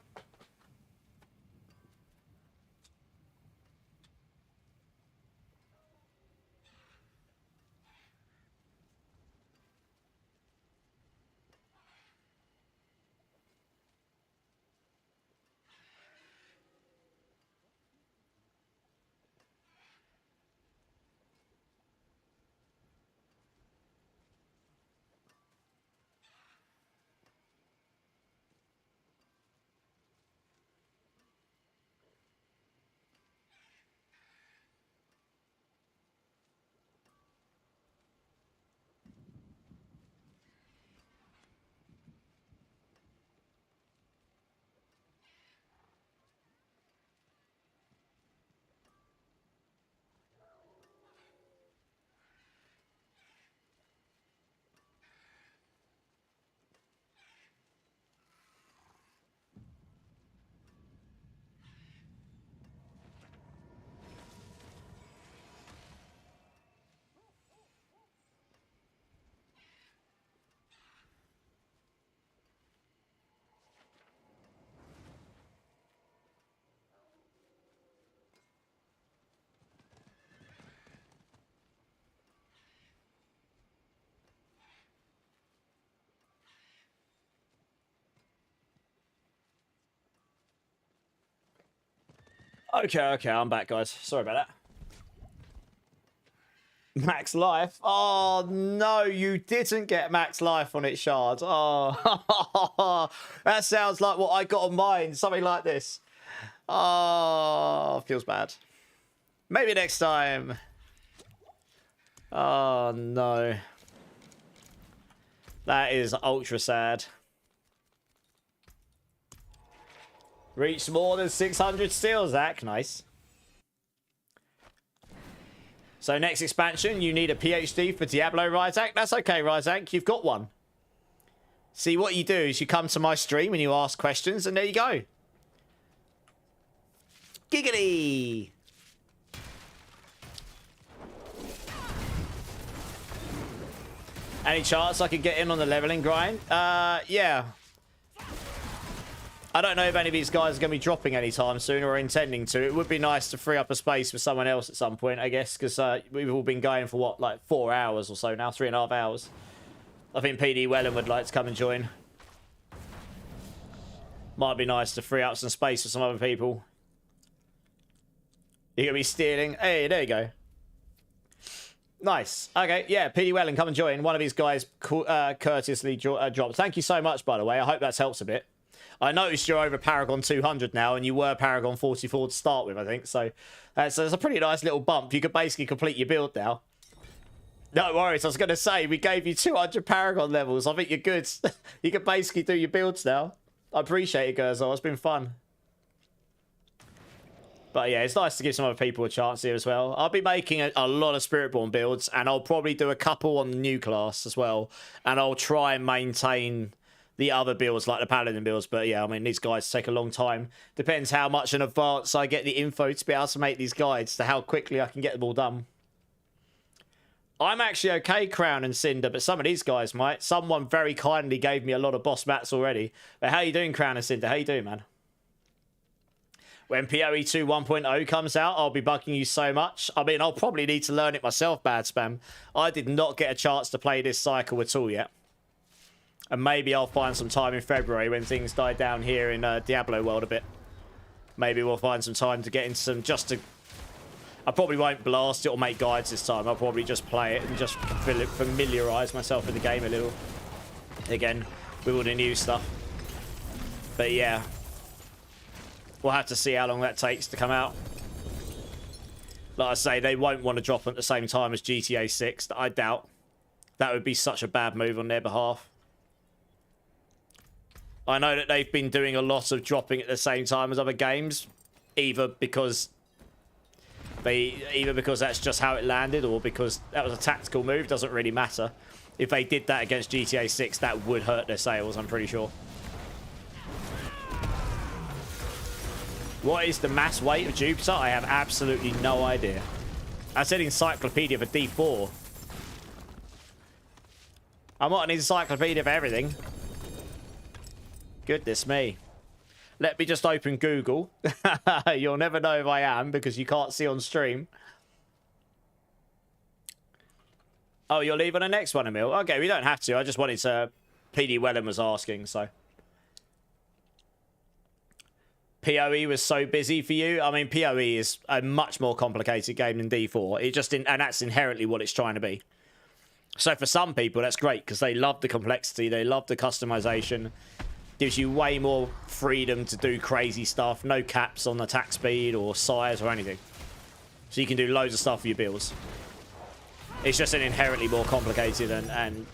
S1: Okay, I'm back, guys. Sorry about that. Max life? Oh, no, you didn't get max life on it, Shard. Oh, that sounds like what I got on mine. Something like this. Oh, feels bad. Maybe next time. Oh, no. That is ultra sad. Reached more than 600 still, Zach. Nice. So next expansion, you need a PhD for Diablo, Ryzak. That's okay, Ryzak. You've got one. See, what you do is you come to my stream and you ask questions, and there you go. Giggity! Any chance I could get in on the leveling grind? Yeah. I don't know if any of these guys are going to be dropping anytime soon or intending to. It would be nice to free up a space for someone else at some point, I guess, because we've all been going for, what, like 4 hours or so now? 3.5 hours. I think PD Wellen would like to come and join. Might be nice to free up some space for some other people. You're going to be stealing. Hey, there you go. Nice. Okay, yeah, PD Wellen, come and join. One of these guys courteously dropped. Thank you so much, by the way. I hope that helps a bit. I noticed you're over Paragon 200 now, and you were Paragon 44 to start with, I think. So that's a pretty nice little bump. You could basically complete your build now. No worries. I was going to say, we gave you 200 Paragon levels. I think you're good. You can basically do your builds now. I appreciate it, Gerzo. It's been fun. But yeah, it's nice to give some other people a chance here as well. I'll be making a lot of Spiritborn builds, and I'll probably do a couple on the new class as well. And I'll try and maintain the other builds like the Paladin builds. But yeah, I mean, these guides take a long time. Depends how much in advance I get the info to be able to make these guides, to how quickly I can get them all done. I'm actually okay, Crown and Cinder, but some of these guys might. Someone very kindly gave me a lot of boss mats already. But how you doing, Crown and Cinder? How you doing, man? When PoE 2 1.0 comes out, I'll be bugging you so much. I mean, I'll probably need to learn it myself, Bad Spam. I did not get a chance to play this cycle at all yet. And maybe I'll find some time in February when things die down here in Diablo world a bit. Maybe we'll find some time to get into some, just to... I probably won't blast it or make guides this time. I'll probably just play it and just familiarise myself with the game a little. Again, with all the new stuff. But yeah. We'll have to see how long that takes to come out. Like I say, they won't want to drop at the same time as GTA 6. I doubt. That would be such a bad move on their behalf. I know that they've been doing a lot of dropping at the same time as other games. either because that's just how it landed, or because that was a tactical move. Doesn't really matter. If they did that against GTA 6, that would hurt their sales, I'm pretty sure. What is the mass weight of Jupiter? I have absolutely no idea. I said encyclopedia for D4. I'm not an encyclopedia for everything. Goodness me. Let me just open Google. You'll never know if I am because you can't see on stream. Oh, you'll leave on the next one, Emil. Okay, we don't have to. I just wanted to... PD Wellen was asking, so... PoE was so busy for you. I mean, PoE is a much more complicated game than D4. It just didn't... And that's inherently what it's trying to be. So for some people, that's great because they love the complexity. They love the customization. Gives you way more freedom to do crazy stuff. No caps on attack speed or size or anything. So you can do loads of stuff for your builds. It's just an inherently more complicated and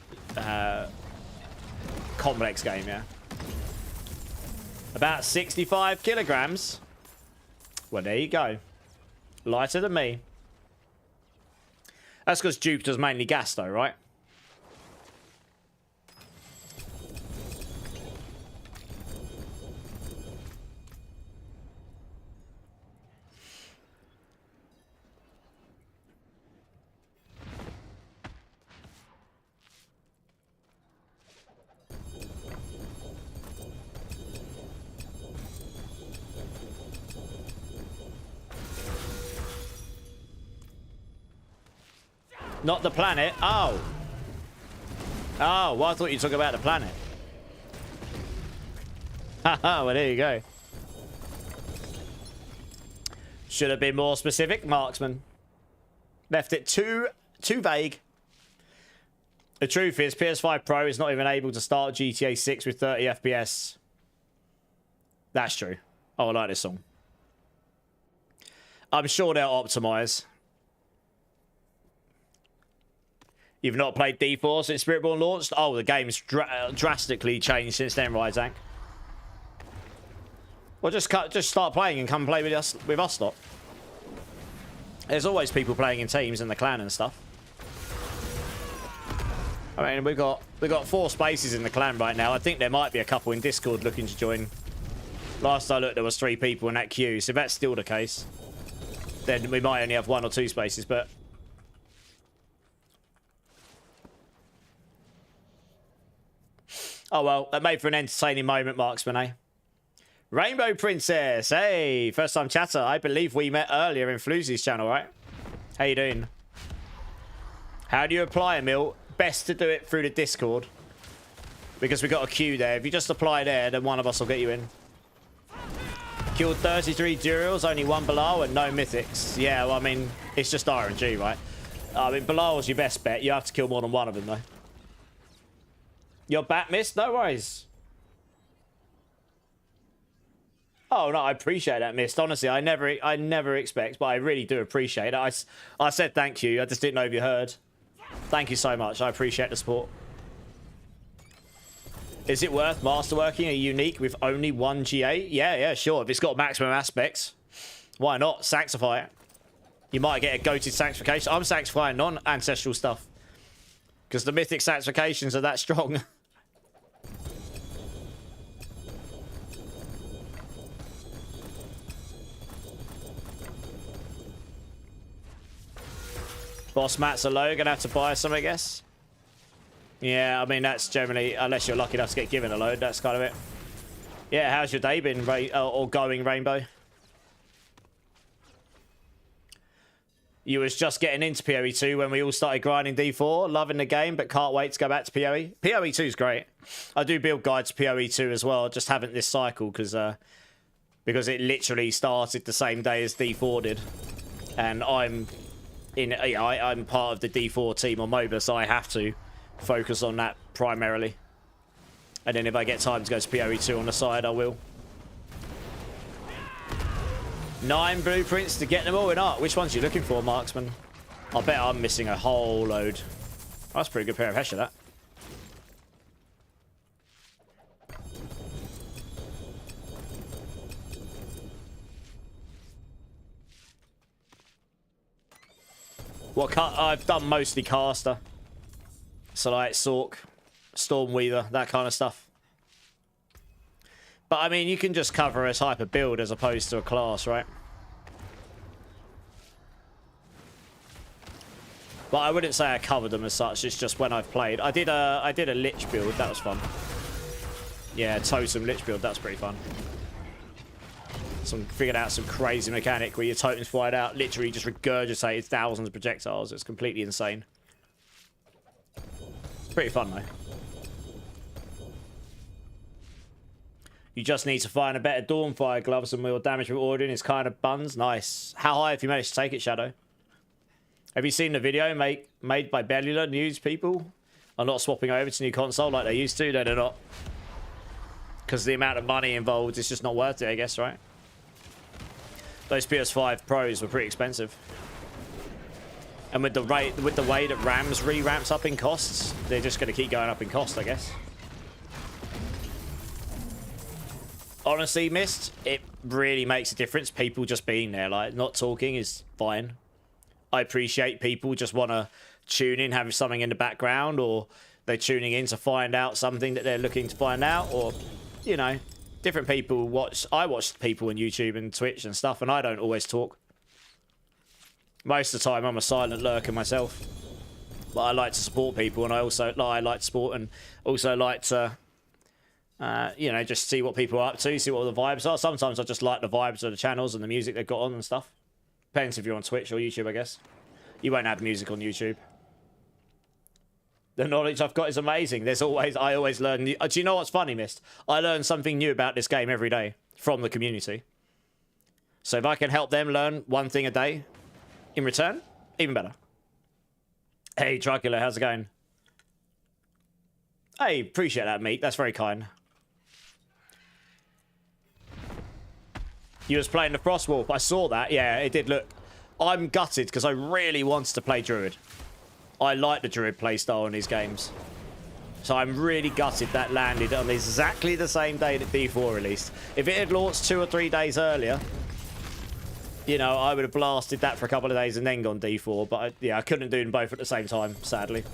S1: complex game, yeah. About 65 kilograms. Well, there you go. Lighter than me. That's because Jupiter's mainly gas, though, right? Not the planet. Oh. Oh, well, I thought you talking about the planet. Haha, well, there you go. Should have been more specific, Marksman. Left it too vague. The truth is, PS5 Pro is not even able to start GTA 6 with 30 FPS. That's true. Oh, I like this song. I'm sure they'll optimize. You've not played D4 since Spiritborn launched? Oh, the game's drastically changed since then, Ryzak. Well, just start playing and come play with us lot. There's always people playing in teams in the clan and stuff. I mean, we got 4 spaces in the clan right now. I think there might be a couple in Discord looking to join. Last I looked, there was 3 people in that queue. So if that's still the case, then we might only have 1 or 2 spaces, but... Oh, well, that made for an entertaining moment, Marksman, eh? Rainbow Princess, hey, first time chatter. I believe we met earlier in Floozy's channel, right? How you doing? How do you apply, Emil? Best to do it through the Discord. Because we got a queue there. If you just apply there, then one of us will get you in. Killed 33 Durials, only 1 Bilal and no Mythics. Yeah, well, I mean, it's just RNG, right? I mean, Bilal's your best bet. You have to kill more than 1 of them, though. Your bat missed? No worries. Oh, no, I appreciate that, Mist. Honestly, I never expect, but I really do appreciate it. I said thank you. I just didn't know if you heard. Thank you so much. I appreciate the support. Is it worth masterworking a unique with only 1 G8? Yeah, sure. If it's got maximum aspects, why not? Sanctify it. You might get a goated sanctification. I'm sanctifying non-ancestral stuff. Because the mythic sanctifications are that strong. Boss mats are low, gonna have to buy some, I guess. Yeah, I mean, that's generally, unless you're lucky enough to get given a load, that's kind of it. Yeah, how's your day been, or going, Rainbow? You was just getting into PoE 2 when we all started grinding D4, loving the game, but can't wait to go back to PoE. PoE 2 is great. I do build guides to PoE 2 as well, just haven't this cycle, because it literally started the same day as D4 did. And I'm part of the D4 team on MOBA, so I have to focus on that primarily. And then if I get time to go to PoE 2 on the side, I will. 9 blueprints to get them all in art. Which ones are you looking for, Marksman? I bet I'm missing a whole load. Oh, that's a pretty good pair of Hesher, that. I've done mostly caster. So like Sork, Stormweaver, that kind of stuff. But I mean, you can just cover as hyper build as opposed to a class, right? But I wouldn't say I covered them as such. It's just when I've played. I did a Lich build. That was fun. Yeah, Totem Lich build. That's pretty fun. Figured out some crazy mechanic where your totems fired out, literally just regurgitated thousands of projectiles. It's completely insane. It's pretty fun though. You just need to find a better Dawnfire gloves and more damage with ordering. It's kind of buns. Nice. How high have you managed to take it, Shadow? Have you seen the video made by Bellular News people are not swapping over to new console like they used to? No, they're not. Because the amount of money involved is just not worth it, I guess, right? Those PS5 Pros were pretty expensive. And with the way that RAMs re-ramps up in costs, they're just going to keep going up in cost, I guess. Honestly, Mist, it really makes a difference. People just being there, like, not talking is fine. I appreciate people just want to tune in, have something in the background, or they're tuning in to find out something that they're looking to find out, or, you know, different people watch. I watch people on YouTube and Twitch and stuff, and I don't always talk. Most of the time, I'm a silent lurker myself. But I like to support people, and I like to support and also like to, you know, just see what people are up to, see what the vibes are. Sometimes I just like the vibes of the channels and the music they've got on and stuff. Depends if you're on Twitch or YouTube, I guess. You won't have music on YouTube. The knowledge I've got is amazing. I always learn new. Do you know what's funny, Mist? I learn something new about this game every day from the community. So if I can help them learn one thing a day in return, even better. Hey, Dracula, how's it going? Hey, appreciate that, mate. That's very kind. You was playing the Frostwolf. I saw that. Yeah, it did look... I'm gutted because I really wanted to play Druid. I like the Druid playstyle in these games. So I'm really gutted that landed on exactly the same day that D4 released. If it had launched 2 or 3 days earlier, you know, I would have blasted that for a couple of days and then gone D4. But yeah, I couldn't do them both at the same time, sadly.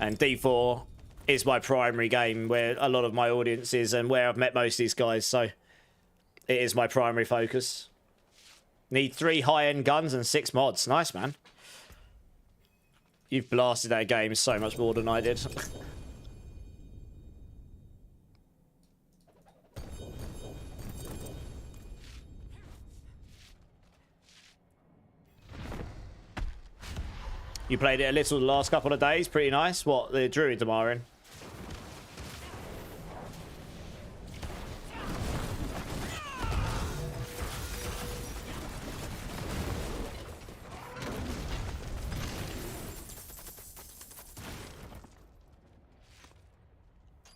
S1: And D4 is my primary game where a lot of my audience is and where I've met most of these guys. So it is my primary focus. Need 3 high-end guns and 6 mods. Nice, man. You've blasted that game so much more than I did. You played it a little the last couple of days. Pretty nice. What, the Druid tomorrow in?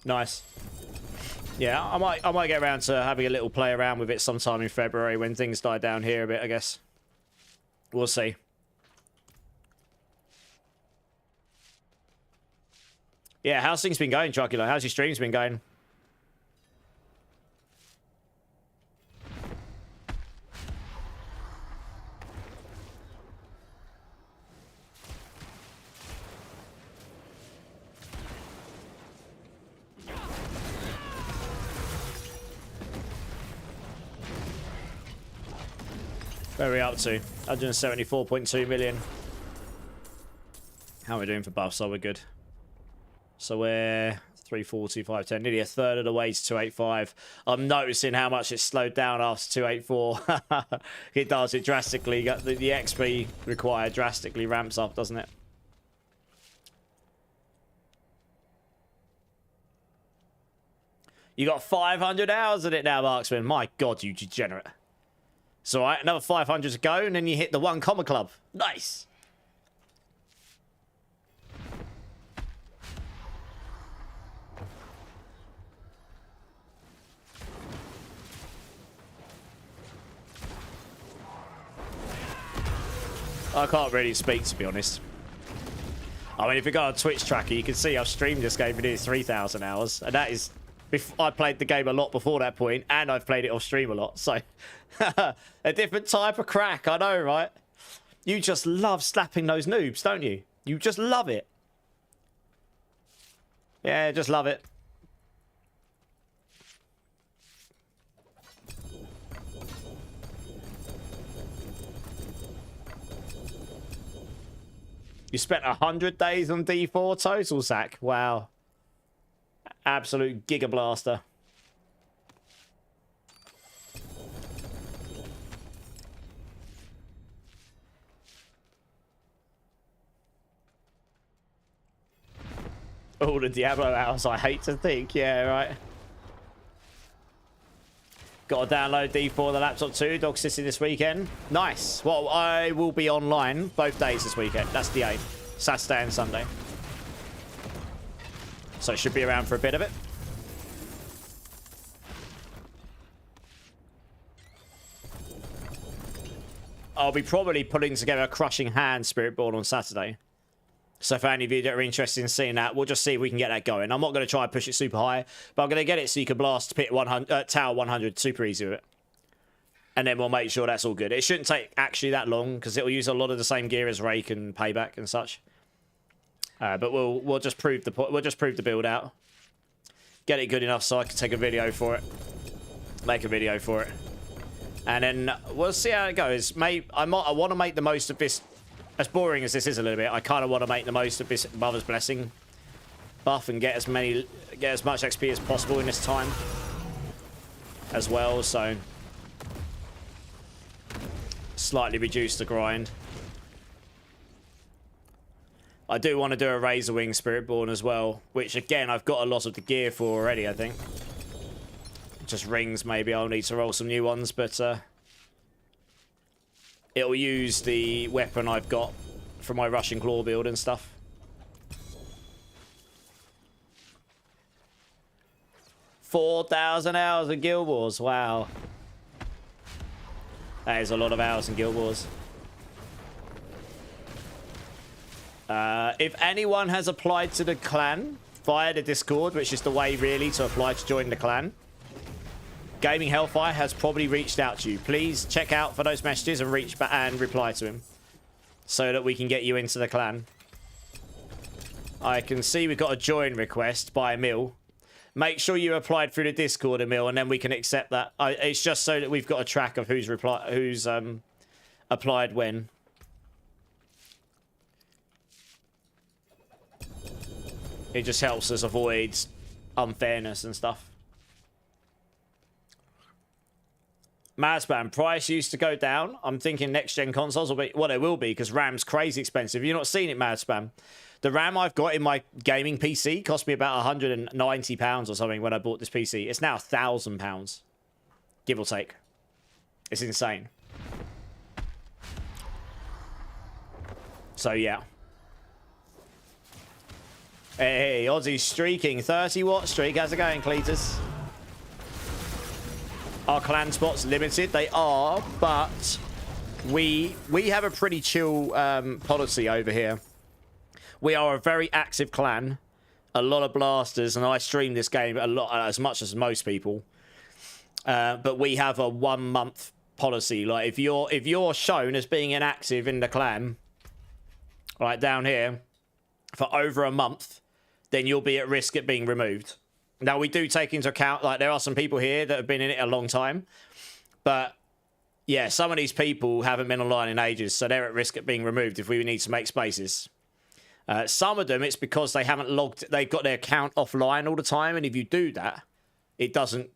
S1: Nice. Yeah, I might get around to having a little play around with it sometime in February when things die down here a bit, I guess. We'll see. Yeah, how's things been going, Dracula? How's your streams been going? Where are we up to? 174.2 million. How are we doing for buffs? Oh, we're good. So we're 340, 510, nearly a third of the way to 285. I'm noticing how much it's slowed down after 284. It does. It drastically, the XP required drastically ramps up, doesn't it? You got 500 hours in it now, Marksman. My God, you degenerate. So, all right, another 500 to go, and then you hit the 1 comma club. Nice. I can't really speak, to be honest. I mean, if you go on Twitch tracker, you can see I've streamed this game for nearly 3,000 hours, and that is... I played the game a lot before that point, and I've played it off stream a lot, so... a different type of crack, I know, right? You just love slapping those noobs, don't you? You just love it. Yeah, just love it. You spent 100 days on D4 total, Zach. Wow. Absolute Giga Blaster. Oh, the Diablo house, I hate to think. Yeah, right. Got to download D4 on the laptop too. Dog sitting this weekend. Nice. Well, I will be online both days this weekend. That's the aim. Saturday and Sunday. So it should be around for a bit of it. I'll be probably putting together a Crushing Hand Spiritborn on Saturday. So for any of you that are interested in seeing that, we'll just see if we can get that going. I'm not going to try and push it super high, but I'm going to get it so you can blast pit 100, tower 100 super easy with it. And then we'll make sure that's all good. It shouldn't take actually that long because it will use a lot of the same gear as Rake and Payback and such. But we'll just prove the build out. Get it good enough so I can take a video for it. Make a video for it. And then we'll see how it goes. I want to make the most of this. As boring as this is a little bit, I kind of want to make the most of this Mother's Blessing buff and get as much XP as possible in this time as well. So slightly reduce the grind. I do want to do a Razor Wing Spiritborn as well, which again I've got a lot of the gear for already. I think just rings. Maybe I'll need to roll some new ones, but it'll use the weapon I've got from my Russian Claw build and stuff. $4,000 hours of Guild Wars. Wow. That is a lot of hours in Guild Wars. If anyone has applied to the clan via the Discord, which is the way really to apply to join the clan, Gaming Hellfire has probably reached out to you. Please check out for those messages and reach back and reply to him so that we can get you into the clan. I can see we've got a join request by Emil. Make sure you applied through the Discord, Emil, and then we can accept that. It's just so that we've got a track of who's applied when. It just helps us avoid unfairness and stuff. Madspam, price used to go down. I'm thinking next-gen consoles will be... Well, they will be, because RAM's crazy expensive. You've not seen it, Madspam. The RAM I've got in my gaming PC cost me about £190 or something when I bought this PC. It's now £1,000, give or take. It's insane. So, yeah. Hey, Ozzy's streaking. 30-watt streak. How's it going, Cletus? Are clan spots limited? They are, but we have a pretty chill policy over here. We are a very active clan, a lot of blasters, and I stream this game a lot, as much as most people. But we have a 1 month policy. Like if you're shown as being inactive in the clan, right down here, for over a month, then you'll be at risk at being removed. Now, we do take into account, like, there are some people here that have been in it a long time. But, yeah, some of these people haven't been online in ages, so they're at risk at being removed if we need to make spaces. Some of them, it's because they haven't logged... They've got their account offline all the time, and if you do that, it doesn't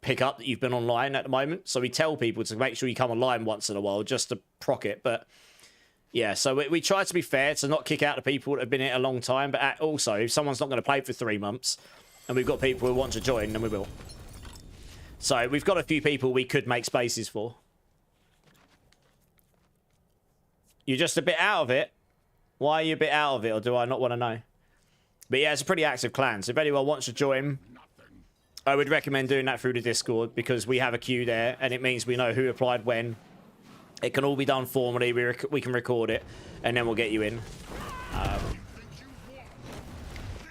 S1: pick up that you've been online at the moment. So we tell people to make sure you come online once in a while, just to proc it. But, yeah, so we try to be fair, to not kick out the people that have been in it a long time. But also, if someone's not going to play for 3 months... and we've got people who want to join, then we will. So we've got a few people we could make spaces for. You're just a bit out of it? Why are you a bit out of it, or do I not want to know? But yeah, it's a pretty active clan, so if anyone wants to join, I would recommend doing that through the Discord, because we have a queue there, and it means we know who applied when. It can all be done formally, we can record it, and then we'll get you in.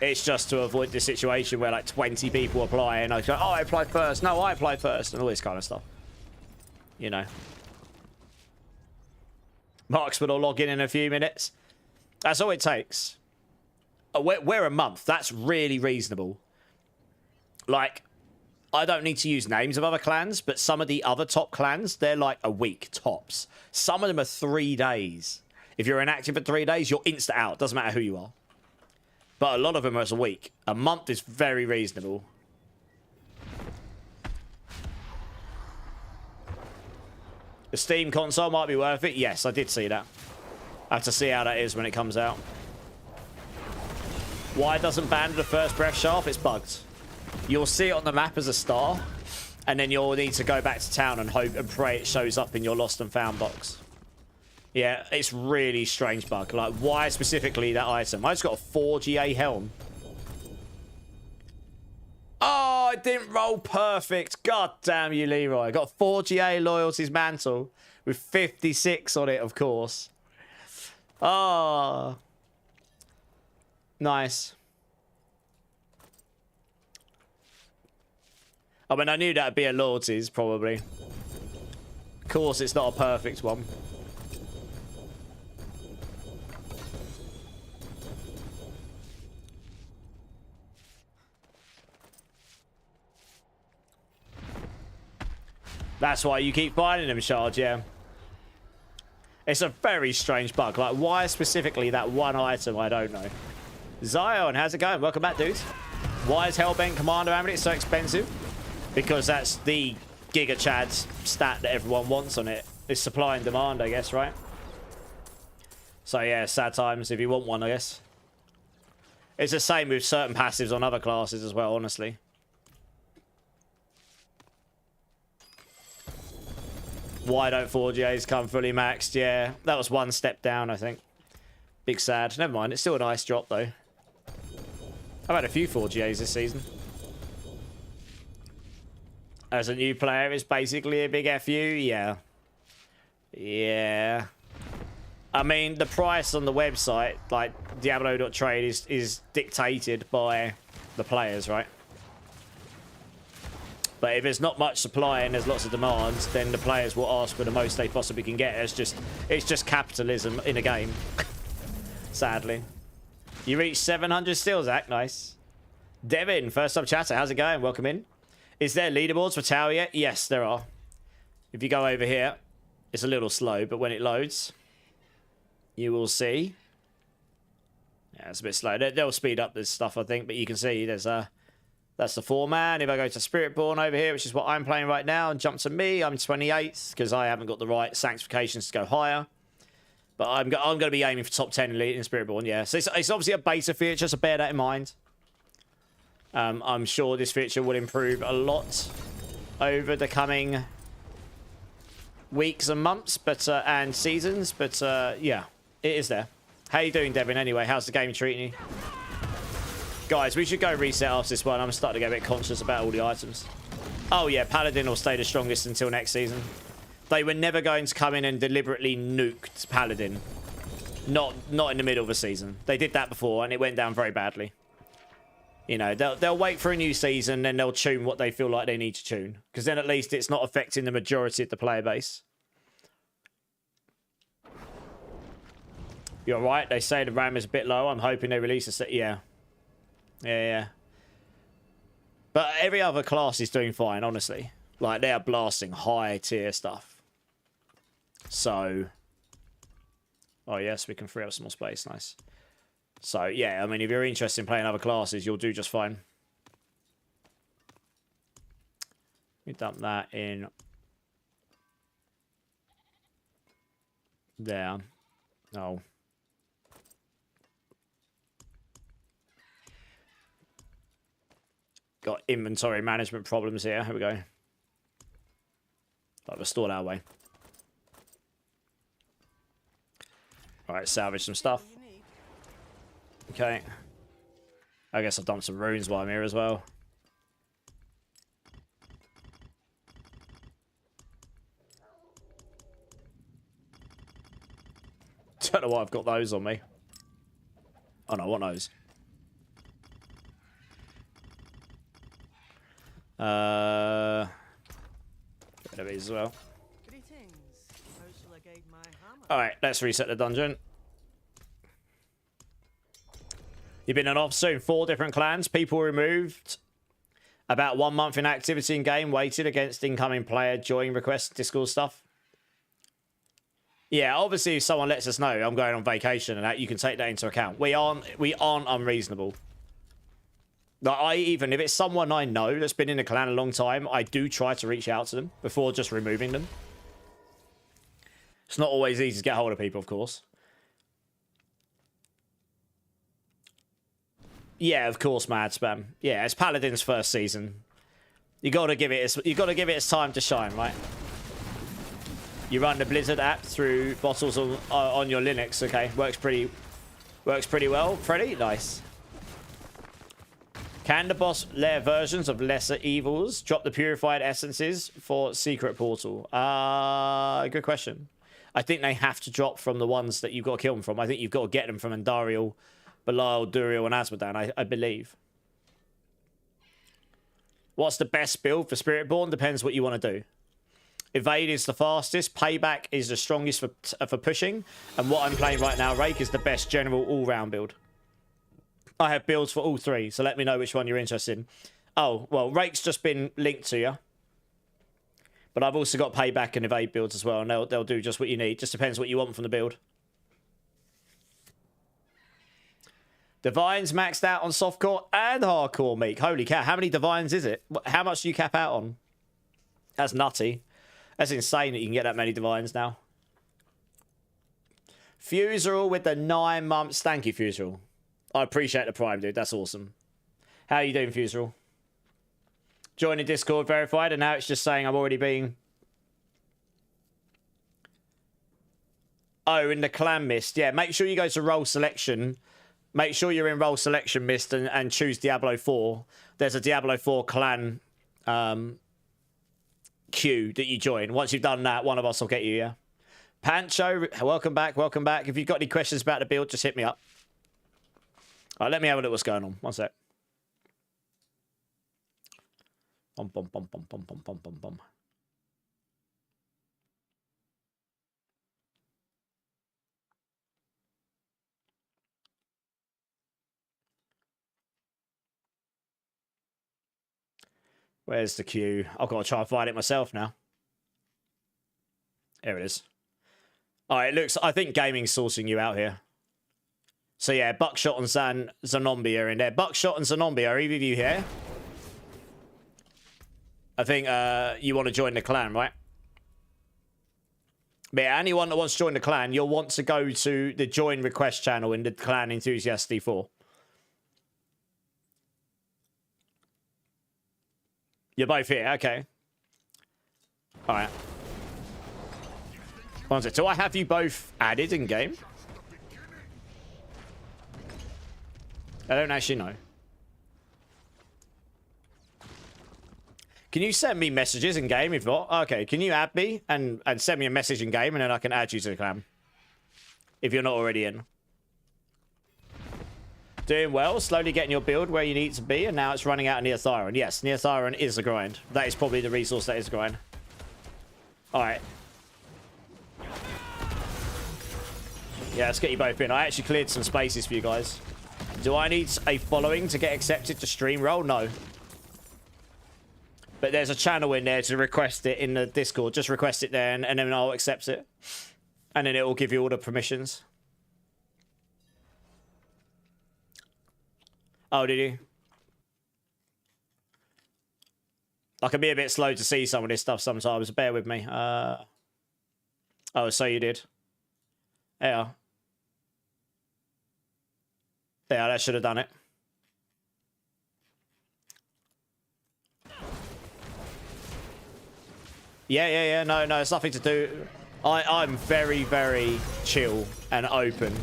S1: It's just to avoid the situation where like 20 people apply and I go, oh, I applied first. No, I applied first, and all this kind of stuff. You know. Marksman will log in a few minutes. That's all it takes. We're a month. That's really reasonable. Like, I don't need to use names of other clans, but some of the other top clans, they're like a week tops. Some of them are 3 days. If you're inactive for 3 days, you're insta out. Doesn't matter who you are. But a lot of them are a week. A month is very reasonable. The Steam console might be worth it. Yes, I did see that. I have to see how that is when it comes out. Why doesn't ban the first breath shaft? It's bugged. You'll see it on the map as a star, and then you'll need to go back to town and hope and pray it shows up in your lost and found box. Yeah, it's really strange bug. Like, why specifically that item? I just got a 4 GA helm. Oh, it didn't roll perfect. God damn you, Leroy. I got 4 GA loyalties mantle with 56 on it, of course. Oh. Nice. I mean, I knew that'd be a loyalties, probably. Of course, it's not a perfect one. That's why you keep finding them, Shard, yeah. It's a very strange bug. Like, why specifically that one item, I don't know. Zion, how's it going? Welcome back, dude. Why is Hellbent Commander Amulet so expensive? Because that's the Giga Chad stat that everyone wants on it. It's supply and demand, I guess, right? So, yeah, sad times if you want one, I guess. It's the same with certain passives on other classes as well, honestly. Why don't 4Gs come fully maxed? Yeah, that was one step down, I think. Big sad. Never mind, it's still a nice drop, though. I've had a few 4Gs this season. As a new player, it's basically a big FU. Yeah. Yeah. I mean, the price on the website, like Diablo.trade, is dictated by the players, right? But if there's not much supply and there's lots of demands, then the players will ask for the most they possibly can get. It's just capitalism in a game. Sadly. You reached 700 still, Zach. Nice. Devin, first time chatter. How's it going? Welcome in. Is there leaderboards for Tower yet? Yes, there are. If you go over here, it's a little slow, but when it loads, you will see. Yeah, it's a bit slow. They'll speed up this stuff, I think, but you can see there's a... That's the 4-man. If I go to Spiritborn over here, which is what I'm playing right now, and jump to me, I'm 28th because I haven't got the right sanctifications to go higher. But I'm going to be aiming for top 10 elite in Spiritborn, yeah. So it's obviously a beta feature, so bear that in mind. I'm sure this feature will improve a lot over the coming weeks and months, and seasons. But yeah, it is there. How you doing, Devin? Anyway, how's the game treating you? Guys, we should go reset after this one. I'm starting to get a bit conscious about all the items. Oh, yeah, Paladin will stay the strongest until next season. They were never going to come in and deliberately nuke Paladin. Not in the middle of a season. They did that before, and it went down very badly. You know, they'll wait for a new season, then they'll tune what they feel like they need to tune. Because then at least it's not affecting the majority of the player base. You're right, they say the RAM is a bit low. I'm hoping they release a set. Yeah. Yeah. But every other class is doing fine, honestly. Like, they are blasting high tier stuff. So. Oh, yes, we can free up some more space. Nice. So, yeah, I mean, if you're interested in playing other classes, you'll do just fine. We dump that in. There. Oh. Got inventory management problems here. Here we go. I'll restore that way. Alright, salvage some stuff. Okay. I guess I'll dump some runes while I'm here as well. Don't know why I've got those on me. Oh no, what those? Get rid of these as well. Alright, let's reset the dungeon. You've been an officer in 4 different clans. People removed. About 1 month in activity in game. Waited against incoming player. Join requests. Discord stuff. Yeah, obviously if someone lets us know I'm going on vacation and that, you can take that into account. We aren't unreasonable. Like, even if it's someone I know that's been in the clan a long time, I do try to reach out to them before just removing them. It's not always easy to get hold of people, of course. Yeah, of course, Mad Spam. Yeah, it's Paladin's first season. You gotta give it its time to shine, right? You run the Blizzard app through bottles on your Linux, okay? Works pretty well, Freddy. Nice. Can the boss layer versions of lesser evils drop the purified essences for secret portal? Good question. I think they have to drop from the ones that you've got to kill them from. I think you've got to get them from Andariel, Belial, Duriel, and Asmodan, I believe. What's the best build for Spiritborn? Depends what you want to do. Evade is the fastest. Payback is the strongest for pushing. And what I'm playing right now, Rake, is the best general all-round build. I have builds for all 3, so let me know which one you're interested in. Oh, well, Rake's just been linked to you. But I've also got Payback and Evade builds as well, and they'll do just what you need. Just depends what you want from the build. Divines maxed out on softcore and hardcore, Meek. Holy cow, how many Divines is it? How much do you cap out on? That's nutty. That's insane that you can get that many Divines now. Fuserall with the 9 months. Thank you, Fuserall. I appreciate the prime, dude. That's awesome. How are you doing, Fuserall? Joining Discord verified, and now it's just saying I'm already being... Oh, in the clan mist. Yeah, make sure you go to role selection. Make sure you're in role selection mist and choose Diablo 4. There's a Diablo 4 clan queue that you join. Once you've done that, one of us will get you, yeah? Pancho, welcome back, welcome back. If you've got any questions about the build, just hit me up. All right, let me have a look what's going on. One sec. Bum, bum, bum, bum, bum, bum, bum, bum, bum. Where's the queue? I've got to try and find it myself now. There it is. All right, it looks... I think gaming's sourcing you out here. So yeah, Buckshot and Zanombi are in there. Buckshot and Zanombi, are either of you here? I think you want to join the clan, right? But yeah, anyone that wants to join the clan, you'll want to go to the join request channel in the Clan Enthusiast D4. You're both here, okay. All right. One sec. Do I have you both added in game? I don't actually know. Can you send me messages in game if not? Okay, can you add me and send me a message in game and then I can add you to the clan? If you're not already in. Doing well, slowly getting your build where you need to be, and now it's running out of Neothyron. Yes, Neothyron is the grind. That is probably the resource that is grind. Alright. Yeah, let's get you both in. I actually cleared some spaces for you guys. Do I need a following to get accepted to stream role? No. But there's a channel in there to request it in the Discord. Just request it there and then I'll accept it. And then it will give you all the permissions. Oh, did you? I can be a bit slow to see some of this stuff sometimes. Bear with me. Oh, so you did. Yeah. Yeah, that should have done it. Yeah. No, it's nothing to do. I'm very, very chill and open.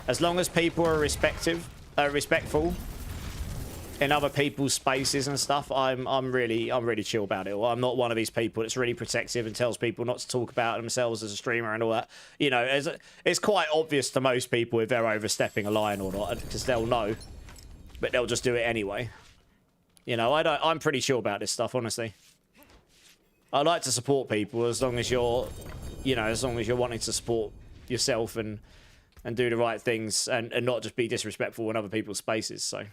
S1: As long as people are respectful in other people's spaces and stuff, I'm really chill about it. Well, I'm not one of these people that's really protective and tells people not to talk about themselves as a streamer and all that. You know, it's quite obvious to most people if they're overstepping a line or not, because they'll know, but they'll just do it anyway. You know, I'm pretty chill about this stuff, honestly. I like to support people as long as you're, you know, as long as you're wanting to support yourself and do the right things and not just be disrespectful in other people's spaces. So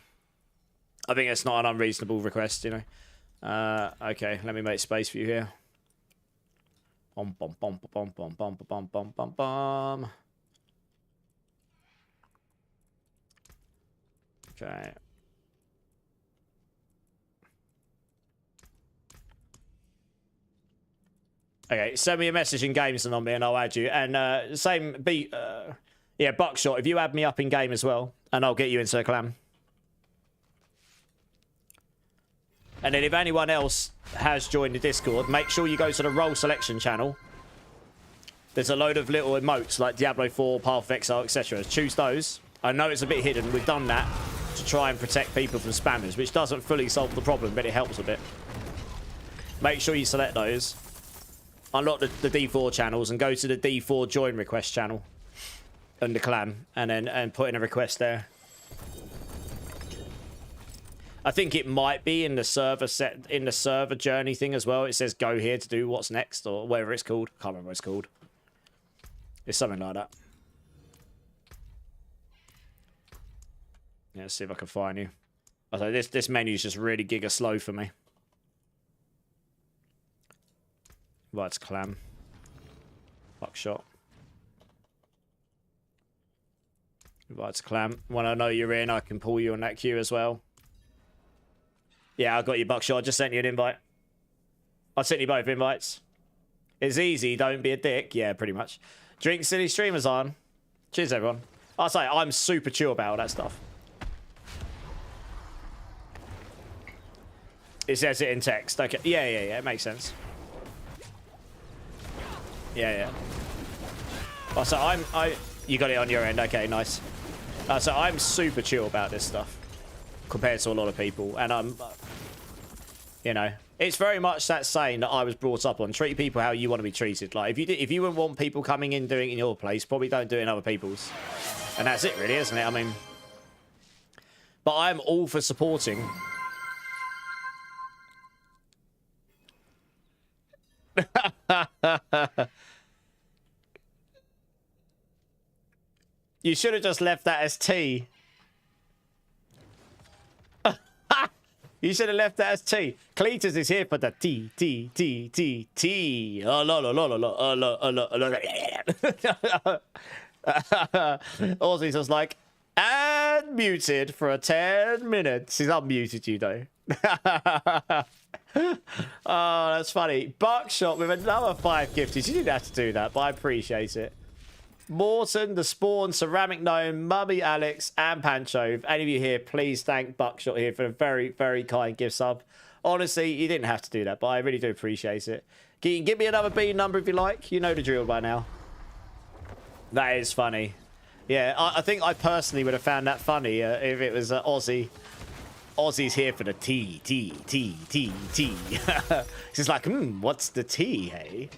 S1: I think it's not an unreasonable request, you know. Okay, let me make space for you here. Bom, bom, bom, bom, bom, bom, bom, bom, bom, bom. Okay. Okay, send me a message in games and on me and I'll add you. And same beat, yeah, Buckshot, if you add me up in game as well, and I'll get you into a clan. And then if anyone else has joined the Discord, make sure you go to the role selection channel. There's a load of little emotes like Diablo 4, Path of Exile, etc. Choose those. I know it's a bit hidden. We've done that to try and protect people from spammers, which doesn't fully solve the problem, but it helps a bit. Make sure you select those. Unlock the D4 channels and go to the D4 join request channel and the clan, and then put in a request there. I think it might be in the server journey thing as well. It says go here to do what's next or whatever it's called. Can't remember what it's called. It's something like that. Yeah, let's see if I can find you. I thought this menu is just really giga slow for me. Right, it's clan. Buckshot. Right, it's clan. When I know you're in, I can pull you on that queue as well. Yeah, I got you, Buckshot. I just sent you an invite. I sent you both invites. It's easy, don't be a dick. Yeah, pretty much. Drink Silly Streamers on. Cheers, everyone. I'll say, I'm super chill about all that stuff. It says it in text. Okay. Yeah, it makes sense. Yeah. Oh, so you got it on your end. Okay, nice. So I'm super chill about this stuff compared to a lot of people, and I'm, you know, it's very much that saying that I was brought up on: treat people how you want to be treated. Like if you wouldn't want people coming in doing it in your place, probably don't do it in other people's, and that's it, really, isn't it? I mean, but I'm all for supporting. You should have just left that as T. You should have left that as T. Cletus is here for the T. Oh, Aussie's just like, and muted for 10 minutes. He's unmuted you, though. Oh, that's funny. Buckshot with another 5 gifties. You didn't have to do that, but I appreciate it. Morton, The Spawn, Ceramic Gnome, Mummy Alex, and Pancho. If any of you here, please thank Buckshot here for a very, very kind gift sub. Honestly, you didn't have to do that, but I really do appreciate it. Can you give me another B number if you like? You know the drill by now. That is funny. Yeah, I think I personally would have found that funny if it was Aussie. Aussie's here for the T. She's like, what's the T, hey?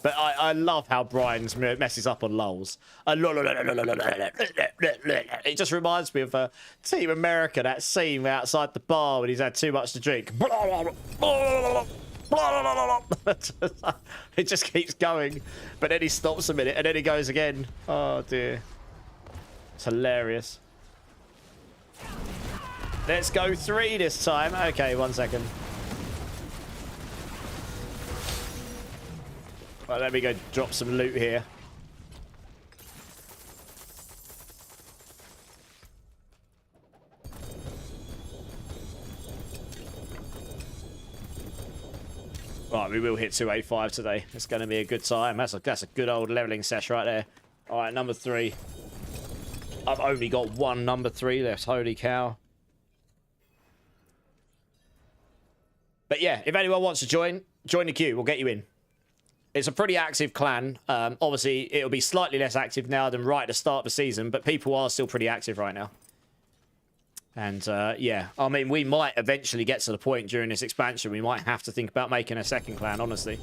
S1: But I love how Brian's messes up on lulz. It just reminds me of Team America, that scene outside the bar when he's had too much to drink. It just keeps going. But then he stops a minute and then he goes again. Oh, dear. It's hilarious. Let's go 3 this time. Okay, 1 second. Right, let me go drop some loot here. Right, we will hit 285 today. It's going to be a good time. That's a good old leveling sesh right there. All right, number 3. I've only got 1 number 3 left. Holy cow. But yeah, if anyone wants to join the queue. We'll get you in. It's a pretty active clan. Obviously, it'll be slightly less active now than right at the start of the season, but people are still pretty active right now. And yeah, I mean, we might eventually get to the point during this expansion. We might have to think about making a second clan, honestly.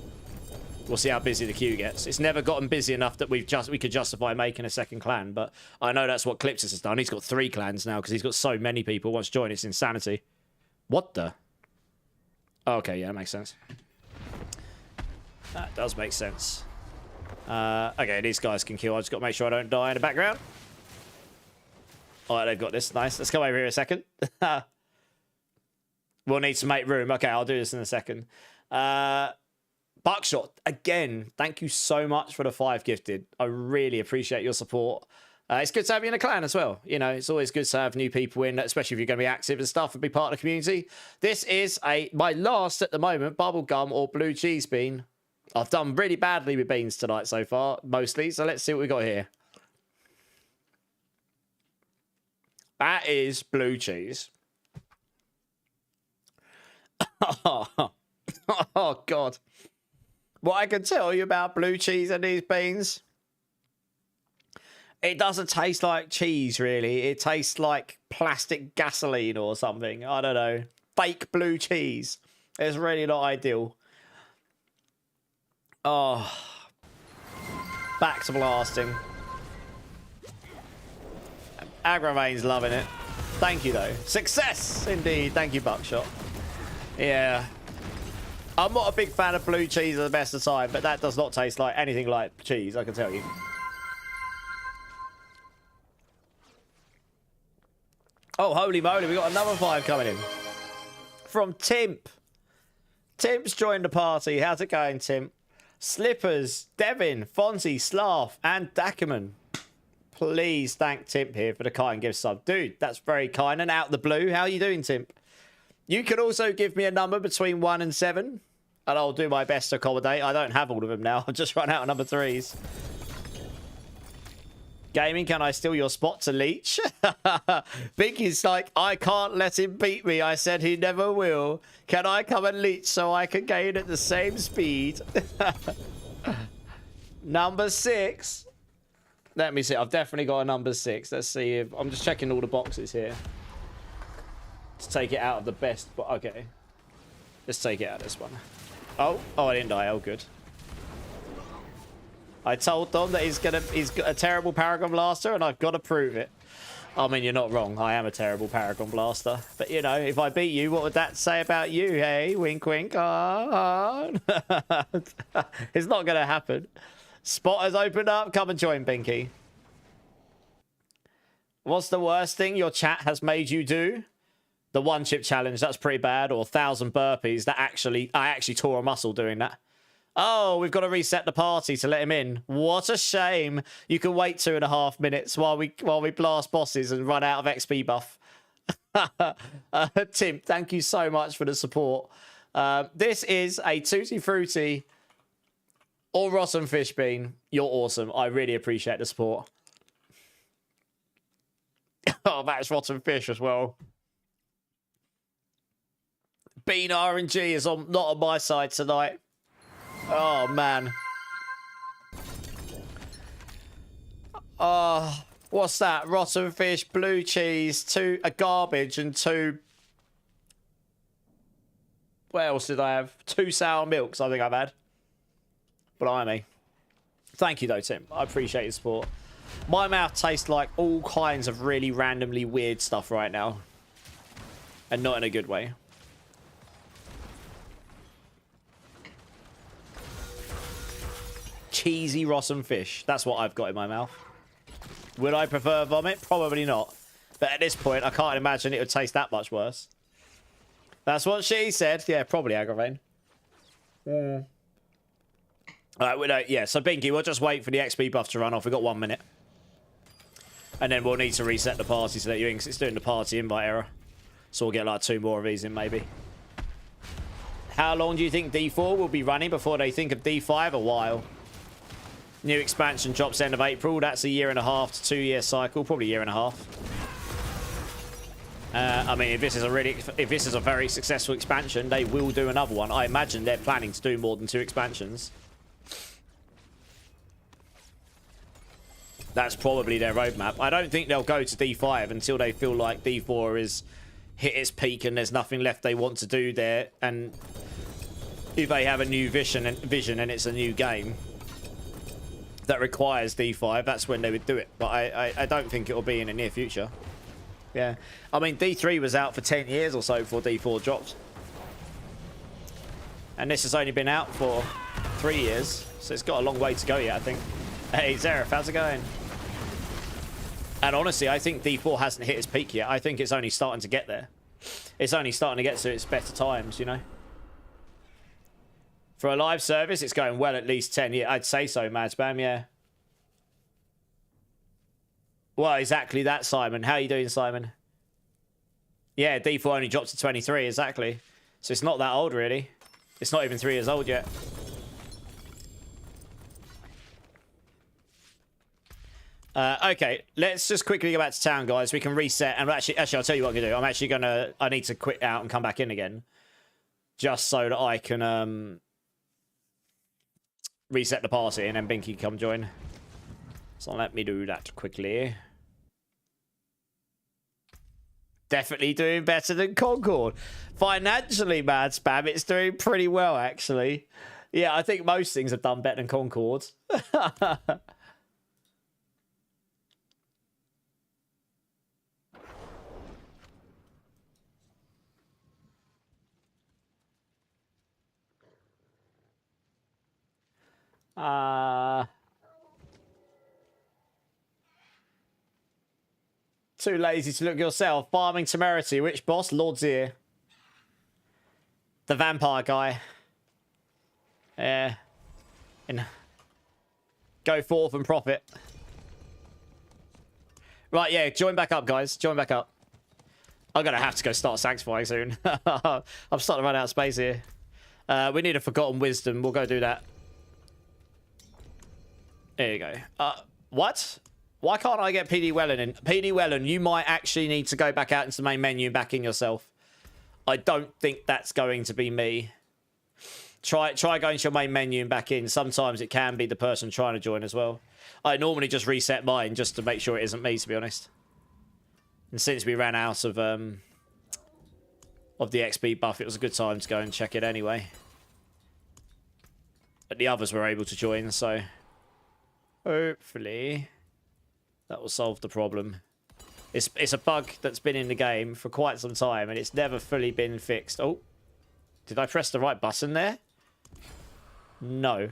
S1: We'll see how busy the queue gets. It's never gotten busy enough that we could justify making a second clan, but I know that's what Clipsis has done. He's got 3 clans now because he's got so many people who want to join. It's insanity. What the? Oh, okay, yeah, that makes sense. That does make sense. Okay, these guys can kill. I just got to make sure I don't die in the background. All right, they've got this. Nice. Let's come over here a second. We'll need to make room. Okay, I'll do this in a second. Buckshot, again, thank you so much for the 5 gifted. I really appreciate your support. It's good to have you in a clan as well. You know, it's always good to have new people in, especially if you're going to be active and stuff and be part of the community. This is my last, at the moment, bubblegum or blue cheese bean. I've done really badly with beans tonight so far, mostly. So let's see what we got here. That is blue cheese. Oh, God. What I can tell you about blue cheese and these beans, it doesn't taste like cheese, really. It tastes like plastic gasoline or something. I don't know. Fake blue cheese. It's really not ideal. Oh. Back to blasting. Agravain's loving it. Thank you, though. Success, indeed. Thank you, Buckshot. Yeah. I'm not a big fan of blue cheese at the best of time, but that does not taste like anything like cheese, I can tell you. Oh, holy moly, we got another 5 coming in. From Timp. Timp's joined the party. How's it going, Timp? Slippers, Devin, Fonzie, Slav, and Dackerman. Please thank Timp here for the kind gift sub. Dude, that's very kind. And out of the blue, how are you doing, Timp? You can also give me a number between 1 and 7, and I'll do my best to accommodate. I don't have all of them now. I've just run out of number 3s. Gaming, can I steal your spot to leech? Binky's like, I can't let him beat me. I said he never will. Can I come and leech so I can gain at the same speed? Number 6. Let me see. I've definitely got a number 6. Let's see if... I'm just checking all the boxes here. To take it out of the best... But okay. Let's take it out of this one. Oh, I didn't die. Oh, good. I told Dom that he's got a terrible Paragon Blaster, and I've got to prove it. I mean, you're not wrong. I am a terrible Paragon Blaster. But, you know, if I beat you, what would that say about you? Hey, wink, wink. It's not going to happen. Spot has opened up. Come and join, Binky. What's the worst thing your chat has made you do? The 1-chip challenge. That's pretty bad. Or 1,000 burpees. I actually tore a muscle doing that. Oh, we've got to reset the party to let him in. What a shame. You can wait 2.5 minutes while we blast bosses and run out of XP buff. Tim, thank you so much for the support. This is a Tutti Frutti or Rotten Fish Bean. You're awesome. I really appreciate the support. Oh, that's Rotten Fish as well. Bean RNG is not on my side tonight. Oh, man. Oh, what's that? Rotten fish, blue cheese, a garbage, and 2... What else did I have? 2 sour milks, I think I've had. Blimey. Thank you, though, Tim. I appreciate your support. My mouth tastes like all kinds of really randomly weird stuff right now. And not in a good way. Cheesy rotten fish. That's what I've got in my mouth. Would I prefer vomit? Probably not. But at this point, I can't imagine it would taste that much worse. That's what she said. Yeah, probably Agravain. All right, yeah, so Binky, we'll just wait for the XP buff to run off. We've got 1 minute. And then we'll need to reset the party so that you in, because it's doing the party invite error. So we'll get like 2 more of these in, maybe. How long do you think D4 will be running before they think of D5? A while. New expansion drops end of April. That's a 1.5 to 2 year cycle, probably 1.5 years. I mean, if this is a very successful expansion, they will do another one. I imagine they're planning to do more than 2 expansions. That's probably their roadmap. I don't think they'll go to D5 until they feel like D4 is hit its peak and there's nothing left they want to do there. And if they have a new vision and it's a new game that requires D5, that's when they would do it. But I don't think it'll be in the near future. Yeah. I mean, D3 was out for 10 years or so before D4 dropped. And this has only been out for 3 years. So it's got a long way to go yet, I think. Hey, Zeref, how's it going? And honestly, I think D4 hasn't hit its peak yet. I think it's only starting to get there. It's only starting to get to its better times, you know? For a live service, it's going well at least 10 years. I'd say so, Mad Spam, yeah. Well, exactly that, Simon. How are you doing, Simon? Yeah, D4 only dropped to 23, exactly. So it's not that old, really. It's not even 3 years old yet. Okay, let's just quickly go back to town, guys. We can reset. And actually, I'll tell you what I'm going to do. I need to quit out and come back in again. Just so that I can reset the party and then Binky can come join. So let me do that quickly. Definitely doing better than Concord. Financially, Mad Spam, it's doing pretty well, actually. Yeah, I think most things have done better than Concord. Too lazy to look yourself. Farming temerity. Which boss? Lord's Ear. The vampire guy. Yeah. And go forth and profit. Right, yeah. Join back up, guys. Join back up. I'm going to have to go start sanctifying soon. I'm starting to run out of space here. We need a Forgotten Wisdom. We'll go do that. There you go. What? Why can't I get PD Wellen in? PD Wellen, you might actually need to go back out into the main menu and back in yourself. I don't think that's going to be me. Try going to your main menu and back in. Sometimes it can be the person trying to join as well. I normally just reset mine just to make sure it isn't me, to be honest. And since we ran out of the XP buff, it was a good time to go and check it anyway. But the others were able to join, so hopefully that will solve the problem. It's a bug that's been in the game for quite some time, and it's never fully been fixed. Oh, did I press the right button there? No.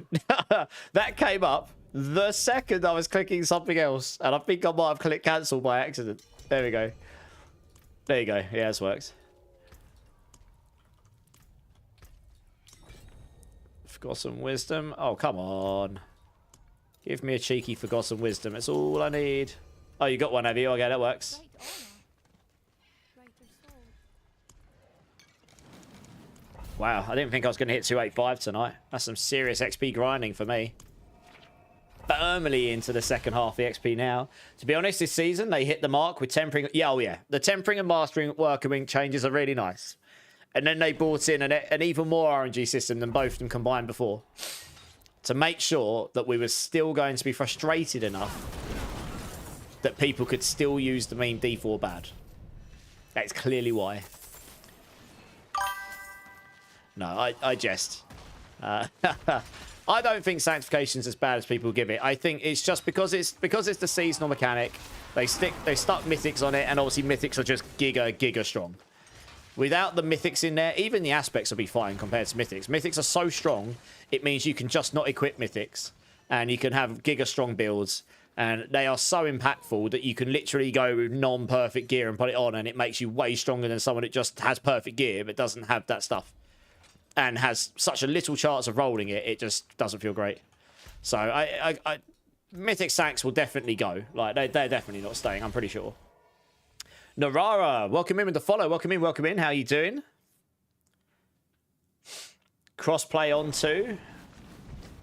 S1: That came up the second I was clicking something else, and I think I might have clicked cancel by accident. There we go. There you go. Yeah, this works. Forgotten Wisdom. Oh, come on. Give me a cheeky Forgotten Wisdom. It's all I need. Oh, you got one, have you? Okay, that works. Wow, I didn't think I was going to hit 285 tonight. That's some serious XP grinding for me. Firmly into the second half of the XP now. To be honest, this season, they hit the mark with tempering. Yeah, oh yeah. The tempering and mastering working changes are really nice. And then they brought in an even more RNG system than both of them combined before, to make sure that we were still going to be frustrated enough that people could still use the main D4 bad. That's clearly why. No, I jest. I don't think Sanctification's as bad as people give it. I think it's just because it's the seasonal mechanic. They stuck Mythics on it, and obviously Mythics are just giga strong. Without the Mythics in there, even the aspects will be fine compared to Mythics. Mythics are so strong, it means you can just not equip Mythics. And you can have giga strong builds. And they are so impactful that you can literally go with non-perfect gear and put it on, and it makes you way stronger than someone that just has perfect gear but doesn't have that stuff. And has such a little chance of rolling it, it just doesn't feel great. So Mythic Sancts will definitely go. Like they're definitely not staying, I'm pretty sure. Narara, welcome in with the follow. Welcome in. How you doing? Crossplay on too.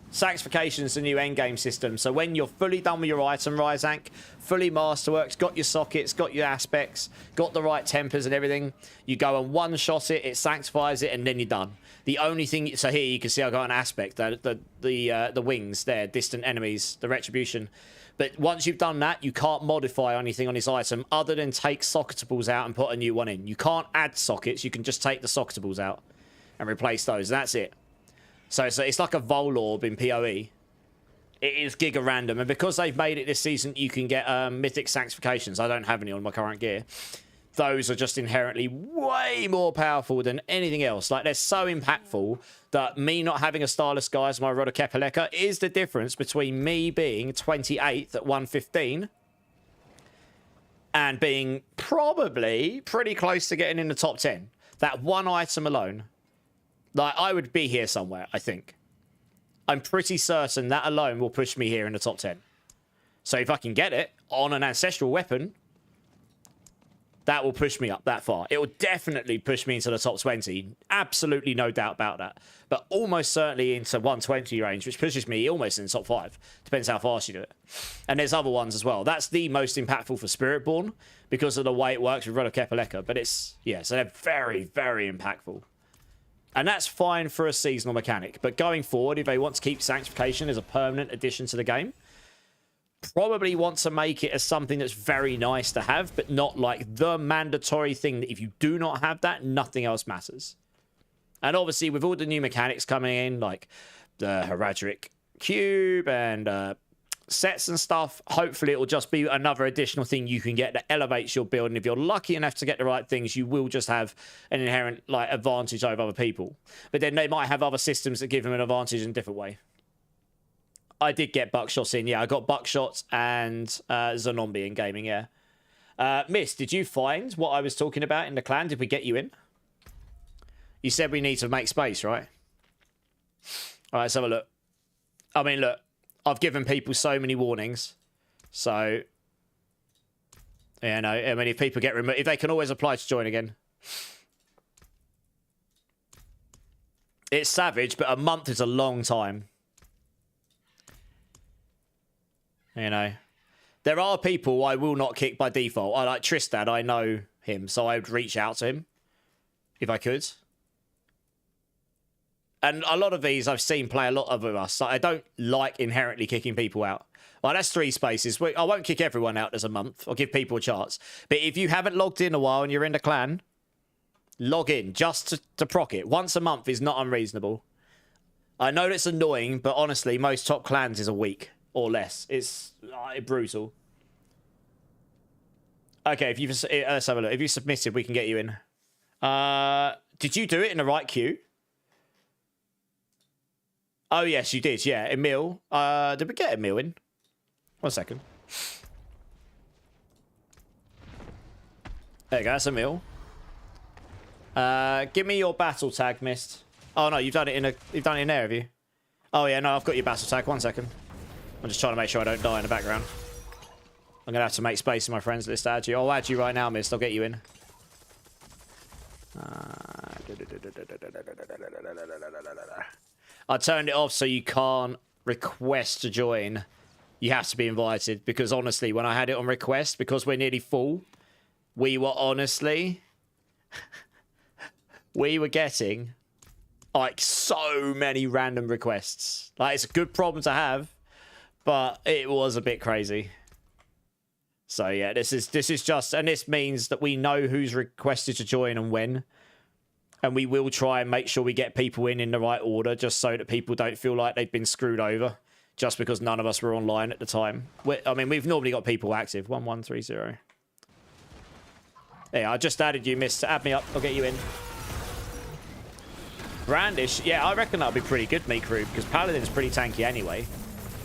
S1: Sanctification is the new endgame system. So when you're fully done with your item, Ryzank, fully masterworks, got your sockets, got your aspects, got the right tempers and everything, you go and one-shot it, it sanctifies it, and then you're done. The only thing... So here you can see I've got an aspect, the wings there, distant enemies, the retribution. But once you've done that, you can't modify anything on this item other than take socketables out and put a new one in. You can't add sockets, you can just take the socketables out and replace those. That's it. So it's like a Vol Orb in PoE. It is giga random. And because they've made it this season, you can get Mythic Sanctifications. I don't have any on my current gear. those are just inherently way more powerful than anything else. Like, they're so impactful that me not having a Starless Guy as my Rod of Kepaleka is the difference between me being 28th at 115 and being probably pretty close to getting in the top 10. That one item alone, like, I would be here somewhere, I think. I'm pretty certain that alone will push me here in the top 10. So if I can get it on an ancestral weapon, that will push me up that far. It will definitely push me into the top 20. Absolutely no doubt about that. But almost certainly into 120 range, which pushes me almost in the top 5. Depends how fast you do it. And there's other ones as well. That's the most impactful for Spiritborn because of the way it works with Rod of Kepaleka. But it's, yeah, so they're very, very impactful. And that's fine for a seasonal mechanic. But going forward, if they want to keep Sanctification as a permanent addition to the game, probably want to make it as something that's very nice to have, but not like the mandatory thing that if you do not have that, nothing else matters. And obviously, with all the new mechanics coming in, like the Heraldric Cube and sets and stuff, hopefully it will just be another additional thing you can get that elevates your build. And if you're lucky enough to get the right things, you will just have an inherent like advantage over other people. But then they might have other systems that give them an advantage in a different way. I did get buckshots in. Yeah, I got buckshots and Zombie in gaming, yeah. Miss, did you find what I was talking about in the clan? Did we get you in? You said we need to make space, right? All right, let's have a look. I mean, look, I've given people so many warnings. So, yeah, no, I mean, if people get removed, if they can always apply to join again. It's savage, but a month is a long time. You know, there are people I will not kick by default. I like Tristan. I know him, so I would reach out to him if I could. And a lot of these I've seen play a lot of us. I don't like inherently kicking people out. Like, that's 3 spaces. I won't kick everyone out as a month. I'll give people a chance. But if you haven't logged in a while and you're in the clan, log in just to proc it. Once a month is not unreasonable. I know it's annoying, but honestly, most top clans is a week. Or less. It's brutal. Okay, if you've let's have a look. If you submitted, we can get you in. Did you do it in the right queue? Oh yes, you did. Yeah, Emil. Did we get Emil in? 1 second. There you go. That's Emil. Give me your battle tag, Mist. Oh no, you've done it in there, have you? Oh yeah, no, I've got your battle tag. 1 second. I'm just trying to make sure I don't die in the background. I'm going to have to make space in my friends list to add you. I'll add you right now, Mist. I'll get you in. I turned it off so you can't request to join. You have to be invited. Because honestly, when I had it on request, because we're nearly full, we were honestly... we were getting like so many random requests. Like, it's a good problem to have. But it was a bit crazy. So yeah, this is just, and this means that we know who's requested to join and when. And we will try and make sure we get people in the right order, just so that people don't feel like they've been screwed over. Just because none of us were online at the time. I mean, we've normally got people active. 1130. Yeah, I just added you, Miss. Add me up. I'll get you in. Brandish. Yeah, I reckon that'll be pretty good, Meat Crew, because Paladin's pretty tanky anyway.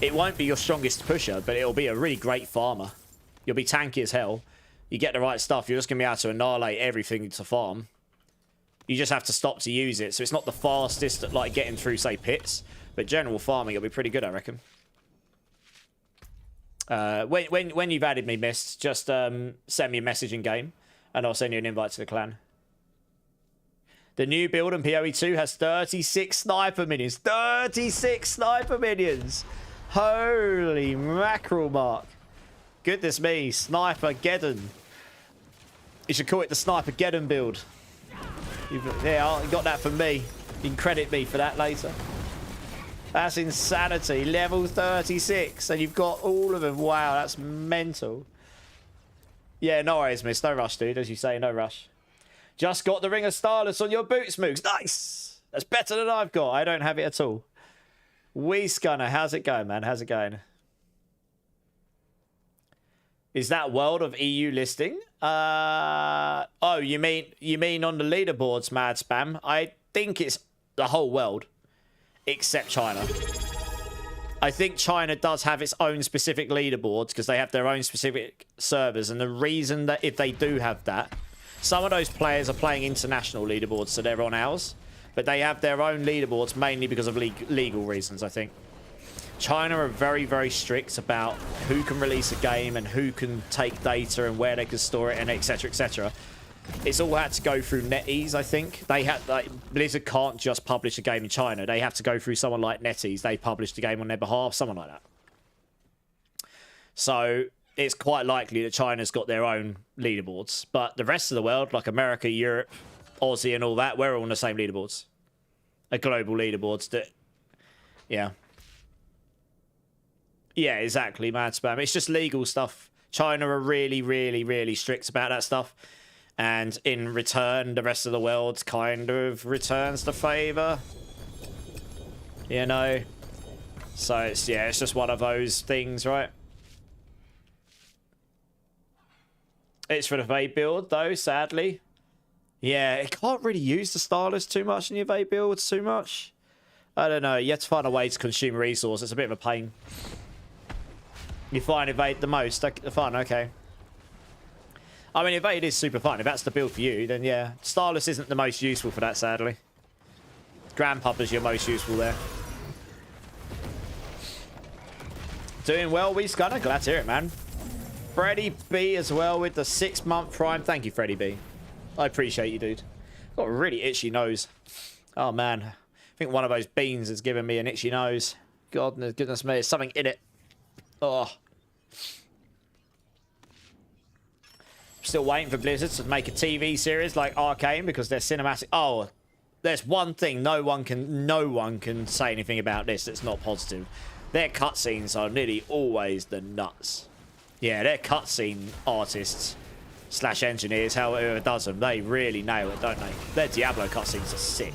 S1: It won't be your strongest pusher, but it'll be a really great farmer. You'll be tanky as hell. You get the right stuff, you're just going to be able to annihilate everything to farm. You just have to stop to use it. So it's not the fastest at like getting through, say, pits. But general farming, it'll be pretty good, I reckon. When you've added me, Mist, just send me a message in game. And I'll send you an invite to the clan. The new build in PoE 2 has 36 sniper minions. 36 sniper minions! Holy mackerel, Mark. Goodness me, Sniper-geddon. You should call it the Sniper-geddon build. Yeah, you got that from me. You can credit me for that later. That's insanity. Level 36, and you've got all of them. Wow, that's mental. Yeah, no worries, Miss. No rush, dude. As you say, no rush. Just got the Ring of Starless on your boots, Moogs. Nice! That's better than I've got. I don't have it at all. Wee Scunner, how's it going, man? How's it going? Is that world of EU listing? Oh, you mean on the leaderboards, Mad Spam? I think it's the whole world, except China. I think China does have its own specific leaderboards because they have their own specific servers. And the reason that if they do have that, some of those players are playing international leaderboards, so they're on ours. But they have their own leaderboards mainly because of legal reasons, I think. China are very, very strict about who can release a game and who can take data and where they can store it and etc, etc. It's all had to go through NetEase, I think. They had, like, Blizzard can't just publish a game in China. They have to go through someone like NetEase. They publish the game on their behalf, someone like that. So it's quite likely that China's got their own leaderboards. But the rest of the world, like America, Europe, Aussie and all that, we're all on the same leaderboards. Global leaderboards that, yeah. Yeah, exactly, Mad Spam. It's just legal stuff. China are really, really, really strict about that stuff. And in return, the rest of the world kind of returns the favor. You know? So, it's, yeah, it's just one of those things, right? It's for the vape build, though, sadly. Yeah, it can't really use the Starless too much in your vape builds too much. I don't know. You have to find a way to consume resource. It's a bit of a pain. You find evade the most fun, okay. I mean, evade is super fun. If that's the build for you, then yeah. Starless isn't the most useful for that, sadly. Grandpapa's your most useful there. Doing well, we Scunner. Glad to hear it, man. Freddie B as well with the 6-month prime. Thank you, Freddie B. I appreciate you, dude. Got a really itchy nose. Oh, man. I think one of those beans has given me an itchy nose. God, goodness me. There's something in it. Oh. Still waiting for Blizzard to make a TV series like Arcane because they're cinematic. Oh, there's one thing no one can say anything about this that's not positive. Their cutscenes are nearly always the nuts. Yeah, they're cutscene artists / engineers, however does them. They really nail it, don't they? Their Diablo cutscenes are sick.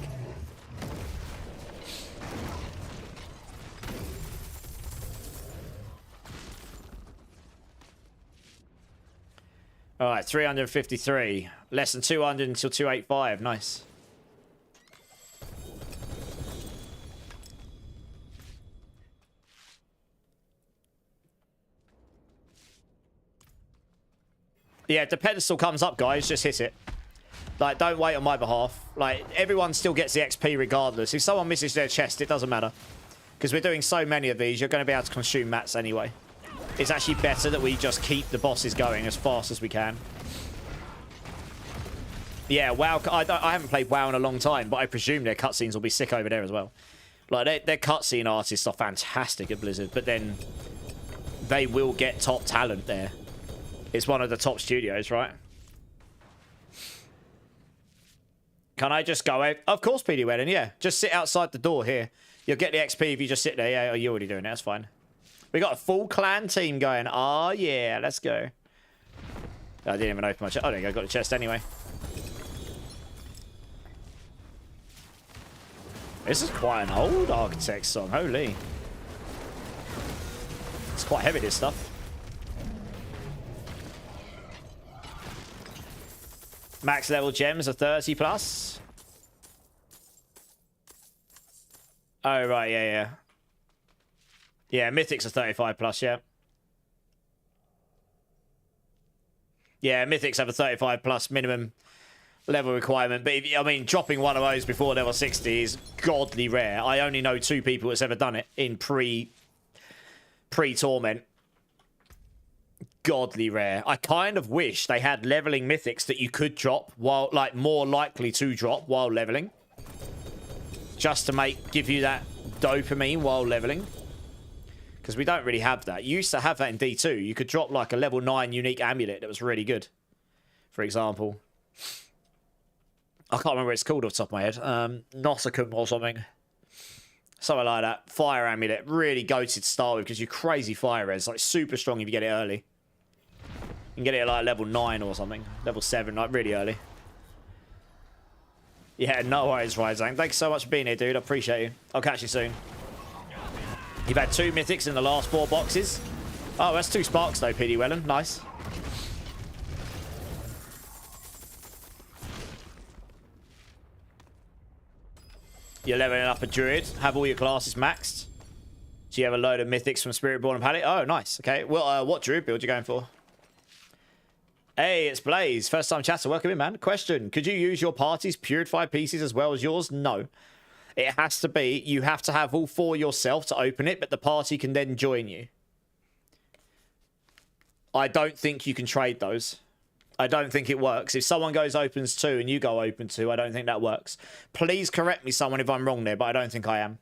S1: All right, 353. Less than 200 until 285. Nice. Yeah, if the pedestal comes up, guys, just hit it. Like, don't wait on my behalf. Like, everyone still gets the XP regardless. If someone misses their chest, it doesn't matter. Because we're doing so many of these, you're going to be able to consume mats anyway. It's actually better that we just keep the bosses going as fast as we can. Yeah, WoW. I haven't played WoW in a long time, but I presume their cutscenes will be sick over there as well. Like, their cutscene artists are fantastic at Blizzard, but then they will get top talent there. It's one of the top studios, right? Can I just go out? Of course, PD Wedding, yeah. Just sit outside the door here. You'll get the XP if you just sit there. Yeah, you're already doing it. That's fine. We got a full clan team going. Oh, yeah. Let's go. I didn't even open my chest. Oh, there you go. Got the chest anyway. This is quite an old Architect song. Holy. It's quite heavy, this stuff. Max level gems are 30 plus. Oh, right. Yeah, yeah. Yeah, Mythics are 35 plus, yeah. Yeah, Mythics have a 35 plus minimum level requirement. But, I mean, dropping one of those before level 60 is godly rare. I only know 2 people that's ever done it in pre-Torment. Godly rare. I kind of wish they had leveling Mythics that you could drop while, like, more likely to drop while leveling. Just to give you that dopamine while leveling. Because we don't really have that. You used to have that in D2. You could drop like a level 9 unique amulet that was really good. For example. I can't remember what it's called off the top of my head. Nosicum or something. Something like that. Fire amulet. Really goated to start with because you're crazy fire res. Like super strong if you get it early. You can get it at like level 9 or something. Level 7, like really early. Yeah, no worries, Ryzang. Thanks so much for being here, dude. I appreciate you. I'll catch you soon. You've had 2 mythics in the last 4 boxes. Oh, that's 2 sparks though, PD Wellen. Nice. You're leveling up a druid. Have all your classes maxed. So you have a load of mythics from Spiritborn and Palette. Oh, nice. Okay. Well, what druid build you going for? Hey, it's Blaze. First time chatter. Welcome in, man. Question. Could you use your party's purified pieces as well as yours? No. It has to be. You have to have all 4 yourself to open it, but the party can then join you. I don't think you can trade those. I don't think it works. If someone goes opens 2 and you go open 2, I don't think that works. Please correct me, someone, if I'm wrong there, but I don't think I am.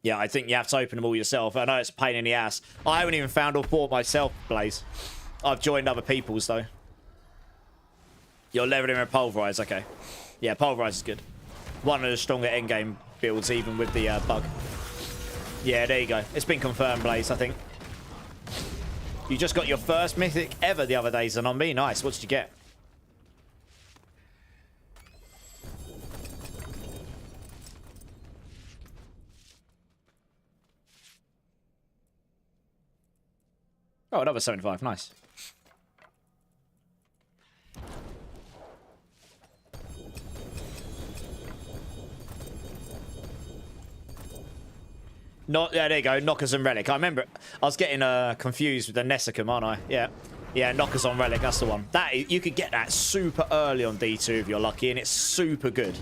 S1: Yeah, I think you have to open them all yourself. I know it's a pain in the ass. I haven't even found or bought myself, Blaze. I've joined other people's, though. You're leveling with Pulverize, okay. Yeah, Pulverize is good. One of the stronger endgame builds, even with the bug. Yeah, there you go. It's been confirmed, Blaze, I think. You just got your first mythic ever the other days, and on me, nice. What did you get? Oh, another 75. Nice. Yeah, there you go. Knockers and Relic. I remember I was getting confused with the Nessicum, aren't I? Yeah. Yeah, Knockers on Relic. That's the one. You could get that super early on D2 if you're lucky, and it's super good.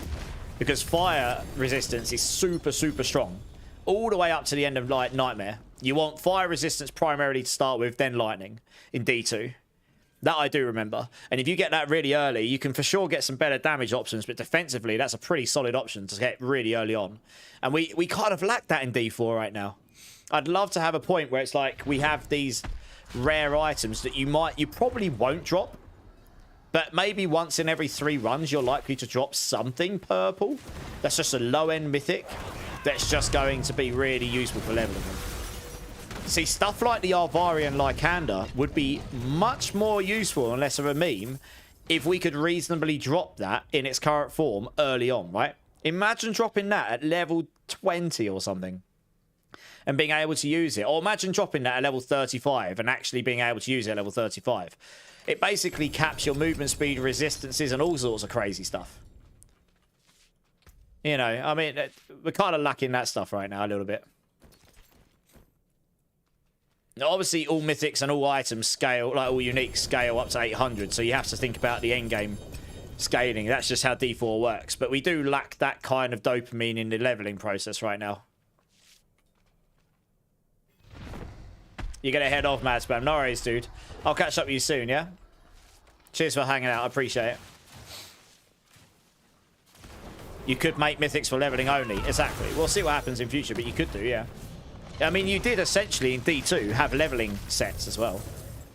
S1: Because fire resistance is super, super strong. All the way up to the end of Nightmare. You want fire resistance primarily to start with, then lightning in D2. That I do remember. And if you get that really early, you can for sure get some better damage options, but defensively, that's a pretty solid option to get really early on. And we kind of lack that in D4 right now. I'd love to have a point where it's like we have these rare items that you probably won't drop, but maybe once in every 3 runs, you're likely to drop something purple. That's just a low-end mythic that's just going to be really useful for leveling them. See, stuff like the Arvarian Lycander would be much more useful and less of a meme if we could reasonably drop that in its current form early on, right? Imagine dropping that at level 20 or something and being able to use it. Or imagine dropping that at level 35 and actually being able to use it at level 35. It basically caps your movement speed, resistances, and all sorts of crazy stuff. You know, I mean, we're kind of lacking that stuff right now a little bit. Now, obviously, all mythics and all items scale, like all unique scale up to 800, so you have to think about the endgame scaling. That's just how D4 works. But we do lack that kind of dopamine in the leveling process right now. You're going to head off, Mad Spam. No worries, dude. I'll catch up with you soon, yeah? Cheers for hanging out. I appreciate it. You could make mythics for leveling only. Exactly. We'll see what happens in future, but you could do, yeah. I mean, you did essentially in D2 have leveling sets as well.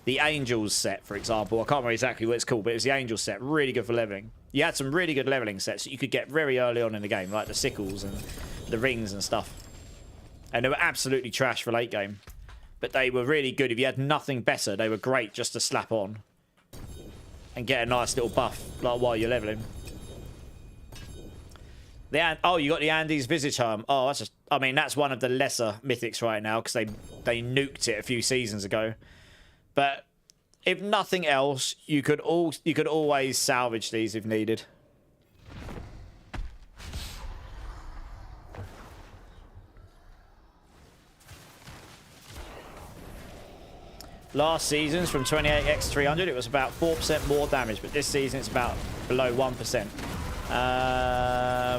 S1: The Angels set, for example. I can't remember exactly what it's called, but it was the Angels set. Really good for leveling. You had some really good leveling sets that you could get very early on in the game, like the sickles and the rings and stuff. And they were absolutely trash for late game. But they were really good. If you had nothing better, they were great just to slap on. And get a nice little buff like while you're leveling. Oh, you got the Andes Visage Harm. Oh, that's just... I mean, that's one of the lesser mythics right now because they nuked it a few seasons ago. But if nothing else, you could always salvage these if needed. Last season's from 28x 300, it was about 4% more damage, but this season it's about below 1%.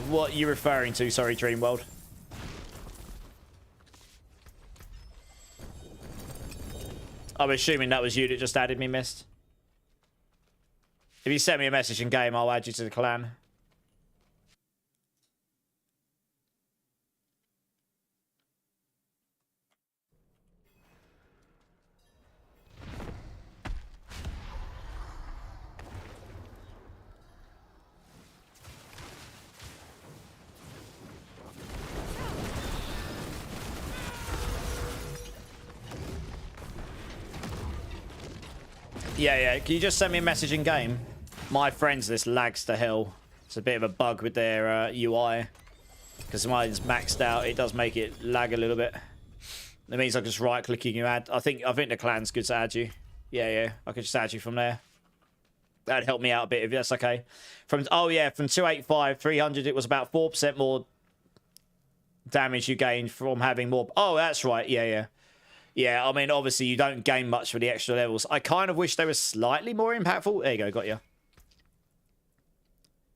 S1: What are you referring to? Sorry, Dreamworld. I'm assuming that was you that just added me, Mist. If you send me a message in game, I'll add you to the clan. Yeah. Can you just send me a message in game? My friends list lags to hell. It's a bit of a bug with their UI. Because mine's maxed out. It does make it lag a little bit. That means I can just right-clicking you add. I think the clan's good to add you. Yeah. I can just add you from there. That'd help me out a bit if that's okay. From 285, 300, it was about 4% more damage you gained from having more. Oh, that's right. Yeah. I mean, obviously, you don't gain much for the extra levels. I kind of wish they were slightly more impactful. There you go, got you.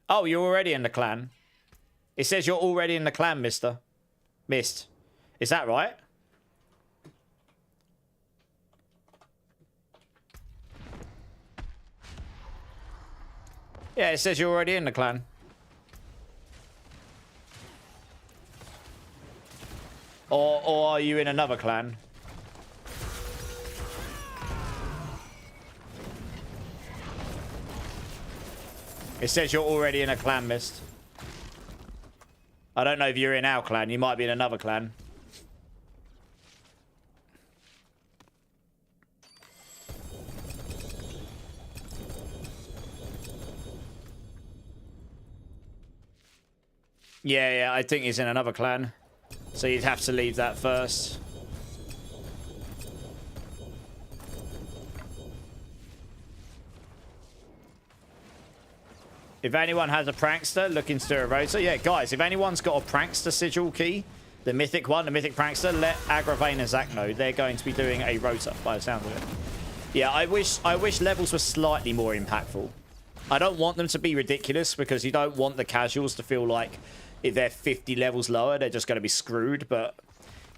S1: Oh, you're already in the clan. It says you're already in the clan, mister. Mist. Is that right? Yeah, it says you're already in the clan. Or are you in another clan? It says you're already in a clan, Mist. I don't know if you're in our clan. You might be in another clan. Yeah, I think he's in another clan. So you'd have to leave that first. If anyone has a prankster looking to do a rota, yeah, guys, if anyone's got a prankster sigil key, the mythic one, the mythic prankster, let Agravane and Zach know. They're going to be doing a rota by the sound of it. Yeah, I wish levels were slightly more impactful. I don't want them to be ridiculous because you don't want the casuals to feel like if they're 50 levels lower, they're just going to be screwed. But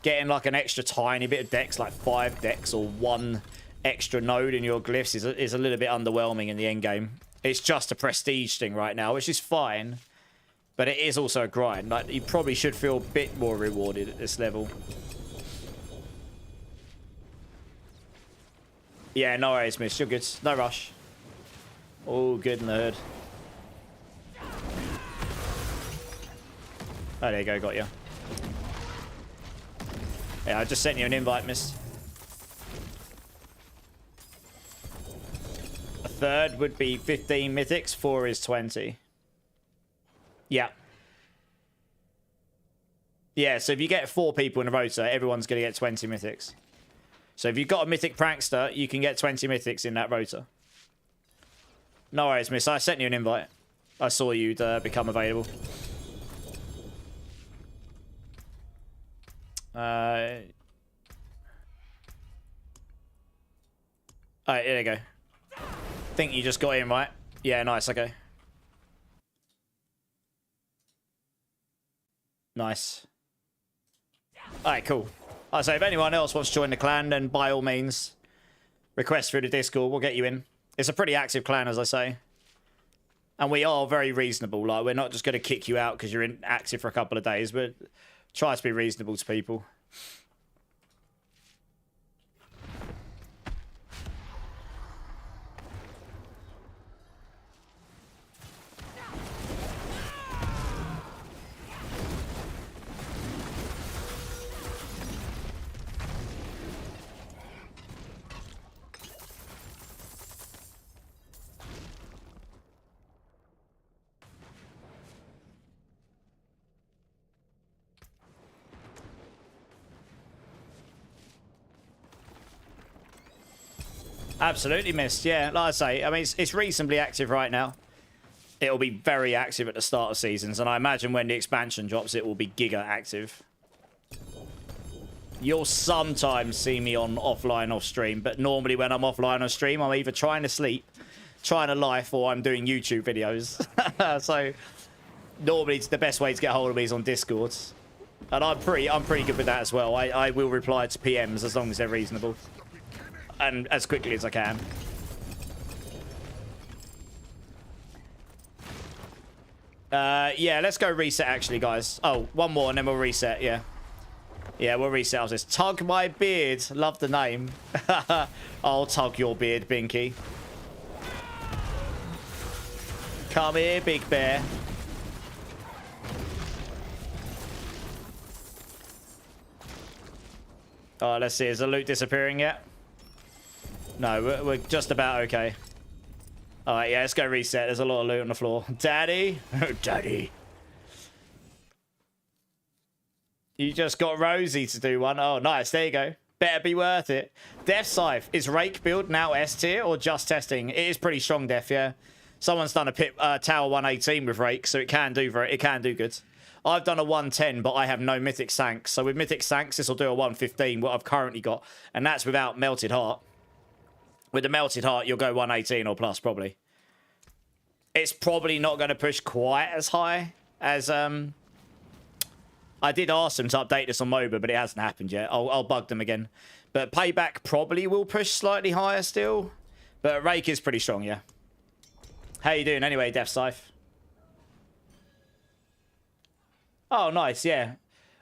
S1: getting like an extra tiny bit of dex, like 5 dex or 1 extra node in your glyphs is a little bit underwhelming in the end game. It's just a prestige thing right now, which is fine. But it is also a grind. Like, you probably should feel a bit more rewarded at this level. Yeah, no worries, miss. You're good. No rush. All good in the hood. Oh, there you go. Got you. Yeah, I just sent you an invite, miss. A third would be 15 mythics. 4 is 20. Yeah. Yeah, so if you get 4 people in a rota, everyone's going to get 20 mythics. So if you've got a mythic prankster, you can get 20 mythics in that rota. No worries, miss. I sent you an invite. I saw you'd become available. Alright, here you go. Think you just got in, right? Yeah, nice, okay. Nice. Alright, cool. So if anyone else wants to join the clan, then by all means, request through the Discord. We'll get you in. It's a pretty active clan, as I say. And we are very reasonable. Like, we're not just going to kick you out because you're inactive for a couple of days, but try to be reasonable to people. Absolutely missed, yeah. Like I say, I mean, it's reasonably active right now. It'll be very active at the start of seasons, and I imagine when the expansion drops, it will be giga active. You'll sometimes see me on offline off stream, but normally when I'm offline on stream, I'm either trying to sleep, trying to life, or I'm doing YouTube videos. So normally the best way to get hold of me is on Discord. And I'm pretty good with that as well. I will reply to PMs as long as they're reasonable. And as quickly as I can. Yeah, let's go reset actually, guys. Oh, one more and then we'll reset, yeah. Yeah, we'll reset ours. This Tug My Beard. Love the name. I'll tug your beard, Binky. Come here, big bear. Oh, let's see. Is the loot disappearing yet? No, we're just about okay. Alright, yeah, let's go reset. There's a lot of loot on the floor. Daddy? Daddy. You just got Rosie to do one. Oh, nice. There you go. Better be worth it. Death Scythe. Is Rake build now S tier or just testing? It is pretty strong, Def, yeah. Someone's done a tower 118 with Rake, so it can do good. I've done a 110, but I have no Mythic Sanks. So with Mythic Sanks, this will do a 115, what I've currently got. And that's without Melted Heart. With the Melted Heart, you'll go 118 or plus, probably. It's probably not going to push quite as high as... I did ask them to update this on MOBA, but it hasn't happened yet. I'll bug them again. But Payback probably will push slightly higher still. But Rake is pretty strong, yeah. How you doing anyway, Death Scythe? Oh, nice, yeah.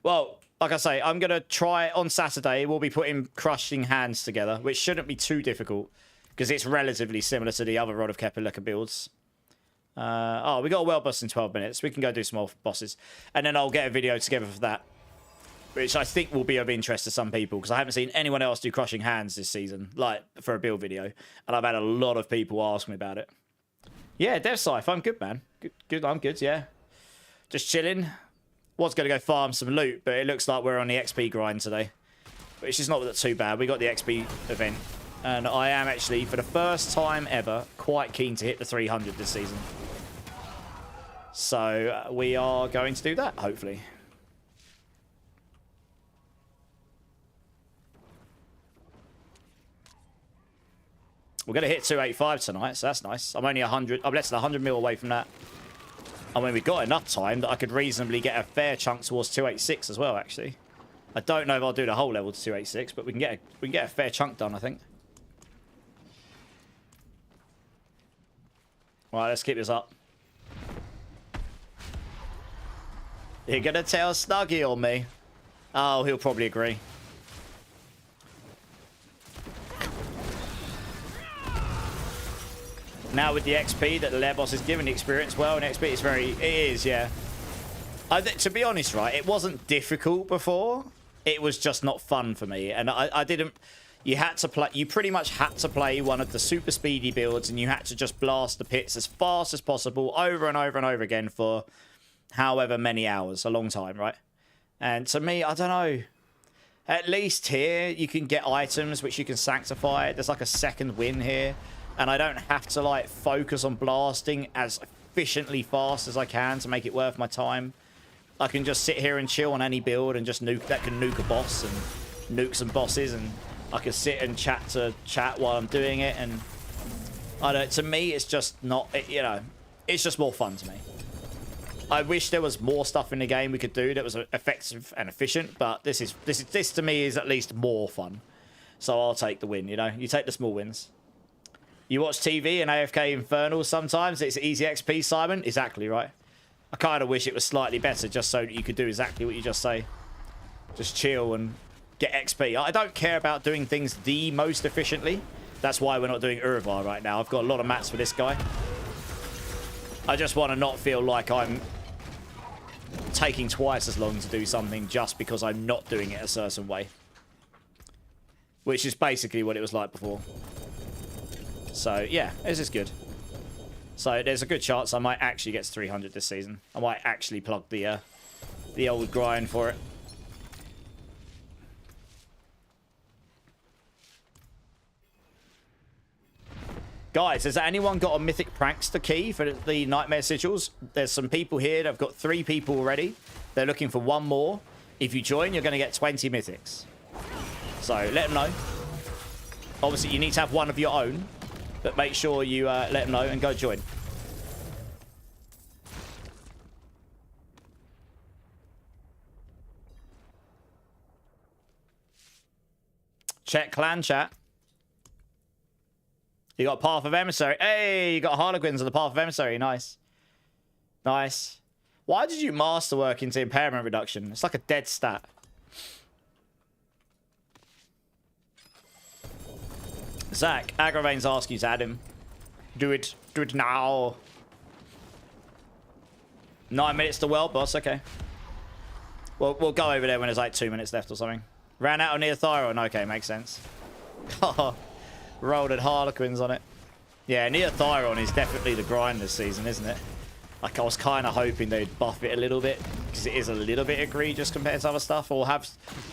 S1: Well, like I say, I'm going to try on Saturday. We'll be putting Crushing Hands together, which shouldn't be too difficult because it's relatively similar to the other Rod of Kepaleka builds. Oh, we got a world boss in 12 minutes. We can go do some more bosses. And then I'll get a video together for that, which I think will be of interest to some people because I haven't seen anyone else do Crushing Hands this season, like for a build video. And I've had a lot of people ask me about it. Yeah, Dev Scythe, I'm good, man. Good, I'm good, yeah. Just chilling. Was going to go farm some loot, but it looks like we're on the XP grind today, which is not too bad. We got the XP event. And I am actually, for the first time ever, quite keen to hit the 300 this season. So we are going to do that, hopefully. We're going to hit 285 tonight, so that's nice. I'm only 100. I'm less than 100 mil away from that. I mean, we've got enough time that I could reasonably get a fair chunk towards 286 as well, actually. I don't know if I'll do the whole level to 286, but we can get a fair chunk done, I think. Right, let's keep this up. You're gonna tell Snuggy on me? Oh, he'll probably agree. Now with the XP that the lair boss is giving the experience, well, and XP is it is, yeah. To be honest, right, it wasn't difficult before. It was just not fun for me, and I didn't. You had to play. You pretty much had to play one of the super speedy builds, and you had to just blast the pits as fast as possible, over and over and over again for however many hours, a long time, right? And to me, I don't know. At least here, you can get items which you can sanctify. There's like a second win here, and I don't have to like focus on blasting as efficiently fast as I can to make it worth my time. I can just sit here and chill on any build and just nuke that can nuke a boss and nuke some bosses, and I can sit and chat while I'm doing it, and I don't. To me, it's just not. You know, it's just more fun to me. I wish there was more stuff in the game we could do that was effective and efficient, but this to me is at least more fun. So I'll take the win. You know, you take the small wins. You watch TV and AFK Infernal sometimes. It's easy XP, Simon. Exactly right. I kind of wish it was slightly better, just so that you could do exactly what you just say. Just chill and get XP. I don't care about doing things the most efficiently. That's why we're not doing Uravar right now. I've got a lot of mats for this guy. I just want to not feel like I'm taking twice as long to do something just because I'm not doing it a certain way. Which is basically what it was like before. So, yeah, this is good. So, there's a good chance I might actually get to 300 this season. I might actually plug the old grind for it. Guys, has anyone got a Mythic Prankster key for the Nightmare Sigils? There's some people here. I've got 3 people already. They're looking for 1 more. If you join, you're going to get 20 Mythics. So, let them know. Obviously, you need to have one of your own. But make sure you let them know and go join. Check clan chat. You got Path of Emissary. Hey, you got Harlequins on the Path of Emissary. Nice. Nice. Why did you masterwork into impairment reduction? It's like a dead stat. Zach, Agravain's asking you to add him. Do it. Do it now. 9 minutes to world boss. Okay. We'll go over there when there's like 2 minutes left or something. Ran out of Neothyron. Okay, makes sense. Rolled at Harlequins on it. Yeah, Neothyron is definitely the grind this season, isn't it? Like, I was kind of hoping they'd buff it a little bit, because it is a little bit egregious compared to other stuff, or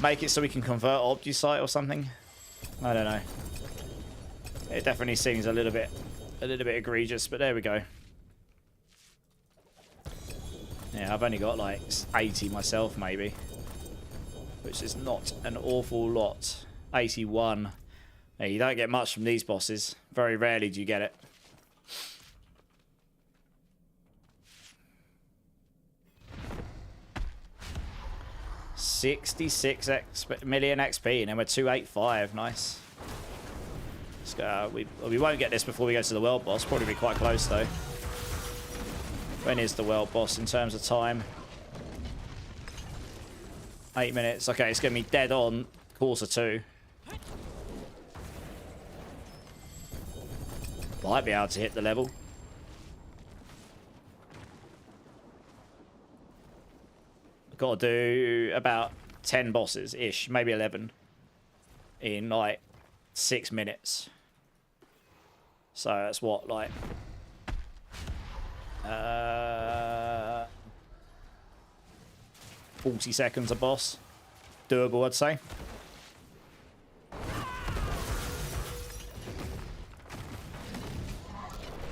S1: make it so we can convert Obducite or something. I don't know. It definitely seems a little bit egregious, but there we go. Yeah, I've only got like 80 myself, maybe, which is not an awful lot. 81. Yeah, you don't get much from these bosses. Very rarely do you get it. $66 million XP, and then we're 285. Nice. Let's go. We won't get this before we go to the world boss. Probably be quite close though. When is the world boss in terms of time? 8 minutes. Okay, it's going to be dead on quarter 2. Might be able to hit the level. Got to do about 10 bosses-ish, maybe 11, in like 6 minutes. So that's what, like 40 seconds a boss. Doable, I'd say.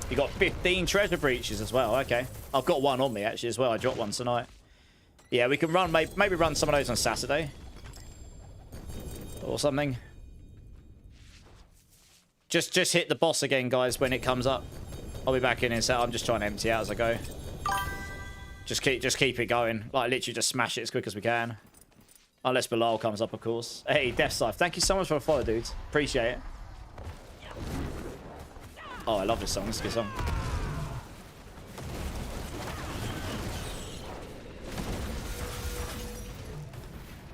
S1: You got 15 treasure breaches as well. Okay, I've got one on me actually as well. I dropped one tonight. Yeah, we can run, maybe run some of those on Saturday or something. Just hit the boss again, guys, when it comes up. I'll be back in a sec. I'm just trying to empty out as I go. Just keep it going. Like, literally just smash it as quick as we can. Unless Bilal comes up, of course. Hey, Death Scythe, thank you so much for the follow, dudes. Appreciate it. Oh, I love this song. It's a good song.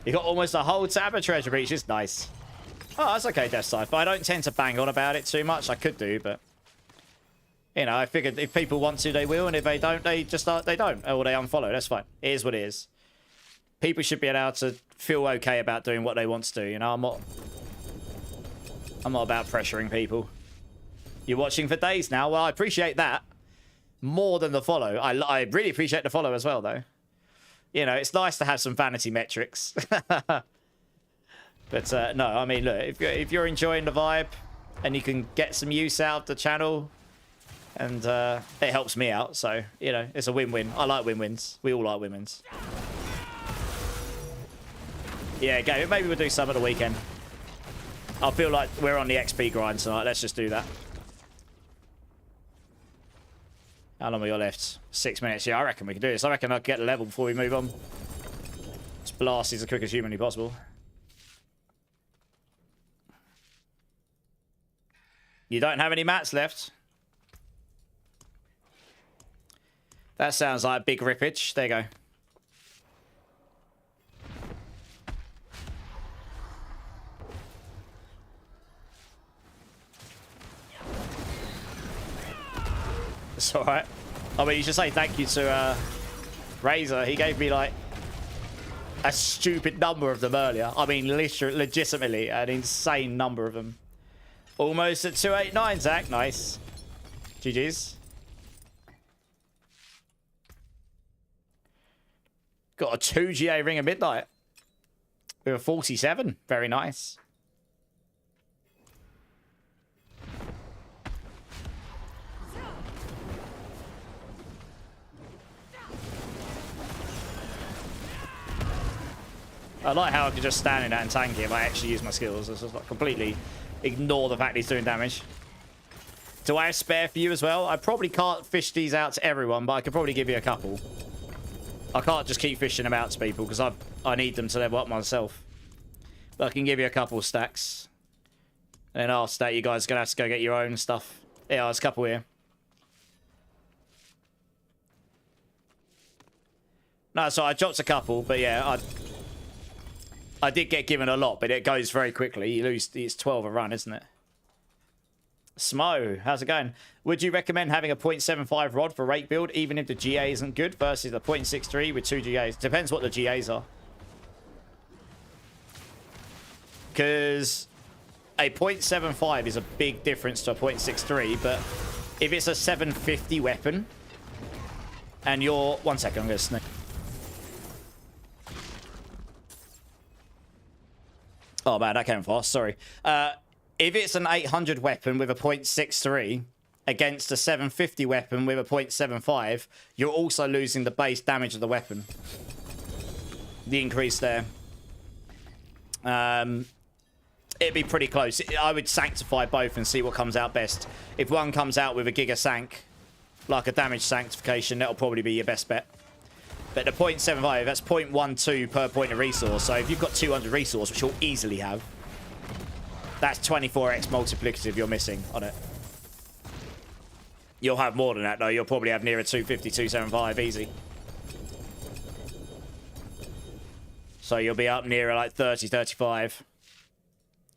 S1: You got almost a whole tab of treasure breaches. Nice. Oh, that's okay, Death Scythe. But I don't tend to bang on about it too much. I could do, but you know, I figured if people want to, they will, and if they don't, they just they don't, or they unfollow. That's fine. It is what it is. People should be allowed to feel okay about doing what they want to do. You know, I'm not about pressuring people. You're watching for days now. Well, I appreciate that more than the follow. I really appreciate the follow as well, though. You know, it's nice to have some vanity metrics. But no, I mean, look, if you're enjoying the vibe and you can get some use out of the channel, and it helps me out, so, you know, it's a win-win. I like win-wins. We all like win-wins. Yeah, go. Maybe we'll do some at the weekend. I feel like we're on the XP grind tonight. Let's just do that. How long we got left? 6 minutes. Yeah, I reckon we can do this. I reckon I'll get the level before we move on. Just blast these as quick as humanly possible. You don't have any mats left. That sounds like big rippage. There you go. It's alright. I mean, you should say thank you to Razor. He gave me like a stupid number of them earlier. I mean, literally, legitimately an insane number of them. Almost at 289, Zach. Nice. GG's. Got a 2 GA Ring of Midnight. We were 47. Very nice. I like how I can just stand in that and tank it if I actually use my skills. It's just like completely ignore the fact he's doing damage. Do I have spare for you as well? I probably can't fish these out to everyone, but I could probably give you a couple. I can't just keep fishing them out to people because I need them to level up myself. But I can give you a couple of stacks. And then after that, you guys are going to have to go get your own stuff. Yeah, there's a couple here. No, so I dropped a couple, but yeah, I did get given a lot, but it goes very quickly. You lose, it's 12 a run, isn't it? Smo, how's it going? Would you recommend having a 0.75 rod for rake build, even if the GA isn't good, versus a 0.63 with 2 GAs? Depends what the GAs are. Because a 0.75 is a big difference to a 0.63, but if it's a 750 weapon, And you're... One second, I'm going to sneak. Oh, man, that came fast. Sorry. If it's an 800 weapon with a 0.63 against a 750 weapon with a 0.75, you're also losing the base damage of the weapon. The increase there. It'd be pretty close. I would sanctify both and see what comes out best. If one comes out with a giga sank, like a damage sanctification, that'll probably be your best bet. But the 0.75, that's 0.12 per point of resource. So if you've got 200 resource, which you'll easily have, that's 24x multiplicative you're missing on it. You'll have more than that, though. You'll probably have nearer 250, 275, easy. So you'll be up nearer like 30, 35.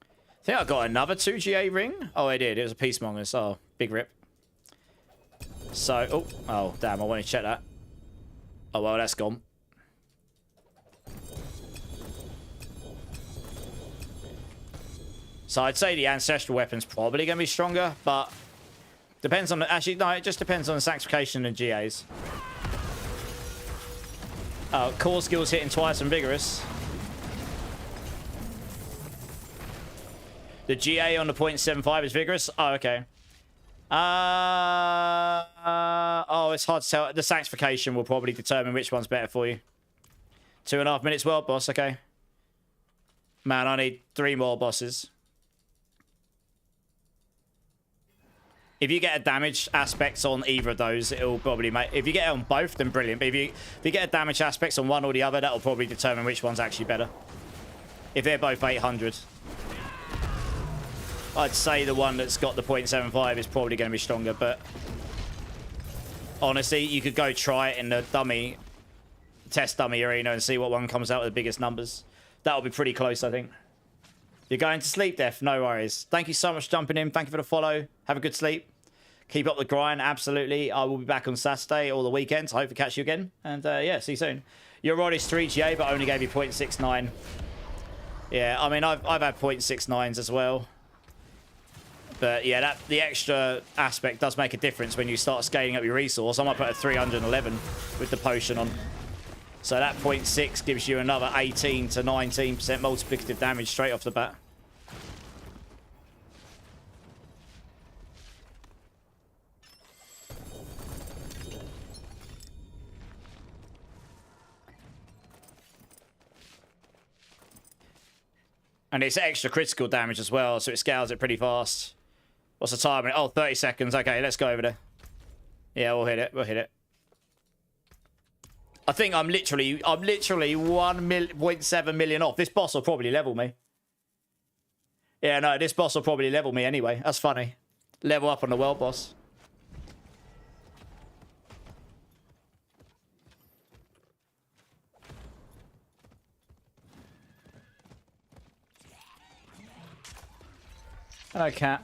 S1: I think I got another 2GA ring. Oh, I did. It was a Peacemonger's. Oh, big rip. So, oh, damn. I want to check that. Oh, well, that's gone. So I'd say the ancestral weapon's probably going to be stronger, but depends on the... Actually, no, it just depends on the sanctification and GAs. Oh, core skills hitting twice and vigorous. The GA on the 0.75 is vigorous? Oh, okay. Oh, it's hard to tell. The sanctification will probably determine which one's better for you. 2.5 minutes world boss, okay. Man, I need 3 more bosses. If you get a damage aspects on either of those, it'll probably make... If you get it on both, then brilliant. But if you get a damage aspects on one or the other, that'll probably determine which one's actually better. If they're both 800. I'd say the one that's got the 0.75 is probably going to be stronger, but... Honestly, you could go try it in the dummy... Test dummy arena and see what one comes out with the biggest numbers. That'll be pretty close, I think. You're going to sleep, Def. No worries. Thank you so much for jumping in. Thank you for the follow. Have a good sleep. Keep up the grind. Absolutely. I will be back on Saturday or the weekend. So I hope to catch you again. And yeah, see you soon. Your rod is 3GA, but only gave you 0.69. Yeah, I mean, I've had 0.69s as well. But yeah, the extra aspect does make a difference when you start scaling up your resource. I might put a 311 with the potion on. So that 0.6 gives you another 18 to 19% multiplicative damage straight off the bat. And it's extra critical damage as well, so it scales it pretty fast. What's the time? Oh, 30 seconds. Okay, let's go over there. Yeah, we'll hit it. We'll hit it. I think I'm literally 1.7 million off. This boss will probably level me. Yeah, no, this boss will probably level me anyway. That's funny. Level up on the world boss. Hello, cat.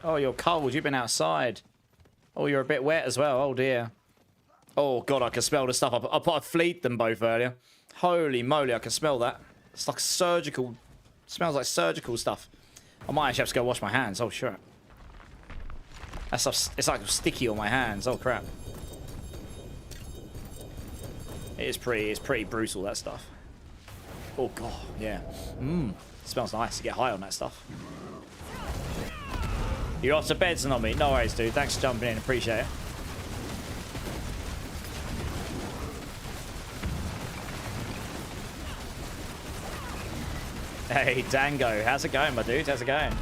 S1: Oh, you're cold. You've been outside. Oh, you're a bit wet as well. Oh, dear. Oh, God, I can smell the stuff. I fleed them both earlier. Holy moly, I can smell that. It's like surgical... Smells like surgical stuff. I might actually have to go wash my hands. Oh, sure. That stuff, it's like sticky on my hands. Oh, crap. It's pretty brutal, that stuff. Oh, God, yeah. Smells nice to get high on that stuff. You're off to bed, Tsunami. No worries, dude. Thanks for jumping in. Appreciate it. Hey, Dango. How's it going, my dude? How's it going?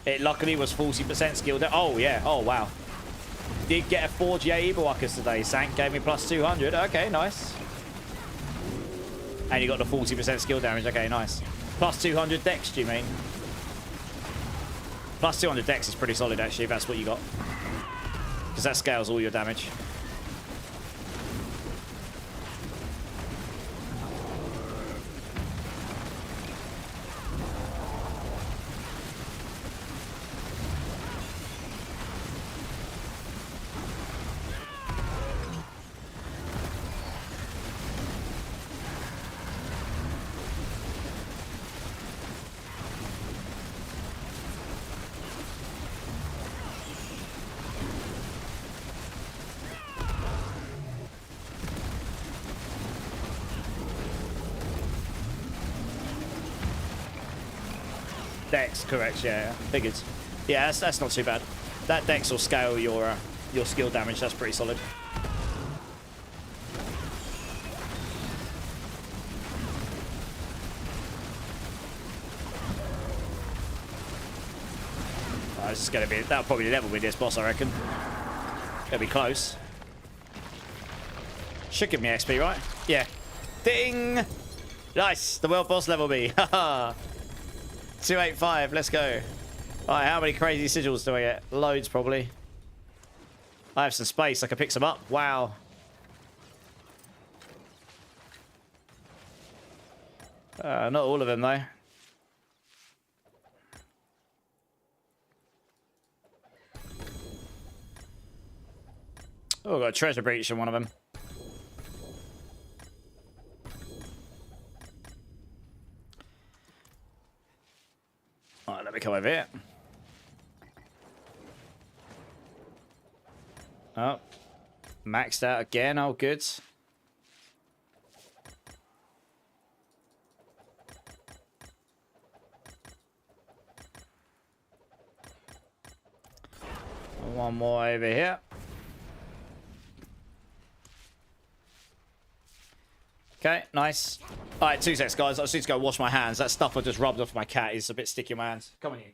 S1: It luckily was 40% skill. Oh, yeah. Oh, wow. Did get a 4GA Eberwalkers today. Sank gave me plus 200. Okay, nice. And you got the 40% skill damage. Okay, nice. Plus 200 dex, do you mean? Plus 200 dex is pretty solid, actually, if that's what you got. Because that scales all your damage. Dex, correct, yeah. Figured. Yeah, that's not too bad. That Dex will scale your skill damage. That's pretty solid. Oh, this is going to be... That'll probably level with this boss, I reckon. It'll be close. Should give me XP, right? Yeah. Ding! Nice! The world boss level me. Haha. 285, let's go. Alright, how many crazy sigils do I get? Loads, probably. I have some space, I can pick some up. Wow. Not all of them, though. Oh, I've got a treasure breach in one of them. Alright, let me come over here. Oh. Maxed out again. Oh, good. One more over here. Okay, nice. All right, 2 seconds, guys. I just need to go wash my hands. That stuff I just rubbed off my cat is a bit sticky in my hands. Come on, you.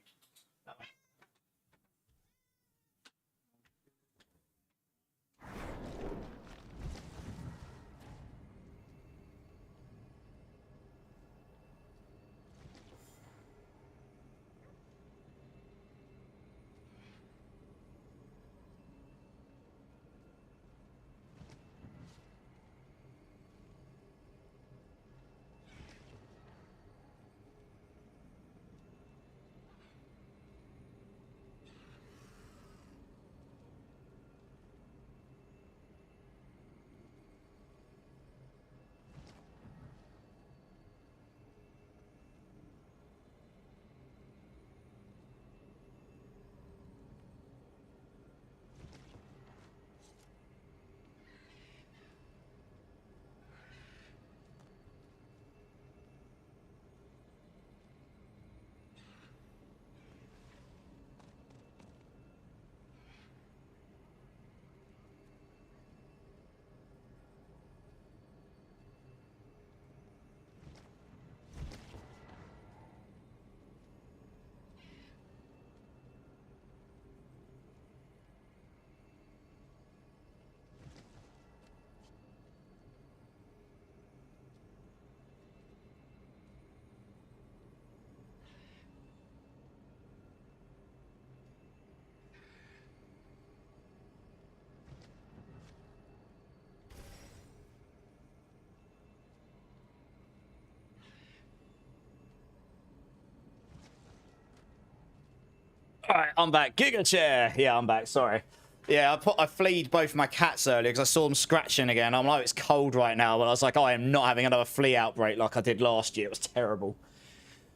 S1: All right, I'm back. Giga chair. Yeah, I'm back. Sorry. Yeah, I fleed both my cats earlier because I saw them scratching again. I'm like, it's cold right now, but I was like, I am not having another flea outbreak like I did last year. It was terrible.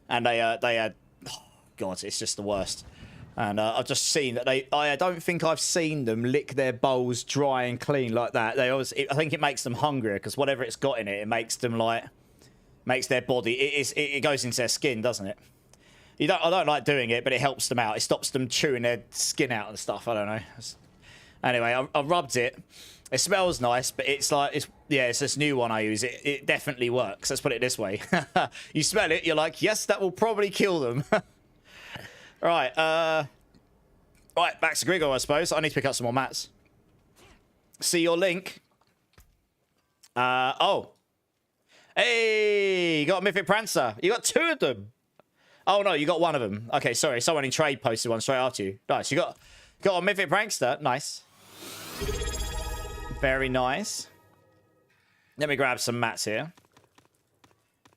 S1: And they had, oh God, it's just the worst. And I've just seen that I don't think I've seen them lick their bowls dry and clean like that. I think it makes them hungrier because whatever it's got in it, it makes them makes their body. It goes into their skin, doesn't it? I don't like doing it, but it helps them out. It stops them chewing their skin out and stuff. I don't know. Anyway, I rubbed it. It smells nice, but it's this new one I use. It definitely works. Let's put it this way. You smell it, you're like, yes, that will probably kill them. Right, right, back to Grigor, I suppose. I need to pick up some more mats. See your link. Oh. Hey, you got a Mythic Prancer. You got 2 of them. Oh, no, you got 1 of them. Okay, sorry. Someone in trade posted one straight after you. Nice. You got a Mythic Prankster. Nice. Very nice. Let me grab some mats here.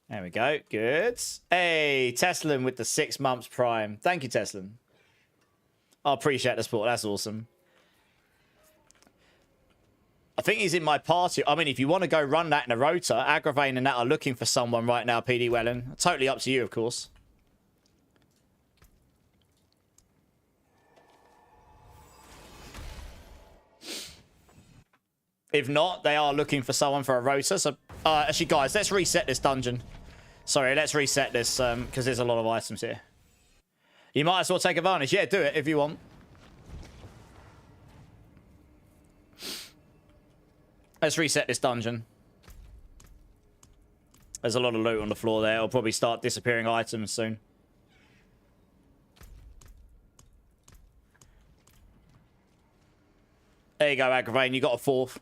S1: There we go. Good. Hey, Teslan with the 6 months Prime. Thank you, Teslan. I appreciate the support. That's awesome. I think he's in my party. I mean, if you want to go run that in a rota, Agravain and that are looking for someone right now, PD Wellen. Totally up to you, of course. If not, they are looking for someone for a rota. So, actually, guys, let's reset this dungeon. Sorry, let's reset this because there's a lot of items here. You might as well take advantage. Yeah, do it if you want. Let's reset this dungeon. There's a lot of loot on the floor there. It'll probably start disappearing items soon. There you go, Agravain. You got a 4th.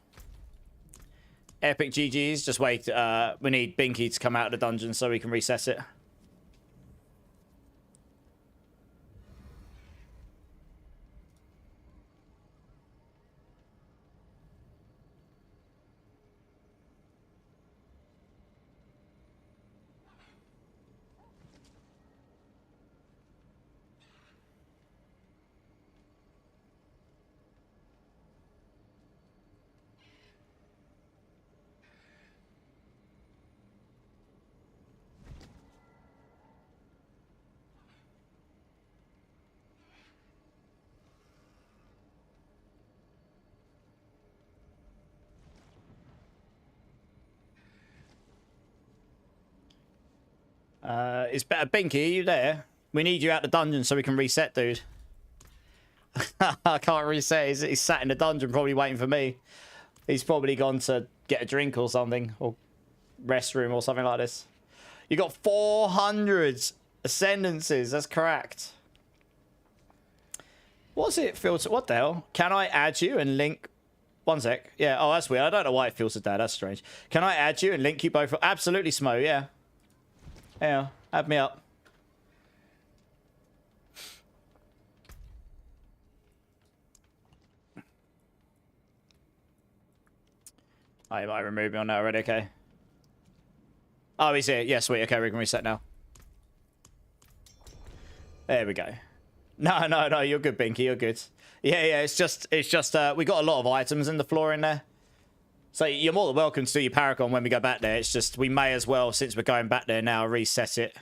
S1: Epic GG's. Just wait. We need Binky to come out of the dungeon so we can reset it. It's better. Binky, are you there? We need you out the dungeon so we can reset, dude. I can't reset. He's sat in the dungeon probably waiting for me. He's probably gone to get a drink or something. Or restroom or something like this. You got 400 ascendances. That's correct. What's it filter? What the hell? Can I add you and link... One sec. Yeah. Oh, that's weird. I don't know why it filtered that. That's strange. Can I add you and link you both? Absolutely, Smo. Yeah. Yeah. Add me up. Oh, you might remove me on that already. Okay. Oh, he's here. Yeah, sweet. Okay, we can reset now. There we go. No. You're good, Binky. You're good. Yeah. It's just. We got a lot of items in the floor in there. So you're more than welcome to do your Paragon when we go back there. It's just we may as well, since we're going back there now, reset it.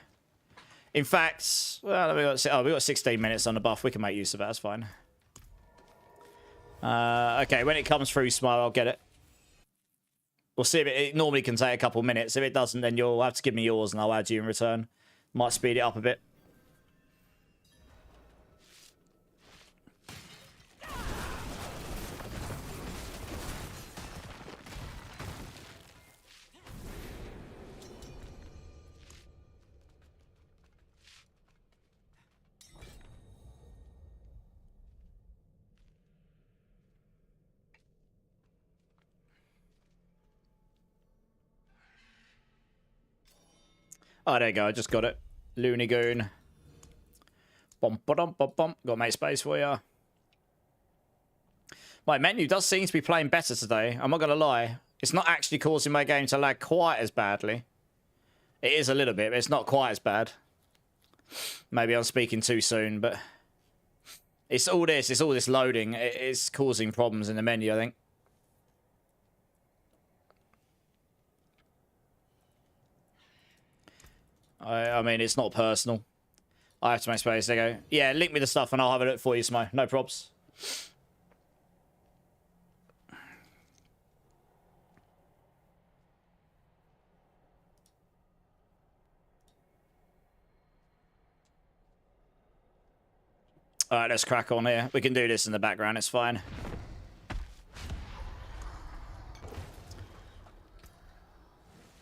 S1: In fact, well, we got 16 minutes on the buff. We can make use of that. That's fine. Okay, when it comes through, Smile, I'll get it. We'll see if it normally can take a couple minutes. If it doesn't, then you'll have to give me yours and I'll add you in return. Might speed it up a bit. Oh, there you go. I just got it. Looney Goon. Bum, ba-dum, bum, bum. Got to make space for you. My menu does seem to be playing better today. I'm not going to lie. It's not actually causing my game to lag quite as badly. It is a little bit, but it's not quite as bad. Maybe I'm speaking too soon, but... It's all this loading. It's causing problems in the menu, I think. I mean, it's not personal. I have to make space. There you go. Yeah, link me the stuff and I'll have a look for you, Smo. No probs. Alright, let's crack on here. We can do this in the background. It's fine.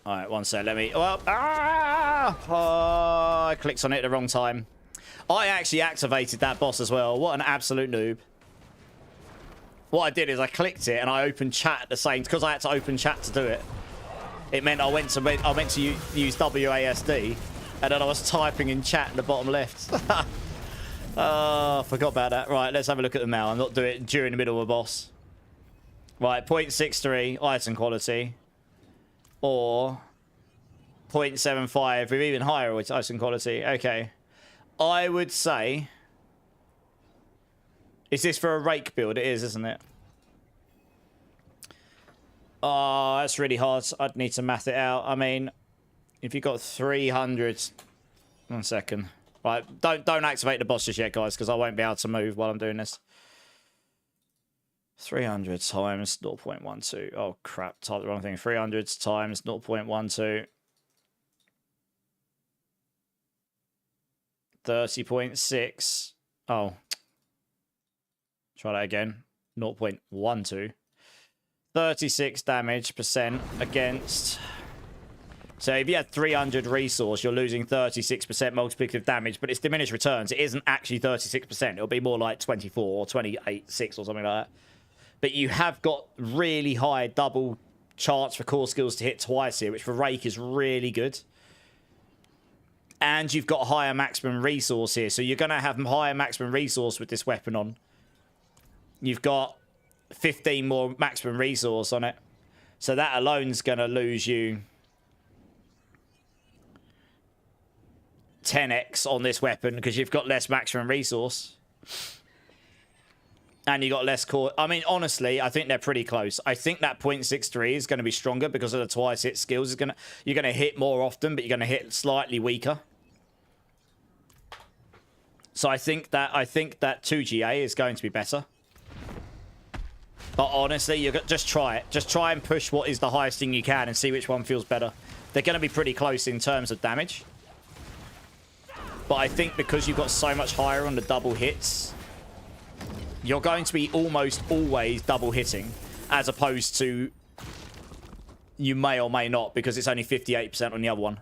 S1: Alright, one sec. Let me... Oh, I clicked on it at the wrong time. I actually activated that boss as well. What an absolute noob. What I did is I clicked it and I opened chat at the same... Because I had to open chat to do it. It meant I went to use WASD. And then I was typing in chat in the bottom left. Oh, forgot about that. Right, let's have a look at them now. I'm not doing it during the middle of a boss. Right, 0.63 item quality. Or 0.75 with even higher item quality. Okay. I would say... Is this for a Rake build? It is, isn't it? Oh, that's really hard. I'd need to math it out. I mean, if you've got 300... 1 second. Right, don't activate the boss just yet, guys, because I won't be able to move while I'm doing this. 300 times 0.12. Oh, crap. Typed the wrong thing. 300 times 0.12. 30.6. Oh. Try that again. 0.12. 36 damage percent against... So if you had 300 resource, you're losing 36% multiplicative damage, but it's diminished returns. It isn't actually 36%. It'll be more like 24 or 28.6 or something like that. But you have got really high double chance for core skills to hit twice here, which for Rake is really good. And you've got higher maximum resource here. So you're going to have higher maximum resource with this weapon on. You've got 15 more maximum resource on it. So that alone's going to lose you 10x on this weapon because you've got less maximum resource. And you got less core. I mean, honestly, I think they're pretty close. I think that 0.63 is going to be stronger because of the twice hit skills. You're going to hit more often, but you're going to hit slightly weaker. So I think that 2GA is going to be better. But honestly, you just try it. Just try and push what is the highest thing you can and see which one feels better. They're going to be pretty close in terms of damage. But I think because you've got so much higher on the double hits, you're going to be almost always double hitting, as opposed to you may or may not, because it's only 58% on the other one.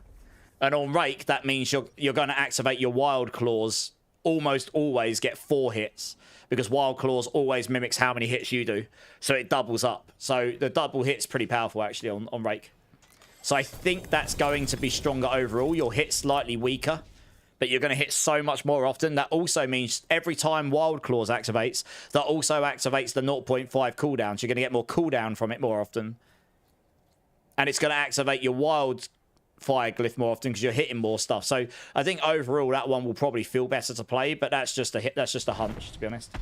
S1: And on Rake, that means you're going to activate your Wild Claws, almost always get 4 hits, because Wild Claws always mimics how many hits you do. So it doubles up. So the double hit's pretty powerful, actually, on Rake. So I think that's going to be stronger overall. You'll hit slightly weaker, but you're going to hit so much more often. That also means every time Wild Claws activates, that also activates the 0.5 cooldown. So you're going to get more cooldown from it more often. And it's going to activate your Wild Fire Glyph more often because you're hitting more stuff. So I think overall that one will probably feel better to play, but that's just a hit. That's just a hunch, to be honest.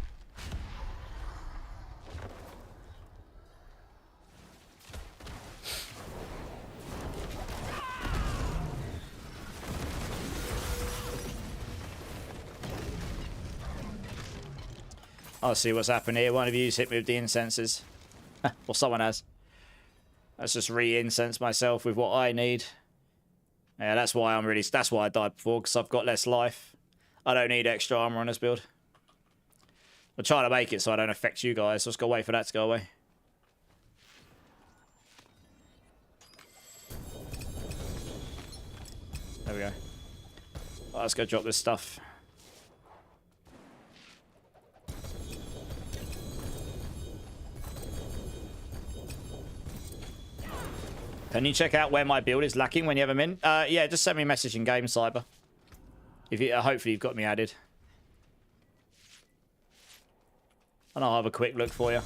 S1: I'll see what's happened here. One of you's hit me with the incenses. Well, someone has. Let's just re-incense myself with what I need. Yeah, that's why that's why I died before, because I've got less life. I don't need extra armor on this build. I'm trying to make it so I don't affect you guys. So just gotta wait for that to go away. There we go. Right, let's go drop this stuff. Can you check out where my build is lacking when you have them in? Yeah, just send me a message in game, Cyber. If you, hopefully you've got me added. And I'll have a quick look for you.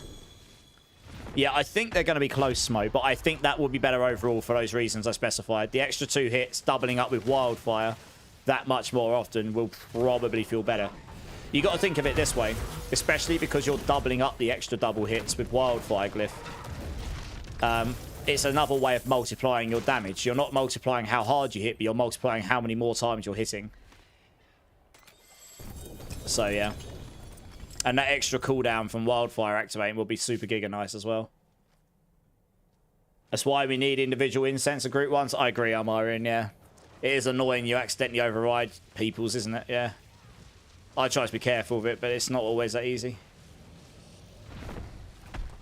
S1: Yeah, I think they're going to be close, Smo, but I think that would be better overall for those reasons I specified. The extra 2 hits, doubling up with Wildfire that much more often will probably feel better. You got to think of it this way, especially because you're doubling up the extra double hits with Wildfire Glyph. It's another way of multiplying your damage. You're not multiplying how hard you hit, but you're multiplying how many more times you're hitting. So, yeah. And that extra cooldown from Wildfire activating will be super giga nice as well. That's why we need individual incense and group ones. I agree, Amarin, yeah. It is annoying you accidentally override people's, isn't it? Yeah. I try to be careful of it, but it's not always that easy.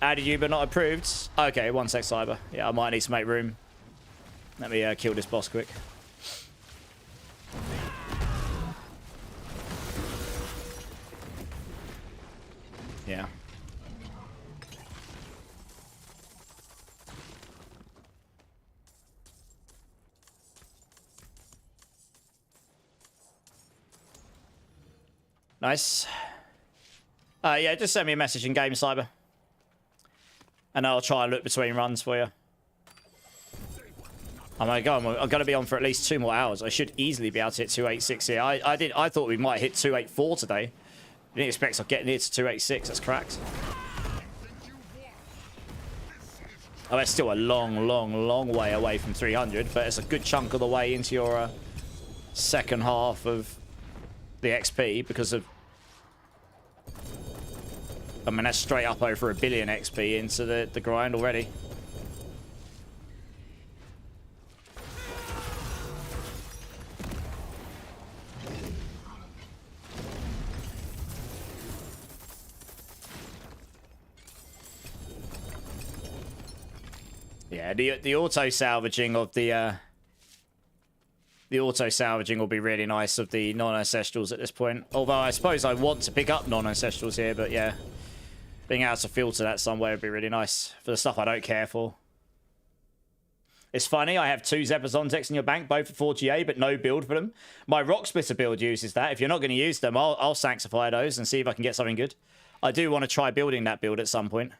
S1: Added you, but not approved. Okay, one sec, Cyber. Yeah, I might need to make room. Let me kill this boss quick. Yeah. Nice. Yeah, just send me a message in game, Cyber. And I'll try and look between runs for you. I'm going to be on for at least 2 more hours. I should easily be able to hit 286 here. I thought we might hit 284 today. I didn't expect us getting here to 286. That's cracked. Oh, it's still a long way away from 300, but it's a good chunk of the way into your second half of the XP because of... I mean, that's straight up over 1 billion XP into the grind already. Yeah, the auto salvaging of the auto salvaging will be really nice of the non-ancestrals at this point. Although I suppose I want to pick up non-ancestrals here, but yeah, being able to filter that somewhere would be really nice for the stuff I don't care for. It's funny, I have 2 Zepazontecs in your bank, both for 4GA, but no build for them. My Rock Splitter build uses that. If you're not going to use them, I'll sanctify those and see if I can get something good. I do want to try building that build at some point.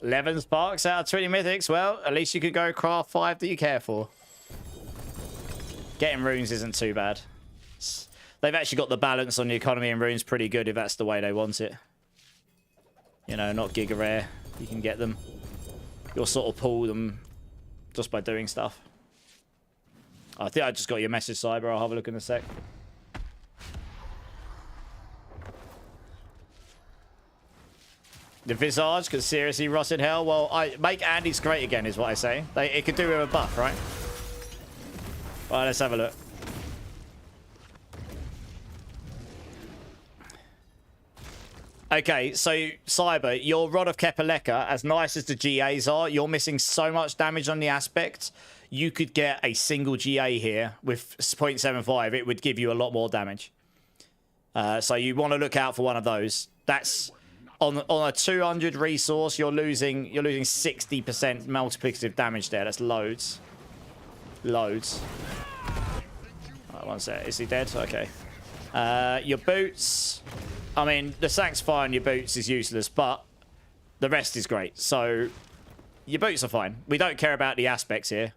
S1: $11 sparks out of 20 mythics. Well, at least you could go craft 5 that you care for. Getting runes isn't too bad. They've actually got the balance on the economy and runes pretty good if that's the way they want it. You know, not giga rare. You can get them. You'll sort of pull them just by doing stuff. I think I just got your message, Cyber. I'll have a look in a sec. The Visage could seriously rot in hell. Well, make Andy's great again is what I say. It could do with a buff, right? Right, let's have a look. Okay, so Cyber, your Rod of Kepaleka, as nice as the GAs are, you're missing so much damage on the aspect. You could get a single GA here with 0.75. It would give you a lot more damage. So you want to look out for one of those. That's on a 200 resource. You're losing 60% multiplicative damage there. That's loads. Loads. Right, one sec. Is he dead? Okay. Your boots. I mean, the Sanctify on your boots is useless, but the rest is great. So your boots are fine. We don't care about the aspects here.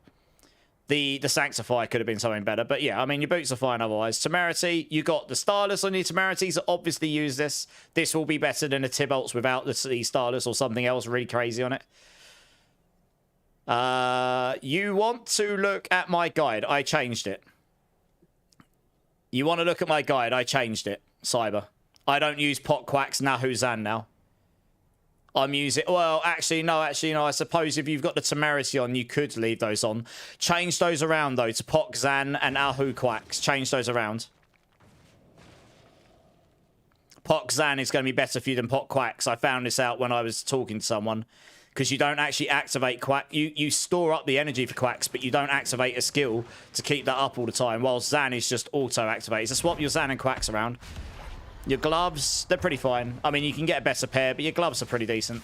S1: The Sanctify could have been something better, but yeah, I mean, your boots are fine otherwise. Temerity, you got the Starless on your Temerities that obviously use this. This will be better than the Tibolts without the Starless or something else really crazy on it. You want to look at my guide. I changed it. You want to look at my guide. I changed it. Cyber. I don't use Pot Quacks Nahuzan now. I'm using... Well, actually, no. I suppose if you've got the Temerity on, you could leave those on. Change those around, though, to Pot Xan and Ahu Quacks. Change those around. Pot Xan is going to be better for you than Pot Quacks. I found this out when I was talking to someone. Because you don't actually activate Quack. You store up the energy for Quacks, but you don't activate a skill to keep that up all the time, while Xan is just auto-activated. So swap your Xan and Quacks around. Your gloves, they're pretty fine. I mean, you can get a better pair, but your gloves are pretty decent.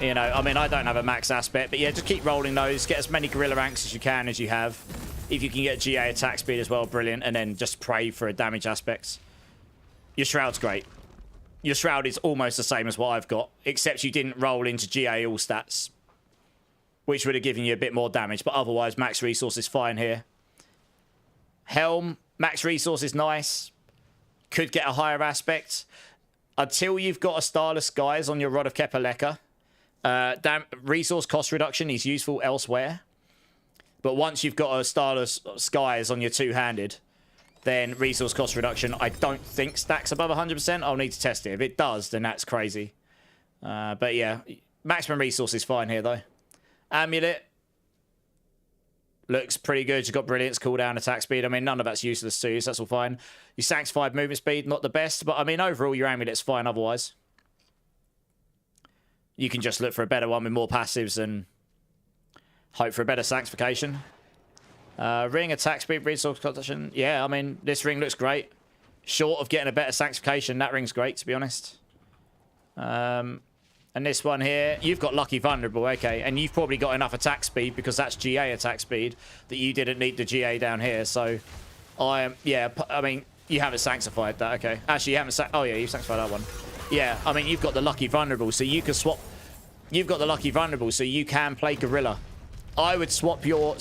S1: You know, I mean, I don't have a max aspect, but yeah, just keep rolling those. Get as many gorilla ranks as you can as you have. If you can get GA attack speed as well, brilliant. And then just pray for a damage aspects. Your Shroud's great. Your Shroud is almost the same as what I've got, except you didn't roll into GA all stats, which would have given you a bit more damage. But otherwise, max resource is fine here. Helm. Max resource is nice. Could get a higher aspect. Until you've got a Starless Guys on your Rod of Kepaleka, resource cost reduction is useful elsewhere. But once you've got a Starless Skies on your two-handed, then resource cost reduction, I don't think stacks above 100%. I'll need to test it. If it does, then that's crazy. But yeah, maximum resource is fine here, though. Amulet. Looks pretty good. You've got Brilliance, cooldown, attack speed. I mean, none of that's useless to you, so that's all fine. Your Sanctified movement speed, not the best, but I mean, overall, your Amulet's fine otherwise. You can just look for a better one with more passives and hope for a better Sanctification. Ring, attack speed, resource concentration. Yeah, I mean, this ring looks great. Short of getting a better Sanctification, that ring's great, to be honest. And this one here, you've got Lucky Vulnerable, okay. And you've probably got enough attack speed because that's GA attack speed that you didn't need the GA down here. So, yeah, I mean, you haven't sanctified that, okay. Actually, you haven't, oh yeah, you've sanctified that one. Yeah, I mean, you've got the Lucky Vulnerable, so you can swap, you've got the Lucky Vulnerable, so you can play Gorilla. I would swap your,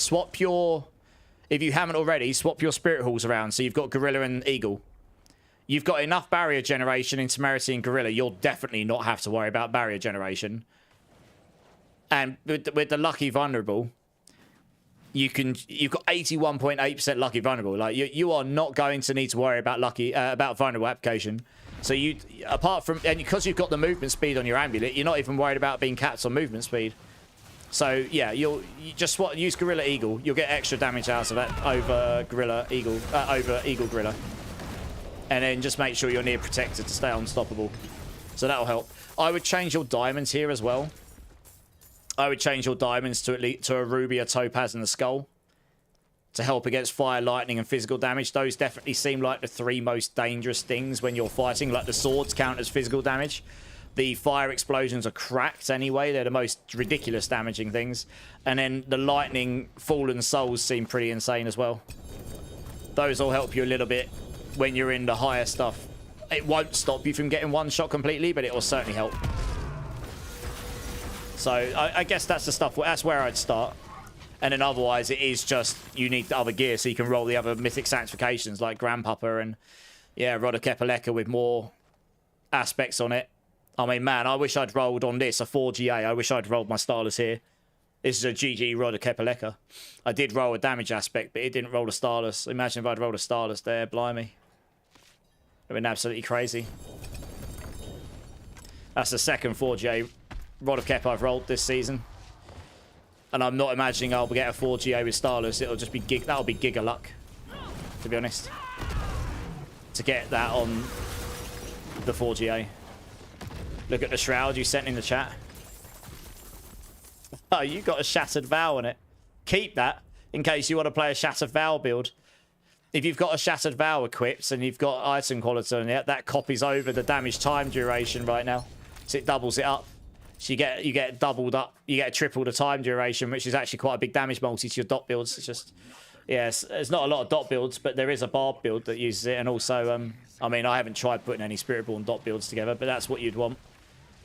S1: if you haven't already, swap your Spirit Halls around, so you've got Gorilla and Eagle. You've got enough barrier generation in Temerity and Gorilla. You'll definitely not have to worry about barrier generation. And with the lucky vulnerable, you've got 81.8% lucky vulnerable. Like you are not going to need to worry about about vulnerable application. So apart from, and because you've got the movement speed on your amulet, you're not even worried about being capped on movement speed. So yeah, you just use Gorilla Eagle. You'll get extra damage out of that over Gorilla Eagle, over Eagle Gorilla. And then just make sure you're near protected to stay unstoppable. So that'll help. I would change your diamonds here as well. I would change your diamonds to a ruby, a topaz, and a skull to help against fire, lightning, and physical damage. Those definitely seem like the 3 most dangerous things when you're fighting. Like the swords count as physical damage. The fire explosions are cracked anyway. They're the most ridiculous damaging things. And then the lightning, fallen souls seem pretty insane as well. Those will help you a little bit when you're in the higher stuff. It won't stop you from getting one shot completely, but it will certainly help. So I guess that's the stuff. That's where I'd start. And then otherwise, it is just you need the other gear so you can roll the other mythic sanctifications like Grandpapa and yeah, Rod of Kepaleka with more aspects on it. I mean, man, I wish I'd rolled on this a 4GA. I wish I'd rolled my Starless here. This is a GG Rod of Kepaleka. I did roll a damage aspect, but it didn't roll a Starless. Imagine if I'd rolled a Starless there, blimey. It'd been absolutely crazy. That's the second 4GA Rod of Kep I've rolled this season. And I'm not imagining I'll get a 4GA with Starless. It'll just be that'll be giga luck, to be honest. To get that on the 4GA. Look at the shroud you sent in the chat. Oh, you got a Shattered Vow on it. Keep that in case you want to play a Shattered Vow build. If you've got a Shattered Vow equipped and you've got item quality on it, that copies over the damage time duration right now. So it doubles it up. So you get doubled up. You get triple the time duration, which is actually quite a big damage multi to your dot builds. It's just, yes, there's not a lot of dot builds, but there is a barb build that uses it. And also, I mean, I haven't tried putting any Spiritborn dot builds together, but that's what you'd want.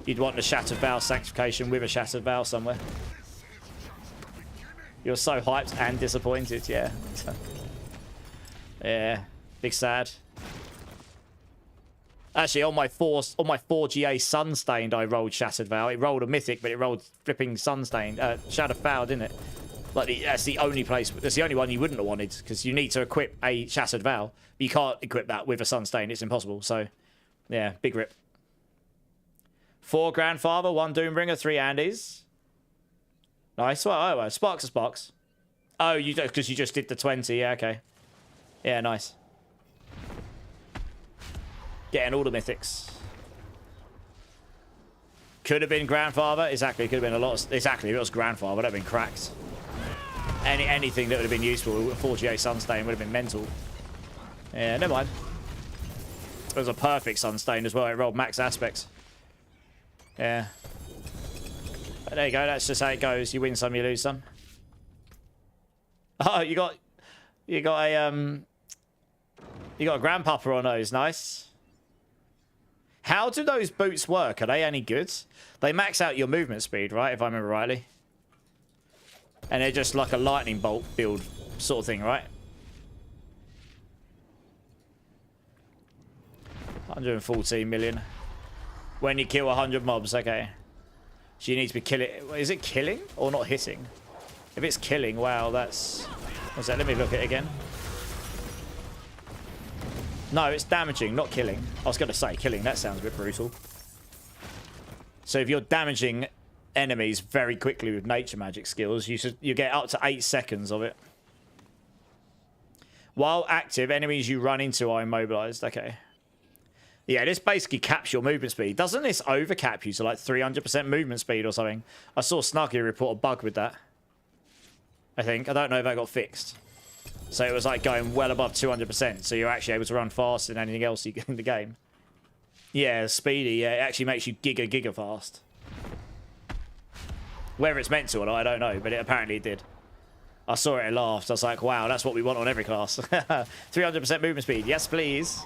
S1: You'd want the Shattered Vow Sanctification with a Shattered Vow somewhere. You're so hyped and disappointed, yeah. Yeah, big sad. Actually, on my 4GA Sunstained, I rolled Shattered Vow. It rolled a Mythic, but it rolled flipping Sunstained. Shattered Vow, didn't it? Like that's the only place. That's the only one you wouldn't have wanted because you need to equip a Shattered Vow. But you can't equip that with a Sunstained. It's impossible. So, yeah, big rip. 4 Grandfather, 1 Doombringer, 3 Andes. Nice. Well, oh, Sparks are Sparks. Oh, you because you just did the 20. Yeah, okay. Yeah, nice. Getting all the mythics. Could have been Grandfather. Exactly. Could have been a lot. Exactly. If it was Grandfather, would have been cracked. Anything that would have been useful. 4GA Sunstain would have been mental. Yeah, never mind. It was a perfect Sunstain as well. It rolled max aspects. Yeah. But there you go. That's just how it goes. You win some, you lose some. Oh, you got a Grandpapa on those. Nice. How do those boots work? Are they any good? They max out your movement speed, right? If I remember rightly. And they're just like a lightning bolt build sort of thing, right? 114 million. When you kill 100 mobs, okay. So you need to be killing. Is it killing or not hitting? If it's killing, wow, that's... What's that? Let me look at it again. No, it's damaging, not killing. I was going to say killing. That sounds a bit brutal. So if you're damaging enemies very quickly with nature magic skills, you get up to 8 seconds of it. While active, enemies you run into are immobilized. Okay. Yeah, this basically caps your movement speed. Doesn't this overcap you to like 300% movement speed or something? I saw Snuggy report a bug with that. I think. I don't know if that got fixed. So it was like going well above 200%. So you're actually able to run faster than anything else you get in the game. Yeah, speedy. Yeah, it actually makes you giga fast. Whether it's meant to or not, I don't know. But it apparently did. I saw it and laughed. I was like, wow, that's what we want on every class. 300% movement speed. Yes, please.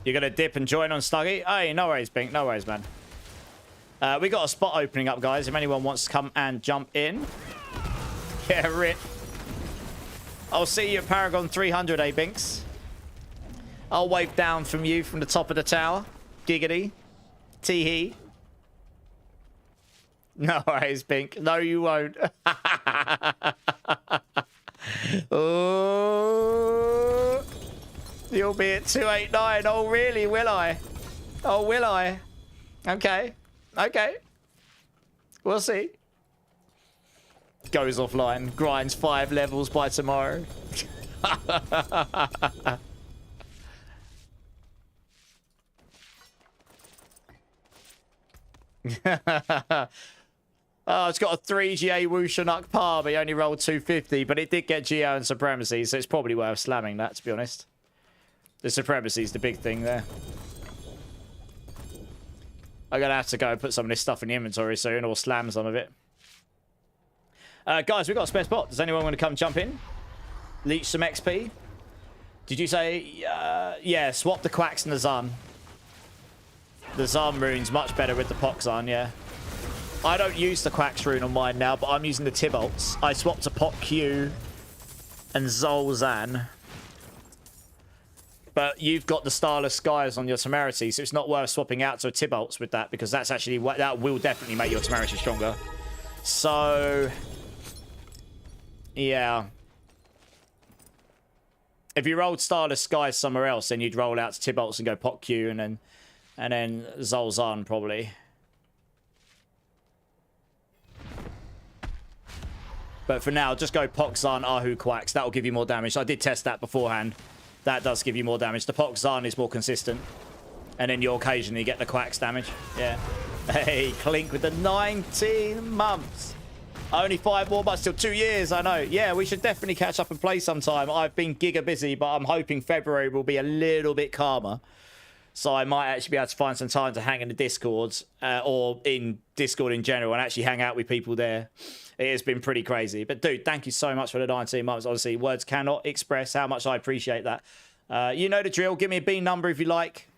S1: You're going to dip and join on Stuggy? Hey, no worries, Bink. No worries, man. We got a spot opening up, guys. If anyone wants to come and jump in. Yeah, rip. I'll see you at Paragon 300, eh, Binks? I'll wave down from you from the top of the tower. Giggity. Tee-hee. No worries, Bink. No, you won't. Oh, you'll be at 289. Oh, really? Will I? Oh, will I? Okay. Okay. We'll see. Goes offline. Grinds 5 levels by tomorrow. Oh, it's got a 3 GA Wushanuk par, but he only rolled 250, but it did get GA and Supremacy, so it's probably worth slamming that, to be honest. The Supremacy is the big thing there. I'm going to have to go and put some of this stuff in the inventory soon, or slam some of it. Guys, we've got a spare spot. Does anyone want to come jump in? Leech some XP? Did you say... yeah, swap the Quacks and the Zun. The Zun rune's much better with the Pox on, yeah. I don't use the Quacks rune on mine now, but I'm using the Tibolts. I swapped to Pot Q and Zolzan. But you've got the Starless Skies on your Temerity, so it's not worth swapping out to a Tibolts with that, because that's actually... that will definitely make your Temerity stronger. So... yeah. If you rolled Starless Skies somewhere else, then you'd roll out to Tibolts and go Pot Q and then Zolzan, probably. But for now, just go Poxan, Ahu, Quacks. That will give you more damage. I did test that beforehand. That does give you more damage. The Poxan is more consistent. And then you'll occasionally get the Quacks damage. Yeah. Hey, Clink with the 19 months. Only 5 more months till 2 years, I know. Yeah, we should definitely catch up and play sometime. I've been giga busy, but I'm hoping February will be a little bit calmer. So I might actually be able to find some time to hang in the Discords or in Discord in general and actually hang out with people there. It has been pretty crazy. But dude, thank you so much for the 19 months. Honestly, words cannot express how much I appreciate that. You know the drill. Give me a bean number if you like.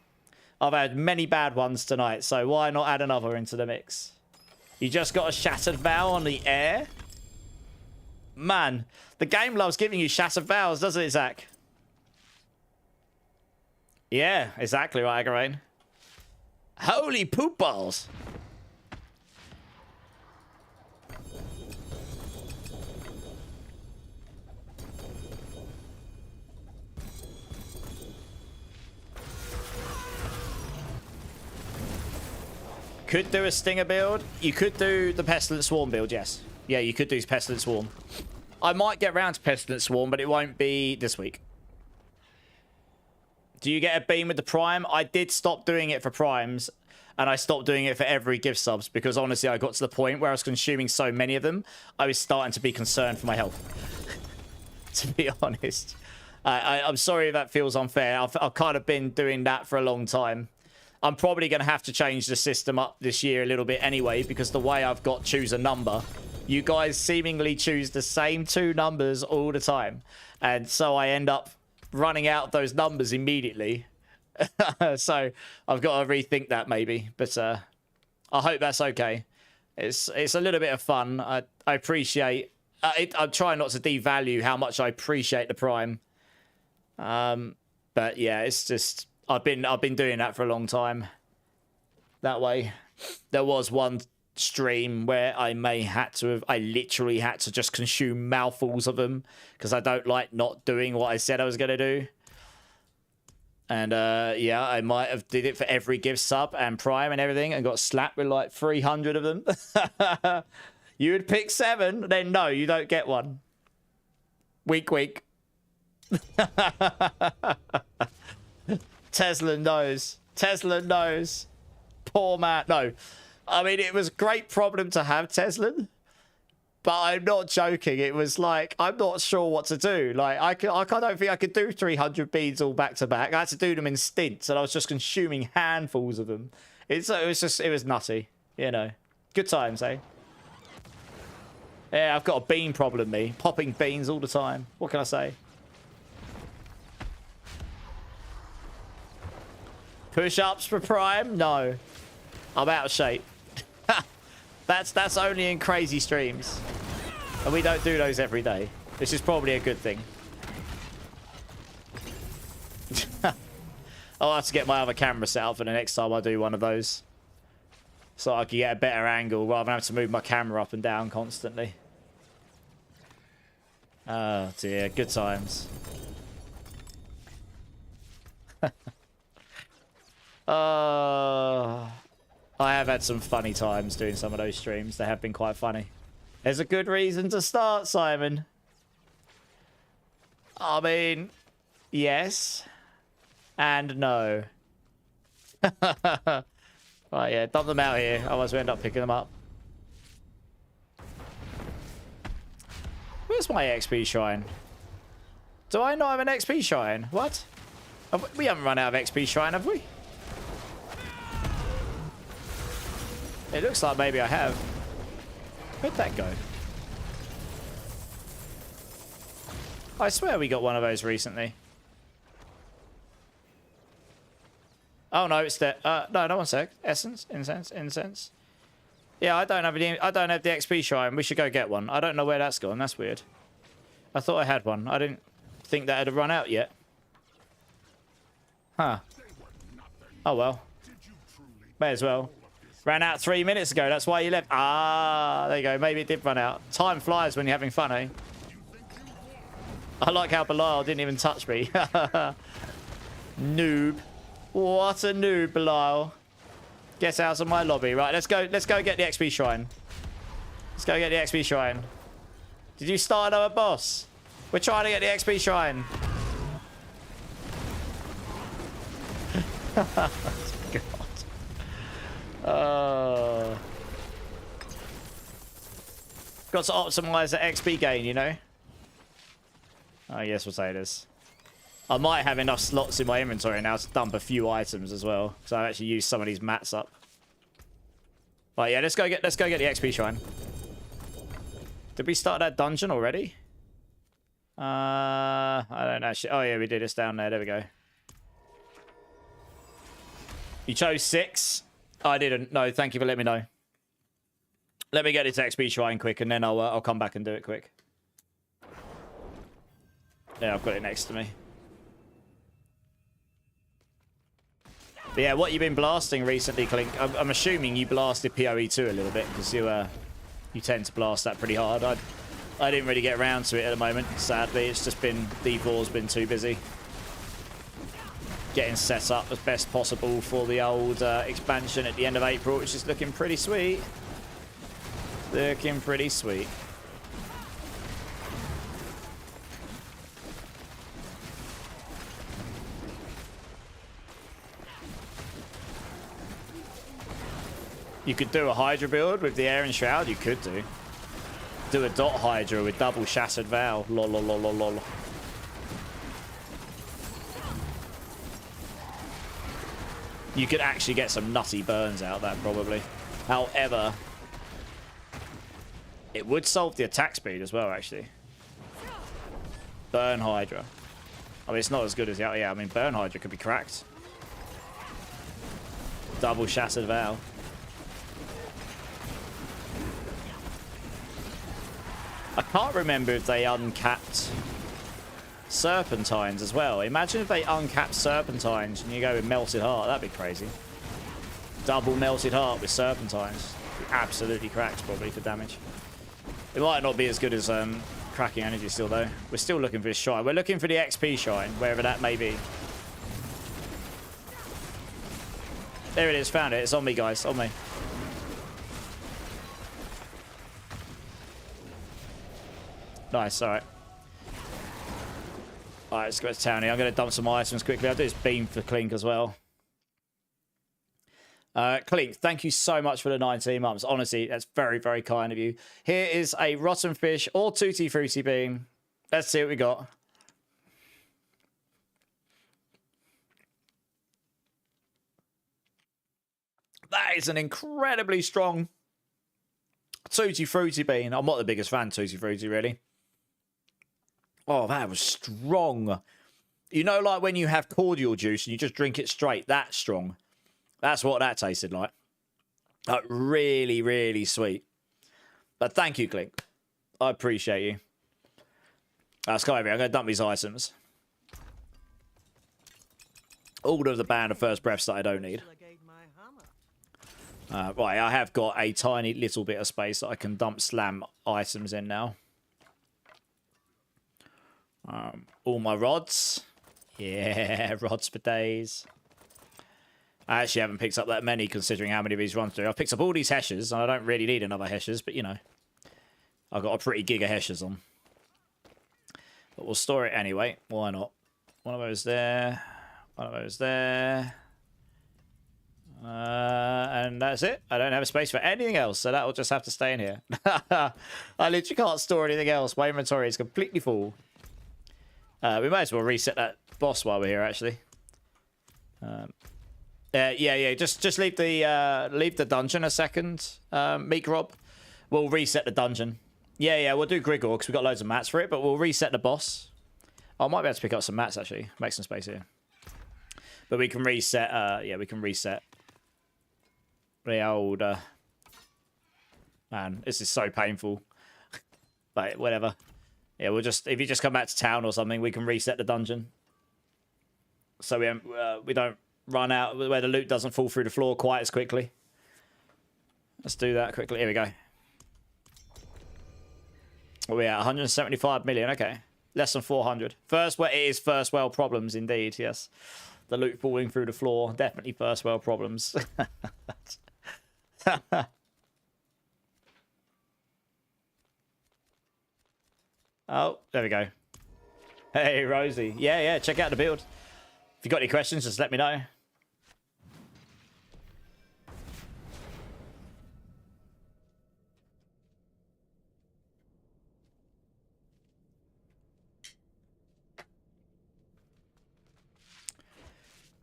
S1: I've had many bad ones tonight, so why not add another into the mix? You just got a Shattered Vow on the air? Man, the game loves giving you Shattered Vows, doesn't it, Zach? Yeah, exactly right, Agarain. Holy poop balls. Could do a Stinger build. You could do the Pestilent Swarm build, yes. Yeah, you could do Pestilent Swarm. I might get round to Pestilent Swarm, but it won't be this week. Do you get a beam with the Prime? I did stop doing it for Primes, and I stopped doing it for every gift subs, because honestly, I got to the point where I was consuming so many of them, I was starting to be concerned for my health. To be honest. I'm sorry if that feels unfair. I've kind of been doing that for a long time. I'm probably going to have to change the system up this year a little bit anyway, because the way I've got choose a number, you guys seemingly choose the same 2 numbers all the time. And so I end up running out those numbers immediately. So I've got to rethink that maybe. But I hope that's okay. It's a little bit of fun. I appreciate... I'm trying not to devalue how much I appreciate the Prime. But yeah, it's just... I've been doing that for a long time. That way. There was one stream where I literally had to just consume mouthfuls of them because I don't like not doing what I said I was going to do. And yeah, I might have did it for every gift sub and Prime and everything and got slapped with like 300 of them. You would pick 7, then no, you don't get one. Weak, weak. Tesla knows. Tesla knows. Poor man. No. I mean, it was a great problem to have, Tesla. But I'm not joking. It was like, I'm not sure what to do. Like, I don't think I could do 300 beads all back to back. I had to do them in stints, and I was just consuming handfuls of them. It was nutty, you know. Good times, eh? Yeah, I've got a bean problem, me. Popping beans all the time. What can I say? Push-ups for Prime? No. I'm out of shape. That's only in crazy streams. And we don't do those every day. This is probably a good thing. I'll have to get my other camera set up for the next time I do one of those. So I can get a better angle rather than have to move my camera up and down constantly. Oh dear, good times. I have had some funny times doing some of those streams. They have been quite funny. There's a good reason to start, Simon. I mean, yes and no. Right, yeah, dump them out here. Otherwise we end up picking them up. Where's my XP shrine? Do I not have an XP shrine? What? We haven't run out of XP shrine, have we? It looks like maybe I have. Where'd that go? I swear we got one of those recently. Oh no, it's the no, one sec. Essence, incense. Yeah, I don't have the XP shrine. We should go get one. I don't know where that's gone. That's weird. I thought I had one. I didn't think that had run out yet. Huh. Oh well. May as well. Ran out 3 minutes ago. That's why you left. Ah, there you go. Maybe it did run out. Time flies when you're having fun, eh? I like how Belial didn't even touch me. Noob. What a noob, Belial. Get out of my lobby. Right, let's go get the XP shrine. Let's go get the XP shrine. Did you start another boss? We're trying to get the XP shrine. God. Got to optimize the XP gain, you know? Oh, yes, we'll say this. I might have enough slots in my inventory now to dump a few items as well. So I've actually used some of these mats up. Right, yeah, let's go get the XP shrine. Did we start that dungeon already? I don't actually. Oh yeah, we did. It's down there. There we go. You chose 6? I didn't. No, thank you for letting me know. Let me get this XP shrine quick, and then I'll come back and do it quick. Yeah, I've got it next to me. But yeah, what you've been blasting recently, Clink? I'm assuming you blasted PoE2 a little bit because you tend to blast that pretty hard. I didn't really get around to it at the moment. Sadly, it's just been D4's been too busy getting set up as best possible for the old expansion at the end of April, which is looking pretty sweet. Looking pretty sweet. You could do a Hydra build with the Air and Shroud. You could do. Do a dot Hydra with double Shattered Vow. Lol, lol, lol, lol, lol. You could actually get some nutty burns out of that, probably. However, it would solve the attack speed as well, actually. Burn Hydra. I mean, it's not as good as... Yeah, I mean, Burn Hydra could be cracked. Double Shattered Vow. I can't remember if they uncapped Serpentines as well. Imagine if they uncapped Serpentines and you go with Melted Heart. That'd be crazy. Double Melted Heart with Serpentines. Absolutely cracked, probably, for damage. It might not be as good as Cracking Energy still, though. We're still looking for this shrine. We're looking for the XP shrine, wherever that may be. There it is. Found it. It's on me, guys. On me. Nice, alright. Alright, let's go to town here. I'm going to dump some items quickly. I'll do this beam for Clink as well. Clink, thank you so much for the 19 months. Honestly, that's very, very kind of you. Here is a Rotten Fish or Tutti Frutti bean. Let's see what we got. That is an incredibly strong Tutti Frutti bean. I'm not the biggest fan of Tutti Frutti, really. Oh, that was strong. You know, like when you have cordial juice and you just drink it straight, that strong. That's what that tasted like. Like really, really sweet. But thank you, Clink. I appreciate you. Let's go over here. I'm going to dump these items. All of the band of first breaths that I don't need. Right, I have got a tiny little bit of space that I can dump slam items in now. All my rods. Yeah, rods for days. I actually haven't picked up that many considering how many of these runs do. I've picked up all these heshes, and I don't really need another heshes, but you know. I've got a pretty gig of heshes on. But we'll store it anyway. Why not? One of those there. One of those there. And that's it. I don't have a space for anything else, so that will just have to stay in here. I literally can't store anything else. My inventory is completely full. We might as well reset that boss while we're here, actually. Yeah. Just leave the dungeon a second, Meek Rob. We'll reset the dungeon. Yeah, we'll do Grigor because we've got loads of mats for it, but we'll reset the boss. I might be able to pick up some mats, actually. Make some space here. But we can reset, yeah, we can reset the old, man, this is so painful. But whatever. Yeah, we'll just, if you just come back to town or something, we can reset the dungeon. So we don't run out, where the loot doesn't fall through the floor quite as quickly. Let's do that quickly. Here we go. What are we at? 175 million. Okay. Less than 400. It is first world problems indeed, yes. The loot falling through the floor. Definitely first world problems. Oh, there we go. Hey, Rosie. Yeah, check out the build. If you got any questions, just let me know.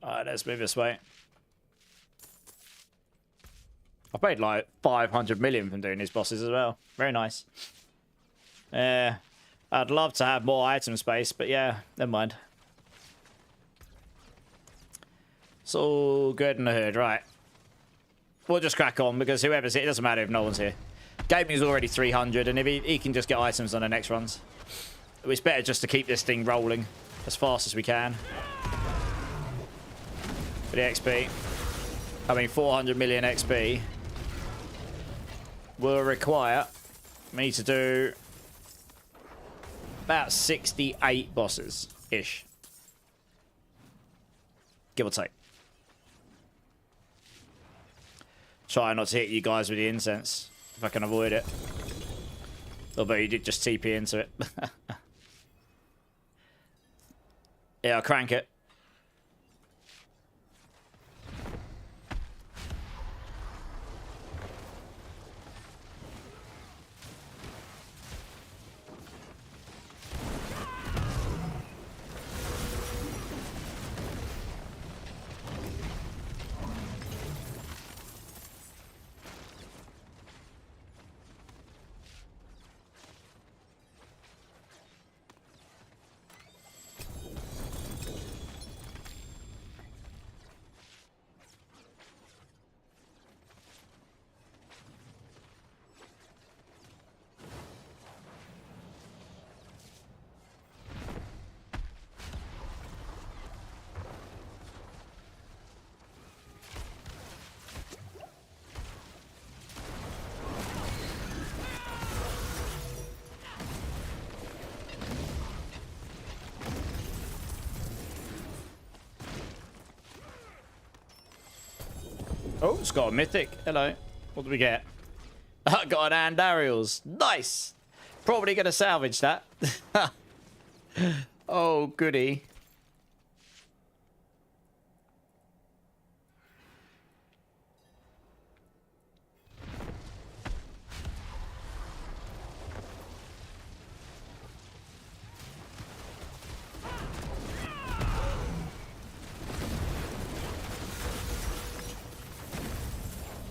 S1: Alright, let's move this way. I paid like 500 million from doing these bosses as well. Very nice. Yeah, I'd love to have more item space, but yeah, never mind. It's all good in the hood, right. We'll just crack on because whoever's here, it doesn't matter if no one's here. Gaming's already 300, and if he can just get items on the next runs. It's better just to keep this thing rolling as fast as we can. For the XP. I mean, 400 million XP will require me to do about 68 bosses-ish. Give or take. Try not to hit you guys with the incense, if I can avoid it. Although you did just TP into it. Yeah, I'll crank it. Oh, it's got a mythic. Hello. What do we get? I got an Andariel's. Nice. Probably going to salvage that. Oh, goody.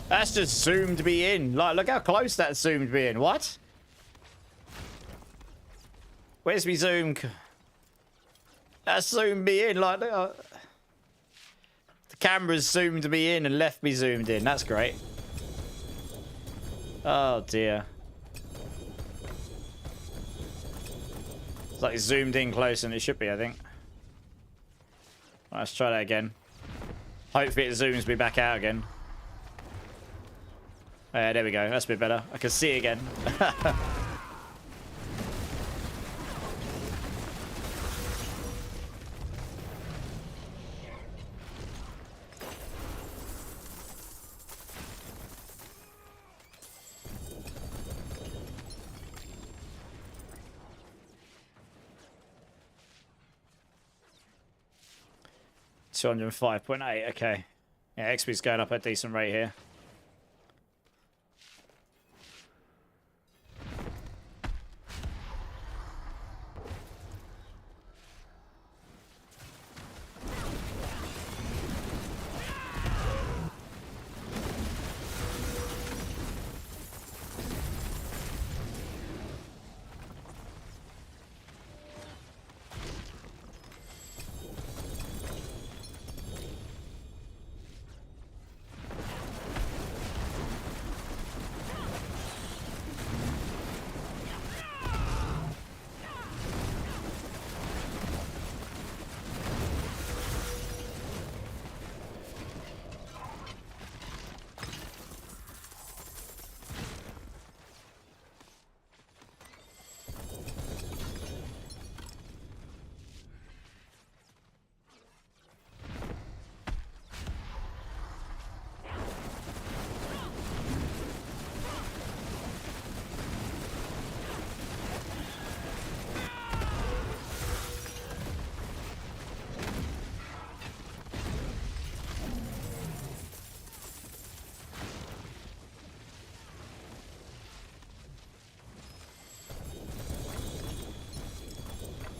S1: That's just zoomed me in. Like, look how close that zoomed me in. What? Where's me zoom? That zoomed me in like that. The camera's zoomed me in and left me zoomed in. That's great. Oh dear. It's like zoomed in closer than it should be, I think. Let's try that again. Hopefully it zooms me back out again. Yeah, there we go. That's a bit better. I can see it again. 205.8, okay. Yeah, XP's going up at a decent rate here.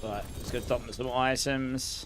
S1: Right, let's go dump some items.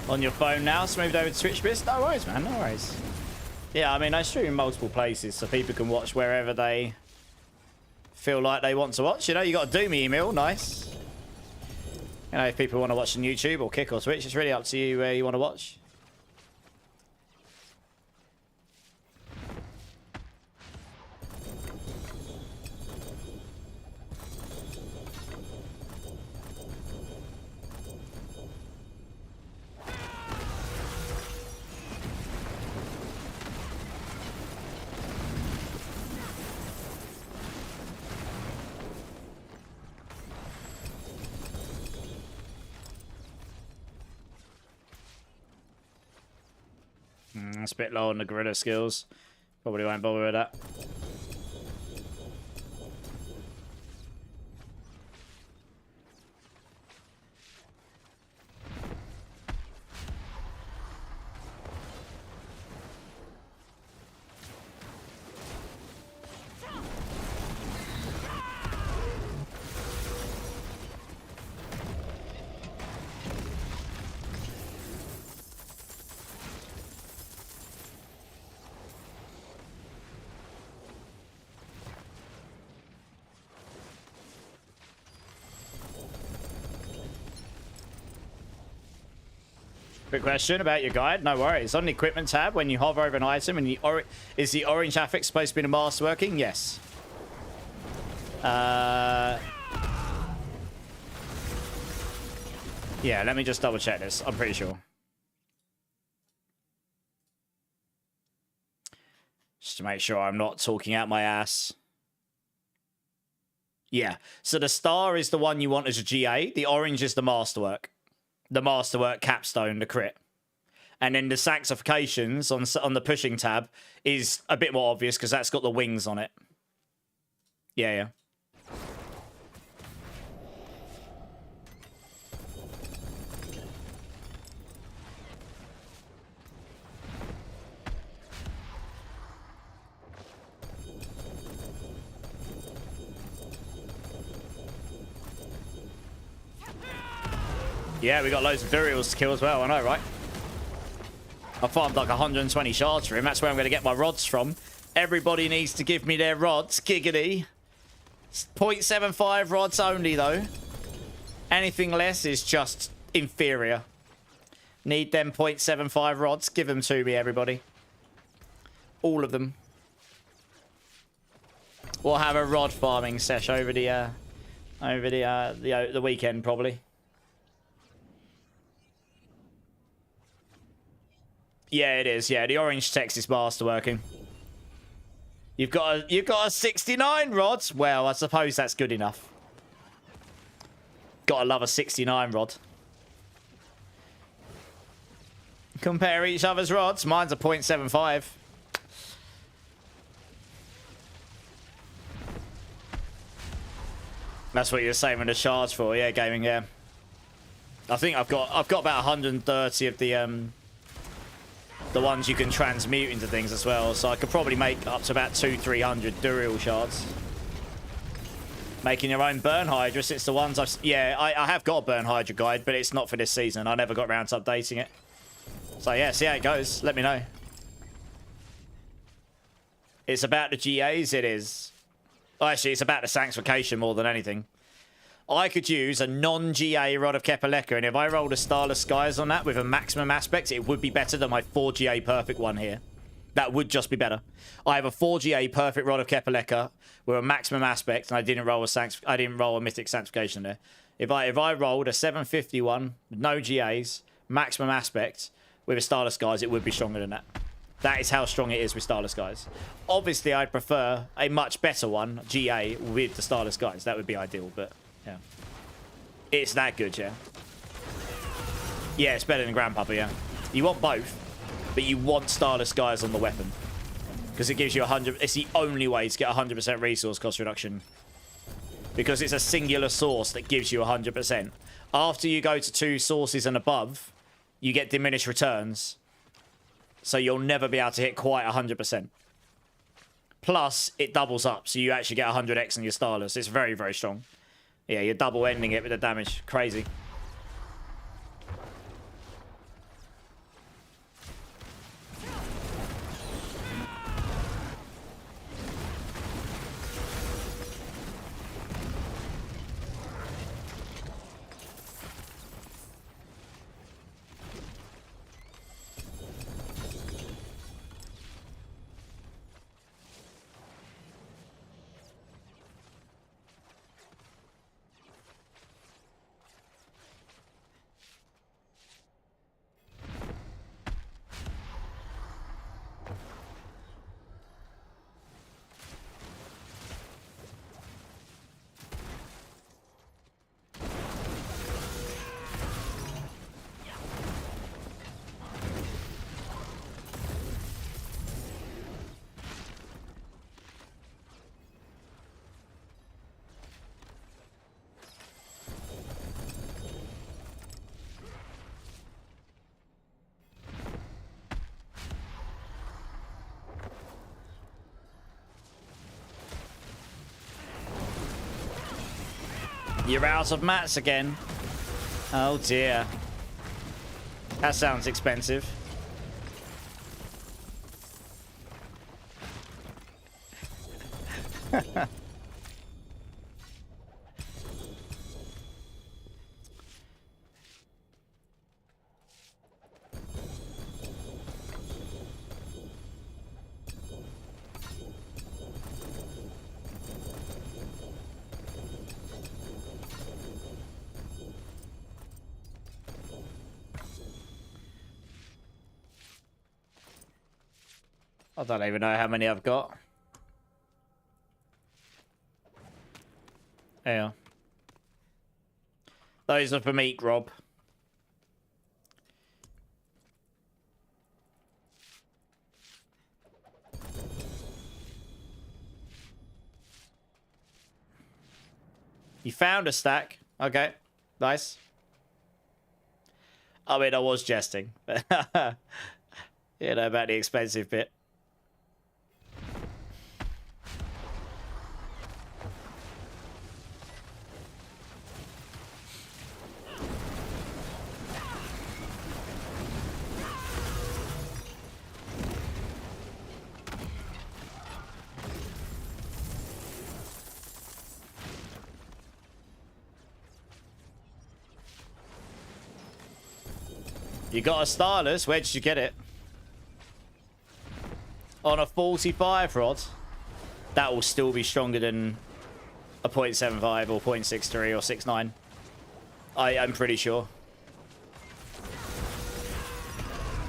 S1: On your phone now, so moved over to Twitch bits. No worries, man, no worries. Yeah, I mean, I stream in multiple places so people can watch wherever they feel like they want to watch. You know, you got a Doom email, nice. You know, if people want to watch on YouTube or Kick or Twitch, it's really up to you where you want to watch. That's a bit low on the gorilla skills. Probably won't bother with that. Quick question about your guide. No worries. On the equipment tab, when you hover over an item, and is the orange affix supposed to be the mask working? Yes. Yeah, let me just double check this. I'm pretty sure. Just to make sure I'm not talking out my ass. Yeah. So the star is the one you want as a GA. The orange is the masterwork. The masterwork capstone, the crit. And then the sanctifications on the pushing tab is a bit more obvious because that's got the wings on it. Yeah, yeah. Yeah, we got loads of Duriels to kill as well, I know, right? I farmed like 120 shards for him. That's where I'm going to get my rods from. Everybody needs to give me their rods. Giggity. 0.75 rods only, though. Anything less is just inferior. Need them 0.75 rods. Give them to me, everybody. All of them. We'll have a rod farming sesh over the weekend, probably. Yeah, it is. Yeah, the orange text is masterworking. You've got a 69 rods. Well, I suppose that's good enough. Gotta love a 69 rod. Compare each other's rods. Mine's a 0.75. That's what you're saving the shards for, yeah, gaming, yeah. I think I've got about 130 of the ones you can transmute into things as well, so I could probably make up to about 200-300 Duriel shards. Making your own Burn Hydra, it's the ones I've... Yeah, I have got a Burn Hydra guide, but it's not for this season. I never got around to updating it. So yeah, see how it goes. Let me know. It's about the GAs, it is. Oh, actually, it's about the Sanctification more than anything. I could use a non-GA Rod of Kepaleka, and if I rolled a Starless Skies on that with a maximum aspect, it would be better than my 4GA perfect one here. That would just be better. I have a 4GA perfect Rod of Kepaleka with a maximum aspect, and I didn't roll a Mythic Sanctification there. If I rolled a 751 with no GAs, maximum aspect with a Starless Skies, it would be stronger than that. That is how strong it is with Starless Skies. Obviously, I'd prefer a much better one, GA, with the Starless Skies. That would be ideal, but yeah. It's that good, yeah. Yeah, it's better than Grandpapa, yeah. You want both, but you want Starless Skies on the weapon. Because it gives you 100... It's the only way to get 100% resource cost reduction. Because it's a singular source that gives you 100%. After you go to 2 sources and above, you get diminished returns. So you'll never be able to hit quite 100%. Plus, it doubles up, so you actually get 100x on your Starless. It's very, very strong. Yeah, you're double ending it with the damage. Crazy. You're out of mats again. Oh dear. That sounds expensive. I don't even know how many I've got. Yeah. Those are for meat, Rob. You found a stack. Okay. Nice. I mean, I was jesting. You know, about the expensive bit. You got a Starless. Where did you get it? On a 45 rod. That will still be stronger than a 0.75 or 0.63 or 0.69. I'm pretty sure.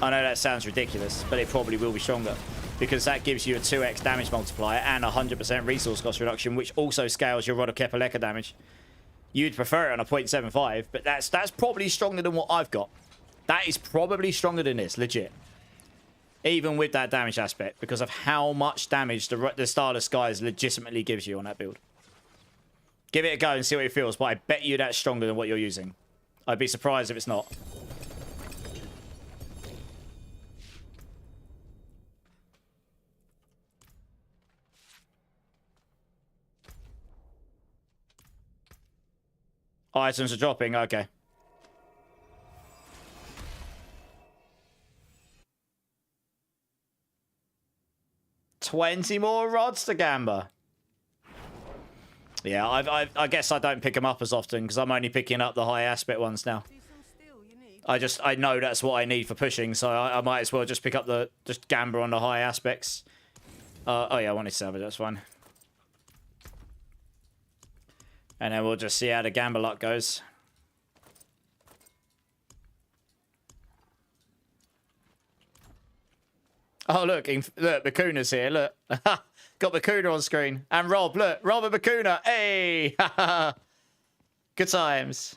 S1: I know that sounds ridiculous, but it probably will be stronger. Because that gives you a 2x damage multiplier and 100% resource cost reduction, which also scales your Rod of Kepaleka damage. You'd prefer it on a 0.75, but that's probably stronger than what I've got. That is probably stronger than this, legit. Even with that damage aspect, because of how much damage the Starless Skies legitimately gives you on that build. Give it a go and see what it feels, but I bet you that's stronger than what you're using. I'd be surprised if it's not. Items are dropping, okay. 20 more rods to Gamba. Yeah, I guess I don't pick them up as often because I'm only picking up the high aspect ones now. I know that's what I need for pushing, so I might as well just pick up just Gamba on the high aspects. Oh yeah, I wanted salvage, that's fine. And then we'll just see how the Gamba luck goes. Oh, look, Bakuna's here, look. Got Bakuna on screen. And Rob, look, Rob and Bakuna. Hey! Good times.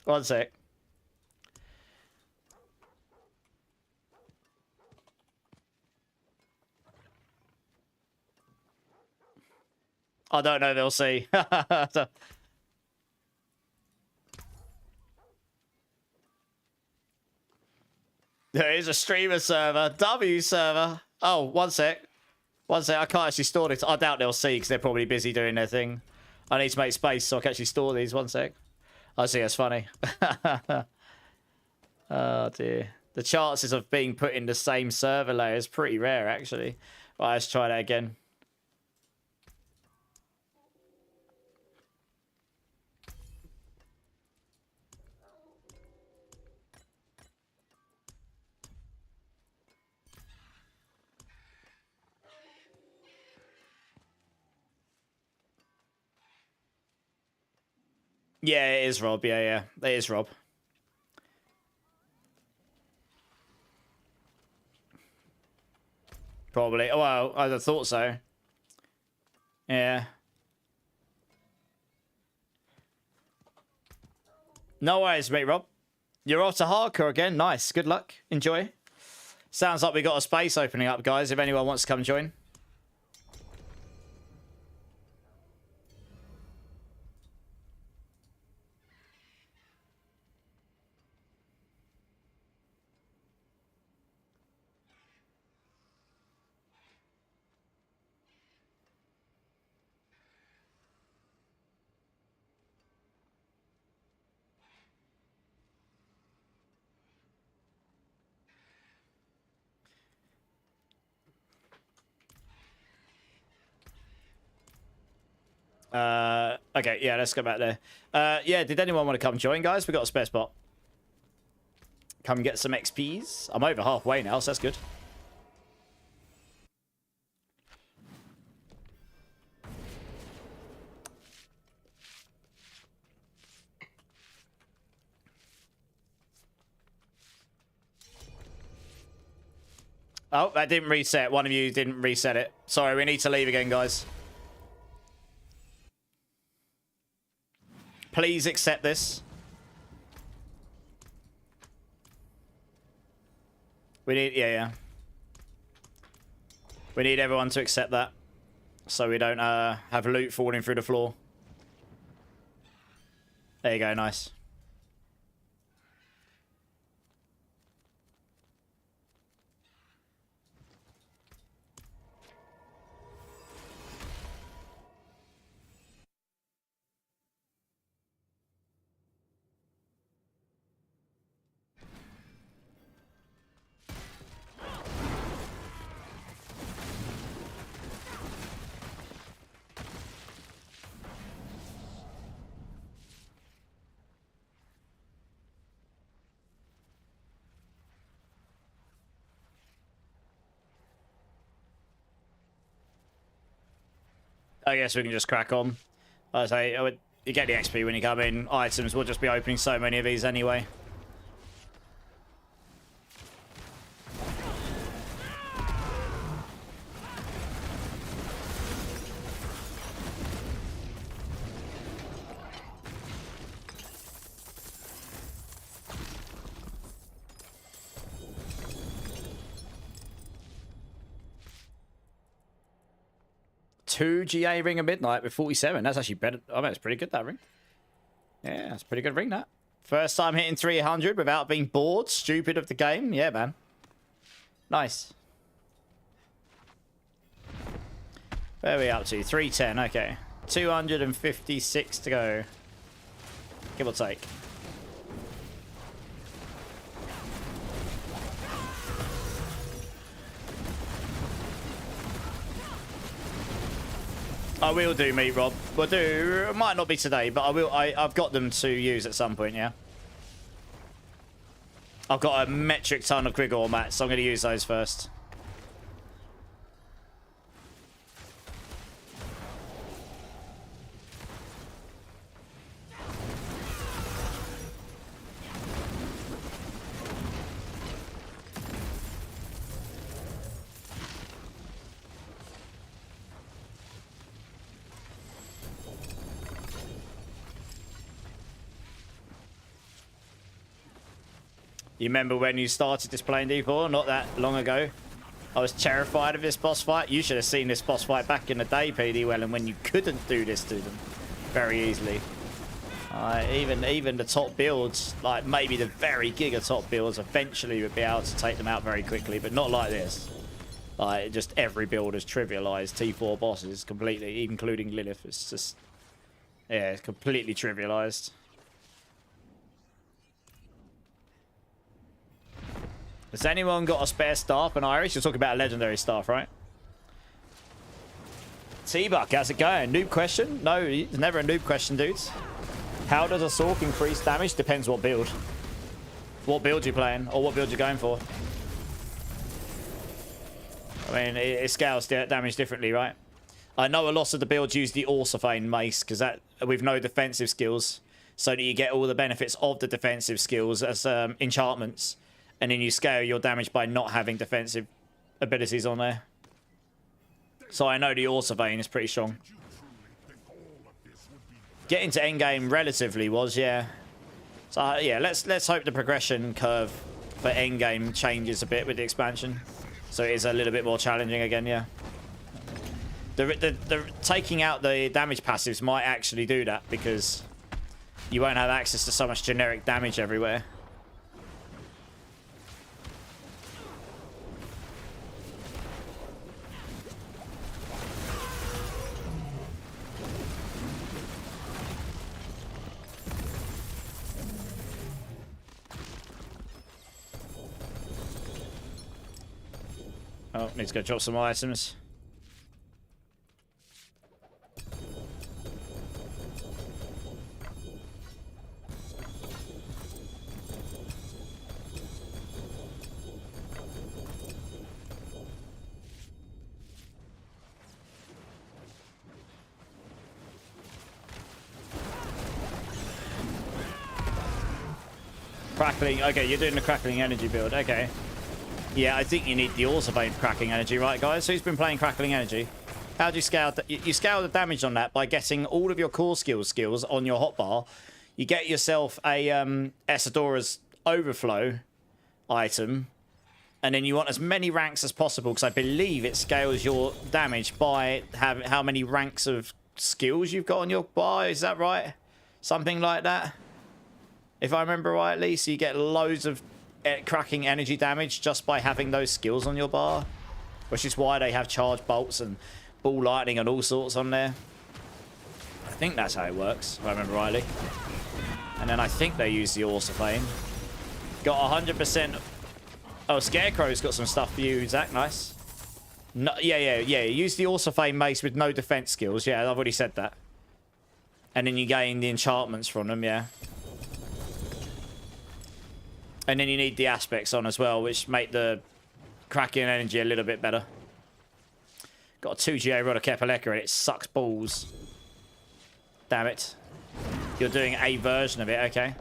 S1: One sec. I don't know, they'll see. There is a streamer server, W server. Oh, one sec. One sec, I can't actually store this. I doubt they'll see because they're probably busy doing their thing. I need to make space so I can actually store these. One sec. I see, that's funny. Oh, dear. The chances of being put in the same server layer is pretty rare, actually. Right, let's try that again. Yeah, it is Rob. Yeah, it is Rob. Probably. Oh, well, I thought so. Yeah. No worries, mate, Rob. You're off to hardcore again. Nice. Good luck. Enjoy. Sounds like we got a space opening up, guys, if anyone wants to come join. Okay, yeah, let's go back there. Yeah, did anyone want to come join, guys? We got a spare spot. Come get some XPs. I'm over halfway now, so that's good. Oh, that didn't reset. One of you didn't reset it. Sorry, we need to leave again, guys. Please accept this. We need, yeah. We need everyone to accept that. So we don't have loot falling through the floor. There you go, nice. I guess we can just crack on. I say, you get the XP when you come in. Items, we'll just be opening so many of these anyway. Two GA Ring of Midnight with 47. That's actually better. I mean, it's pretty good, that ring. Yeah, it's a pretty good ring, that. First time hitting 300 without being bored. Stupid of the game. Yeah, man. Nice. Where are we up to? 310. Okay. 256 to go. Give or take. I will do meat, Rob. We'll do. It might not be today, but I will. I've got them to use at some point. Yeah. I've got a metric ton of Grigor mats, so I'm going to use those first. You remember when you started this playing D4? Not that long ago. I was terrified of this boss fight. You should have seen this boss fight back in the day, PD Wellen, when you couldn't do this to them very easily. Even the top builds, like maybe the very giga top builds, eventually would be able to take them out very quickly, but not like this. Like, just every build has trivialized T4 bosses completely, including Lilith. It's just, yeah, it's completely trivialized. Has anyone got a spare staff? And Irish, you're talking about a legendary staff, right? T-Buck, how's it going? Noob question? No, it's never a noob question, dudes. How does a Sork increase damage? Depends what build. What build you're playing, or what build you're going for. I mean, it scales damage differently, right? I know a lot of the builds use the Orsophane Mace, because that with no defensive skills, so that you get all the benefits of the defensive skills as enchantments. And then you scale your damage by not having defensive abilities on there. So I know the Orsophane is pretty strong. Getting to endgame relatively was, yeah. So yeah, let's hope the progression curve for endgame changes a bit with the expansion. So it is a little bit more challenging again, yeah. The taking out the damage passives might actually do that, because you won't have access to so much generic damage everywhere. Oh, need to go drop some more items. Crackling. Okay, you're doing the crackling energy build. Okay. Yeah, I think you need the Auto-Vein Cracking Energy, right, guys? Who's been playing Crackling Energy? How do you scale? You scale the damage on that by getting all of your core skills on your hotbar. You get yourself a Esadora's Overflow item, and then you want as many ranks as possible, because I believe it scales your damage by how many ranks of skills you've got on your bar. Is that right? Something like that, if I remember rightly. So you get loads of cracking energy damage just by having those skills on your bar, which is why they have charge bolts and ball lightning and all sorts on there. I think that's how it works, if I remember rightly. And then I think they use the Auto-Vein. Got 100%. Oh, Scarecrow's got some stuff for you, Zach. Nice. No, yeah. Use the Auto-Vein mace with no defense skills. Yeah, I've already said that. And then you gain the enchantments from them, yeah. And then you need the aspects on as well, which make the cracking energy a little bit better. Got a 2GA Rod of Kepaleka and it sucks balls. Damn it. You're doing a version of it, okay.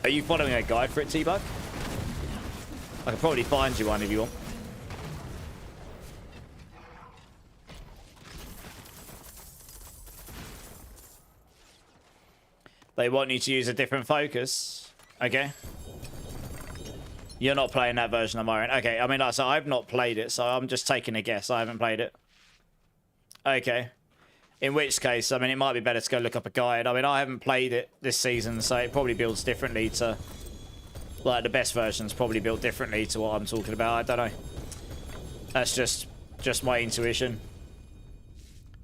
S1: Are you following a guide for it, T-Bug? I could probably find you one if you want. They want you to use a different focus. Okay. You're not playing that version of Iron. Okay, I mean, so I've not played it, so I'm just taking a guess. I haven't played it. Okay. In which case, I mean, it might be better to go look up a guide. I mean, I haven't played it this season, so it probably builds differently to... Like, the best version's probably built differently to what I'm talking about. I don't know. That's just my intuition.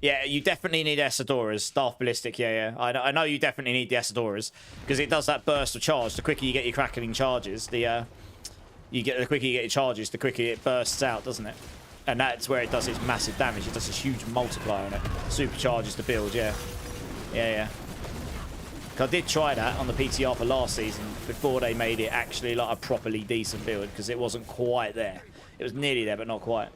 S1: Yeah, you definitely need Esadoras. Darth Ballistic, yeah. I know you definitely need the Esadoras, because it does that burst of charge. The quicker you get your crackling charges, the quicker you get your charges, the quicker it bursts out, doesn't it? And that's where it does its massive damage. It does this huge multiplier on it. Supercharges the build, yeah. Yeah. I did try that on the PTR for last season before they made it actually like a properly decent build, because it wasn't quite there. It was nearly there, but not quite.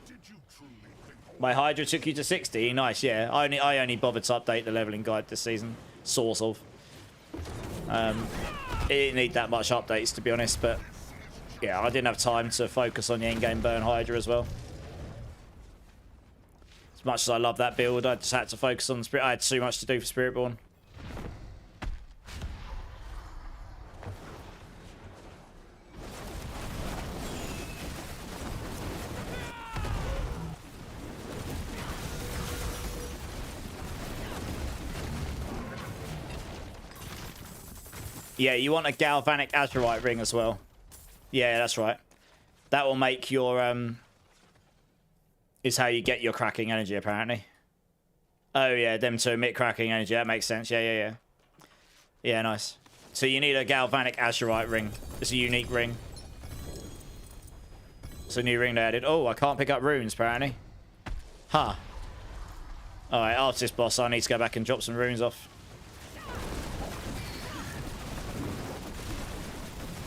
S1: My Hydra took you to 60. Nice, yeah. I only bothered to update the leveling guide this season, sort of. It didn't need that much updates, to be honest, but yeah, I didn't have time to focus on the in-game burn Hydra as well. As much as I love that build, I just had to focus on Spirit. I had too much to do for Spiritborn. Yeah, you want a galvanic azurite ring as well. Yeah, that's right. That will make your is how you get your cracking energy, apparently. Oh yeah, them to emit cracking energy. That makes sense. Yeah. Yeah, nice. So you need a galvanic azurite ring. It's a unique ring. It's a new ring they added. Oh, I can't pick up runes, apparently. Huh. Alright, after this boss, I need to go back and drop some runes off.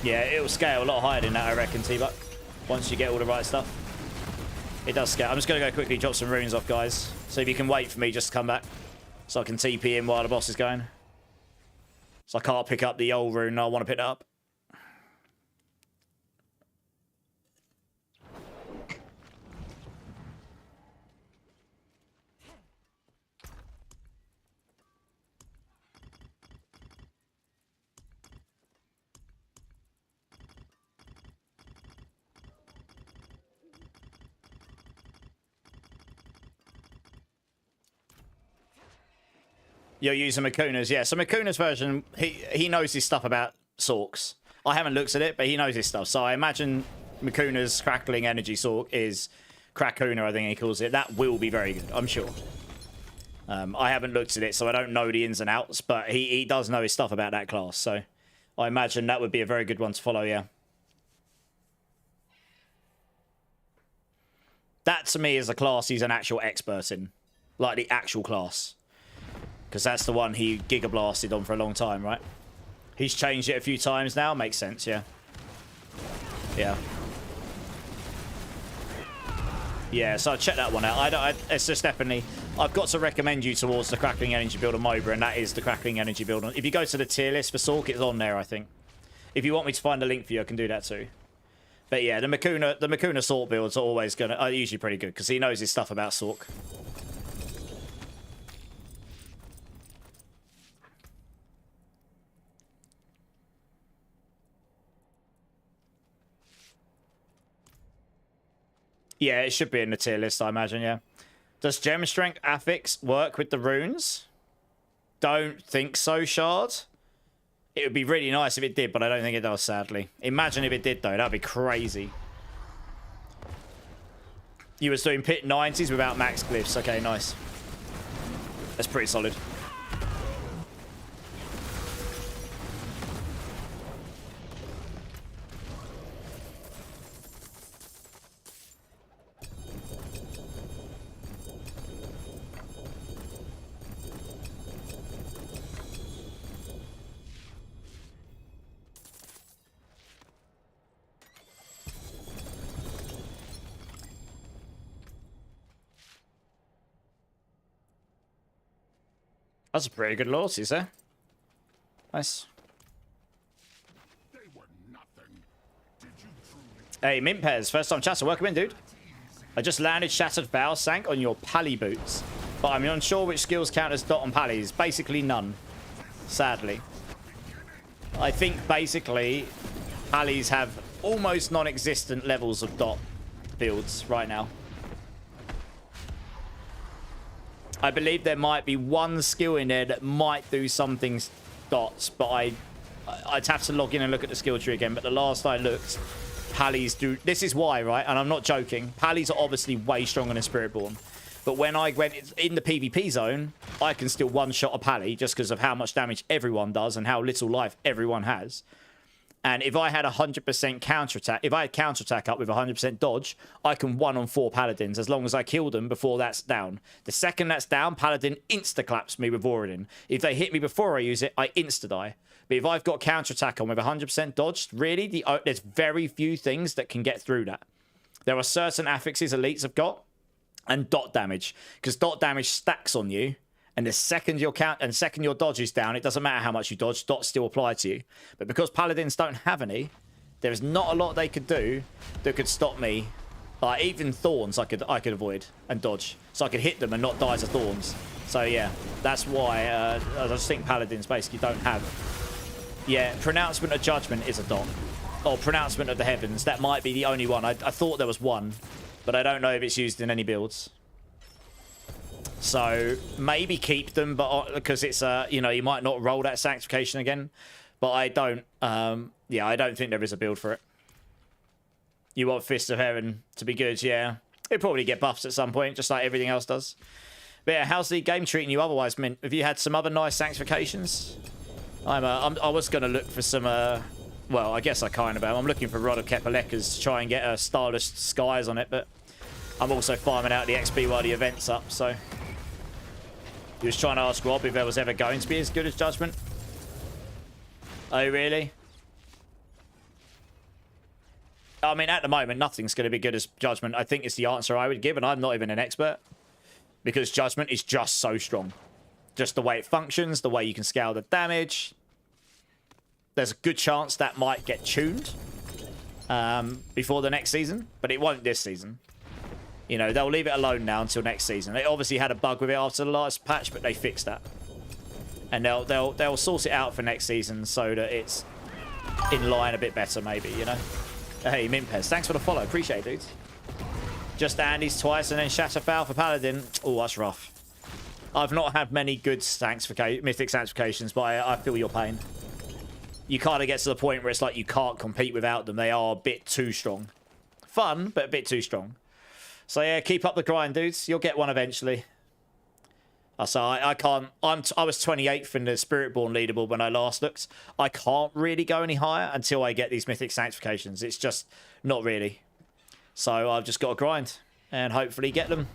S1: Yeah, it'll scale a lot higher than that, I reckon, T-Buck. Once you get all the right stuff. It does scale. I'm just going to go quickly drop some runes off, guys. So if you can wait for me just to come back. So I can TP in while the boss is going. So I can't pick up the old rune. I want to pick it up. You're using Makuna's, yeah. So Makuna's version, he knows his stuff about Sorks. I haven't looked at it, but he knows his stuff. So I imagine Makuna's crackling energy Sork is Krakuna, I think he calls it. That will be very good, I'm sure. I haven't looked at it, so I don't know the ins and outs, but he does know his stuff about that class. So I imagine that would be a very good one to follow, yeah. That, to me, is a class he's an actual expert in. Like, the actual class. Because that's the one he Giga Blasted on for a long time, right? He's changed it a few times now. Makes sense, yeah. Yeah. Yeah, so check that one out. It's just definitely... I've got to recommend you towards the Crackling Energy build on MOBA, and that is the Crackling Energy build. If you go to the tier list for Sork, it's on there, I think. If you want me to find a link for you, I can do that too. But yeah, the Makuna Sork builds are usually pretty good because he knows his stuff about Sork. Yeah, it should be in the tier list, I imagine, yeah. Does Gem Strength Affix work with the runes? Don't think so, Shard. It would be really nice if it did, but I don't think it does, sadly. Imagine if it did, though. That'd be crazy. You was doing pit 90s without max glyphs. Okay, nice. That's pretty solid. That's a pretty good loyalty, sir. Nice.
S2: They were nothing. Did you truly?
S1: Hey, Mimpez, first time chatter. Welcome in, dude. I just landed Shattered Vow Sank on your pally boots, but I'm unsure which skills count as dot on pallies. Basically none, sadly. I think basically pallies have almost non-existent levels of dot builds right now. I believe there might be one skill in there that might do something dots, but I'd have to log in and look at the skill tree again. But the last I looked, pallies do. This is why, right? And I'm not joking. Pallies are obviously way stronger than Spiritborn. But when I went in the PvP zone, I can still one-shot a pally just because of how much damage everyone does and how little life everyone has. And if I had 100% counterattack, if I had counterattack up with 100% dodge, I can 1-on-4 paladins as long as I kill them before that's down. The second that's down, paladin insta-claps me with Voradin. If they hit me before I use it, I insta-die. But if I've got counterattack on with 100% dodge, really, there's very few things that can get through that. There are certain affixes elites have got, and dot damage. Because dot damage stacks on you. And the second your dodge is down, it doesn't matter how much you dodge, dots still apply to you. But because paladins don't have any, there is not a lot they could do that could stop me. Like even thorns I could avoid and dodge. So I could hit them and not die to thorns. So yeah, that's why I just think paladins basically don't have. Yeah, pronouncement of judgment is a dot. Or pronouncement of the heavens. That might be the only one. I thought there was one, but I don't know if it's used in any builds. So maybe keep them, but because it's you know, you might not roll that sanctification again. But I don't. Yeah, I don't think there is a build for it. You want Fist of Heaven to be good, yeah. It'll probably get buffs at some point, just like everything else does. But yeah, how's the game treating you otherwise, Mint? Have you had some other nice sanctifications? I was gonna look for some. Well, I guess I kind of am. I'm looking for Rod of Kepalekas to try and get Starless Skies on it, but I'm also farming out the XP while the event's up, so. He was trying to ask Rob if there was ever going to be as good as Judgment. Oh, really? I mean, at the moment, nothing's going to be good as Judgment. I think it's the answer I would give, and I'm not even an expert. Because Judgment is just so strong. Just the way it functions, the way you can scale the damage. There's a good chance that might get tuned before the next season, but it won't this season. You know, they'll leave it alone now until next season. They obviously had a bug with it after the last patch, but they fixed that. And they'll sort it out for next season so that it's in line a bit better, maybe, you know? Hey, Mimpez, thanks for the follow. Appreciate it, dudes. Just Andy's twice and then Shatterfowl for Paladin. Oh, that's rough. I've not had many good Mythic Sanctifications, but I feel your pain. You kind of get to the point where it's like you can't compete without them. They are a bit too strong. Fun, but a bit too strong. So yeah, keep up the grind, dudes. You'll get one eventually. So I can't. I was 28th in the Spiritborn leaderboard when I last looked. I can't really go any higher until I get these Mythic Sanctifications. It's just not really. So I've just got to grind and hopefully get them,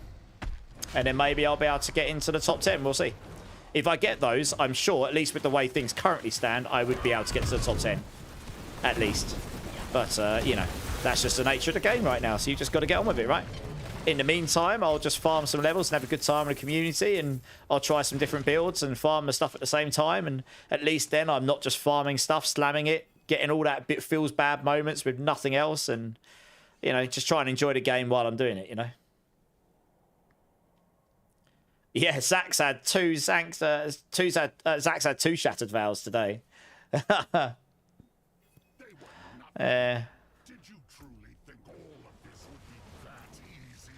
S1: and then maybe I'll be able to get into the top 10. We'll see. If I get those, I'm sure, at least with the way things currently stand, I would be able to get to the top 10, at least. But you know, that's just the nature of the game right now. So you just got to get on with it, right? In the meantime, I'll just farm some levels and have a good time in the community, and I'll try some different builds and farm the stuff at the same time, and at least then I'm not just farming stuff, slamming it, getting all that bit feels bad moments with nothing else, and you know, just try and enjoy the game while I'm doing it, you know. Yeah, Zach's had two shattered vows today.
S3: Did you truly think all of this would be that easy?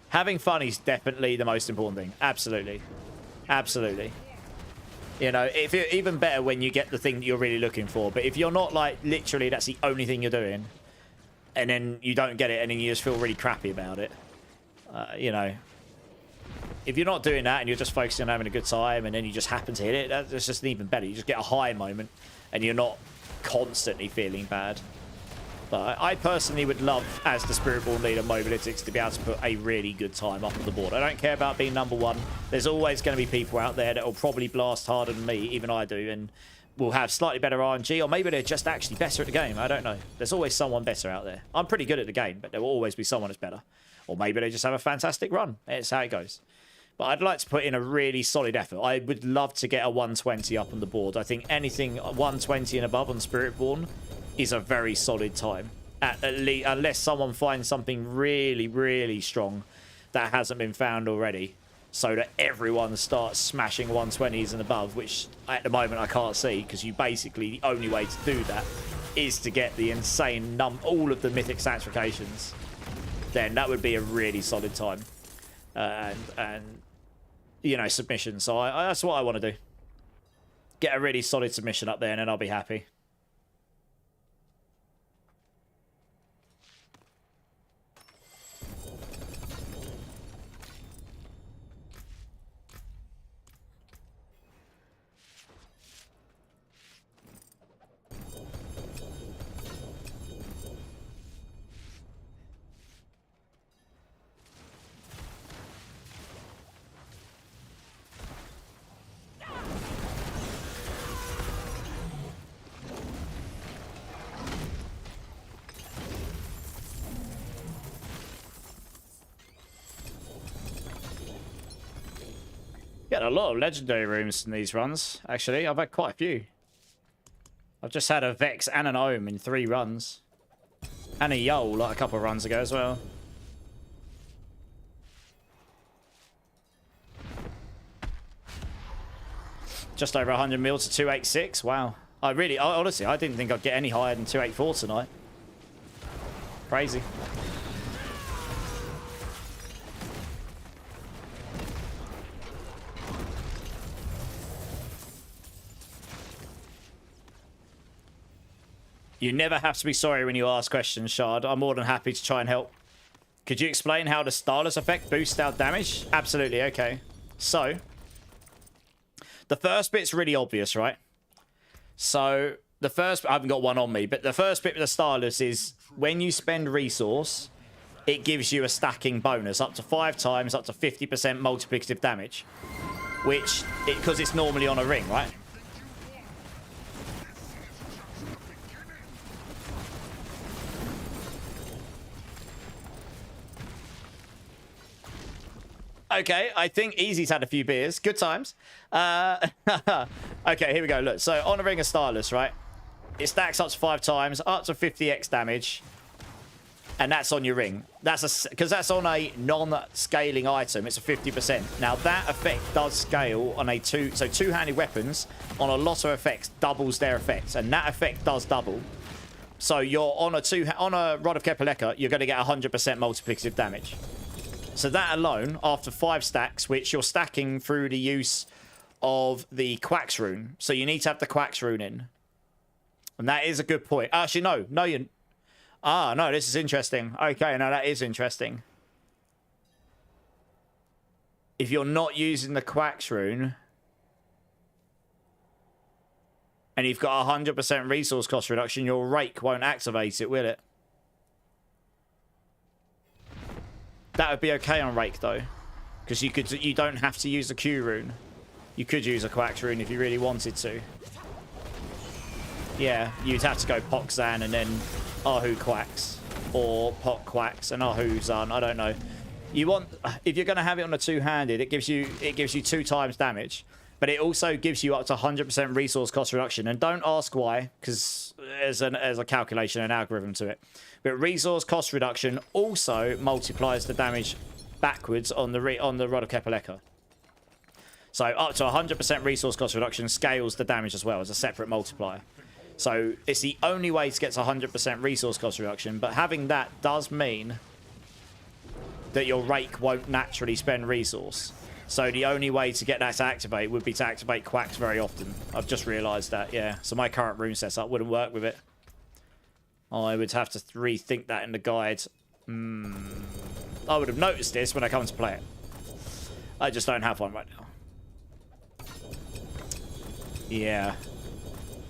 S1: Having fun is definitely the most important thing. Absolutely. Absolutely. You know, if you're even better when you get the thing that you're really looking for. But if you're not, like, literally that's the only thing you're doing, and then you don't get it, and then you just feel really crappy about it, you know, if you're not doing that and you're just focusing on having a good time and then you just happen to hit it, that's just even better. You just get a high moment and you're not constantly feeling bad. But I personally would love, as the Spiritborn leader, Mobalytics, to be able to put a really good time up on the board. I don't care about being #1. There's always going to be people out there that will probably blast harder than me, even I do, and will have slightly better RNG, or maybe they're just actually better at the game. I don't know. There's always someone better out there. I'm pretty good at the game, but there will always be someone that's better. Or maybe they just have a fantastic run. It's how it goes. But I'd like to put in a really solid effort. I would love to get a 120 up on the board. I think anything 120 and above on Spiritborn is a very solid time. At least, unless someone finds something really, really strong that hasn't been found already, so that everyone starts smashing 120s and above, which at the moment I can't see, because you basically, the only way to do that is to get the insane all of the Mythic Sanctifications. Then that would be a really solid time. And you know, submission. So that's what I want to do. Get a really solid submission up there, and then I'll be happy. Get a lot of legendary rooms in these runs, actually. I've had quite a few. I've just had a Vex and an Ohm in 3 runs. And a Yol like a couple of runs ago as well. Just over 100 mil to 286. Wow. Honestly, I didn't think I'd get any higher than 284 tonight. Crazy. You never have to be sorry when you ask questions, Shard. I'm more than happy to try and help. Could you explain how the Starless effect boosts our damage? Absolutely, okay. So, the first bit's really obvious, right? So, the first... I haven't got one on me, but the first bit with the Starless is when you spend resource, it gives you a stacking bonus up to 5 times, up to 50% multiplicative damage. Which, because it's normally on a ring, right? Okay, I think Easy's had a few beers. Good times. Okay, here we go. Look, so on a ring of Starless, right? It stacks up to 5 times, up to 50x damage. And that's on your ring. Because that's on a non-scaling item. It's a 50%. Now, that effect does scale on a two-handed weapons on a lot of effects doubles their effects. And that effect does double. So you're on a Rod of Kepaleka, you're going to get 100% multiplicative damage. So that alone, after 5 stacks, which you're stacking through the use of the Quacks rune. So you need to have the Quacks rune in. And that is a good point. Actually, no. No, you... Ah, no, this is interesting. Okay, no, that is interesting. If you're not using the Quacks rune... and you've got 100% resource cost reduction, your Rake won't activate it, will it? That would be okay on Rake, though. Because you don't have to use the Q rune. You could use a Quacks rune if you really wanted to. Yeah, you'd have to go Poxan and then Ahu Quacks. Or Poc Quacks and Ahu Zan. I don't know. You want... If you're going to have it on a two-handed, it gives you 2 times damage. but it also gives you up to 100% resource cost reduction. And don't ask why, because there's a calculation and algorithm to it. But resource cost reduction also multiplies the damage backwards on the Rod of Kepaleka. So up to 100% resource cost reduction scales the damage as well as a separate multiplier. So it's the only way to get to 100% resource cost reduction, but having that does mean that your Rake won't naturally spend resource. So the only way to get that to activate would be to activate Quacks very often. I've just realised that, yeah. So my current room setup wouldn't work with it. I would have to rethink that in the guide. I would have noticed this when I come to play it. I just don't have one right now. Yeah.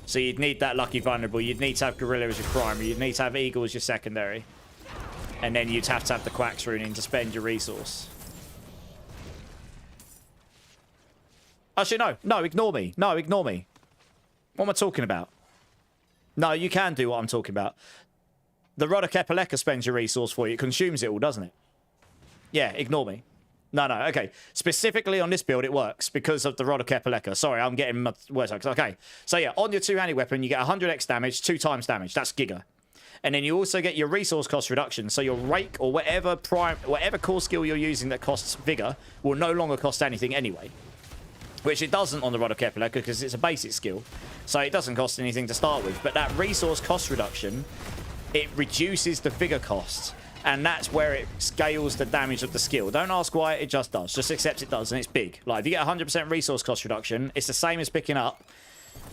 S1: So you'd need that Lucky Vulnerable. You'd need to have Gorilla as your primary. You'd need to have Eagle as your secondary. And then you'd have to have the Quacks runing to spend your resource. Actually, no. No, ignore me. No, ignore me. What am I talking about? No, you can do what I'm talking about. The Rod of Kepaleka spends your resource for you. It consumes it all, doesn't it? Yeah, ignore me. No, okay. Specifically on this build, it works because of the Rod of Kepaleka. Sorry, I'm getting my words out. Okay, so yeah, on your two-handed weapon, you get 100x damage, 2 times damage. That's Giga. And then you also get your resource cost reduction. So your Rake or whatever core skill you're using that costs Vigor will no longer cost anything anyway. Which it doesn't on the Rod of Kepaleka because it's a basic skill. So it doesn't cost anything to start with. But that resource cost reduction, it reduces the Vigor cost. And that's where it scales the damage of the skill. Don't ask why, it just does. Just accept it does, and it's big. Like, if you get 100% resource cost reduction, it's the same as picking up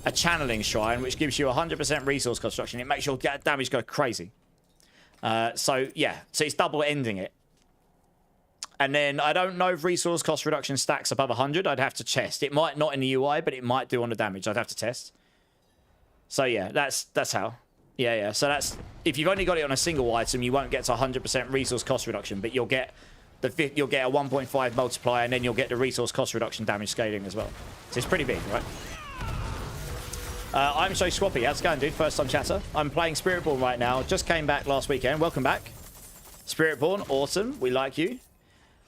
S1: a channeling shrine, which gives you 100% resource cost reduction. It makes your damage go crazy. So, yeah. So it's double ending it. And then, I don't know if resource cost reduction stacks above 100. I'd have to test. It might not in the UI, but it might do on the damage. I'd have to test. So, yeah, that's how. Yeah. So that's, if you've only got it on a single item, you won't get to 100% resource cost reduction, but you'll get a 1.5 multiplier, and then you'll get the resource cost reduction damage scaling as well. So it's pretty big, right? I'm so swappy. How's it going, dude? First time chatter. I'm playing Spiritborn right now. Just came back last weekend. Welcome back. Spiritborn, awesome. We like you.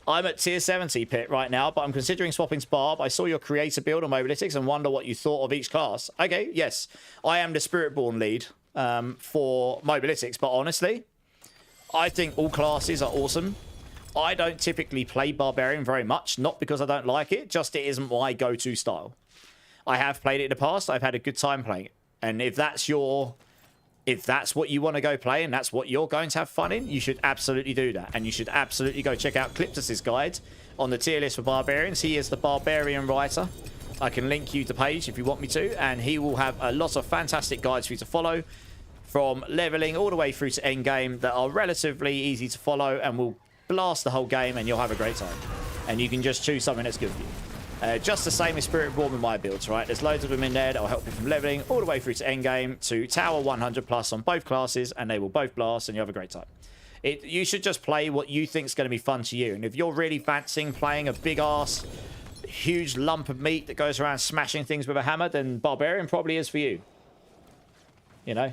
S1: I'm at tier 70 pit right now, but I'm considering swapping to Barb. I saw your creator build on Mobalytics and wonder what you thought of each class. Okay, yes. I am the Spiritborn lead for Mobalytics, but honestly, I think all classes are awesome. I don't typically play Barbarian very much, not because I don't like it, just it isn't my go-to style. I have played it in the past. I've had a good time playing it. And if that's what you want to go play and that's what you're going to have fun in, you should absolutely do that. And you should absolutely go check out Cliptus's guide on the tier list for Barbarians. He is the Barbarian writer. I can link you the page if you want me to, and he will have a lot of fantastic guides for you to follow from leveling all the way through to endgame that are relatively easy to follow and will blast the whole game, and you'll have a great time. And you can just choose something that's good for you. Just the same as Spiritborn with my builds, right? There's loads of them in there that will help you from leveling all the way through to endgame to tower 100 plus on both classes, and they will both blast and you have a great time. You should just play what you think is going to be fun to you. And if you're really fancying playing a big ass, huge lump of meat that goes around smashing things with a hammer, then Barbarian probably is for you. You know?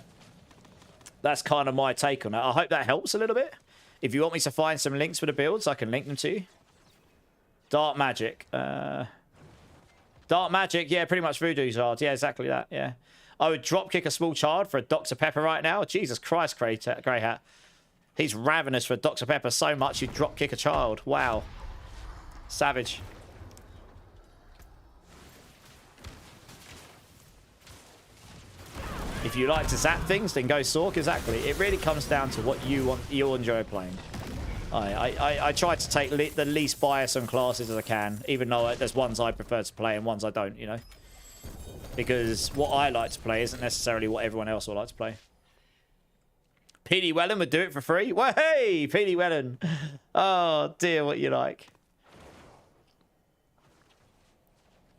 S1: That's kind of my take on it. I hope that helps a little bit. If you want me to find some links for the builds, I can link them to you. Dark Magic. Dark Magic, yeah, pretty much Voodoo Shard. Yeah, exactly that, yeah. I would drop kick a small child for a Dr. Pepper right now. Jesus Christ, Grey Hat. He's ravenous for Dr. Pepper so much you'd drop kick a child. Wow. Savage. If you like to zap things, then go Sork. Exactly. It really comes down to what you enjoy playing. I try to take the least bias on classes as I can, even though there's ones I prefer to play and ones I don't, you know. Because what I like to play isn't necessarily what everyone else will like to play. PD Wellen would do it for free. Well, hey, PD Wellen. Oh, dear, what you like.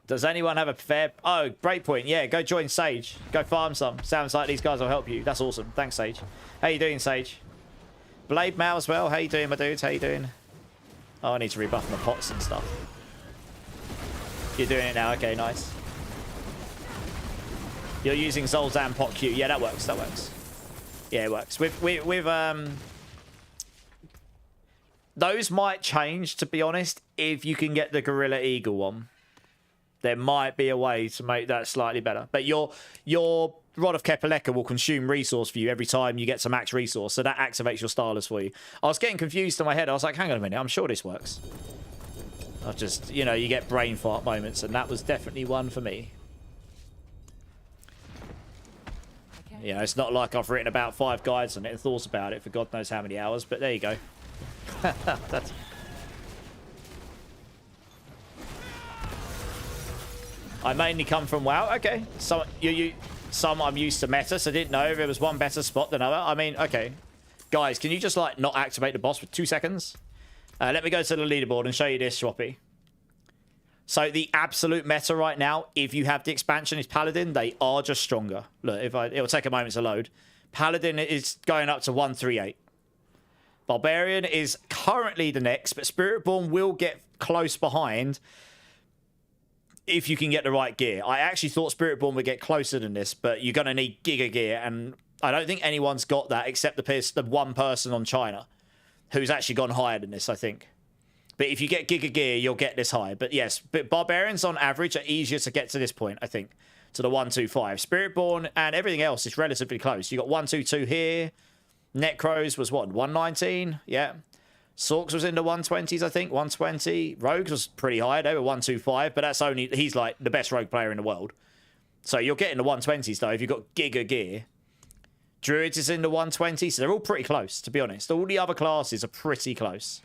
S1: Does anyone have a fair... Oh, great point. Yeah, go join Sage. Go farm some. Sounds like these guys will help you. That's awesome. Thanks, Sage. How you doing, Sage? Blade Mail as well. How you doing, my dudes? How you doing? Oh, I need to rebuff my pots and stuff. You're doing it now. Okay, nice. You're using Zolzan Pot Q. Yeah, that works. That works. Yeah, it works. With those might change, to be honest, if you can get the Gorilla Eagle one. There might be a way to make that slightly better. But your Rod of Kepaleka will consume resource for you every time you get to max resource. So that activates your Starless for you. I was getting confused in my head. I was like, hang on a minute. I'm sure this works. I just, you know, you get brain fart moments. And that was definitely one for me. You know, it's not like I've written about 5 guides on it and thought about it for God knows how many hours. But there you go. That's... I mainly come from WoW. Okay, some I'm used to meta, so I didn't know if there was one better spot than other. I mean, okay, guys, can you just like not activate the boss for 2 seconds? Let me go to the leaderboard and show you this, Swappy. So the absolute meta right now, if you have the expansion, is Paladin. They are just stronger. Look, it'll take a moment to load. Paladin is going up to 138. Barbarian is currently the next, but Spiritborn will get close behind. If you can get the right gear. I actually thought Spiritborn would get closer than this, but you're going to need Giga gear, and I don't think anyone's got that except the one person on China who's actually gone higher than this, I think. But if you get Giga gear, you'll get this high. But yes, but Barbarians on average are easier to get to this point, I think, to the 125. Spiritborn and everything else is relatively close. You got 122 here. Necros was what, 119? Yeah. Sorks was in the 120s, I think. 120. Rogues was pretty high. They were 125, but that's only... He's like the best rogue player in the world. So you're getting the 120s, though, if you've got Giga gear. Druids is in the 120s, so they're all pretty close, to be honest. All the other classes are pretty close.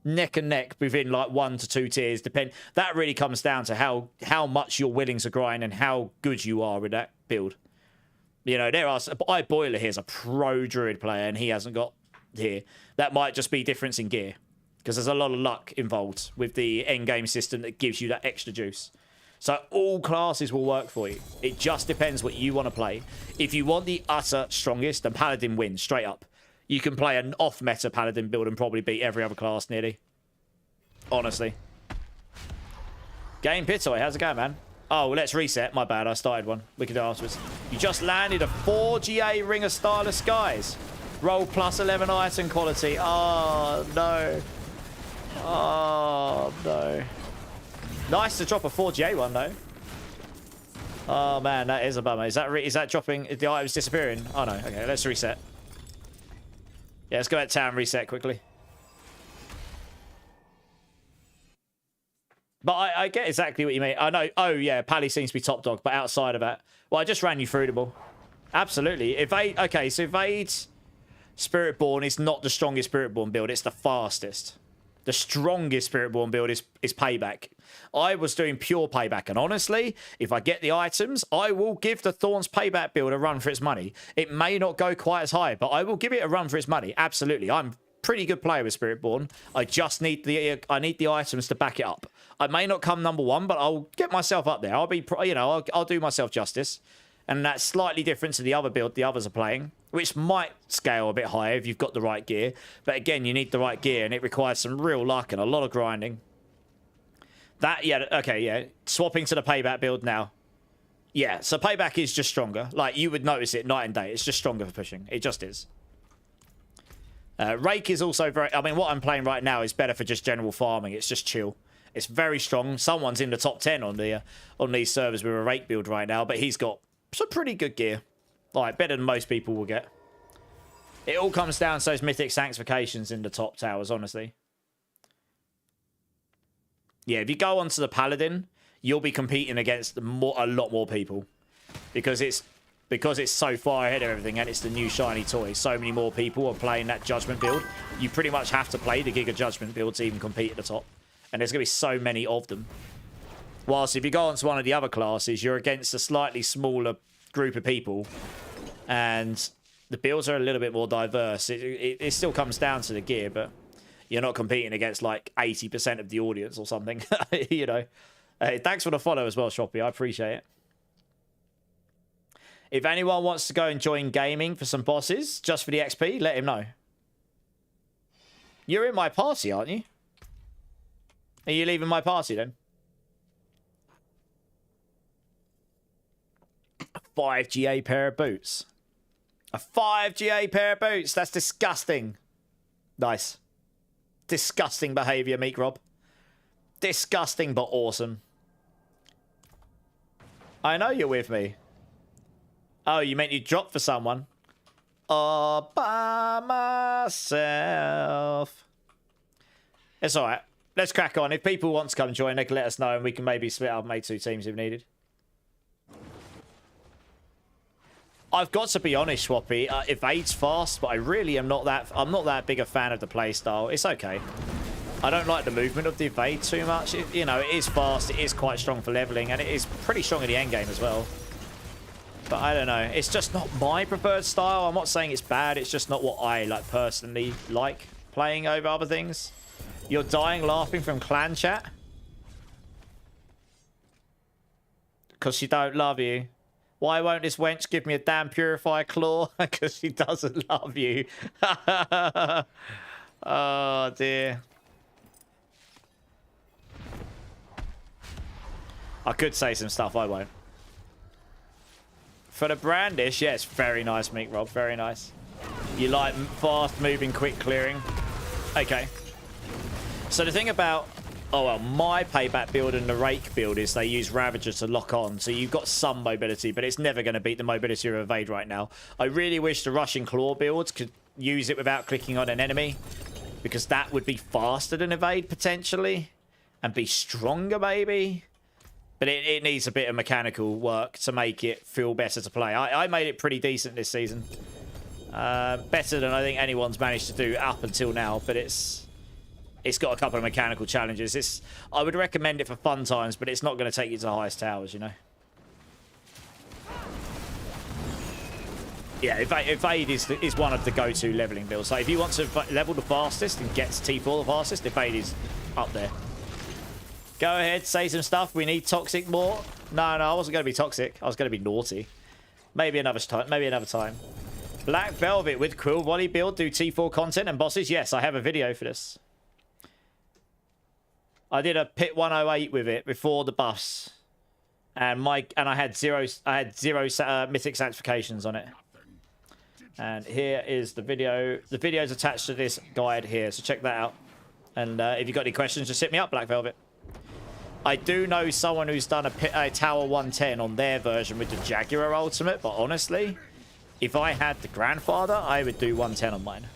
S1: Neck and neck within, like, 1 to 2 tiers. That really comes down to how much you're willing to grind and how good you are with that build. You know, there are... Boiler here is a pro Druid player, and he hasn't got... here. That might just be difference in gear, because there's a lot of luck involved with the end game system that gives you that extra juice. So all classes will work for you. It just depends what you want to play. If you want the utter strongest, then Paladin wins straight up. You can play an off meta Paladin build and probably beat every other class nearly. Honestly. Game Pitoy, how's it going, man? Oh, well, let's reset. My bad, I started one. We can do it afterwards. You just landed a 4 GA Ring of Starless Skies. Roll plus 11 item quality. Oh, no. Oh, no. Nice to drop a 4GA one, though. Oh, man, that is a bummer. Is that dropping? Is the items disappearing? Oh, no. Okay, let's reset. Yeah, let's go at town reset quickly. But I get exactly what you mean. I know. Oh, yeah, Pally seems to be top dog, but outside of that... Well, I just ran you through the ball. Absolutely. Okay, so Evade... Spiritborn is not the strongest Spiritborn build. It's the fastest. The strongest Spiritborn build is Payback. I was doing pure Payback. And honestly, if I get the items, I will give the Thorns Payback build a run for its money. It may not go quite as high, but I will give it a run for its money. Absolutely. I'm a pretty good player with Spiritborn. I just need the items to back it up. I may not come number 1, but I'll get myself up there. I'll be, you know, I'll do myself justice. And that's slightly different to the other build the others are playing, which might scale a bit higher if you've got the right gear. But again, you need the right gear, and it requires some real luck and a lot of grinding. That, yeah, okay, yeah. Swapping to the Payback build now. Yeah, so Payback is just stronger. Like, you would notice it night and day. It's just stronger for pushing. It just is. Rake is also very... I mean, what I'm playing right now is better for just general farming. It's just chill. It's very strong. Someone's in the top 10 on these servers with a Rake build right now, but he's got... some pretty good gear. Like, better than most people will get. It all comes down to those Mythic Sanctifications in the top towers, honestly. Yeah, if you go onto the Paladin, you'll be competing against a lot more people. Because it's so far ahead of everything and it's the new shiny toy. So many more people are playing that Judgment build. You pretty much have to play the Giga Judgment build to even compete at the top. And there's going to be so many of them. Whilst if you go on to one of the other classes, you're against a slightly smaller group of people. And the builds are a little bit more diverse. It still comes down to the gear, but you're not competing against like 80% of the audience or something. You know. Thanks for the follow as well, Shoppy. I appreciate it. If anyone wants to go and join gaming for some bosses, just for the XP, let him know. You're in my party, aren't you? Are you leaving my party then? 5 GA pair of boots. A 5 GA pair of boots. That's disgusting. Nice. Disgusting behavior, Meek Rob. Disgusting, but awesome. I know you're with me. Oh, you meant you dropped for someone? All by myself. It's alright. Let's crack on. If people want to come join, they can let us know and we can maybe split up and make 2 teams if needed. I've got to be honest, Swappy. Evade's fast, but I really am not that... I'm not that big a fan of the playstyle. It's okay. I don't like the movement of the evade too much. You know, it is fast. It is quite strong for leveling, and it is pretty strong in the end game as well. But I don't know. It's just not my preferred style. I'm not saying it's bad. It's just not what I personally like playing over other things. You're dying laughing from clan chat? Because she don't love you. Why won't this wench give me a damn purifier claw? Because she doesn't love you. Oh, dear. I could say some stuff, I won't. For the brandish, yes, very nice, Meat Rob, very nice. You like fast moving, quick clearing. Okay. So the thing about, oh well, my payback build and the Rake build is they use Ravager to lock on, so you've got some mobility, but it's never going to beat the mobility of Evade right now. I really wish the Russian Claw builds could use it without clicking on an enemy, because that would be faster than Evade potentially, and be stronger maybe. But it needs a bit of mechanical work to make it feel better to play. I made it pretty decent this season. Better than I think anyone's managed to do up until now, but it's got a couple of mechanical challenges. I would recommend it for fun times, but it's not going to take you to the highest towers, you know. Yeah, Evade is one of the go-to leveling builds. So if you want to level the fastest and get to T4 the fastest, Evade is up there. Go ahead, say some stuff. We need toxic more. No, I wasn't going to be toxic. I was going to be naughty. Maybe another time. Maybe another time. Black Velvet with Quill Volley build. Do T4 content and bosses. Yes, I have a video for this. I did a Pit 108 with it before the buffs, and I had zero Mythic Sanctifications on it. And here is the video. The video's attached to this guide here, so check that out. And if you've got any questions, just hit me up, Black Velvet. I do know someone who's done a Tower 110 on their version with the Jaguar Ultimate, but honestly, if I had the Grandfather, I would do 110 on mine.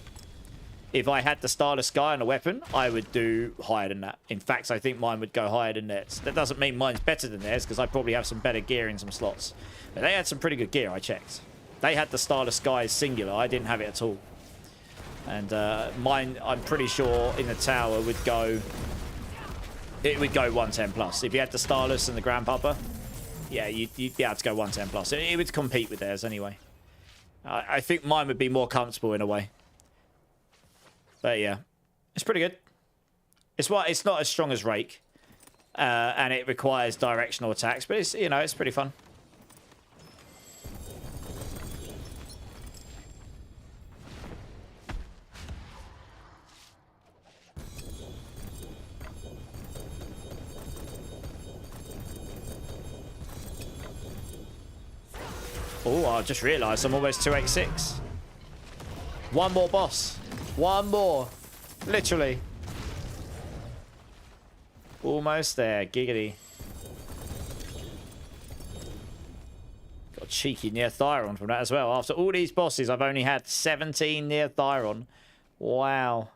S1: If I had the Starless Sky and a weapon, I would do higher than that. In fact, I think mine would go higher than theirs. That doesn't mean mine's better than theirs, because I probably have some better gear in some slots. But they had some pretty good gear, I checked. They had the Starless Sky singular. I didn't have it at all. And mine, I'm pretty sure, in the tower would go... It would go 110 plus. If you had the Starless and the Grandpapa, yeah, you'd be able to go 110 plus. It would compete with theirs anyway. I think mine would be more comfortable in a way. But yeah, it's pretty good. It's not as strong as Rake, and it requires directional attacks, but it's, you know, it's pretty fun. Oh, I just realised I'm almost 286. One more boss. One more. Literally. Almost there. Giggity. Got a cheeky near Thyron from that as well. After all these bosses, I've only had 17 near Thyron. Wow.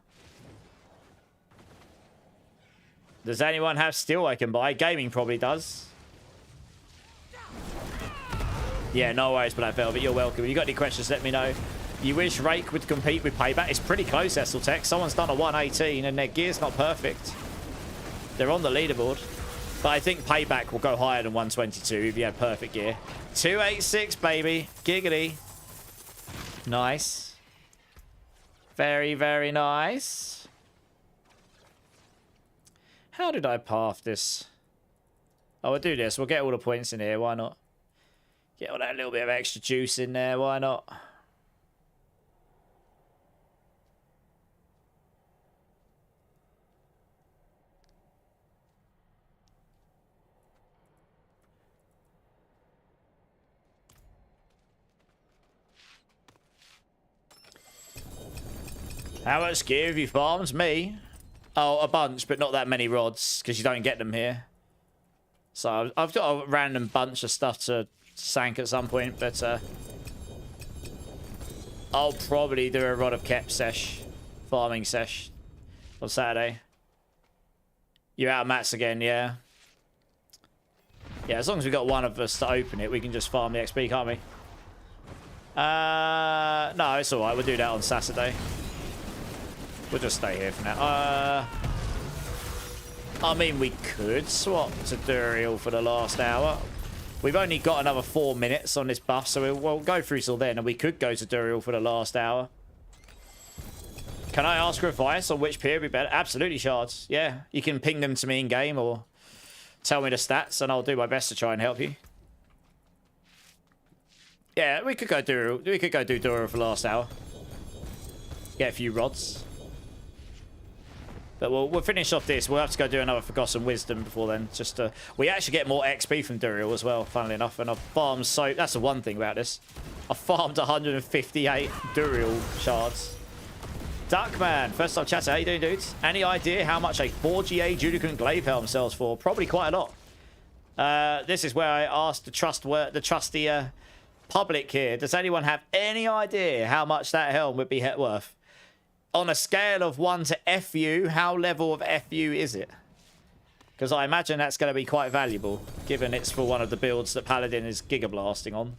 S1: Does anyone have steel I can buy? Gaming probably does. Yeah, no worries, Black Velvet. You're welcome. If you got any questions, let me know. You wish Rake would compete with Payback? It's pretty close, Esseltech. Someone's done a 118 and their gear's not perfect. They're on the leaderboard. But I think Payback will go higher than 122 if you had perfect gear. 286, baby. Giggity. Nice. Very, very nice. How did I path this? Oh, we'll do this. We'll get all the points in here. Why not? Get all that little bit of extra juice in there. Why not? How much gear have you farmed? Me? Oh, a bunch, but not that many rods, because you don't get them here. So I've got a random bunch of stuff to sank at some point, but I'll probably do a Rod of Kep sesh, farming sesh on Saturday. You're out of mats again, yeah. Yeah, as long as we've got one of us to open it, we can just farm the XP, can't we? No, it's alright. We'll do that on Saturday. We'll just stay here for now. I mean, we could swap to Duriel for the last hour. We've only got another 4 minutes on this buff, so we'll go through till then, and we could go to Duriel for the last hour. Can I ask for advice on which peer would be better? Absolutely, Shards. Yeah, you can ping them to me in game or tell me the stats, and I'll do my best to try and help you. Yeah, we could go Duriel. We could go do Duriel for the last hour. Get a few rods. But we'll finish off this. We'll have to go do another Forgotten Wisdom before then. Just to, we actually get more XP from Duriel as well, funnily enough. And I've farmed so... That's the one thing about this. I farmed 158 Duriel shards. Duckman, first time chatter. How you doing, dudes? Any idea how much a 4GA Judicant Glaive Helm sells for? Probably quite a lot. This is where I asked the trusty public here. Does anyone have any idea how much that helm would be worth? On a scale of 1 to FU, how level of FU is it? Because I imagine that's going to be quite valuable, given it's for one of the builds that Paladin is Giga Blasting on.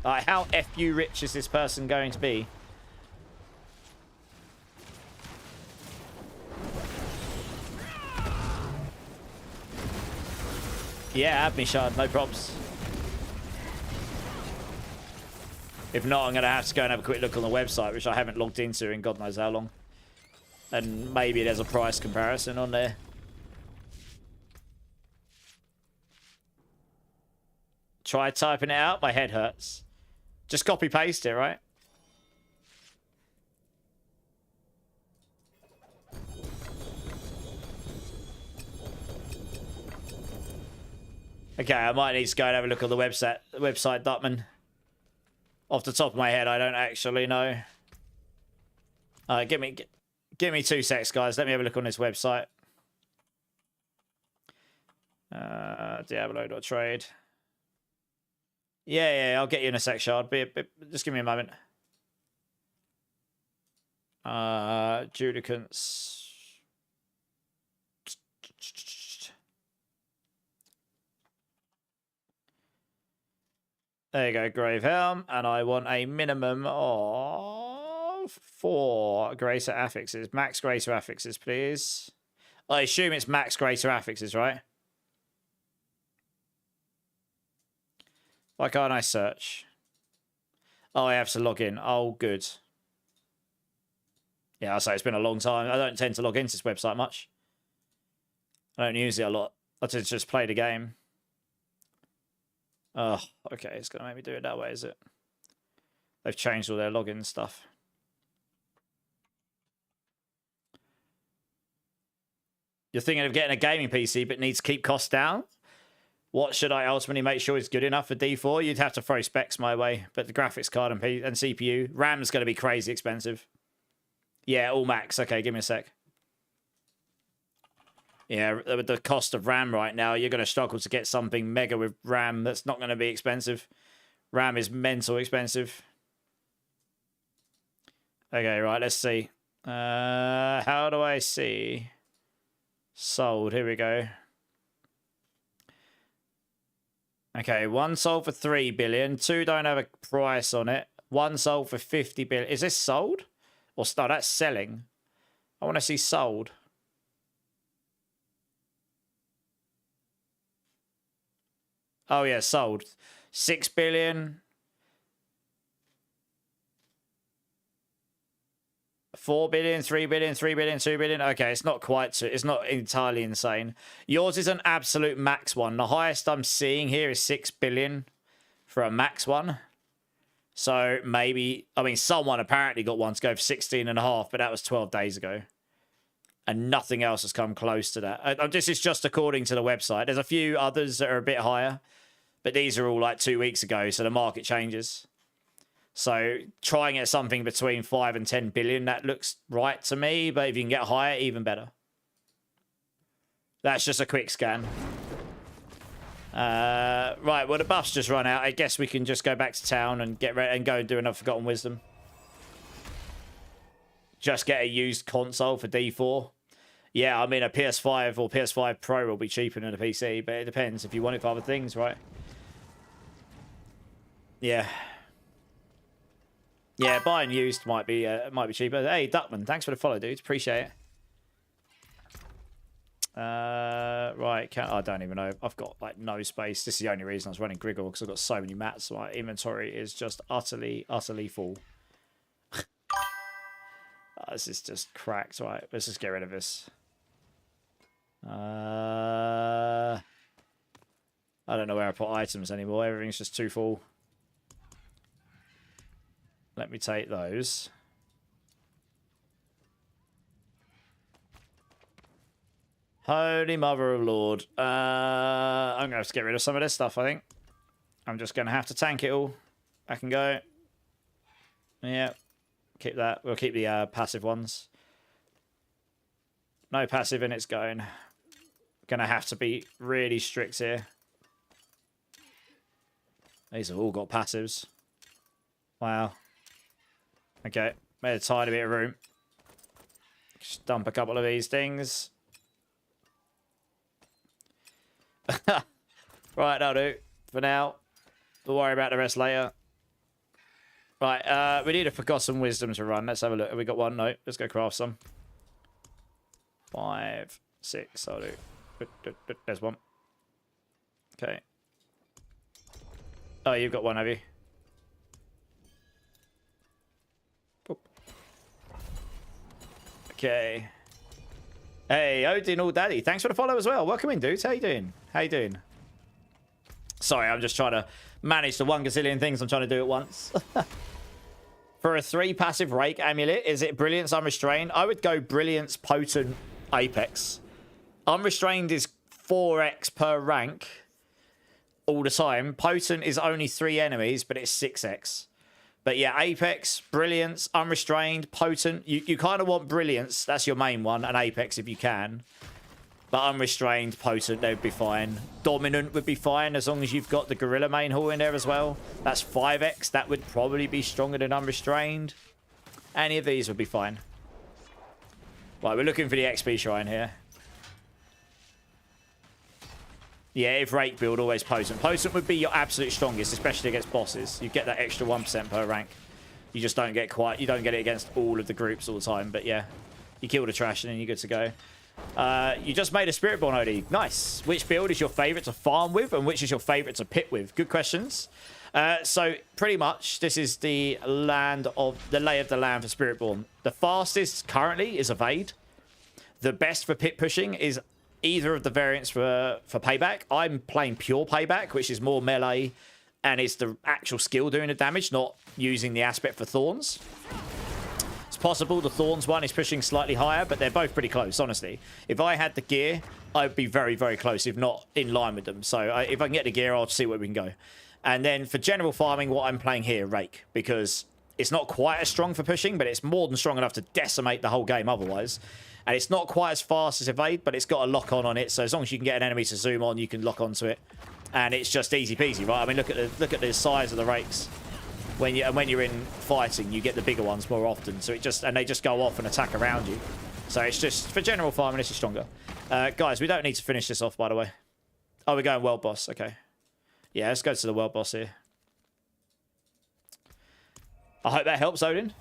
S1: How FU rich is this person going to be? Yeah, add me, Shard. No props. If not, I'm going to have to go and have a quick look on the website, which I haven't logged into in God knows how long. And maybe there's a price comparison on there. Try typing it out. My head hurts. Just copy paste it, right? Okay, I might need to go and have a look at the website, Dutman. Off the top of my head, I don't actually know. Give me 2 secs, guys. Let me have a look on this website. Diablo.trade. Yeah, I'll get you in a sec, Shard. Just give me a moment. Judicants. There you go, Grave Helm. And I want a minimum of 4 greater affixes. Max greater affixes, please. I assume it's max greater affixes, right? Why can't I search? Oh, I have to log in. Oh, good. Yeah, I'll say it's been a long time. I don't tend to log into this website much. I don't use it a lot. I tend to just play the game. Oh, okay. It's going to make me do it that way, is it? They've changed all their login stuff. You're thinking of getting a gaming PC but needs to keep costs down? What should I ultimately make sure is good enough for D4? You'd have to throw specs my way. But the graphics card and CPU. RAM's going to be crazy expensive. Yeah, all max. Okay, give me a sec. Yeah, with the cost of RAM right now, you're going to struggle to get something mega with RAM that's not going to be expensive. RAM is mental expensive. Okay, right, let's see. How do I see? Sold, here we go. Okay, 1 sold for 3 billion. 2 don't have a price on it. 1 sold for 50 billion. Is this sold? Or no, that's selling. I want to see sold. Oh, yeah, sold. 6 billion. 4 billion, 3 billion, 3 billion, 2 billion. Okay, it's not quite, it's not entirely insane. Yours is an absolute max one. The highest I'm seeing here is 6 billion for a max one. So maybe, I mean, someone apparently got one to go for 16.5, but that was 12 days ago. And nothing else has come close to that. This is just according to the website. There's a few others that are a bit higher, but these are all like 2 weeks ago, so the market changes. So trying at something between 5 and 10 billion, that looks right to me. But if you can get higher, even better. That's just a quick scan. Right, well, the buff's just run out. I guess we can just go back to town and get ready and go and do another Forgotten Wisdom. Just get a used console for D4. Yeah, I mean, a PS5 or PS5 Pro will be cheaper than a PC, but it depends if you want it for other things, right? Yeah. Yeah, buying used might be cheaper. Hey, Duckman, thanks for the follow, dude. Appreciate it. Right, I don't even know. I've got like no space. This is the only reason I was running Griggle, because I've got so many mats. My inventory is just utterly full. This is just cracked. Right, let's just get rid of this. I don't know where I put items anymore. Everything's just too full. Let me take those. Holy Mother of Lord. I'm going to have to get rid of some of this stuff, I think. I'm just going to have to tank it all. I can go. Yeah. Keep that. We'll keep the passive ones. No passive and it's going. Going to have to be really strict here. These have all got passives. Wow. Okay. Made a tiny bit of room. Just dump a couple of these things. Right, that'll do. For now. We'll worry about the rest later. Right, we need a Forgotten Wisdom to run. Let's have a look. Have we got one? No. Let's go craft some. 5, 6, I'll do. There's one. Okay. Oh, you've got one, have you? Boop. Okay. Hey, Odin All Daddy. Thanks for the follow as well. Welcome in, dudes. How you doing? How you doing? Sorry, I'm just trying to manage the 1 gazillion things I'm trying to do at once. For a 3 passive Rake Amulet, is it Brilliance Unrestrained? I would go Brilliance Potent Apex. Unrestrained is 4x per rank all the time. Potent is only 3 enemies, but it's 6x. But yeah, Apex, Brilliance, Unrestrained, Potent. You kind of want Brilliance. That's your main one. And Apex if you can. But Unrestrained, Potent, they would be fine. Dominant would be fine as long as you've got the Gorilla main hall in there as well. That's 5x. That would probably be stronger than Unrestrained. Any of these would be fine. Right, we're looking for the XP shrine here. Yeah, if Rake build, always Potent. Potent would be your absolute strongest, especially against bosses. You get that extra 1% per rank. You just don't get you don't get it against all of the groups all the time. But yeah, you kill the trash and then you're good to go. You just made a Spiritborn OD. Nice. Which build is your favorite to farm with, and which is your favorite to pit with? Good questions. So pretty much this is the lay of the land for Spiritborn. The fastest currently is Evade. The best for pit pushing is either of the variants for Payback. I'm playing pure Payback, which is more melee, and it's the actual skill doing the damage, not using the aspect for Thorns. It's possible the Thorns one is pushing slightly higher, but they're both pretty close, honestly. If I had the gear, I'd be very, very close, if not in line with them. So if I can get the gear, I'll see where we can go. And then for general farming, what I'm playing here, Rake, because it's not quite as strong for pushing, but it's more than strong enough to decimate the whole game otherwise. And it's not quite as fast as Evade, but it's got a lock-on it. So as long as you can get an enemy to zoom on, you can lock onto it. And it's just easy peasy, right? I mean, look at the size of the Rakes. When you're in fighting, you get the bigger ones more often. So they just go off and attack around you. So it's just, for general farming, it's just stronger. Guys, we don't need to finish this off, by the way. Oh, we're going world boss. Okay. Yeah, let's go to the world boss here. I hope that helps, Odin.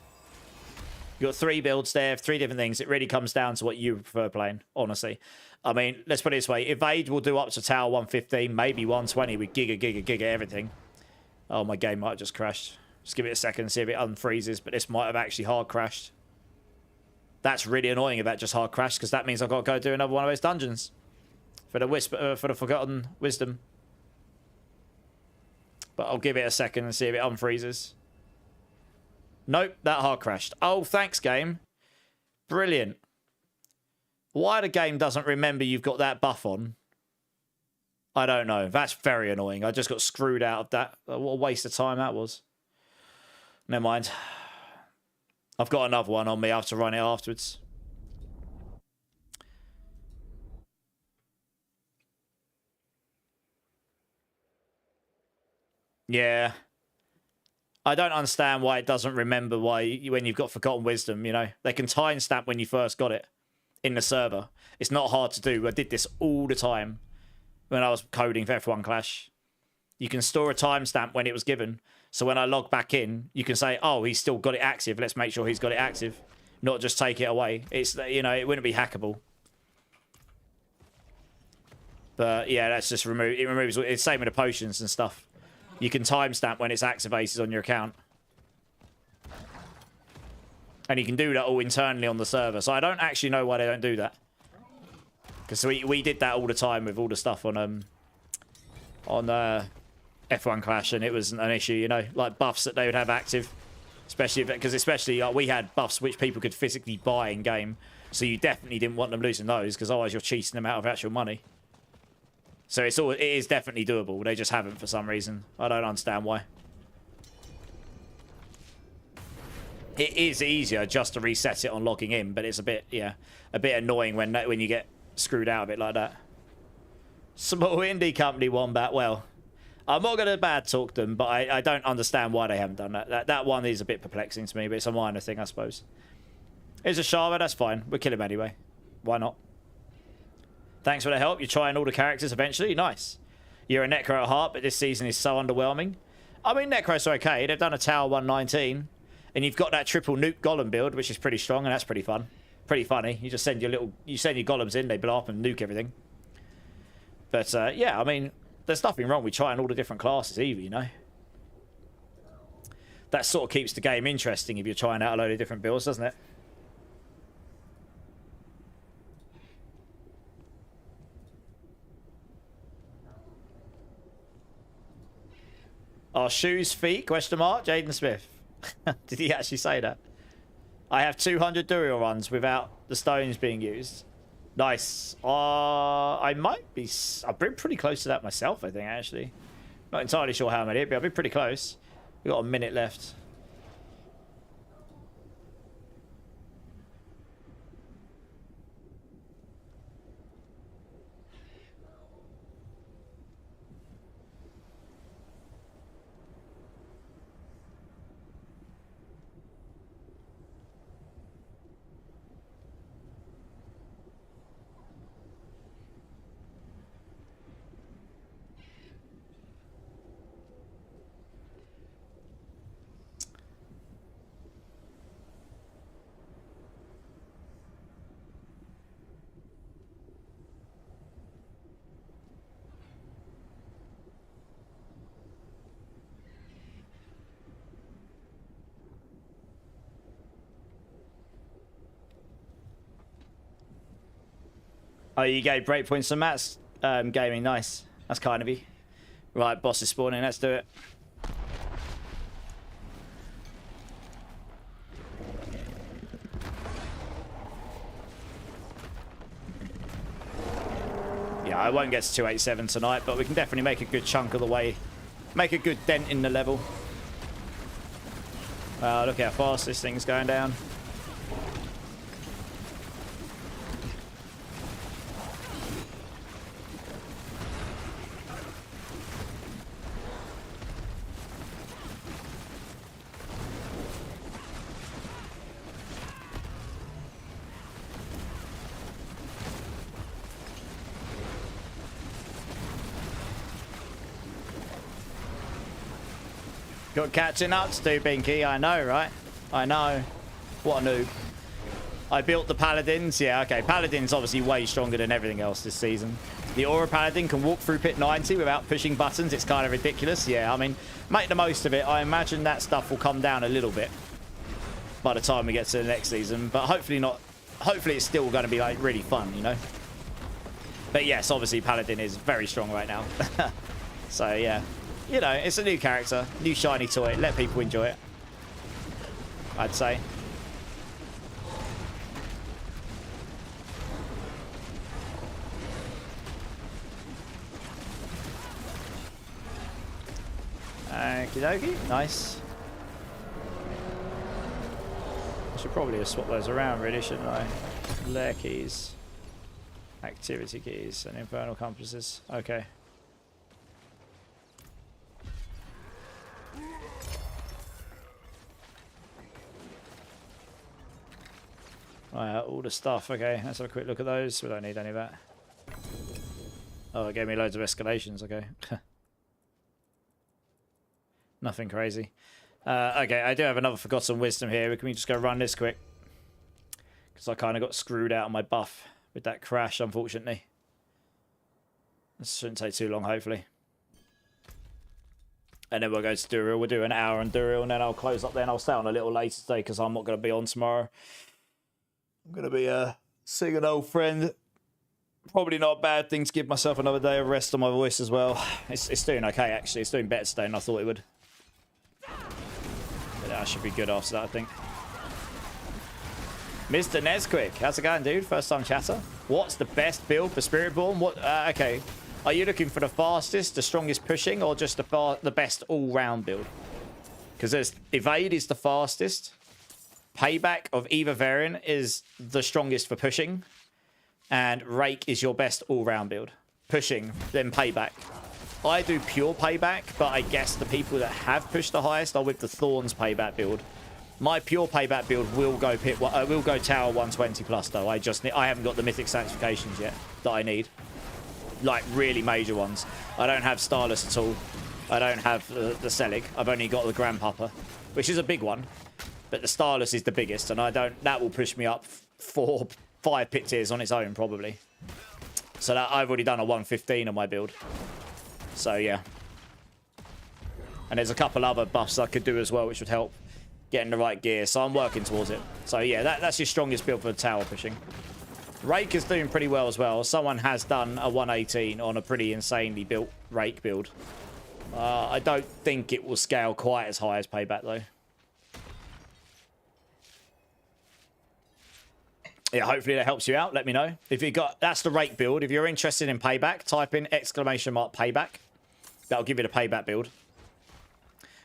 S1: You've got 3 builds there, 3 different things. It really comes down to what you prefer playing, honestly. I mean, let's put it this way. Evade will do up to tower 115, maybe 120 with giga everything. Oh, my game might have just crashed. Just give it a second, see if it unfreezes, but this might have actually hard crashed. That's really annoying if that just hard crashed, because that means I've got to go do another one of those dungeons. For the Forgotten Wisdom. But I'll give it a second and see if it unfreezes. Nope, that hard crashed. Oh, thanks, game. Brilliant. Why the game doesn't remember you've got that buff on, I don't know. That's very annoying. I just got screwed out of that. What a waste of time that was. Never mind. I've got another one on me. I have to run it afterwards. Yeah. I don't understand why it doesn't remember when you've got Forgotten Wisdom, you know. They can timestamp when you first got it in the server. It's not hard to do. I did this all the time when I was coding for F1 Clash. You can store a timestamp when it was given. So when I log back in, you can say, oh, he's still got it active. Let's make sure he's got it active. Not just take it away. It's, you know, it wouldn't be hackable. But yeah, that's just remove. It removes. It's same with the potions and stuff. You can timestamp when it's activated on your account. And you can do that all internally on the server. So I don't actually know why they don't do that. Because we did that all the time with all the stuff on F1 Clash, and it was an issue, you know, like buffs that they would have active, especially we had buffs which people could physically buy in game, so you definitely didn't want them losing those, because otherwise you're cheating them out of actual money. So it is definitely doable. They just haven't for some reason. I don't understand why. It is easier just to reset it on logging in, but it's a bit annoying when you get screwed out of it like that. Small indie company Wombat. Well, I'm not going to bad talk them, but I don't understand why they haven't done that. That one is a bit perplexing to me, but it's a minor thing, I suppose. It's a Sharma, that's fine. We'll kill him anyway. Why not? Thanks for the help. You're trying all the characters eventually. Nice. You're a Necro at heart, but this season is so underwhelming. I mean, Necros are okay. They've done a Tower 119, and you've got that triple nuke golem build, which is pretty strong, and that's pretty fun. Pretty funny. You just send your golems in, they blow up and nuke everything. But yeah, I mean, there's nothing wrong with trying all the different classes either, you know. That sort of keeps the game interesting if you're trying out a load of different builds, doesn't it? Are shoes feet? Question mark. Jaden Smith. Did he actually say that? I have 200 Duriel runs without the stones being used. Nice. I might be... I've been pretty close to that myself, I think, actually. Not entirely sure how many, but I've been pretty close. We've got a minute left. Oh, you gave breakpoints to Matt's gaming. Nice. That's kind of you. Right, boss is spawning. Let's do it. Yeah, I won't get to 287 tonight, but we can definitely make a good chunk of the way. Make a good dent in the level. Look how fast this thing's going down. Got catching up to do, Binky. I know, right? I know. What a noob. I built the Paladins. Yeah, okay. Paladin's obviously way stronger than everything else this season. The Aura Paladin can walk through pit 90 without pushing buttons. It's kind of ridiculous. Yeah, I mean, make the most of it. I imagine that stuff will come down a little bit by the time we get to the next season. But hopefully not. Hopefully it's still going to be, like, really fun, you know? But yes, obviously Paladin is very strong right now. So, yeah. You know, it's a new character, new shiny toy. Let people enjoy it, I'd say. Okie dokie, nice. I should probably have swapped those around, really, shouldn't I? Lair keys, activity keys, and infernal compasses. Okay. All the stuff. Okay, let's have a quick look at those. We don't need any of that. Oh, it gave me loads of escalations. Okay. Nothing crazy. Okay, I do have another Forgotten Wisdom here. Can we just go run this quick? Because I kind of got screwed out on my buff with that crash, unfortunately. This shouldn't take too long, hopefully. And then we'll go to Duriel. We'll do an hour on Duriel, and then I'll close up then. I'll stay on a little later today because I'm not going to be on tomorrow. I'm going to be seeing an old friend. Probably not a bad thing to give myself another day of rest on my voice as well. It's doing okay, actually. It's doing better today than I thought it would. But that should be good after that, I think. Mr. Nesquick, how's it going, dude? First time chatter. What's the best build for Spiritborn? What? Okay. Are you looking for the fastest, the strongest pushing, or just the best all-round build? Because there's Evade is the fastest. Payback of either variant is the strongest for pushing. And Rake is your best all-round build. Pushing, then Payback. I do pure Payback, but I guess the people that have pushed the highest are with the Thorns Payback build. My pure Payback build will go Tower 120 plus though. I haven't got the Mythic Sanctifications yet that I need. Like really major ones. I don't have Starless at all. I don't have the Selig. I've only got the Grandpapa, which is a big one. But the Starless is the biggest, and that will push me up 4-5 pit tiers on its own probably. So that I've already done a 115 on my build. So yeah. And there's a couple other buffs I could do as well, which would help getting the right gear. So I'm working towards it. So yeah, that's your strongest build for the tower pushing. Rake is doing pretty well as well. Someone has done a 118 on a pretty insanely built Rake build. I don't think it will scale quite as high as Payback though. Yeah, hopefully that helps you out. Let me know. If you got, that's the Rake build. If you're interested in Payback, type in !Payback. That'll give you the Payback build.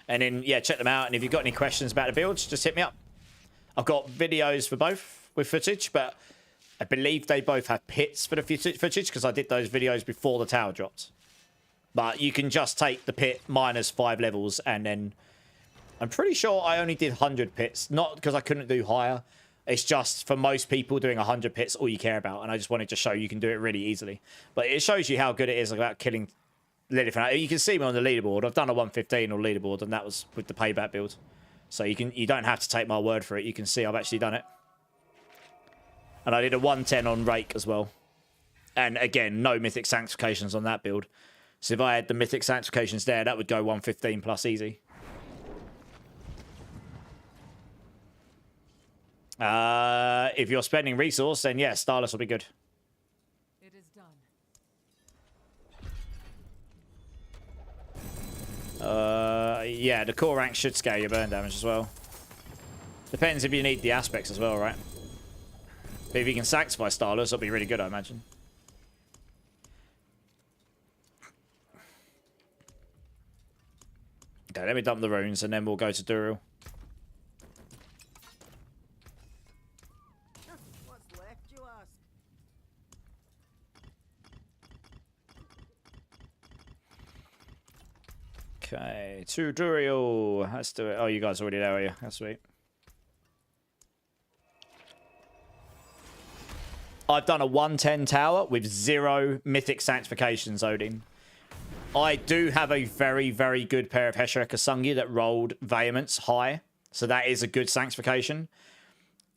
S1: And then, yeah, check them out. And if you've got any questions about the builds, just hit me up. I've got videos for both with footage, but I believe they both have pits for the footage because I did those videos before the tower dropped. But you can just take the pit minus 5 levels and then... I'm pretty sure I only did 100 pits. Not because I couldn't do higher. It's just for most people doing 100 pits all you care about. And I just wanted to show you can do it really easily. But it shows you how good it is about killing Lilith. You can see me on the leaderboard. I've done a 115 on leaderboard, and that was with the Payback build. So you don't have to take my word for it. You can see I've actually done it. And I did a 110 on Rake as well. And again, no Mythic Sanctifications on that build. So if I had the Mythic Sanctifications there, that would go 115 plus easy. If you're spending resource, then yeah, Starless will be good.
S5: It is done.
S1: Yeah, the core rank should scale your burn damage as well. Depends if you need the aspects as well, right? But if you can sanctify Starless, it'll be really good, I imagine. Okay, let me dump the runes and then we'll go to Duriel.
S2: What's left, you ask?
S1: Okay, to Duriel. Let's do it. Oh, you guys already there, are you? That's sweet. I've done a 110 tower with 0 Mythic Sanctifications, Odin. I do have a very, very good pair of Hesher Kasungi that rolled Vehemence high. So that is a good Sanctification.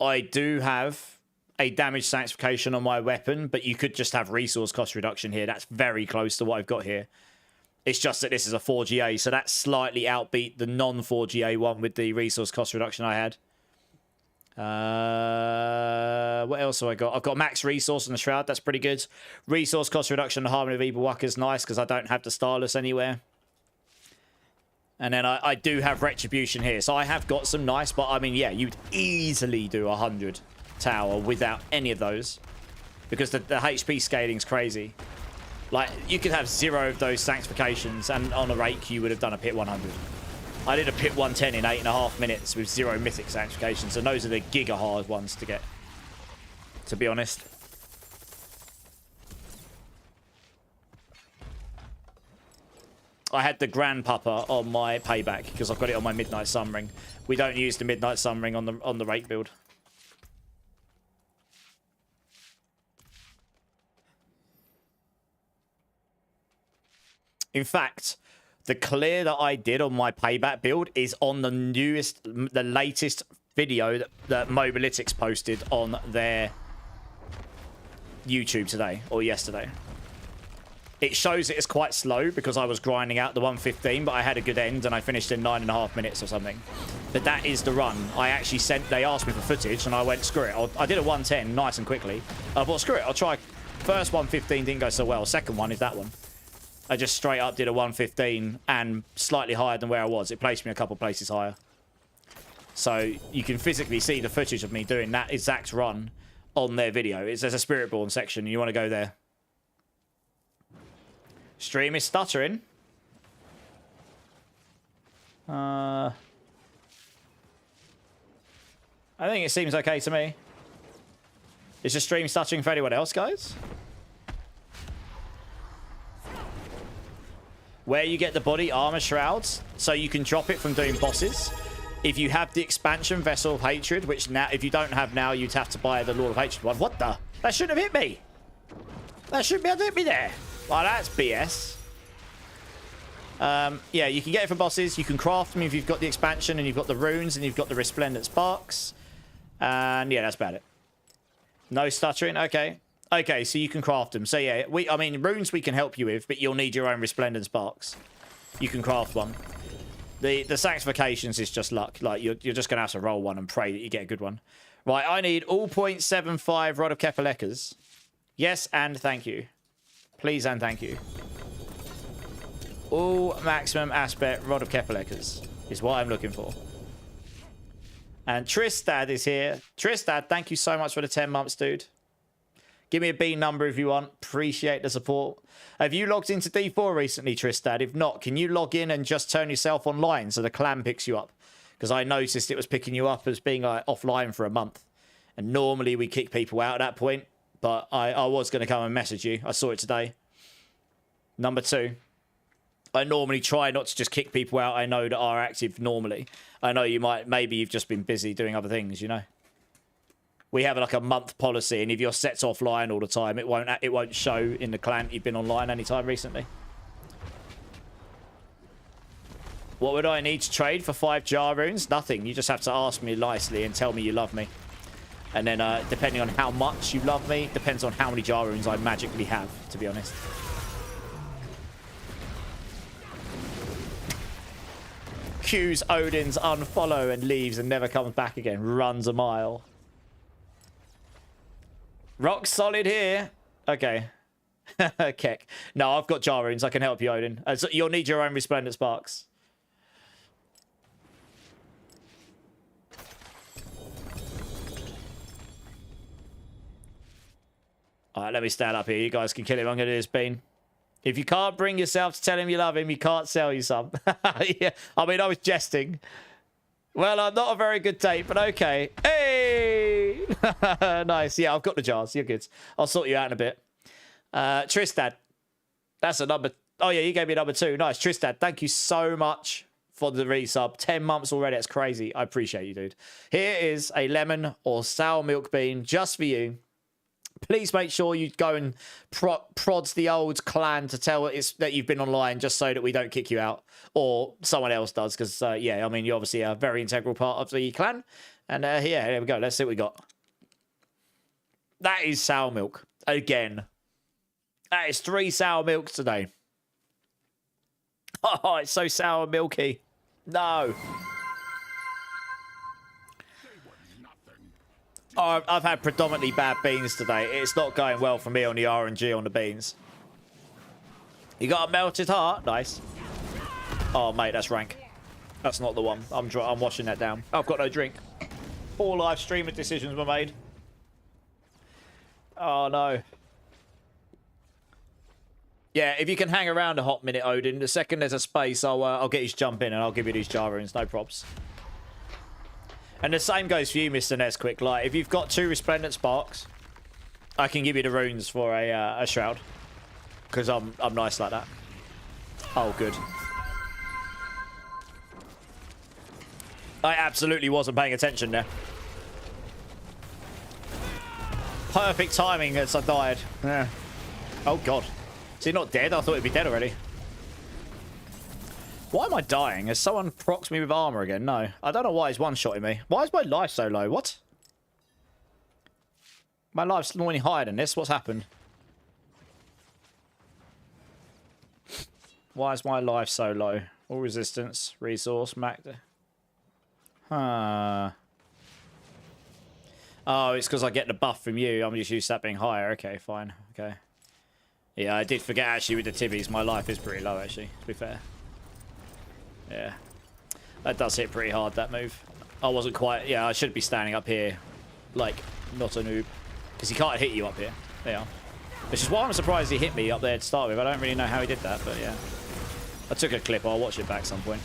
S1: I do have a damage Sanctification on my weapon, but you could just have resource cost reduction here. That's very close to what I've got here. It's just that this is a 4GA, so that slightly outbeat the non-4GA one with the resource cost reduction I had. What else have I got? I've got max resource in the Shroud. That's pretty good. Resource cost reduction in the Harmony of Evil Waka is nice because I don't have the Starless anywhere. And then I do have Retribution here. So I have got some nice, but I mean, yeah, you'd easily do 100 tower without any of those. Because the HP scaling is crazy. Like, you could have 0 of those Sanctifications, and on a Rake, you would have done a pit 100. I did a pit 110 in 8.5 minutes with 0 Mythic Sanctifications, and those are the giga hard ones to get, to be honest. I had the Grandpapa on my Payback, because I've got it on my Midnight Sunring. We don't use the Midnight Sunring on the Rake build. In fact, the clear that I did on my payback build is on the latest video that Mobalytics posted on their YouTube today or yesterday. It shows it is quite slow because I was grinding out the 115, but I had a good end and I finished in 9.5 minutes or something. But that is the run. I actually they asked me for footage and I went, screw it. I did a 110 nice and quickly. I thought, screw it, I'll try. First 115 didn't go so well. Second one is that one. I just straight up did a 115 and slightly higher than where I was. It placed me a couple places higher. So you can physically see the footage of me doing that exact run on their video. There's a Spiritborn section. You want to go there. Stream is stuttering. I think it seems okay to me. Is the stream stuttering for anyone else, guys? Where you get the body armor shrouds, so you can drop it from doing bosses. If you have the expansion Vessel of Hatred, which now, if you don't have now, you'd have to buy the Lord of Hatred one. What the? That shouldn't have hit me. That shouldn't be able to hit me there. Well, that's BS. Yeah, you can get it for bosses. You can craft them if you've got the expansion and you've got the runes and you've got the resplendent sparks. And yeah, that's about it. No stuttering. Okay. Okay, so you can craft them. So yeah, I mean, runes we can help you with, but you'll need your own resplendent sparks. You can craft one. The sanctifications is just luck. Like, you're just going to have to roll one and pray that you get a good one. Right, I need all 0.75 Rod of Kepelekas. Yes, and thank you. Please and thank you. All maximum aspect Rod of Kepelekas is what I'm looking for. And Tristad is here. Tristad, thank you so much for the 10 months, dude. Give me a B number if you want. Appreciate the support. Have you logged into D4 recently, Tristad? If not, can you log in and just turn yourself online so the clan picks you up? Because I noticed it was picking you up as being offline for a month. And normally we kick people out at that point. But I was going to come and message you. I saw it today. Number 2. I normally try not to just kick people out I know that are active normally. I know you might, maybe you've just been busy doing other things, you know. We have like a month policy, and if you're set offline all the time, it won't show in the clan you've been online anytime recently. What would I need to trade for 5 jar runes? Nothing. You just have to ask me nicely and tell me you love me. And then depending on how much you love me, depends on how many jar runes I magically have, to be honest. Q's Odin's unfollow and leaves and never comes back again. Runs a mile. Rock solid here. Okay. Keck. No, I've got jar runes. I can help you, Odin. So you'll need your own resplendent sparks. Alright, let me stand up here. You guys can kill him. I'm going to do this bean. If you can't bring yourself to tell him you love him, you can't sell you some. Yeah, I mean, I was jesting. Well, I'm not a very good date, but okay. Hey! Nice. Yeah, I've got the jars. You're good. I'll sort you out in a bit. Tristad. That's a number. Oh, yeah, you gave me number 2. Nice. Tristad, thank you so much for the resub. 10 months already. That's crazy. I appreciate you, dude. Here is a lemon or sour milk bean just for you. Please make sure you go and prods the old clan to tell it that you've been online just so that we don't kick you out. Or someone else does, because, yeah, I mean, you're obviously a very integral part of the clan. And, yeah, there we go. Let's see what we got. That is sour milk. Again. That is 3 sour milks today. Oh, it's so sour milky. No. Oh, I've had predominantly bad beans today. It's not going well for me on the RNG on the beans. You got a melted heart? Nice. Oh, mate, that's rank. That's not the one. I'm washing that down. I've got no drink. 4 live streamer decisions were made. Oh, no. Yeah, if you can hang around a hot minute, Odin, the second there's a space, I'll get you to jump in and I'll give you these jar runes. No props. And the same goes for you, Mr. Nesquick. Like, if you've got 2 resplendent sparks, I can give you the runes for a shroud. Because I'm nice like that. Oh, good. I absolutely wasn't paying attention there. Perfect timing as I died. Yeah. Oh, God. Is he not dead? I thought he'd be dead already. Why am I dying? Has someone procs me with armor again? No. I don't know why he's one-shotting me. Why is my life so low? What? My life's normally higher than this. What's happened? Why is my life so low? All resistance, resource, max. Huh. Oh, it's because I get the buff from you. I'm just used to that being higher. Okay, fine. Okay. Yeah, I did forget actually with the tibbies. My life is pretty low actually, to be fair. Yeah. That does hit pretty hard, that move. I wasn't quite... Yeah, I should be standing up here. Like, not a noob. Because he can't hit you up here. There you are. Which is why I'm surprised he hit me up there to start with. I don't really know how he did that, but yeah. I took a clip. I'll watch it back some point.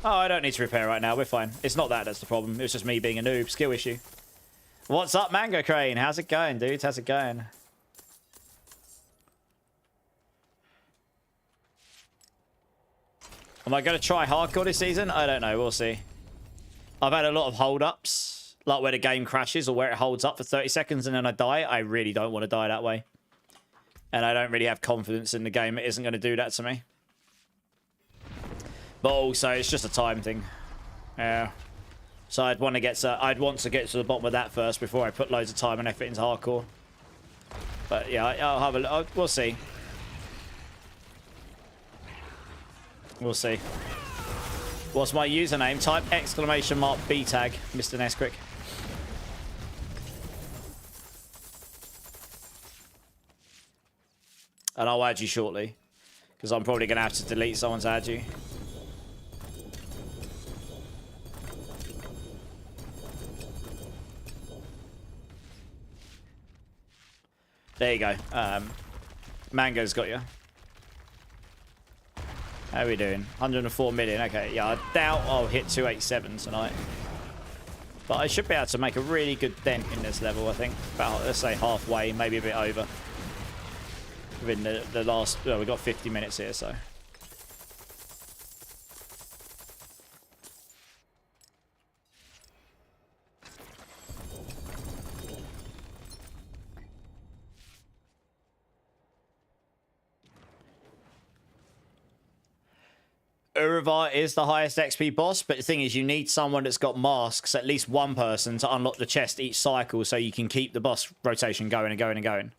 S1: Oh, I don't need to repair right now. We're fine. It's not that that's the problem. It was just me being a noob. Skill issue. What's up, Mango Crane? How's it going, dude? How's it going? Am I going to try hardcore this season? I don't know. We'll see. I've had a lot of hold-ups. Like where the game crashes or where it holds up for 30 seconds and then I die. I really don't want to die that way. And I don't really have confidence in the game. It isn't going to do that to me. But also, it's just a time thing. Yeah. So I'd want to get to the bottom of that first before I put loads of time and effort into hardcore. But yeah, I'll have a look. We'll see. We'll see. What's my username? Type exclamation mark B tag, Mr. Nesquik. And I'll add you shortly. Because I'm probably going to have to delete someone to add you. There you go. Mango's got you. How are we doing? 104 million. Okay, yeah, I doubt I'll hit 287 tonight. But I should be able to make a really good dent in this level, I think. About, let's say, halfway, maybe a bit over. Within the last... Well, we've got 50 minutes here, so... Uravar is the highest XP boss, but the thing is you need someone that's got masks, at least one person, to unlock the chest each cycle so you can keep the boss rotation going and going and going.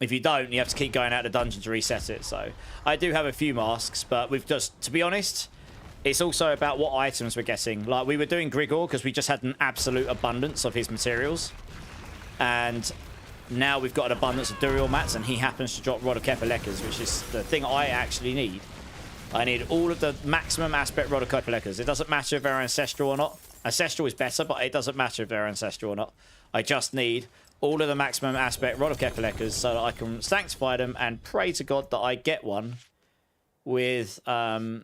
S1: If you don't, you have to keep going out of the dungeon to reset it. So I do have a few masks, but we've just, to be honest, it's also about what items we're getting. Like we were doing Grigor because we just had an absolute abundance of his materials. And now we've got an abundance of Duriel mats and he happens to drop Rod of Kepelekas, which is the thing I actually need. I need all of the maximum aspect Rod of Kepelekas. It doesn't matter if they're ancestral or not. Ancestral is better, but it doesn't matter if they're ancestral or not. I just need all of the maximum aspect Rod of Kepelekas so that I can sanctify them and pray to God that I get one with Ring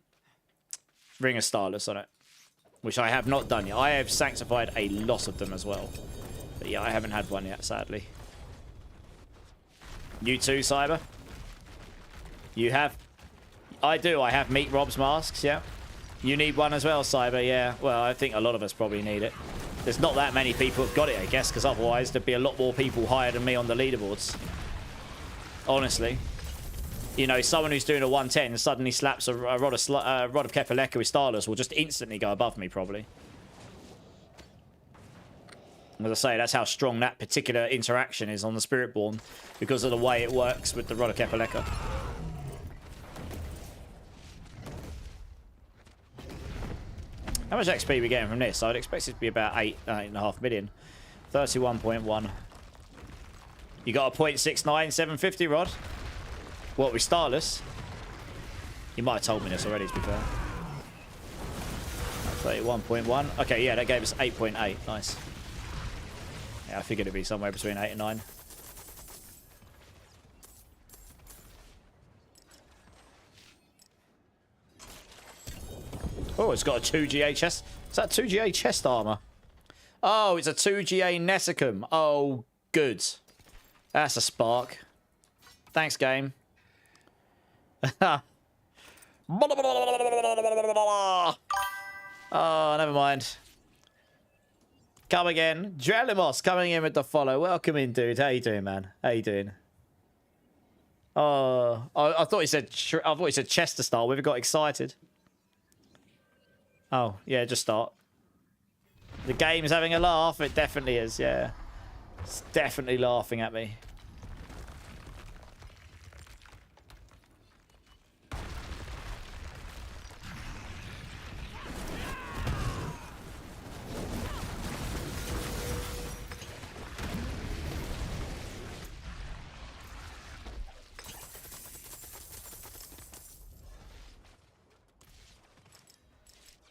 S1: of Starless on it, which I have not done yet. I have sanctified a lot of them as well. But yeah, I haven't had one yet, sadly. You too, Cyber? You have... I do. I have Meat Rob's masks, yeah. You need one as well, Cyber, yeah. Well, I think a lot of us probably need it. There's not that many people who've got it, I guess, because otherwise there'd be a lot more people higher than me on the leaderboards. Honestly. You know, someone who's doing a 110 suddenly slaps a Rod of Kepeleka with Starless will just instantly go above me, probably. As I say, that's how strong that particular interaction is on the Spiritborn, because of the way it works with the Rod of Kepeleka. How much XP are we getting from this? I'd expect it to be about 8.5 million. 31.1. You got a 0.69 750 Rod? What, with Starless? You might have told me this already, to be fair. 31.1. Okay, yeah, that gave us 8.8. Nice. Yeah, I figured it'd be somewhere between 8 and 9. Oh, it's got a 2GA chest. Is that 2GA chest armor? Oh, it's a 2GA Nessicum. Oh, good. That's a spark. Thanks, game. Oh, never mind. Come again. Drelimos coming in with the follow. Welcome in, dude. How you doing, man? How you doing? Oh, I thought he said. I thought he said Chester style. We've got excited. Oh yeah, just start. The game's having a laugh. It definitely is. Yeah, it's definitely laughing at me.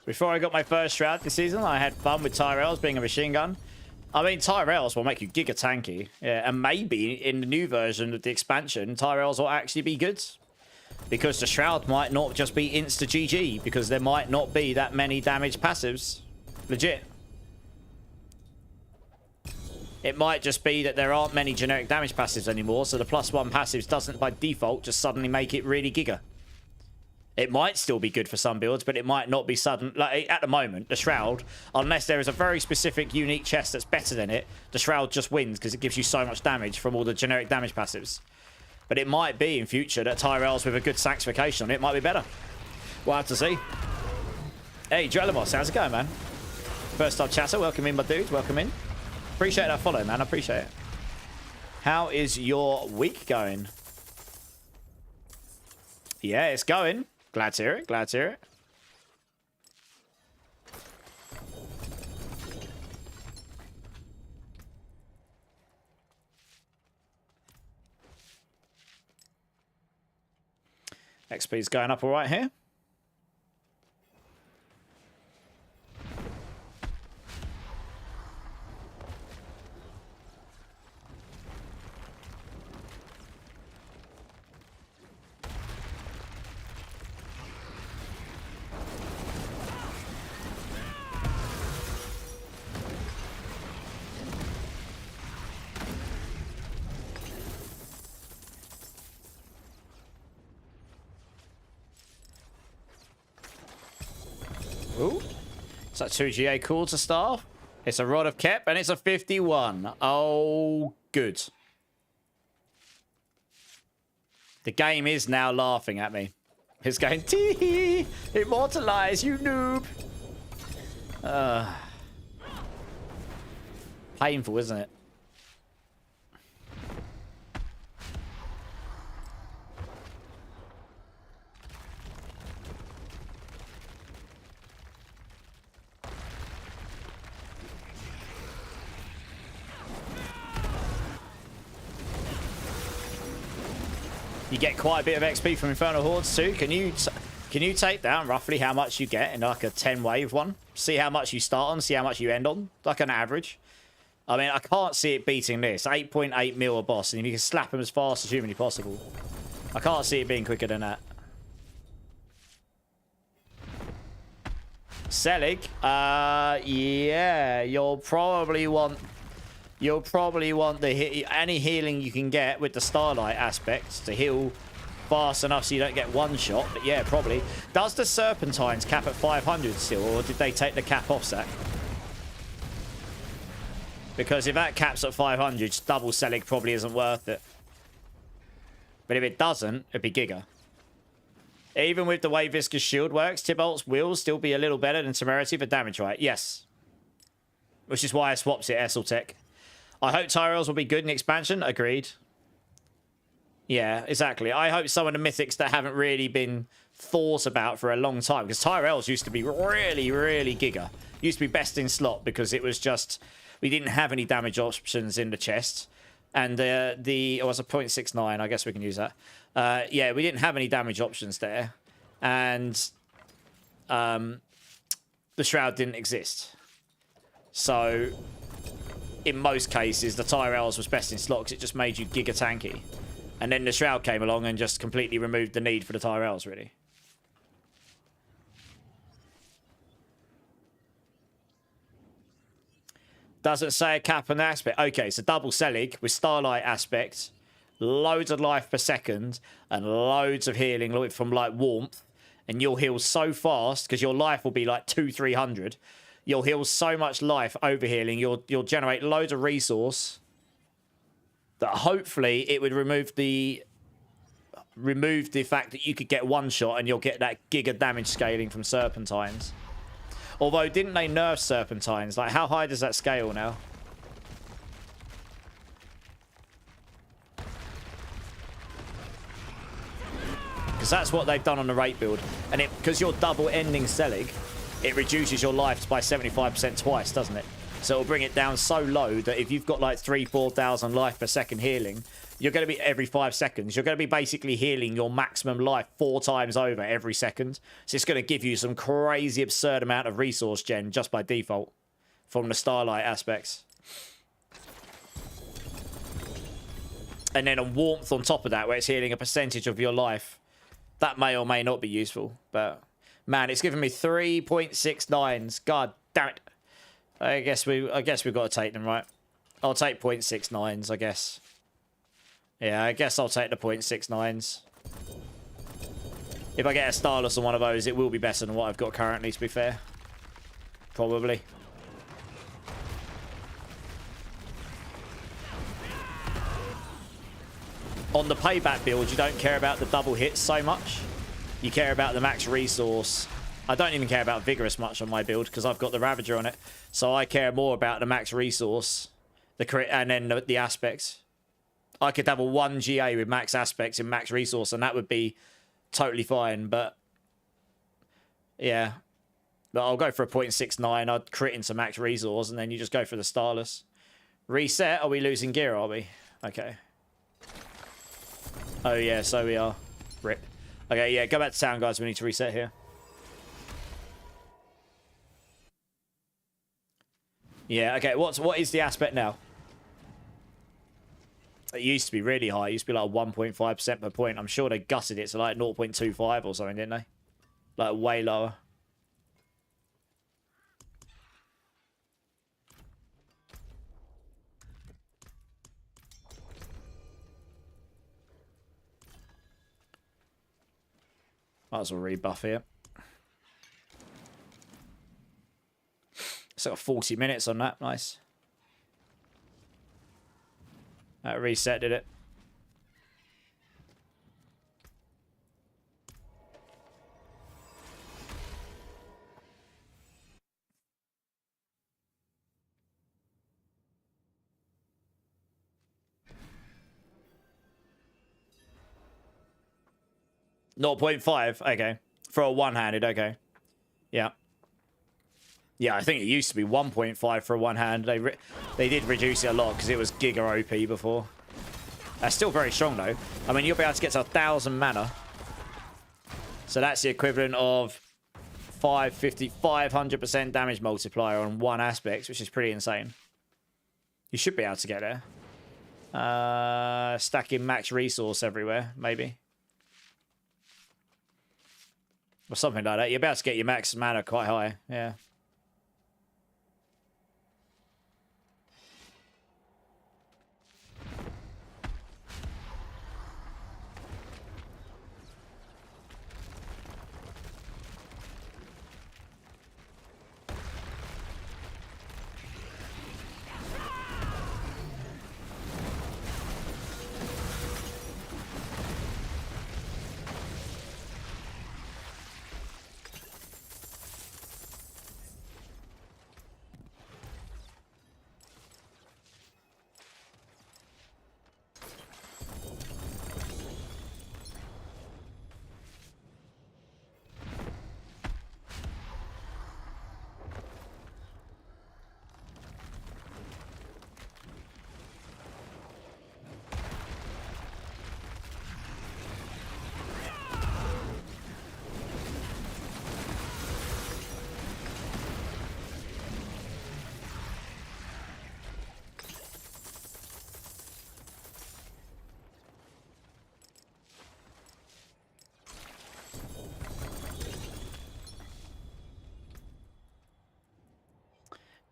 S1: Before I got my first Shroud this season, I had fun with Tyrells being a machine gun. I mean, Tyrells will make you giga tanky. Yeah, and maybe in the new version of the expansion, Tyrells will actually be good. Because the Shroud might not just be insta-GG, because there might not be that many damage passives. Legit. It might just be that there aren't many generic damage passives anymore, so the +1 passives doesn't by default just suddenly make it really giga. It might still be good for some builds, but it might not be sudden. Like, at the moment, the Shroud, unless there is a very specific, unique chest that's better than it, the Shroud just wins because it gives you so much damage from all the generic damage passives. But it might be in future that Tyrells with a good Sanctification on it might be better. We'll have to see. Hey, Drellamos, how's it going, man? First time chatter, welcome in, my dude. Welcome in. Appreciate that follow, man. I appreciate it. How is your week going? Yeah, it's going. Glad to hear it. Glad to hear it. XP's going up all right here. Ooh. It's that 2GA cool to start. It's a Rod of Kep and it's a 51. Oh, good. The game is now laughing at me. It's going, tee-hee, immortalize, you noob. Painful, isn't it? You get quite a bit of XP from Infernal Hordes too. Can you take down roughly how much you get in like a 10 wave one? See how much you start on, see how much you end on, like an average. I mean, I can't see it beating this. 8.8 mil a boss, and if you can slap him as fast as humanly possible, I can't see it being quicker than that. Selig, yeah, you'll probably want any healing you can get with the Starlight aspect to heal fast enough so you don't get one shot. But yeah, probably. Does the Serpentines cap at 500 still, or did they take the cap off, Zach? Because if that caps at 500, double Selig probably isn't worth it. But if it doesn't, it'd be giga. Even with the way Visca's shield works, Tybalt's will still be a little better than Temerity for damage, right? Yes. Which is why I swapped it, Esseltech. I hope Tyrells will be good in expansion. Agreed. Yeah, exactly. I hope some of the mythics that haven't really been thought about for a long time. Because Tyrells used to be really, really giga. Used to be best in slot because it was just... We didn't have any damage options in the chest. And it was a 0.69. I guess we can use that. Yeah, we didn't have any damage options there. And the Shroud didn't exist. So... in most cases, the Tyrells was best in slot because it just made you giga tanky. And then the Shroud came along and just completely removed the need for the Tyrells, really. Doesn't say a cap on the aspect. Okay, so double Selig with Starlight aspect, loads of life per second, and loads of healing from like warmth. And you'll heal so fast because your life will be like 200-300. You'll heal so much life over healing. You'll generate loads of resource that hopefully it would remove the removed the fact that you could get one shot and you'll get that giga damage scaling from Serpentines. Although, didn't they nerf Serpentines? Like, how high does that scale now? Because that's what they've done on the Rake build. And because you're double ending Selig, it reduces your life by 75% twice, doesn't it? So it'll bring it down so low that if you've got like 3,000-4,000 life per second healing, you're going to be every 5 seconds. You're going to be basically healing your maximum life 4 times over every second. So it's going to give you some crazy absurd amount of resource gen just by default from the Starlight aspects. And then a warmth on top of that where it's healing a percentage of your life. That may or may not be useful. But man, it's given me 3.69s. God damn it. I guess we've got to take them, right? I'll take 0.69s, I guess. Yeah, I guess I'll take the 0.69s. If I get a Starless on one of those, it will be better than what I've got currently, to be fair. Probably. On the payback build, you don't care about the double hits so much. You care about the max resource. I don't even care about Vigorous much on my build because I've got the Ravager on it. So I care more about the max resource, the crit, and then the aspects. I could have a 1 GA with max aspects and max resource, and that would be totally fine. But yeah, but I'll go for a 0.69. I'd crit into max resource, and then you just go for the Starless. Reset? Are we losing gear? Are we? Okay. Oh yeah, so we are. Rip. Okay, yeah, go back to town, guys. We need to reset here. Yeah, okay, what is the aspect now? It used to be really high. It used to be like 1.5% per point. I'm sure they gutted it to like 0.25 or something, didn't they? Like way lower. Might as well rebuff here. So got 40 minutes on that. Nice. That reset, did it? .5, okay. For a one-handed, okay. Yeah. Yeah, I think it used to be 1.5 for a one-hand. They did reduce it a lot because it was giga OP before. That's still very strong, though. I mean, you'll be able to get to 1,000 mana. So that's the equivalent of 500% damage multiplier on one aspect, which is pretty insane. You should be able to get there. Stacking max resource everywhere, maybe. Or something like that. You're about to get your max mana quite high. Yeah.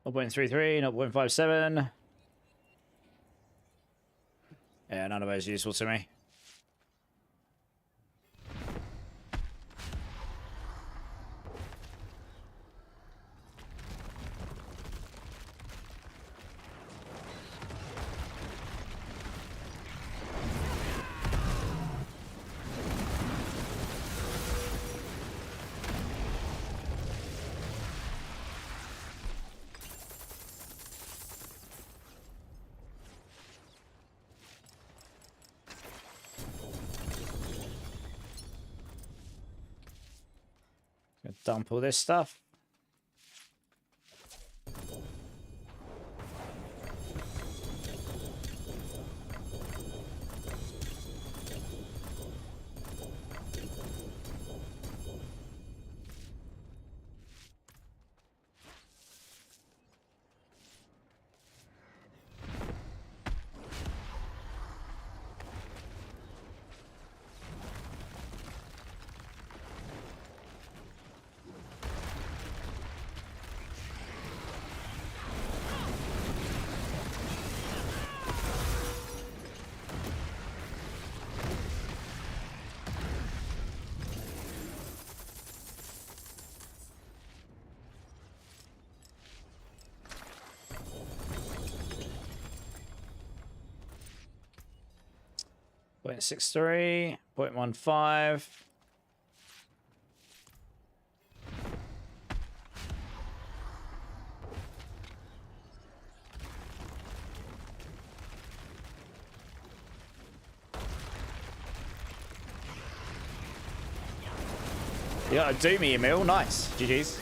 S1: .33, 0.57. Yeah, none of those are useful to me. Dump all this stuff. Point 0.63, 0.15. You got a Doomy Emil, nice. GG's.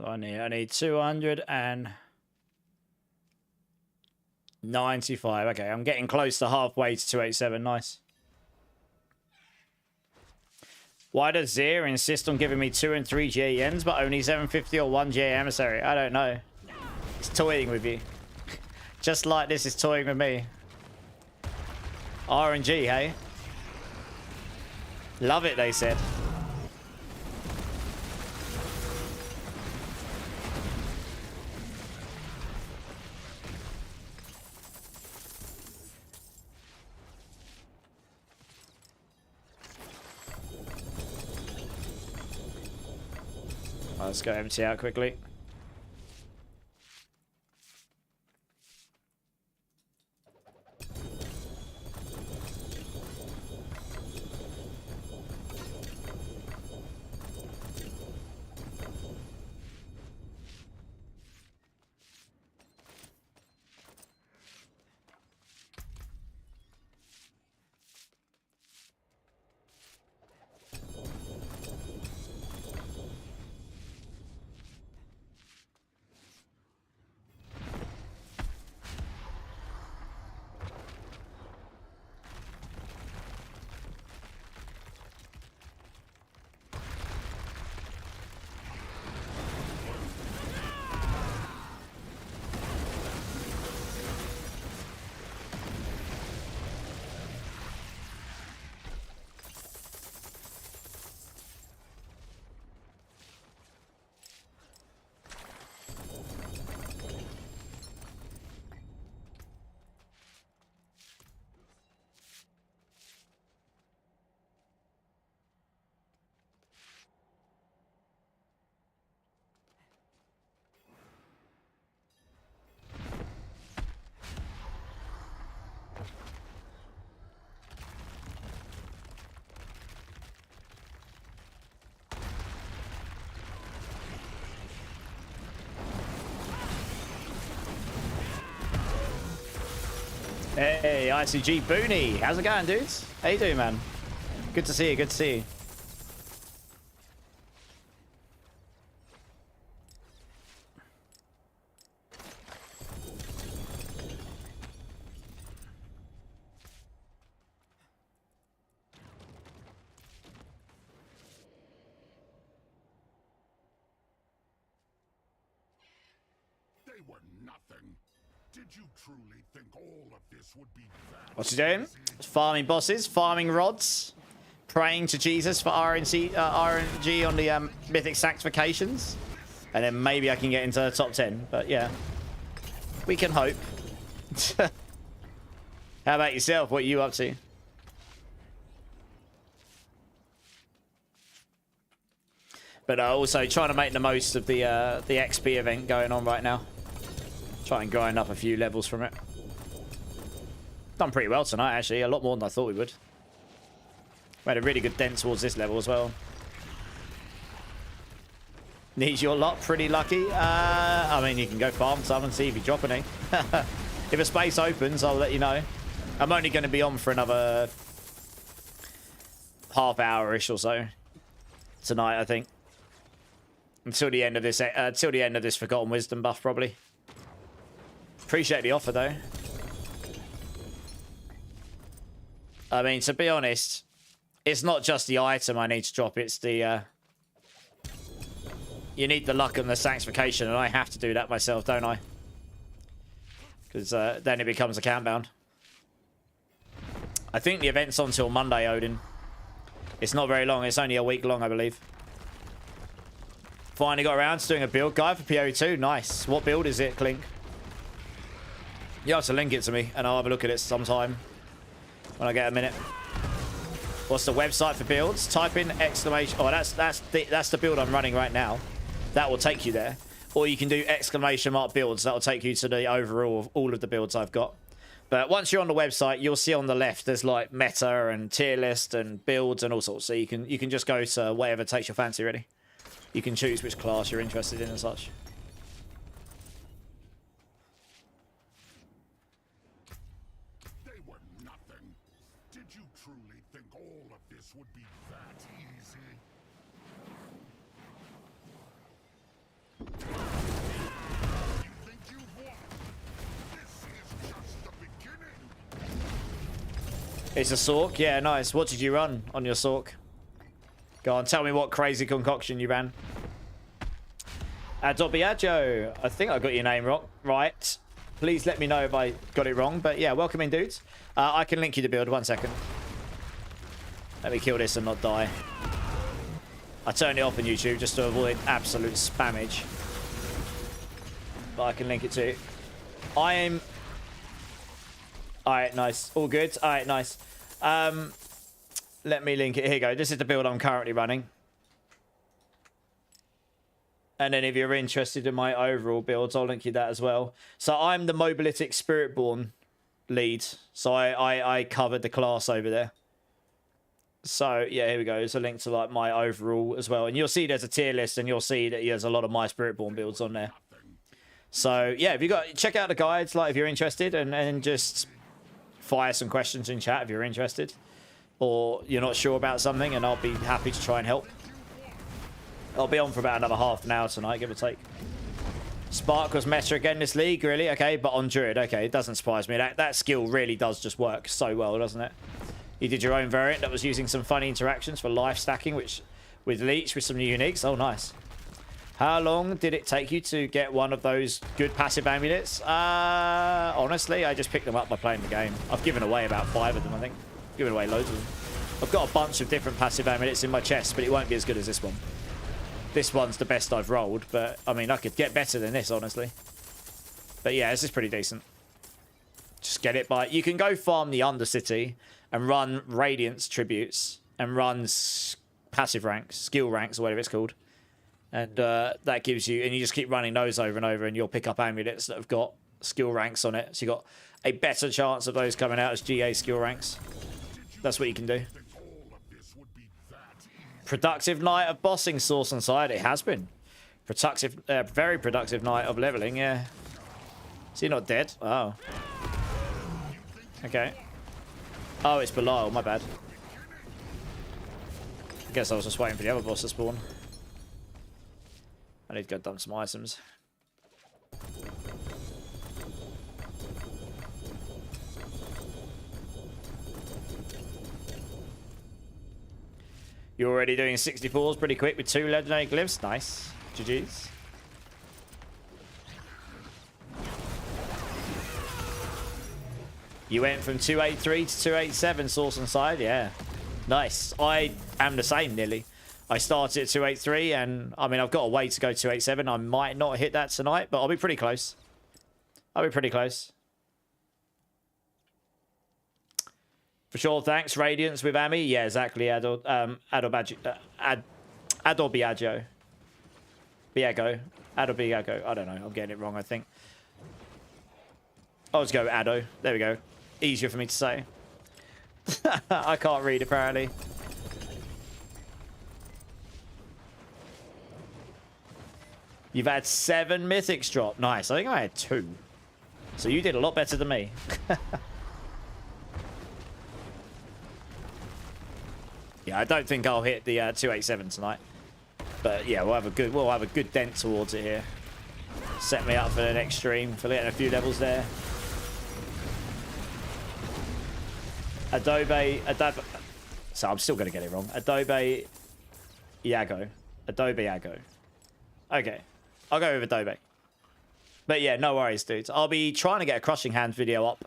S1: I need 295. Okay, I'm getting close to halfway to 287. Nice. Why does Zir insist on giving me 2 and 3 GANs, but only 750 or 1 GA emissary? I don't know. It's toying with you. Just like this is toying with me. RNG, hey? Love it, they said. Let's go empty out quickly. Hey, ICG Booney. How's it going, dudes? How you doing, man? Good to see you. Good to see you.
S3: They were nothing. Did you truly think all of this would be that
S1: What's he doing? Farming bosses, farming rods, praying to Jesus for RNG on the Mythic Sanctifications. And then maybe I can get into the top 10. But yeah, we can hope. How about yourself? What are you up to? But also trying to make the most of the XP event going on right now. Try and grind up a few levels from it. Done pretty well tonight, actually. A lot more than I thought we would. We had a really good dent towards this level as well. Needs your lot, pretty lucky. I mean, you can go farm some and see if you drop any. If a space opens, I'll let you know. I'm only going to be on for another half hour-ish or so tonight, I think. Until the end of this Forgotten Wisdom buff, probably. Appreciate the offer, though. I mean, to be honest, it's not just the item I need to drop. It's the... you need the luck and the sanctification, and I have to do that myself, don't I? Because then it becomes a countdown. I think the event's on till Monday, Odin. It's not very long. It's only a week long, I believe. Finally got around to doing a build guide for PO2. Nice. What build is it, Clink? You have to link it to me, and I'll have a look at it sometime when I get a minute. What's the website for builds? Type in exclamation... Oh, that's the build I'm running right now. That will take you there. Or you can do exclamation mark builds. That will take you to the overall of all of the builds I've got. But once you're on the website, you'll see on the left there's like meta and tier list and builds and all sorts. So you can just go to whatever takes your fancy, really. You can choose which class you're interested in and such.
S3: They were nothing. Did you truly think all of this would be that easy? You think you've won? This is just the beginning.
S1: It's a Sork? Yeah, nice. What did you run on your Sork? Go on, tell me what crazy concoction you ran. Adobiajo. I think I got your name right. Please let me know if I got it wrong. But yeah, welcome in, dudes. I can link you to build. 1 second. Let me kill this and not die. I turned it off on YouTube just to avoid absolute spammage. But I can link it to you. I am... Alright, nice. All good. Alright, nice. Let me link it. Here you go. This is the build I'm currently running. And then if you're interested in my overall builds, I'll link you that as well. So I'm the Mythic Spiritborn lead. So I covered the class over there. So yeah, here we go. There's a link to like my overall as well. And you'll see there's a tier list and you'll see that there's a lot of my Spiritborn builds on there. So yeah, if you got, check out the guides, like if you're interested, and just fire some questions in chat if you're interested. Or you're not sure about something, and I'll be happy to try and help. I'll be on for about another half an hour tonight, give or take. Spark was meta again this league, really? Okay, but on Druid, okay, it doesn't surprise me. That skill really does just work so well, doesn't it? You did your own variant that was using some funny interactions for life stacking, which with Leech, with some new uniques. Oh, nice. How long did it take you to get one of those good passive amulets? Honestly, I just picked them up by playing the game. I've given away about 5 of them, I think. Given away loads of them. I've got a bunch of different passive amulets in my chest, but it won't be as good as this one. This one's the best I've rolled, but I mean, I could get better than this, honestly. But yeah, this is pretty decent. Just get it by... You can go farm the Undercity and run Radiance tributes and run passive ranks, skill ranks, or whatever it's called. And that gives you... And you just keep running those over and over, and you'll pick up amulets that have got skill ranks on it. So you've got a better chance of those coming out as GA skill ranks. That's what you can do. Productive night of bossing, Source on side. It has been. Productive, very productive night of leveling, yeah. Is he not dead? Oh. Okay. Oh, it's Belial, my bad. I guess I was just waiting for the other boss to spawn. I need to go dump some items. You're already doing 64s pretty quick with 2 legendary glyphs. Nice. GG's. You went from 283 to 287, source on side. Yeah. Nice. I am the same, nearly. I started at 283, and I mean, I've got a way to go 287. I might not hit that tonight, but I'll be pretty close. I'll be pretty close. For sure, thanks. Radiance with Ami. Yeah, exactly. Ador Biagio. Biago. Ador Biago. I don't know. I'm getting it wrong, I think. I'll just go Addo. There we go. Easier for me to say. I can't read, apparently. You've had 7 mythics drop. Nice. I think I had 2. So you did a lot better than me. Yeah, I don't think I'll hit the 287 tonight. But yeah, we'll have a good dent towards it here. Set me up for the next stream for getting a few levels there. Adobe. So I'm still going to get it wrong. Adobe Iago. Okay. I'll go with Adobe. But yeah, no worries, dudes. I'll be trying to get a Crushing Hands video up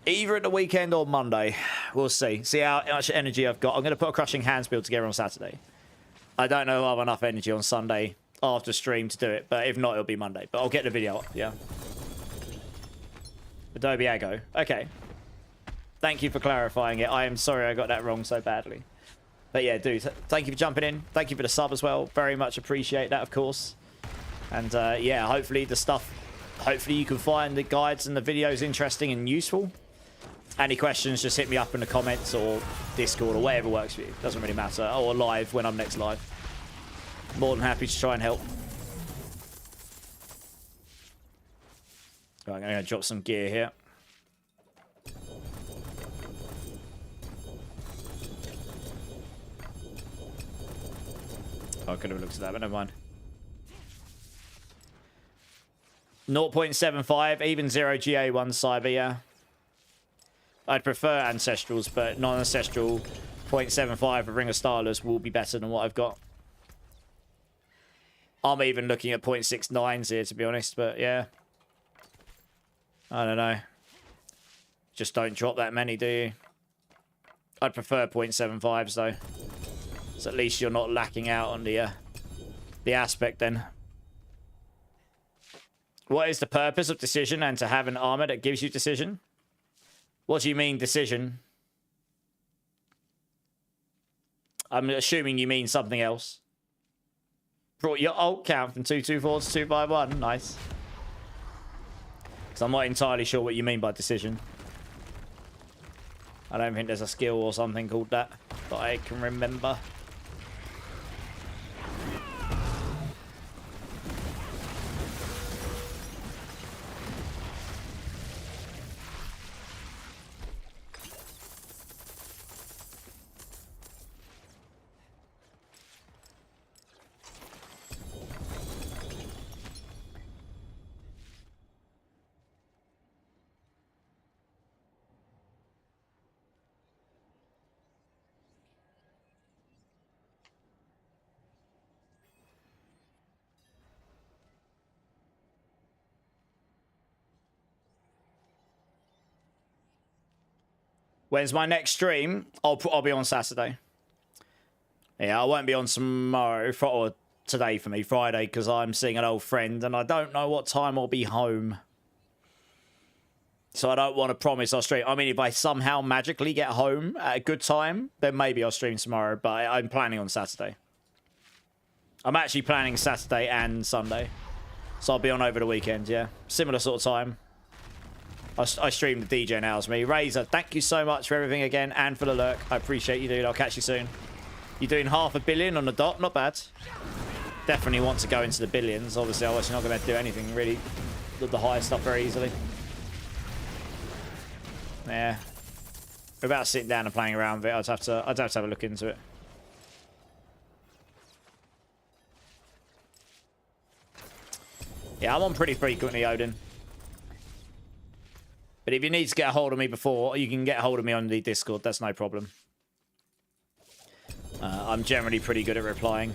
S1: either at the weekend or Monday. We'll see. See how much energy I've got. I'm going to put a Crushing Hands build together on Saturday. I don't know if I have enough energy on Sunday after stream to do it, but if not, it'll be Monday. But I'll get the video up, yeah. Adobe Iago. Okay. Thank you for clarifying it. I am sorry I got that wrong so badly. But yeah, dude, thank you for jumping in. Thank you for the sub as well. Very much appreciate that, of course. And yeah, hopefully you can find the guides and the videos interesting and useful. Any questions, just hit me up in the comments or Discord or whatever works for you. Doesn't really matter. Or live when I'm next live. More than happy to try and help. Right, I'm going to drop some gear here. Oh, I could have looked at that, but never mind. 0.75, even 0 GA1 Cyber, yeah. I'd prefer Ancestrals, but non-ancestral 0.75 of Ring of Starless will be better than what I've got. I'm even looking at 0.69s here, to be honest, but yeah. I don't know. Just don't drop that many, do you? I'd prefer 0.75s, though. So at least you're not lacking out on the aspect, then. What is the purpose of decision and to have an armor that gives you decision? What do you mean, decision? I'm assuming you mean something else. Brought your alt count from 224 to 251. Nice. Because I'm not entirely sure what you mean by decision. I don't think there's a skill or something called that I can remember. When's my next stream? I'll be on Saturday. Yeah, I won't be on tomorrow or today for me, Friday, because I'm seeing an old friend and I don't know what time I'll be home. So I don't want to promise I'll stream. I mean, if I somehow magically get home at a good time, then maybe I'll stream tomorrow, but I'm planning on Saturday. I'm actually planning Saturday and Sunday. So I'll be on over the weekend, yeah. Similar sort of time. I stream the DJ now as me. Razor, thank you so much for everything again and for the lurk. I appreciate you, dude. I'll catch you soon. You're doing 500 million on the dot. Not bad. Definitely want to go into the billions. Obviously, I was not going to do anything really with the higher stuff very easily. Yeah. Without sitting down and playing around with it, I'd have to have a look into it. Yeah, I'm on pretty frequently, Odin. But if you need to get a hold of me before, you can get a hold of me on the Discord. That's no problem. I'm generally pretty good at replying.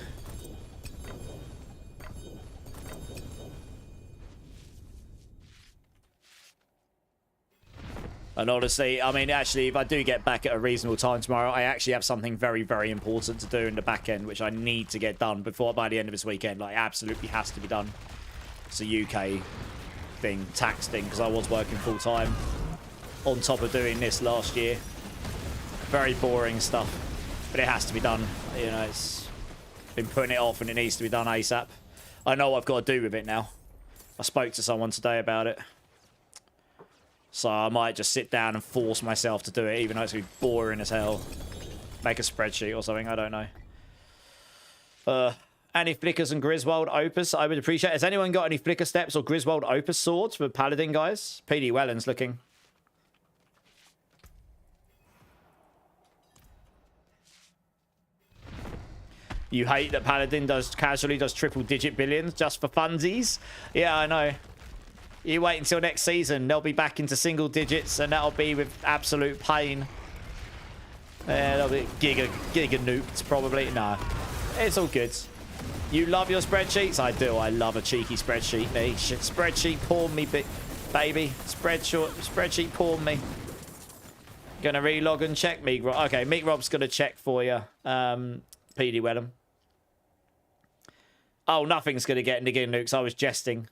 S1: And honestly, I mean, actually, if I do get back at a reasonable time tomorrow, I actually have something very, very important to do in the back end, which I need to get done by the end of this weekend. Like, absolutely has to be done. It's a UK thing, tax thing, because I was working full time on top of doing this last year. Very boring stuff, but it has to be done. You know, it's been putting it off and it needs to be done ASAP. I know what I've got to do with it now. I spoke to someone today about it. So I might just sit down and force myself to do it, even though it's going to be boring as hell. Make a spreadsheet or something, I don't know. Any Flickers and Griswold Opus, I would appreciate. Has anyone got any Flicker Steps or Griswold Opus swords for Paladin, guys? PD Welland's looking. You hate that Paladin casually does triple-digit billions just for funsies? Yeah, I know. You wait until next season. They'll be back into single digits, and that'll be with absolute pain. They'll be giga nuked, probably. No, it's all good. You love your spreadsheets? I do. I love a cheeky spreadsheet. Me. Spreadsheet porn me, baby. Spreadsheet porn me. Gonna relog and check Meek Rob. Okay, Meek Rob's gonna check for you. PD Wellham. Oh, nothing's gonna get into giga nukes. I was jesting.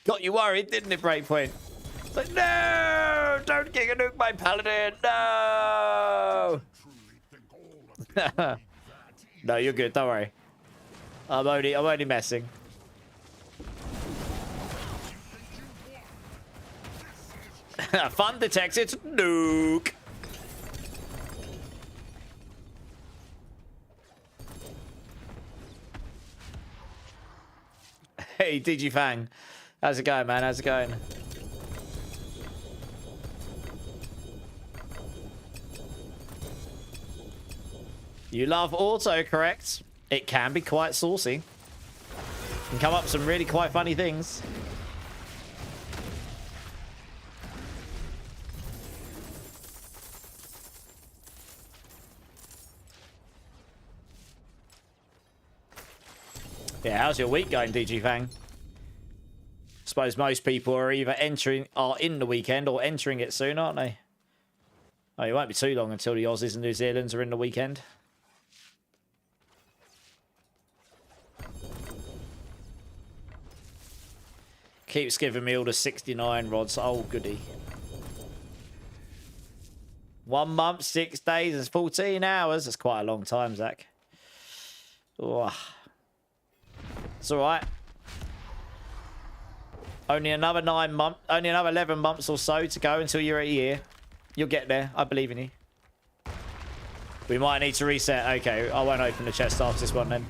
S1: Got you worried, didn't it, Breakpoint? It's like, no! Don't giga nuke my Paladin! No! No, you're good. Don't worry. I'm only messing. Fun detected. Nuke. Hey, Digifang. How's it going, man? How's it going? You love autocorrect. It can be quite saucy. Can come up with some really quite funny things. Yeah, how's your week going, DG Fang? Suppose most people are either in the weekend or entering it soon, aren't they? Oh, it won't be too long until the Aussies and New Zealanders are in the weekend. Keeps giving me all the 69 rods. Oh, goody. 1 month, 6 days, and 14 hours. That's quite a long time, Zach. Oh. It's all right. Only another 11 months or so to go until you're at a year. You'll get there. I believe in you. We might need to reset. Okay, I won't open the chest after this one then.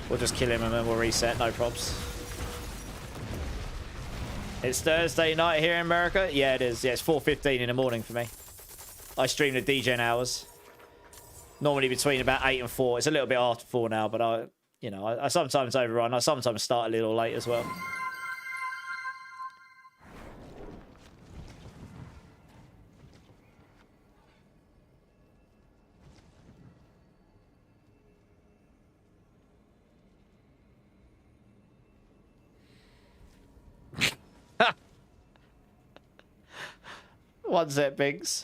S1: We'll just kill him and then we'll reset. No probs. It's Thursday night here in America. Yeah, it is. Yeah, it's 4:15 in the morning for me. I stream the DGen hours. Normally between about 8 and 4. It's a little bit after 4 now, but I sometimes overrun. I sometimes start a little late as well. One set, Biggs.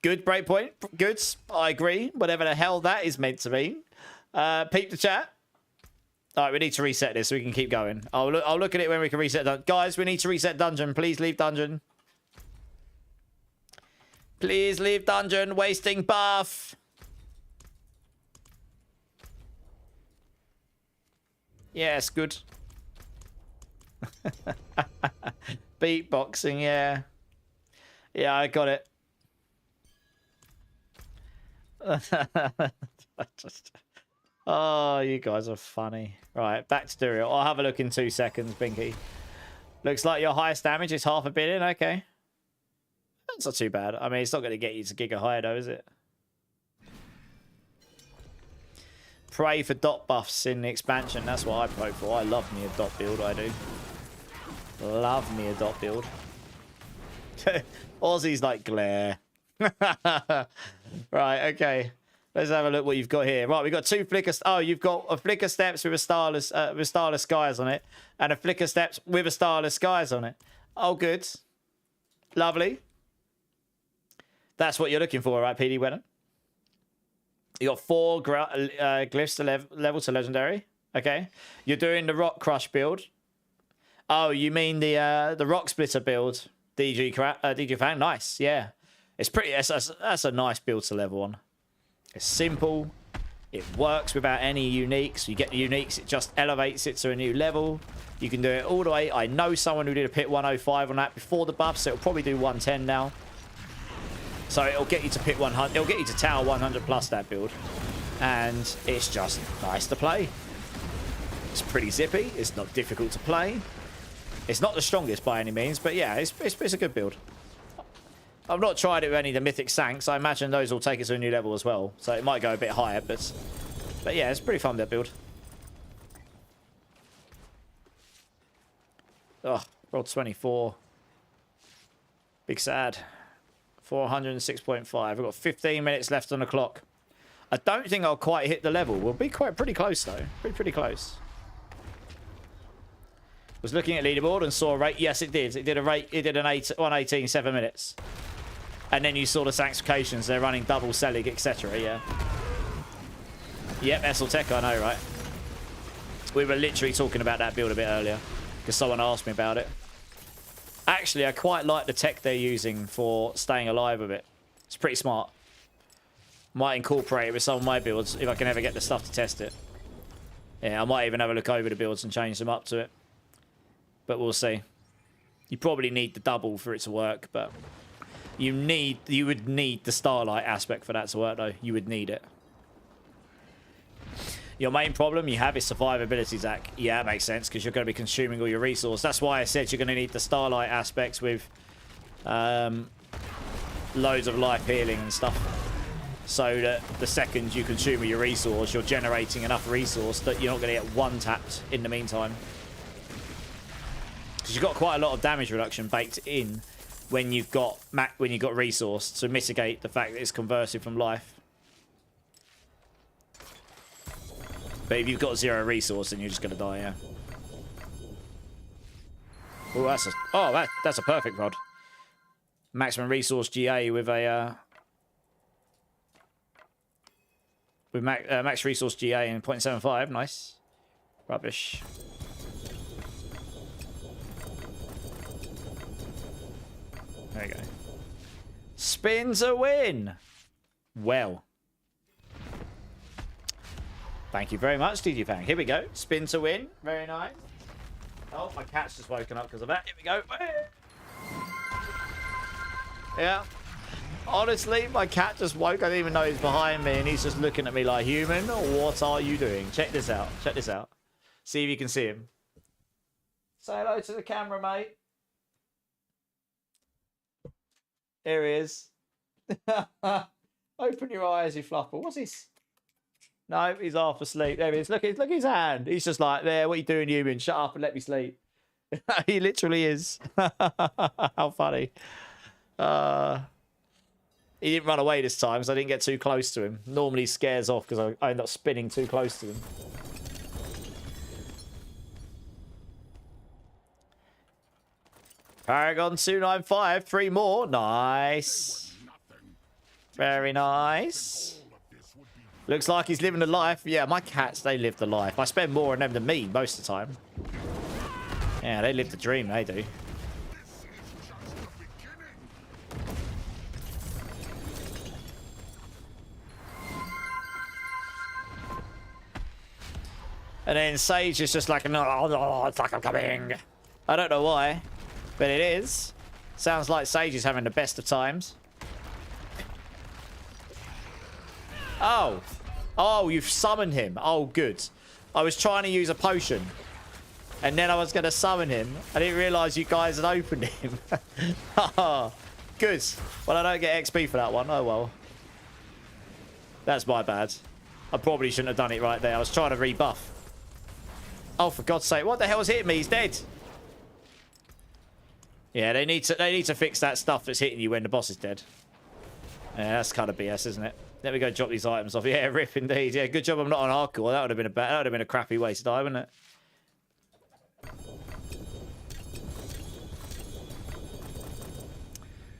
S1: Good, Breakpoint. Good. I agree. Whatever the hell that is meant to mean. Peep the chat. All right, we need to reset this so we can keep going. I'll look at it when we can reset. Guys, we need to reset dungeon. Please leave dungeon. Please leave dungeon. Wasting buff. Yes, good. Beatboxing, yeah. Yeah, I got it. Oh, you guys are funny. Right, back to Duriel. I'll have a look in 2 seconds, Binky. Looks like your highest damage is 500 million. Okay. That's not too bad. I mean, it's not going to get you to Giga High, though, is it? Pray for dot buffs in the expansion. That's what I pray for. I love me a dot build, I do. Love me a dot build. Aussie's like glare. Right, okay. Let's have a look what you've got here. Right, we've got 2 flicker... Oh, you've got a flicker steps with starless skies on it. And a flicker steps with a starless skies on it. Oh, good. Lovely. That's what you're looking for, right, PD Wenham? You got 4 glyphs to level to legendary. Okay. You're doing the rock crush build. Oh, you mean the rock splitter build, DG Fang? Nice, yeah. It's pretty. That's a nice build to level on. It's simple. It works without any uniques. You get the uniques, it just elevates it to a new level. You can do it all the way. I know someone who did a pit 105 on that before the buff, so it'll probably do 110 now. So it'll get you to pit 100. It'll get you to tower 100 plus that build, and it's just nice to play. It's pretty zippy. It's not difficult to play. It's not the strongest by any means, but yeah, it's a good build. I've not tried it with any of the Mythic Sanks. I imagine those will take it to a new level as well. So it might go a bit higher, but yeah, it's pretty fun, that build. Oh, rolled 24. Big sad. 406.5. We've got 15 minutes left on the clock. I don't think I'll quite hit the level. We'll be pretty close, though. Pretty close. Was looking at leaderboard and saw a rate. Yes, it did. It did a rate. It did an 118, 7 minutes. And then you saw the Sanctifications. They're running double Selig, etc. Yeah. Yep, Esseltech, I know, right? We were literally talking about that build a bit earlier because someone asked me about it. Actually, I quite like the tech they're using for staying alive with it. It's pretty smart. Might incorporate it with some of my builds if I can ever get the stuff to test it. Yeah, I might even have a look over the builds and change them up to it. But we'll see. You probably need the double for it to work, but you would need the starlight aspect for that to work, though. You would need it. Your main problem you have is survivability, Zach. Yeah, that makes sense, because you're going to be consuming all your resource. That's why I said you're going to need the starlight aspects with loads of life healing and stuff. So that the second you consume your resource, you're generating enough resource that you're not going to get one tapped in the meantime. Because you've got quite a lot of damage reduction baked in when you've got resource to mitigate the fact that it's converted from life. But if you've got 0 resource, then you're just going to die, yeah. Oh, that's a perfect rod. Maximum resource GA with a max resource GA in 0.75. Nice. Rubbish. There you go. Spins a win. Well. Thank you very much, DG Fang. Here we go. Spin to win. Very nice. Oh, my cat's just woken up because of that. Here we go. Yeah. Honestly, my cat just woke. I didn't even know he's behind me, and he's just looking at me like, human, what are you doing? Check this out. Check this out. See if you can see him. Say hello to the camera, mate. Here he is. Open your eyes, you fluffer. What's this? No, he's half asleep. There he is. Look at his hand. He's just like, there, what are you doing, human? Shut up and let me sleep. He literally is. How funny. He didn't run away this time because I didn't get too close to him. Normally he scares off because I end up spinning too close to him. Paragon 295, 3 more. Nice. Very nice. Looks like he's living the life. Yeah, my cats, they live the life. I spend more on them than me most of the time. Yeah, they live the dream, they do. And then Sage is just like, no, it's like I'm coming. I don't know why, but it is. Sounds like Sage is having the best of times. Oh. Oh, you've summoned him. Oh, good. I was trying to use a potion. And then I was going to summon him. I didn't realise you guys had opened him. Good. Well, I don't get XP for that one. Oh, well. That's my bad. I probably shouldn't have done it right there. I was trying to rebuff. Oh, for God's sake. What the hell's hitting me? He's dead. Yeah, they need to fix that stuff that's hitting you when the boss is dead. Yeah, that's kind of BS, isn't it? There we go. Drop these items off. Yeah, rip indeed. Yeah, good job I'm not on hardcore. That would have been that would have been a crappy waste of time, wouldn't it?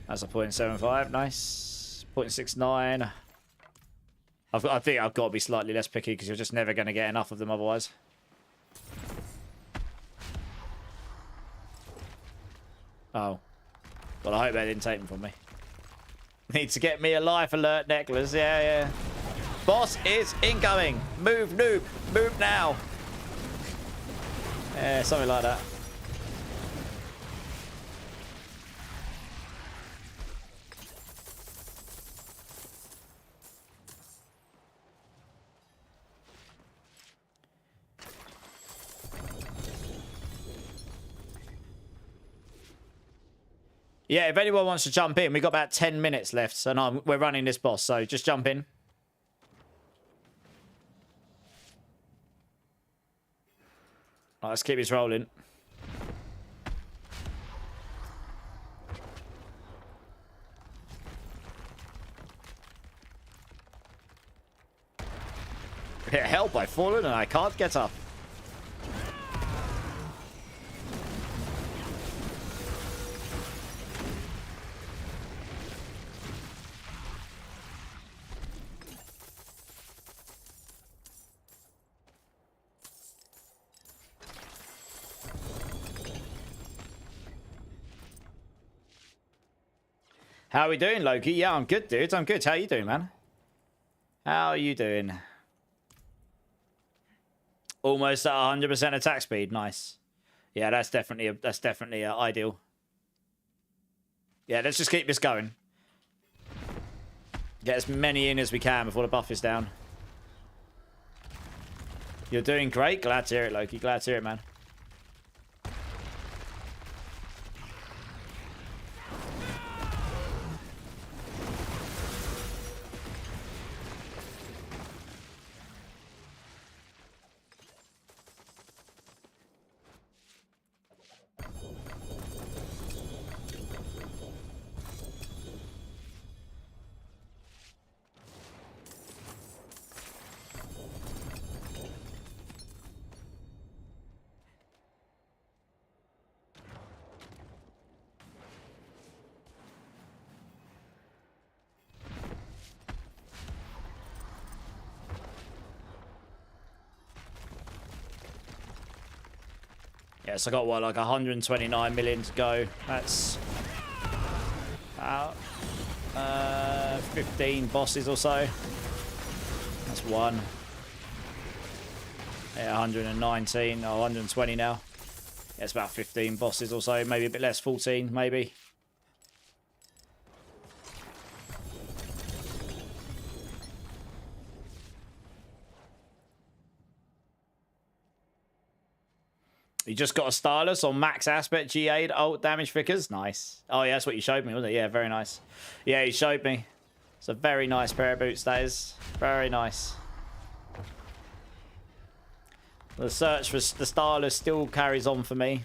S1: That's a 0.75. Nice. 0.69. I think I've got to be slightly less picky because you're just never going to get enough of them otherwise. Oh. Well, I hope they didn't take them from me. Need to get me a life alert necklace. Yeah, yeah. Boss is incoming. Move, noob. Move now. Yeah, something like that. Yeah, if anyone wants to jump in, we've got about 10 minutes left, so no, we're running this boss, so just jump in. Right, let's keep this rolling. Help, I've fallen and I can't get up. How are we doing, Loki? Yeah, I'm good, dude. I'm good. How you doing, man? How are you doing? Almost at 100% attack speed. Nice. Yeah, that's definitely ideal. Yeah, let's just keep this going. Get as many in as we can before the buff is down. You're doing great. Glad to hear it, Loki. Glad to hear it, man. Yes, I got what, like 129 million to go. That's about 15 bosses or so. That's one. Yeah, 119 or 120 now. Yeah, it's about 15 bosses or so, maybe a bit less, 14 maybe. You just got a stylus on max aspect G8 ult damage flickers. Nice. Oh, yeah, that's what you showed me, wasn't it? Yeah, very nice. Yeah, you showed me. It's a very nice pair of boots, that is. Very nice. The search for the stylus still carries on for me.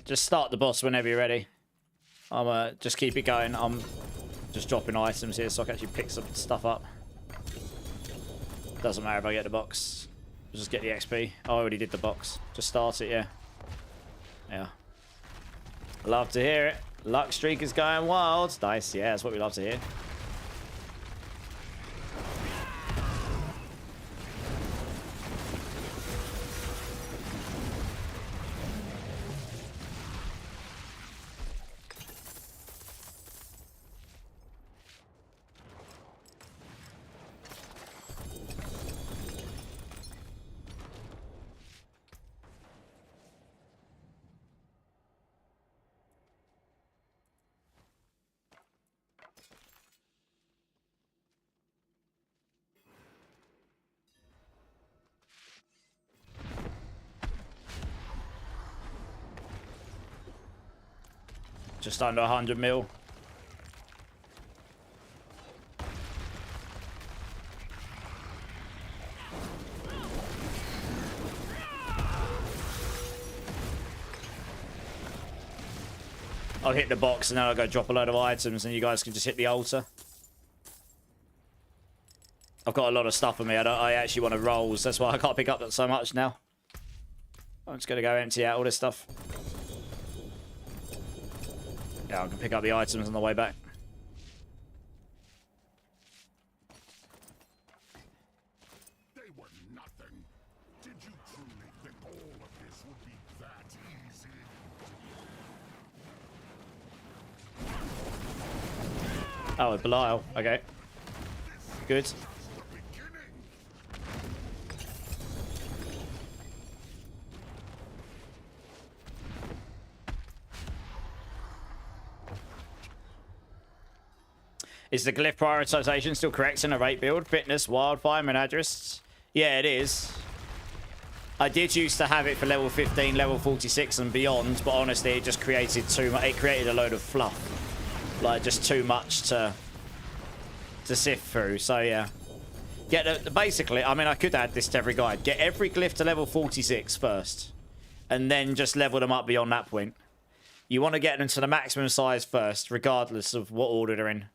S1: Just start the boss whenever you're ready. I'm just keep it going. I'm just dropping items here so I can actually pick some stuff up. Doesn't matter if I get the box. Just get the XP. I already did the box. Just start it, yeah. Yeah. Love to hear it. Luck streak is going wild. Nice, yeah, that's what we love to hear. Just under 100 mil. I'll hit the box and then I'll go drop a load of items and you guys can just hit the altar. I've got a lot of stuff on me. I actually want to rolls. That's why I can't pick up so much now. I'm just going to go empty out all this stuff. Yeah, I can pick up the items on the way back.
S3: They were nothing. Did you truly think all of this would be that easy?
S1: Oh, Belial. Okay. Good. Is the glyph prioritization still correct in a rate build? Fitness, wildfire, Menadrists? Yeah, it is. I did used to have it for level 15, level 46 and beyond, but honestly it just created too much. It created a load of fluff. Like, just too much to sift through. So, yeah. Basically, I mean, I could add this to every guide. Get every glyph to level 46 first. And then just level them up beyond that point. You want to get them to the maximum size first, regardless of what order they're in.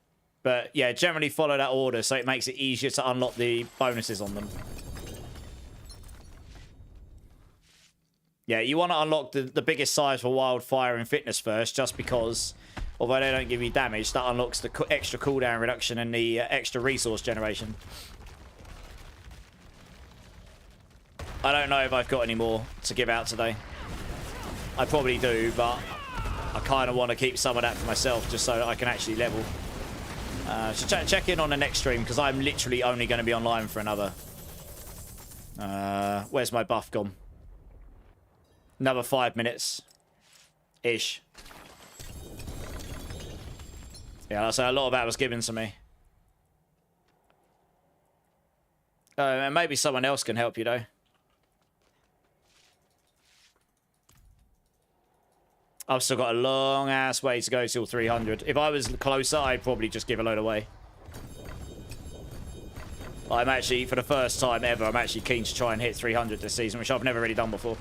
S1: But yeah, generally follow that order so it makes it easier to unlock the bonuses on them. Yeah, you want to unlock the biggest size for wildfire and fitness first, just because, although they don't give you damage, that unlocks the extra cooldown reduction and the extra resource generation. I don't know if I've got any more to give out today. I probably do, but I kind of want to keep some of that for myself just so that I can actually level. So check in on the next stream, because I'm literally only going to be online for another... where's my buff gone? Another 5 minutes. Ish. Yeah, so a lot of that was given to me. And maybe someone else can help you, though. I've still got a long-ass way to go till 300. If I was closer, I'd probably just give a load away. I'm actually, for the first time ever, I'm actually keen to try and hit 300 this season, which I've never really done before.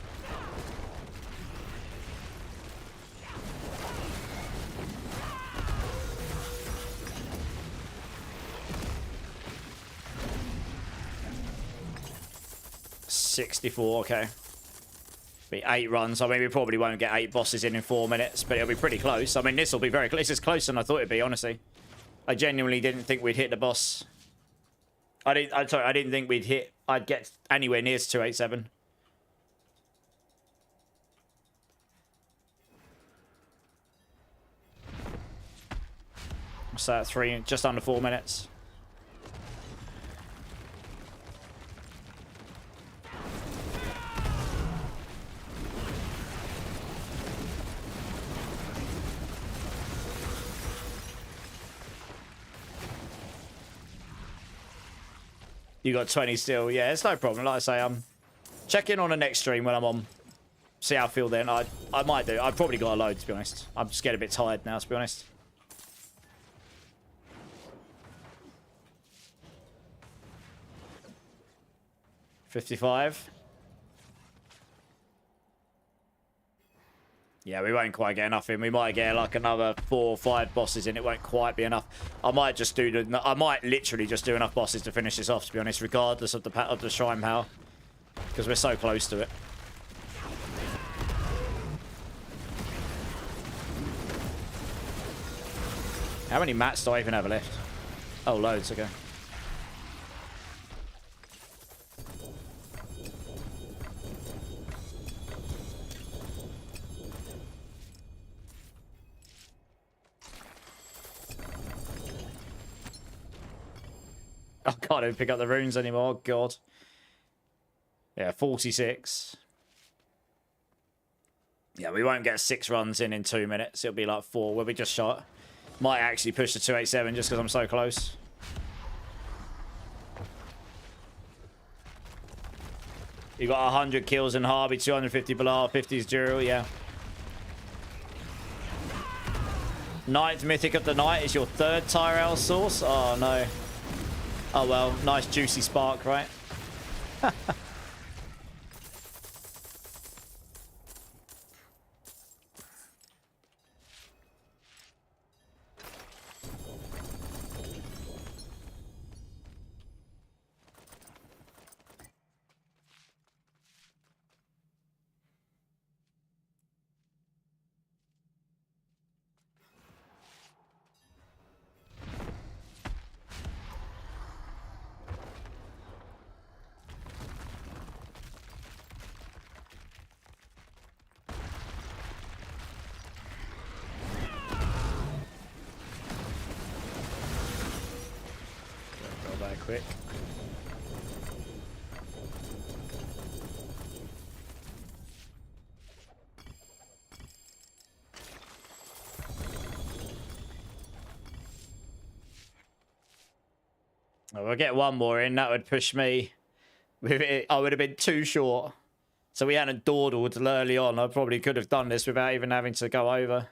S1: $64, okay. Be 8 runs. I mean, we probably won't get 8 bosses in 4 minutes, but it'll be pretty close. I mean, this will be very close. This is closer than I thought it'd be, honestly. I genuinely didn't think we'd hit the boss. I didn't think I'd get anywhere near to 287. So that's just under 4 minutes. You got 20 still. Yeah, it's no problem. Like I say, check in on the next stream when I'm on. See how I feel then. I might do. I've probably got a load, to be honest. I'm just getting a bit tired now, to be honest. $55. Yeah, we won't quite get enough in. We might get like another 4 or 5 bosses in. It won't quite be enough. I might literally just do enough bosses to finish this off, to be honest, regardless of the shrine power, because we're so close to it. How many mats do I even have left? Oh, loads. Okay. I can't even pick up the runes anymore. Oh, God. Yeah, 46. Yeah, we won't get 6 runs in 2 minutes. It'll be like 4. We'll be just shot. Might actually push to 287 just because I'm so close. You got 100 kills in Harvey, 250 below, 50s Duro, yeah. Ninth Mythic of the night is your third Tyrell source? Oh, no. Oh, well. Nice juicy spark, right? Go back quick. Oh, we'll get one more in. That would push me. I would have been too short. So we hadn't dawdled early on. I probably could have done this without even having to go over.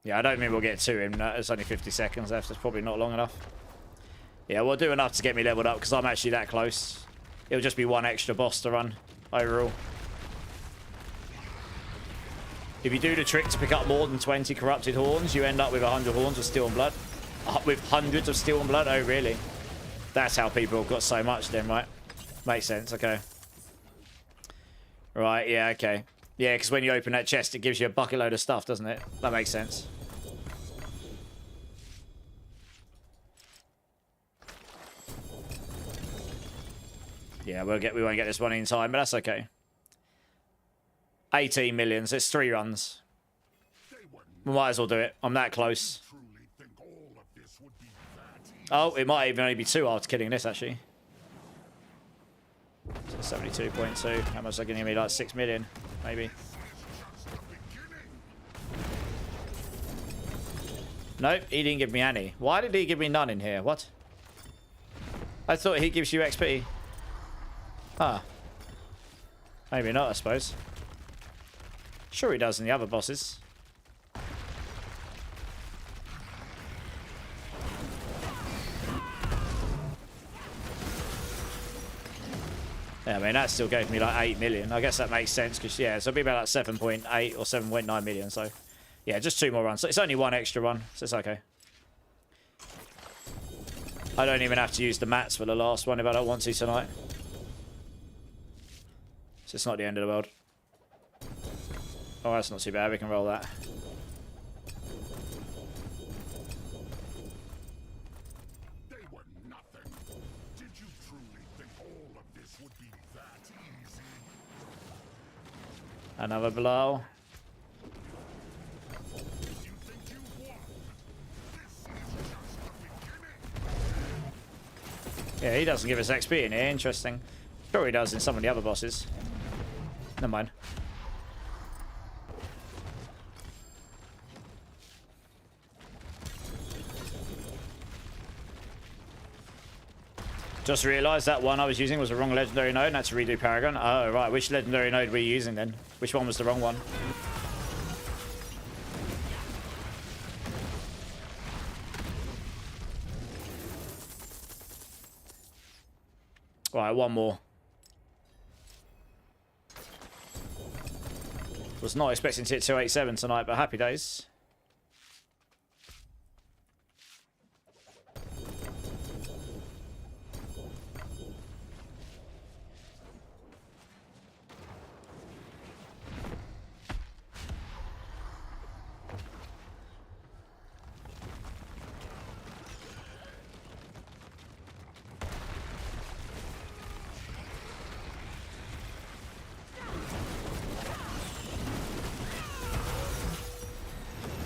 S1: Yeah, I don't think we'll get to him. It's only 50 seconds left. It's probably not long enough. Yeah, we'll do enough to get me leveled up because I'm actually that close. It'll just be one extra boss to run overall. If you do the trick to pick up more than 20 corrupted horns, you end up with 100 horns of steel and blood. With hundreds of steel and blood? Oh, really? That's how people have got so much then, right? Makes sense, okay. Right, yeah, okay. Yeah, because when you open that chest, it gives you a bucket load of stuff, doesn't it? That makes sense. Yeah, we won't get this one in time, but that's okay. 18 million, so it's 3 runs. We might as well do it. I'm that close. Oh, it might even only be 2 after killing this, actually. So 72.2. How much is that going to give me? Like 6 million, maybe. Nope, he didn't give me any. Why did he give me none in here? What? I thought he gives you XP. Huh. Maybe not, I suppose. Sure he does in the other bosses. Yeah, I mean, that still gave me like 8 million. I guess that makes sense because, yeah, so it'll be about like 7.8 or 7.9 million. So, yeah, just 2 more runs. So it's only 1 extra run, so it's okay. I don't even have to use the mats for the last one if I don't want to tonight. So it's not the end of the world. Oh, that's not too bad. We can roll that.
S3: They were nothing. Did you truly think all of this would be that easy?
S1: Another blow.
S3: You think you won? This is just the beginning.
S1: Yeah, he doesn't give us XP in here. Interesting. Sure he does in some of the other bosses. Never mind. Just realised that one I was using was the wrong legendary node and had to redo Paragon. Oh, right. Which legendary node were you using then? Which one was the wrong one? Right, one more. Was not expecting to hit 287 tonight, but happy days.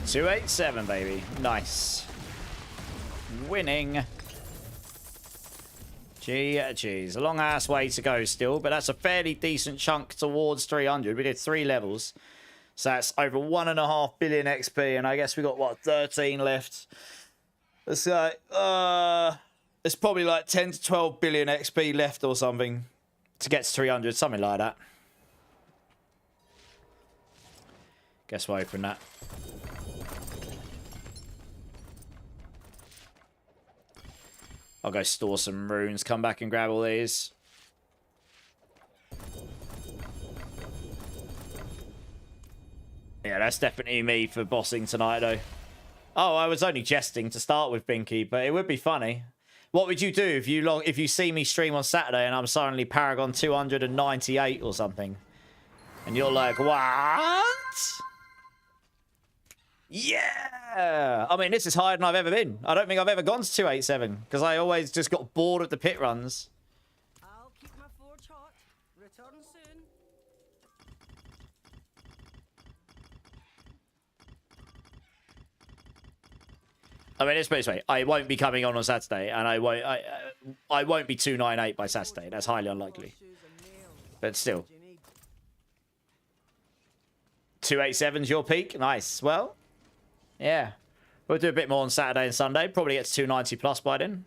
S1: $287, baby. Nice. Winning. GG's. A long ass way to go still, but that's a fairly decent chunk towards 300. We did 3 levels. So that's over 1.5 billion XP, and I guess we got, what, 13 left. It's like, it's probably like 10 to 12 billion XP left or something to get to 300, something like that. Guess we'll open that. I'll go store some runes, come back and grab all these. Yeah, that's definitely me for bossing tonight, though. Oh, I was only jesting to start with, Binky, but it would be funny. What would you do if you see me stream on Saturday and I'm suddenly Paragon 298 or something? And you're like, what? Yeah! I mean, this is higher than I've ever been. I don't think I've ever gone to 287 because I always just got bored of the pit runs.
S2: I'll keep my forge hot. Return soon.
S1: I mean, let's put it this way: I won't be coming on Saturday, and I won't be 298 by Saturday. That's highly unlikely. But still, 287's your peak. Nice. Well, yeah, we'll do a bit more on Saturday and Sunday. Probably get to 290 plus by then,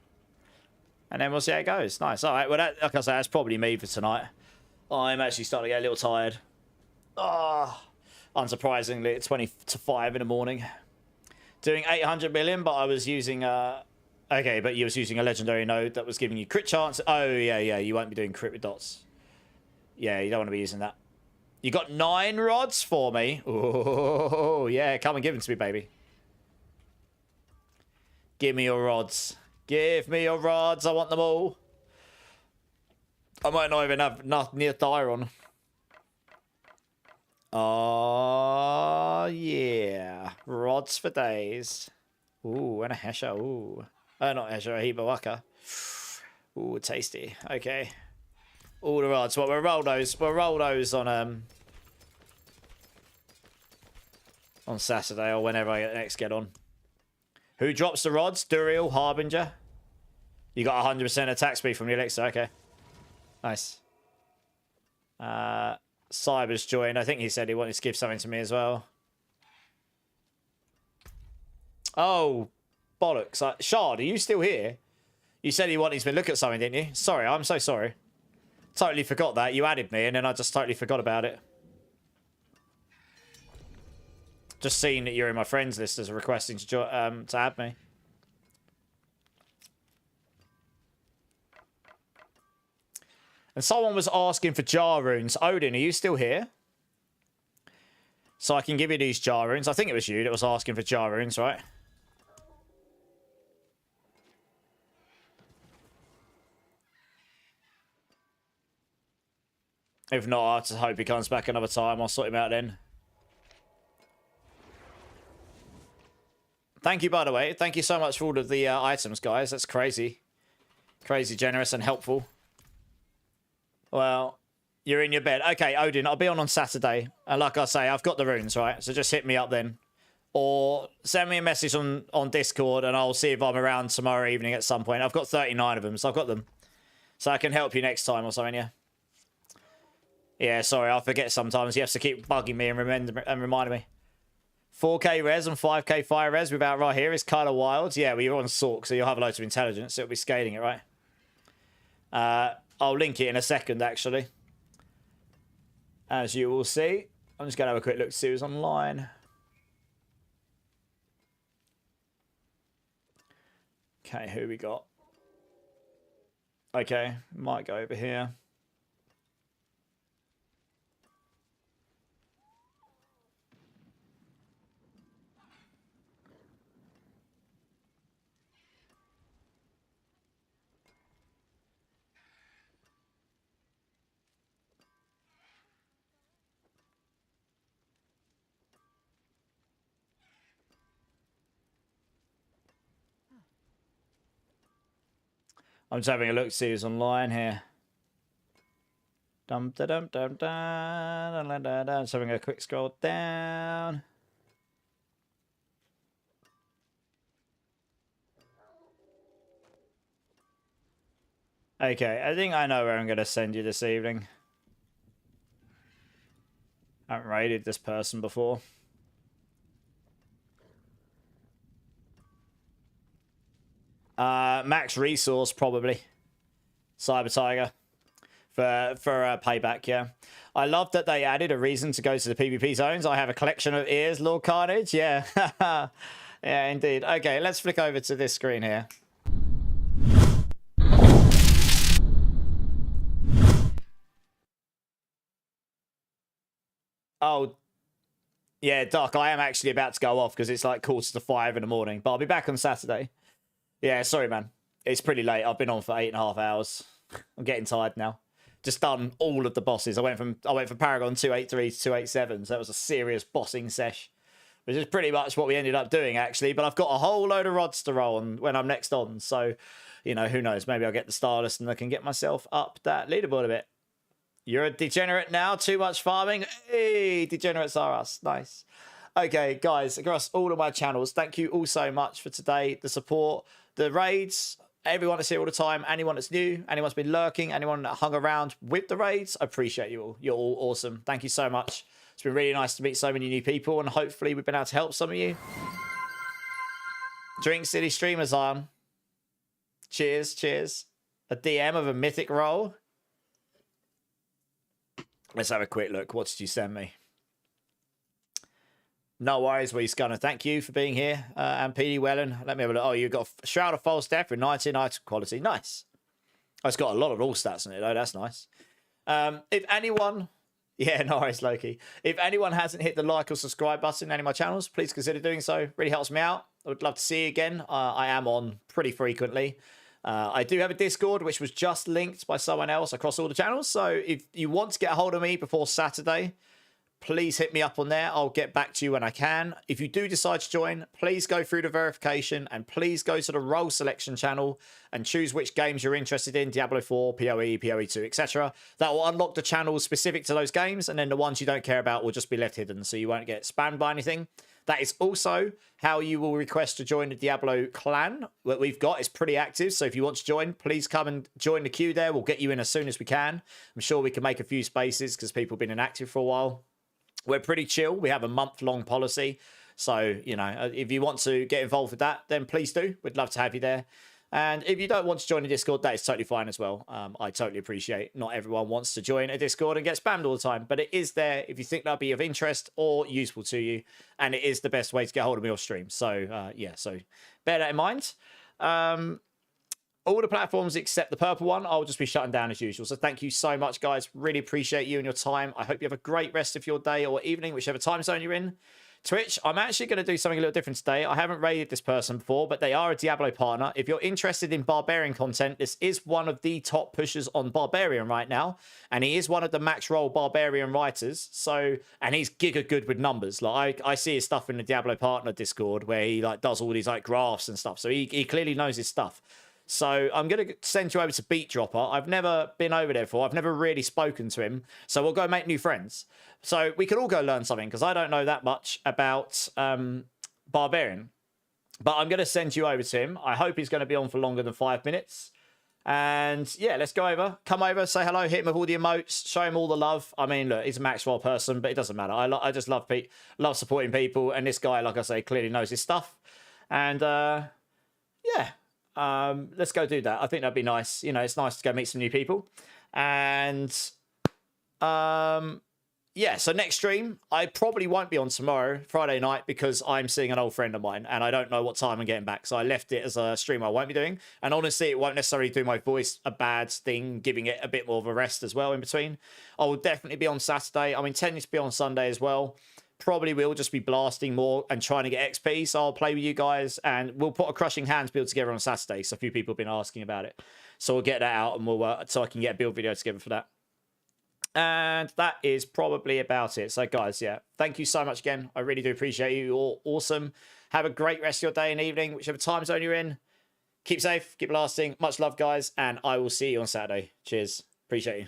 S1: and then we'll see how it goes. Nice. All right. Well, that, like I say, that's probably me for tonight. I'm actually starting to get a little tired. Ah, unsurprisingly, at 20 to 5 in the morning. Doing 800 million, but I was using okay, but you was using a legendary node that was giving you crit chance. Oh yeah, you won't be doing crit with dots. Yeah, you don't want to be using that. You got 9 rods for me. Oh yeah, come and give them to me, baby. Give me your rods. Give me your rods. I want them all. I might not even have enough near Thyron. Oh, yeah. Rods for days. Ooh, and a Hesha. Ooh. Not Hesha, a Hibawaka. Ooh, tasty. Okay. All the rods. Well, we'll roll those. We'll roll those on Saturday or whenever I next get on. Who drops the rods? Duriel, Harbinger. You got 100% attack speed from the elixir. Okay. Nice. Cyber's joined. I think he said he wanted to give something to me as well. Oh, bollocks. Shard, are you still here? You said you wanted to look at something, didn't you? Sorry, I'm so sorry. Totally forgot that. You added me and then I just totally forgot about it. Just seeing that you're in my friends list as requesting to add me. And someone was asking for jar runes. Odin, are you still here? So I can give you these jar runes. I think it was you that was asking for jar runes, right? If not, I just hope he comes back another time. I'll sort him out then. Thank you, by the way. Thank you so much for all of the items, guys. That's crazy. Crazy generous and helpful. Well, you're in your bed. Okay, Odin, I'll be on Saturday. And like I say, I've got the runes, right? So just hit me up then. Or send me a message on Discord and I'll see if I'm around tomorrow evening at some point. I've got 39 of them, so I've got them. So I can help you next time or something, yeah? Yeah, sorry, I forget sometimes. You have to keep bugging me and reminding me. 4k res and 5k fire res without right here is kind of wild. Yeah, well, you're on Sork, so you'll have loads of intelligence. So it'll be scaling it, right? I'll link it in a second, actually. As you will see. I'm just going to have a quick look to see who's online. Okay, who we got? Okay, might go over here. I'm just having a look to see who's online here. Dum da dum dum dum dum dum dum. Just having a quick scroll down. Okay, I think I know where I'm going to send you this evening. I haven't raided this person before. Max resource, probably. Cyber Tiger. for payback. Yeah, I love that they added a reason to go to the PvP zones. I have a collection of ears, Lord Carnage. Yeah, yeah, indeed. Okay, let's flick over to this screen here. Oh, yeah, Doc, I am actually about to go off because it's like 4:45 in the morning, but I'll be back on Saturday. Yeah, sorry, man. It's pretty late. I've been on for 8.5 hours. I'm getting tired now. Just done all of the bosses. I went from Paragon 283 to 287, so that was a serious bossing sesh, which is pretty much what we ended up doing, actually. But I've got a whole load of rods to roll on when I'm next on, so, you know, who knows? Maybe I'll get the Starlist and I can get myself up that leaderboard a bit. You're a degenerate now. Too much farming. Hey, degenerates are us. Nice. Okay, guys, across all of my channels, thank you all so much for today. The support, the raids, everyone that's here all the time, anyone that's new, anyone that's been lurking, anyone that hung around with the raids, I appreciate you all. You're all awesome. Thank you so much. It's been really nice to meet so many new people, and hopefully we've been able to help some of you. Drink City streamers on. Cheers, cheers. A DM of a mythic roll. Let's have a quick look. What did you send me? No worries, Wee Scunner. Thank you for being here. And PD Wellen. Let me have a look. Oh, you've got a Shroud of False Death with 19 item quality. Nice. Oh, it's got a lot of all stats in it, though. That's nice. If anyone... Yeah, no worries, Loki. If anyone hasn't hit the like or subscribe button in any of my channels, please consider doing so. Really helps me out. I would love to see you again. I am on pretty frequently. I do have a Discord, which was just linked by someone else across all the channels. So if you want to get a hold of me before Saturday, please hit me up on there. I'll get back to you when I can. If you do decide to join, please go through the verification and please go to the role selection channel and choose which games you're interested in. Diablo 4, PoE, PoE 2, etc. That will unlock the channels specific to those games, and then the ones you don't care about will just be left hidden, so you won't get spammed by anything. That is also how you will request to join the Diablo clan that we've got. It's pretty active, so if you want to join, please come and join the queue there. We'll get you in as soon as we can. I'm sure we can make a few spaces because people have been inactive for a while. We're pretty chill. We have a month-long policy. So, you know, if you want to get involved with that, then please do. We'd love to have you there. And if you don't want to join the Discord, that is totally fine as well. I totally appreciate not everyone wants to join a Discord and get spammed all the time, but it is there if you think that'll be of interest or useful to you, and it is the best way to get hold of me or stream. So, yeah, so bear that in mind. All the platforms except the purple one, I'll just be shutting down as usual. So thank you so much, guys. Really appreciate you and your time. I hope you have a great rest of your day or evening, whichever time zone you're in. Twitch, I'm actually going to do something a little different today. I haven't raided this person before, but they are a Diablo partner. If you're interested in Barbarian content, this is one of the top pushers on Barbarian right now, and he is one of the max roll Barbarian writers. So, and he's giga good with numbers. Like I see his stuff in the Diablo partner Discord where he like does all these like graphs and stuff. So he clearly knows his stuff. So I'm going to send you over to Beat Dropper. I've never been over there before. I've never really spoken to him. So we'll go make new friends. So we could all go learn something because I don't know that much about Barbarian. But I'm going to send you over to him. I hope he's going to be on for longer than 5 minutes. And yeah, let's go over. Come over, say hello, hit him with all the emotes, show him all the love. I mean, look, he's a Maxwell person, but it doesn't matter. I just love supporting people. And this guy, like I say, clearly knows his stuff. And yeah. Let's go do that. I think that'd be nice. You know, it's nice to go meet some new people. And yeah, so next stream, I probably won't be on tomorrow, Friday night, because I'm seeing an old friend of mine and I don't know what time I'm getting back. So I left it as a stream I won't be doing. And honestly, it won't necessarily do my voice a bad thing, giving it a bit more of a rest as well in between. I will definitely be on Saturday. I'm intending to be on Sunday as well. Probably will just be blasting more and trying to get XP, so I'll play with you guys, and we'll put a Crushing Hands build together on Saturday, so a few people have been asking about it. So we'll get that out, and we'll so I can get a build video together for that. And that is probably about it. So guys, yeah, thank you so much again. I really do appreciate you. You're all awesome. Have a great rest of your day and evening, whichever time zone you're in. Keep safe, keep blasting. Much love, guys, and I will see you on Saturday. Cheers. Appreciate you.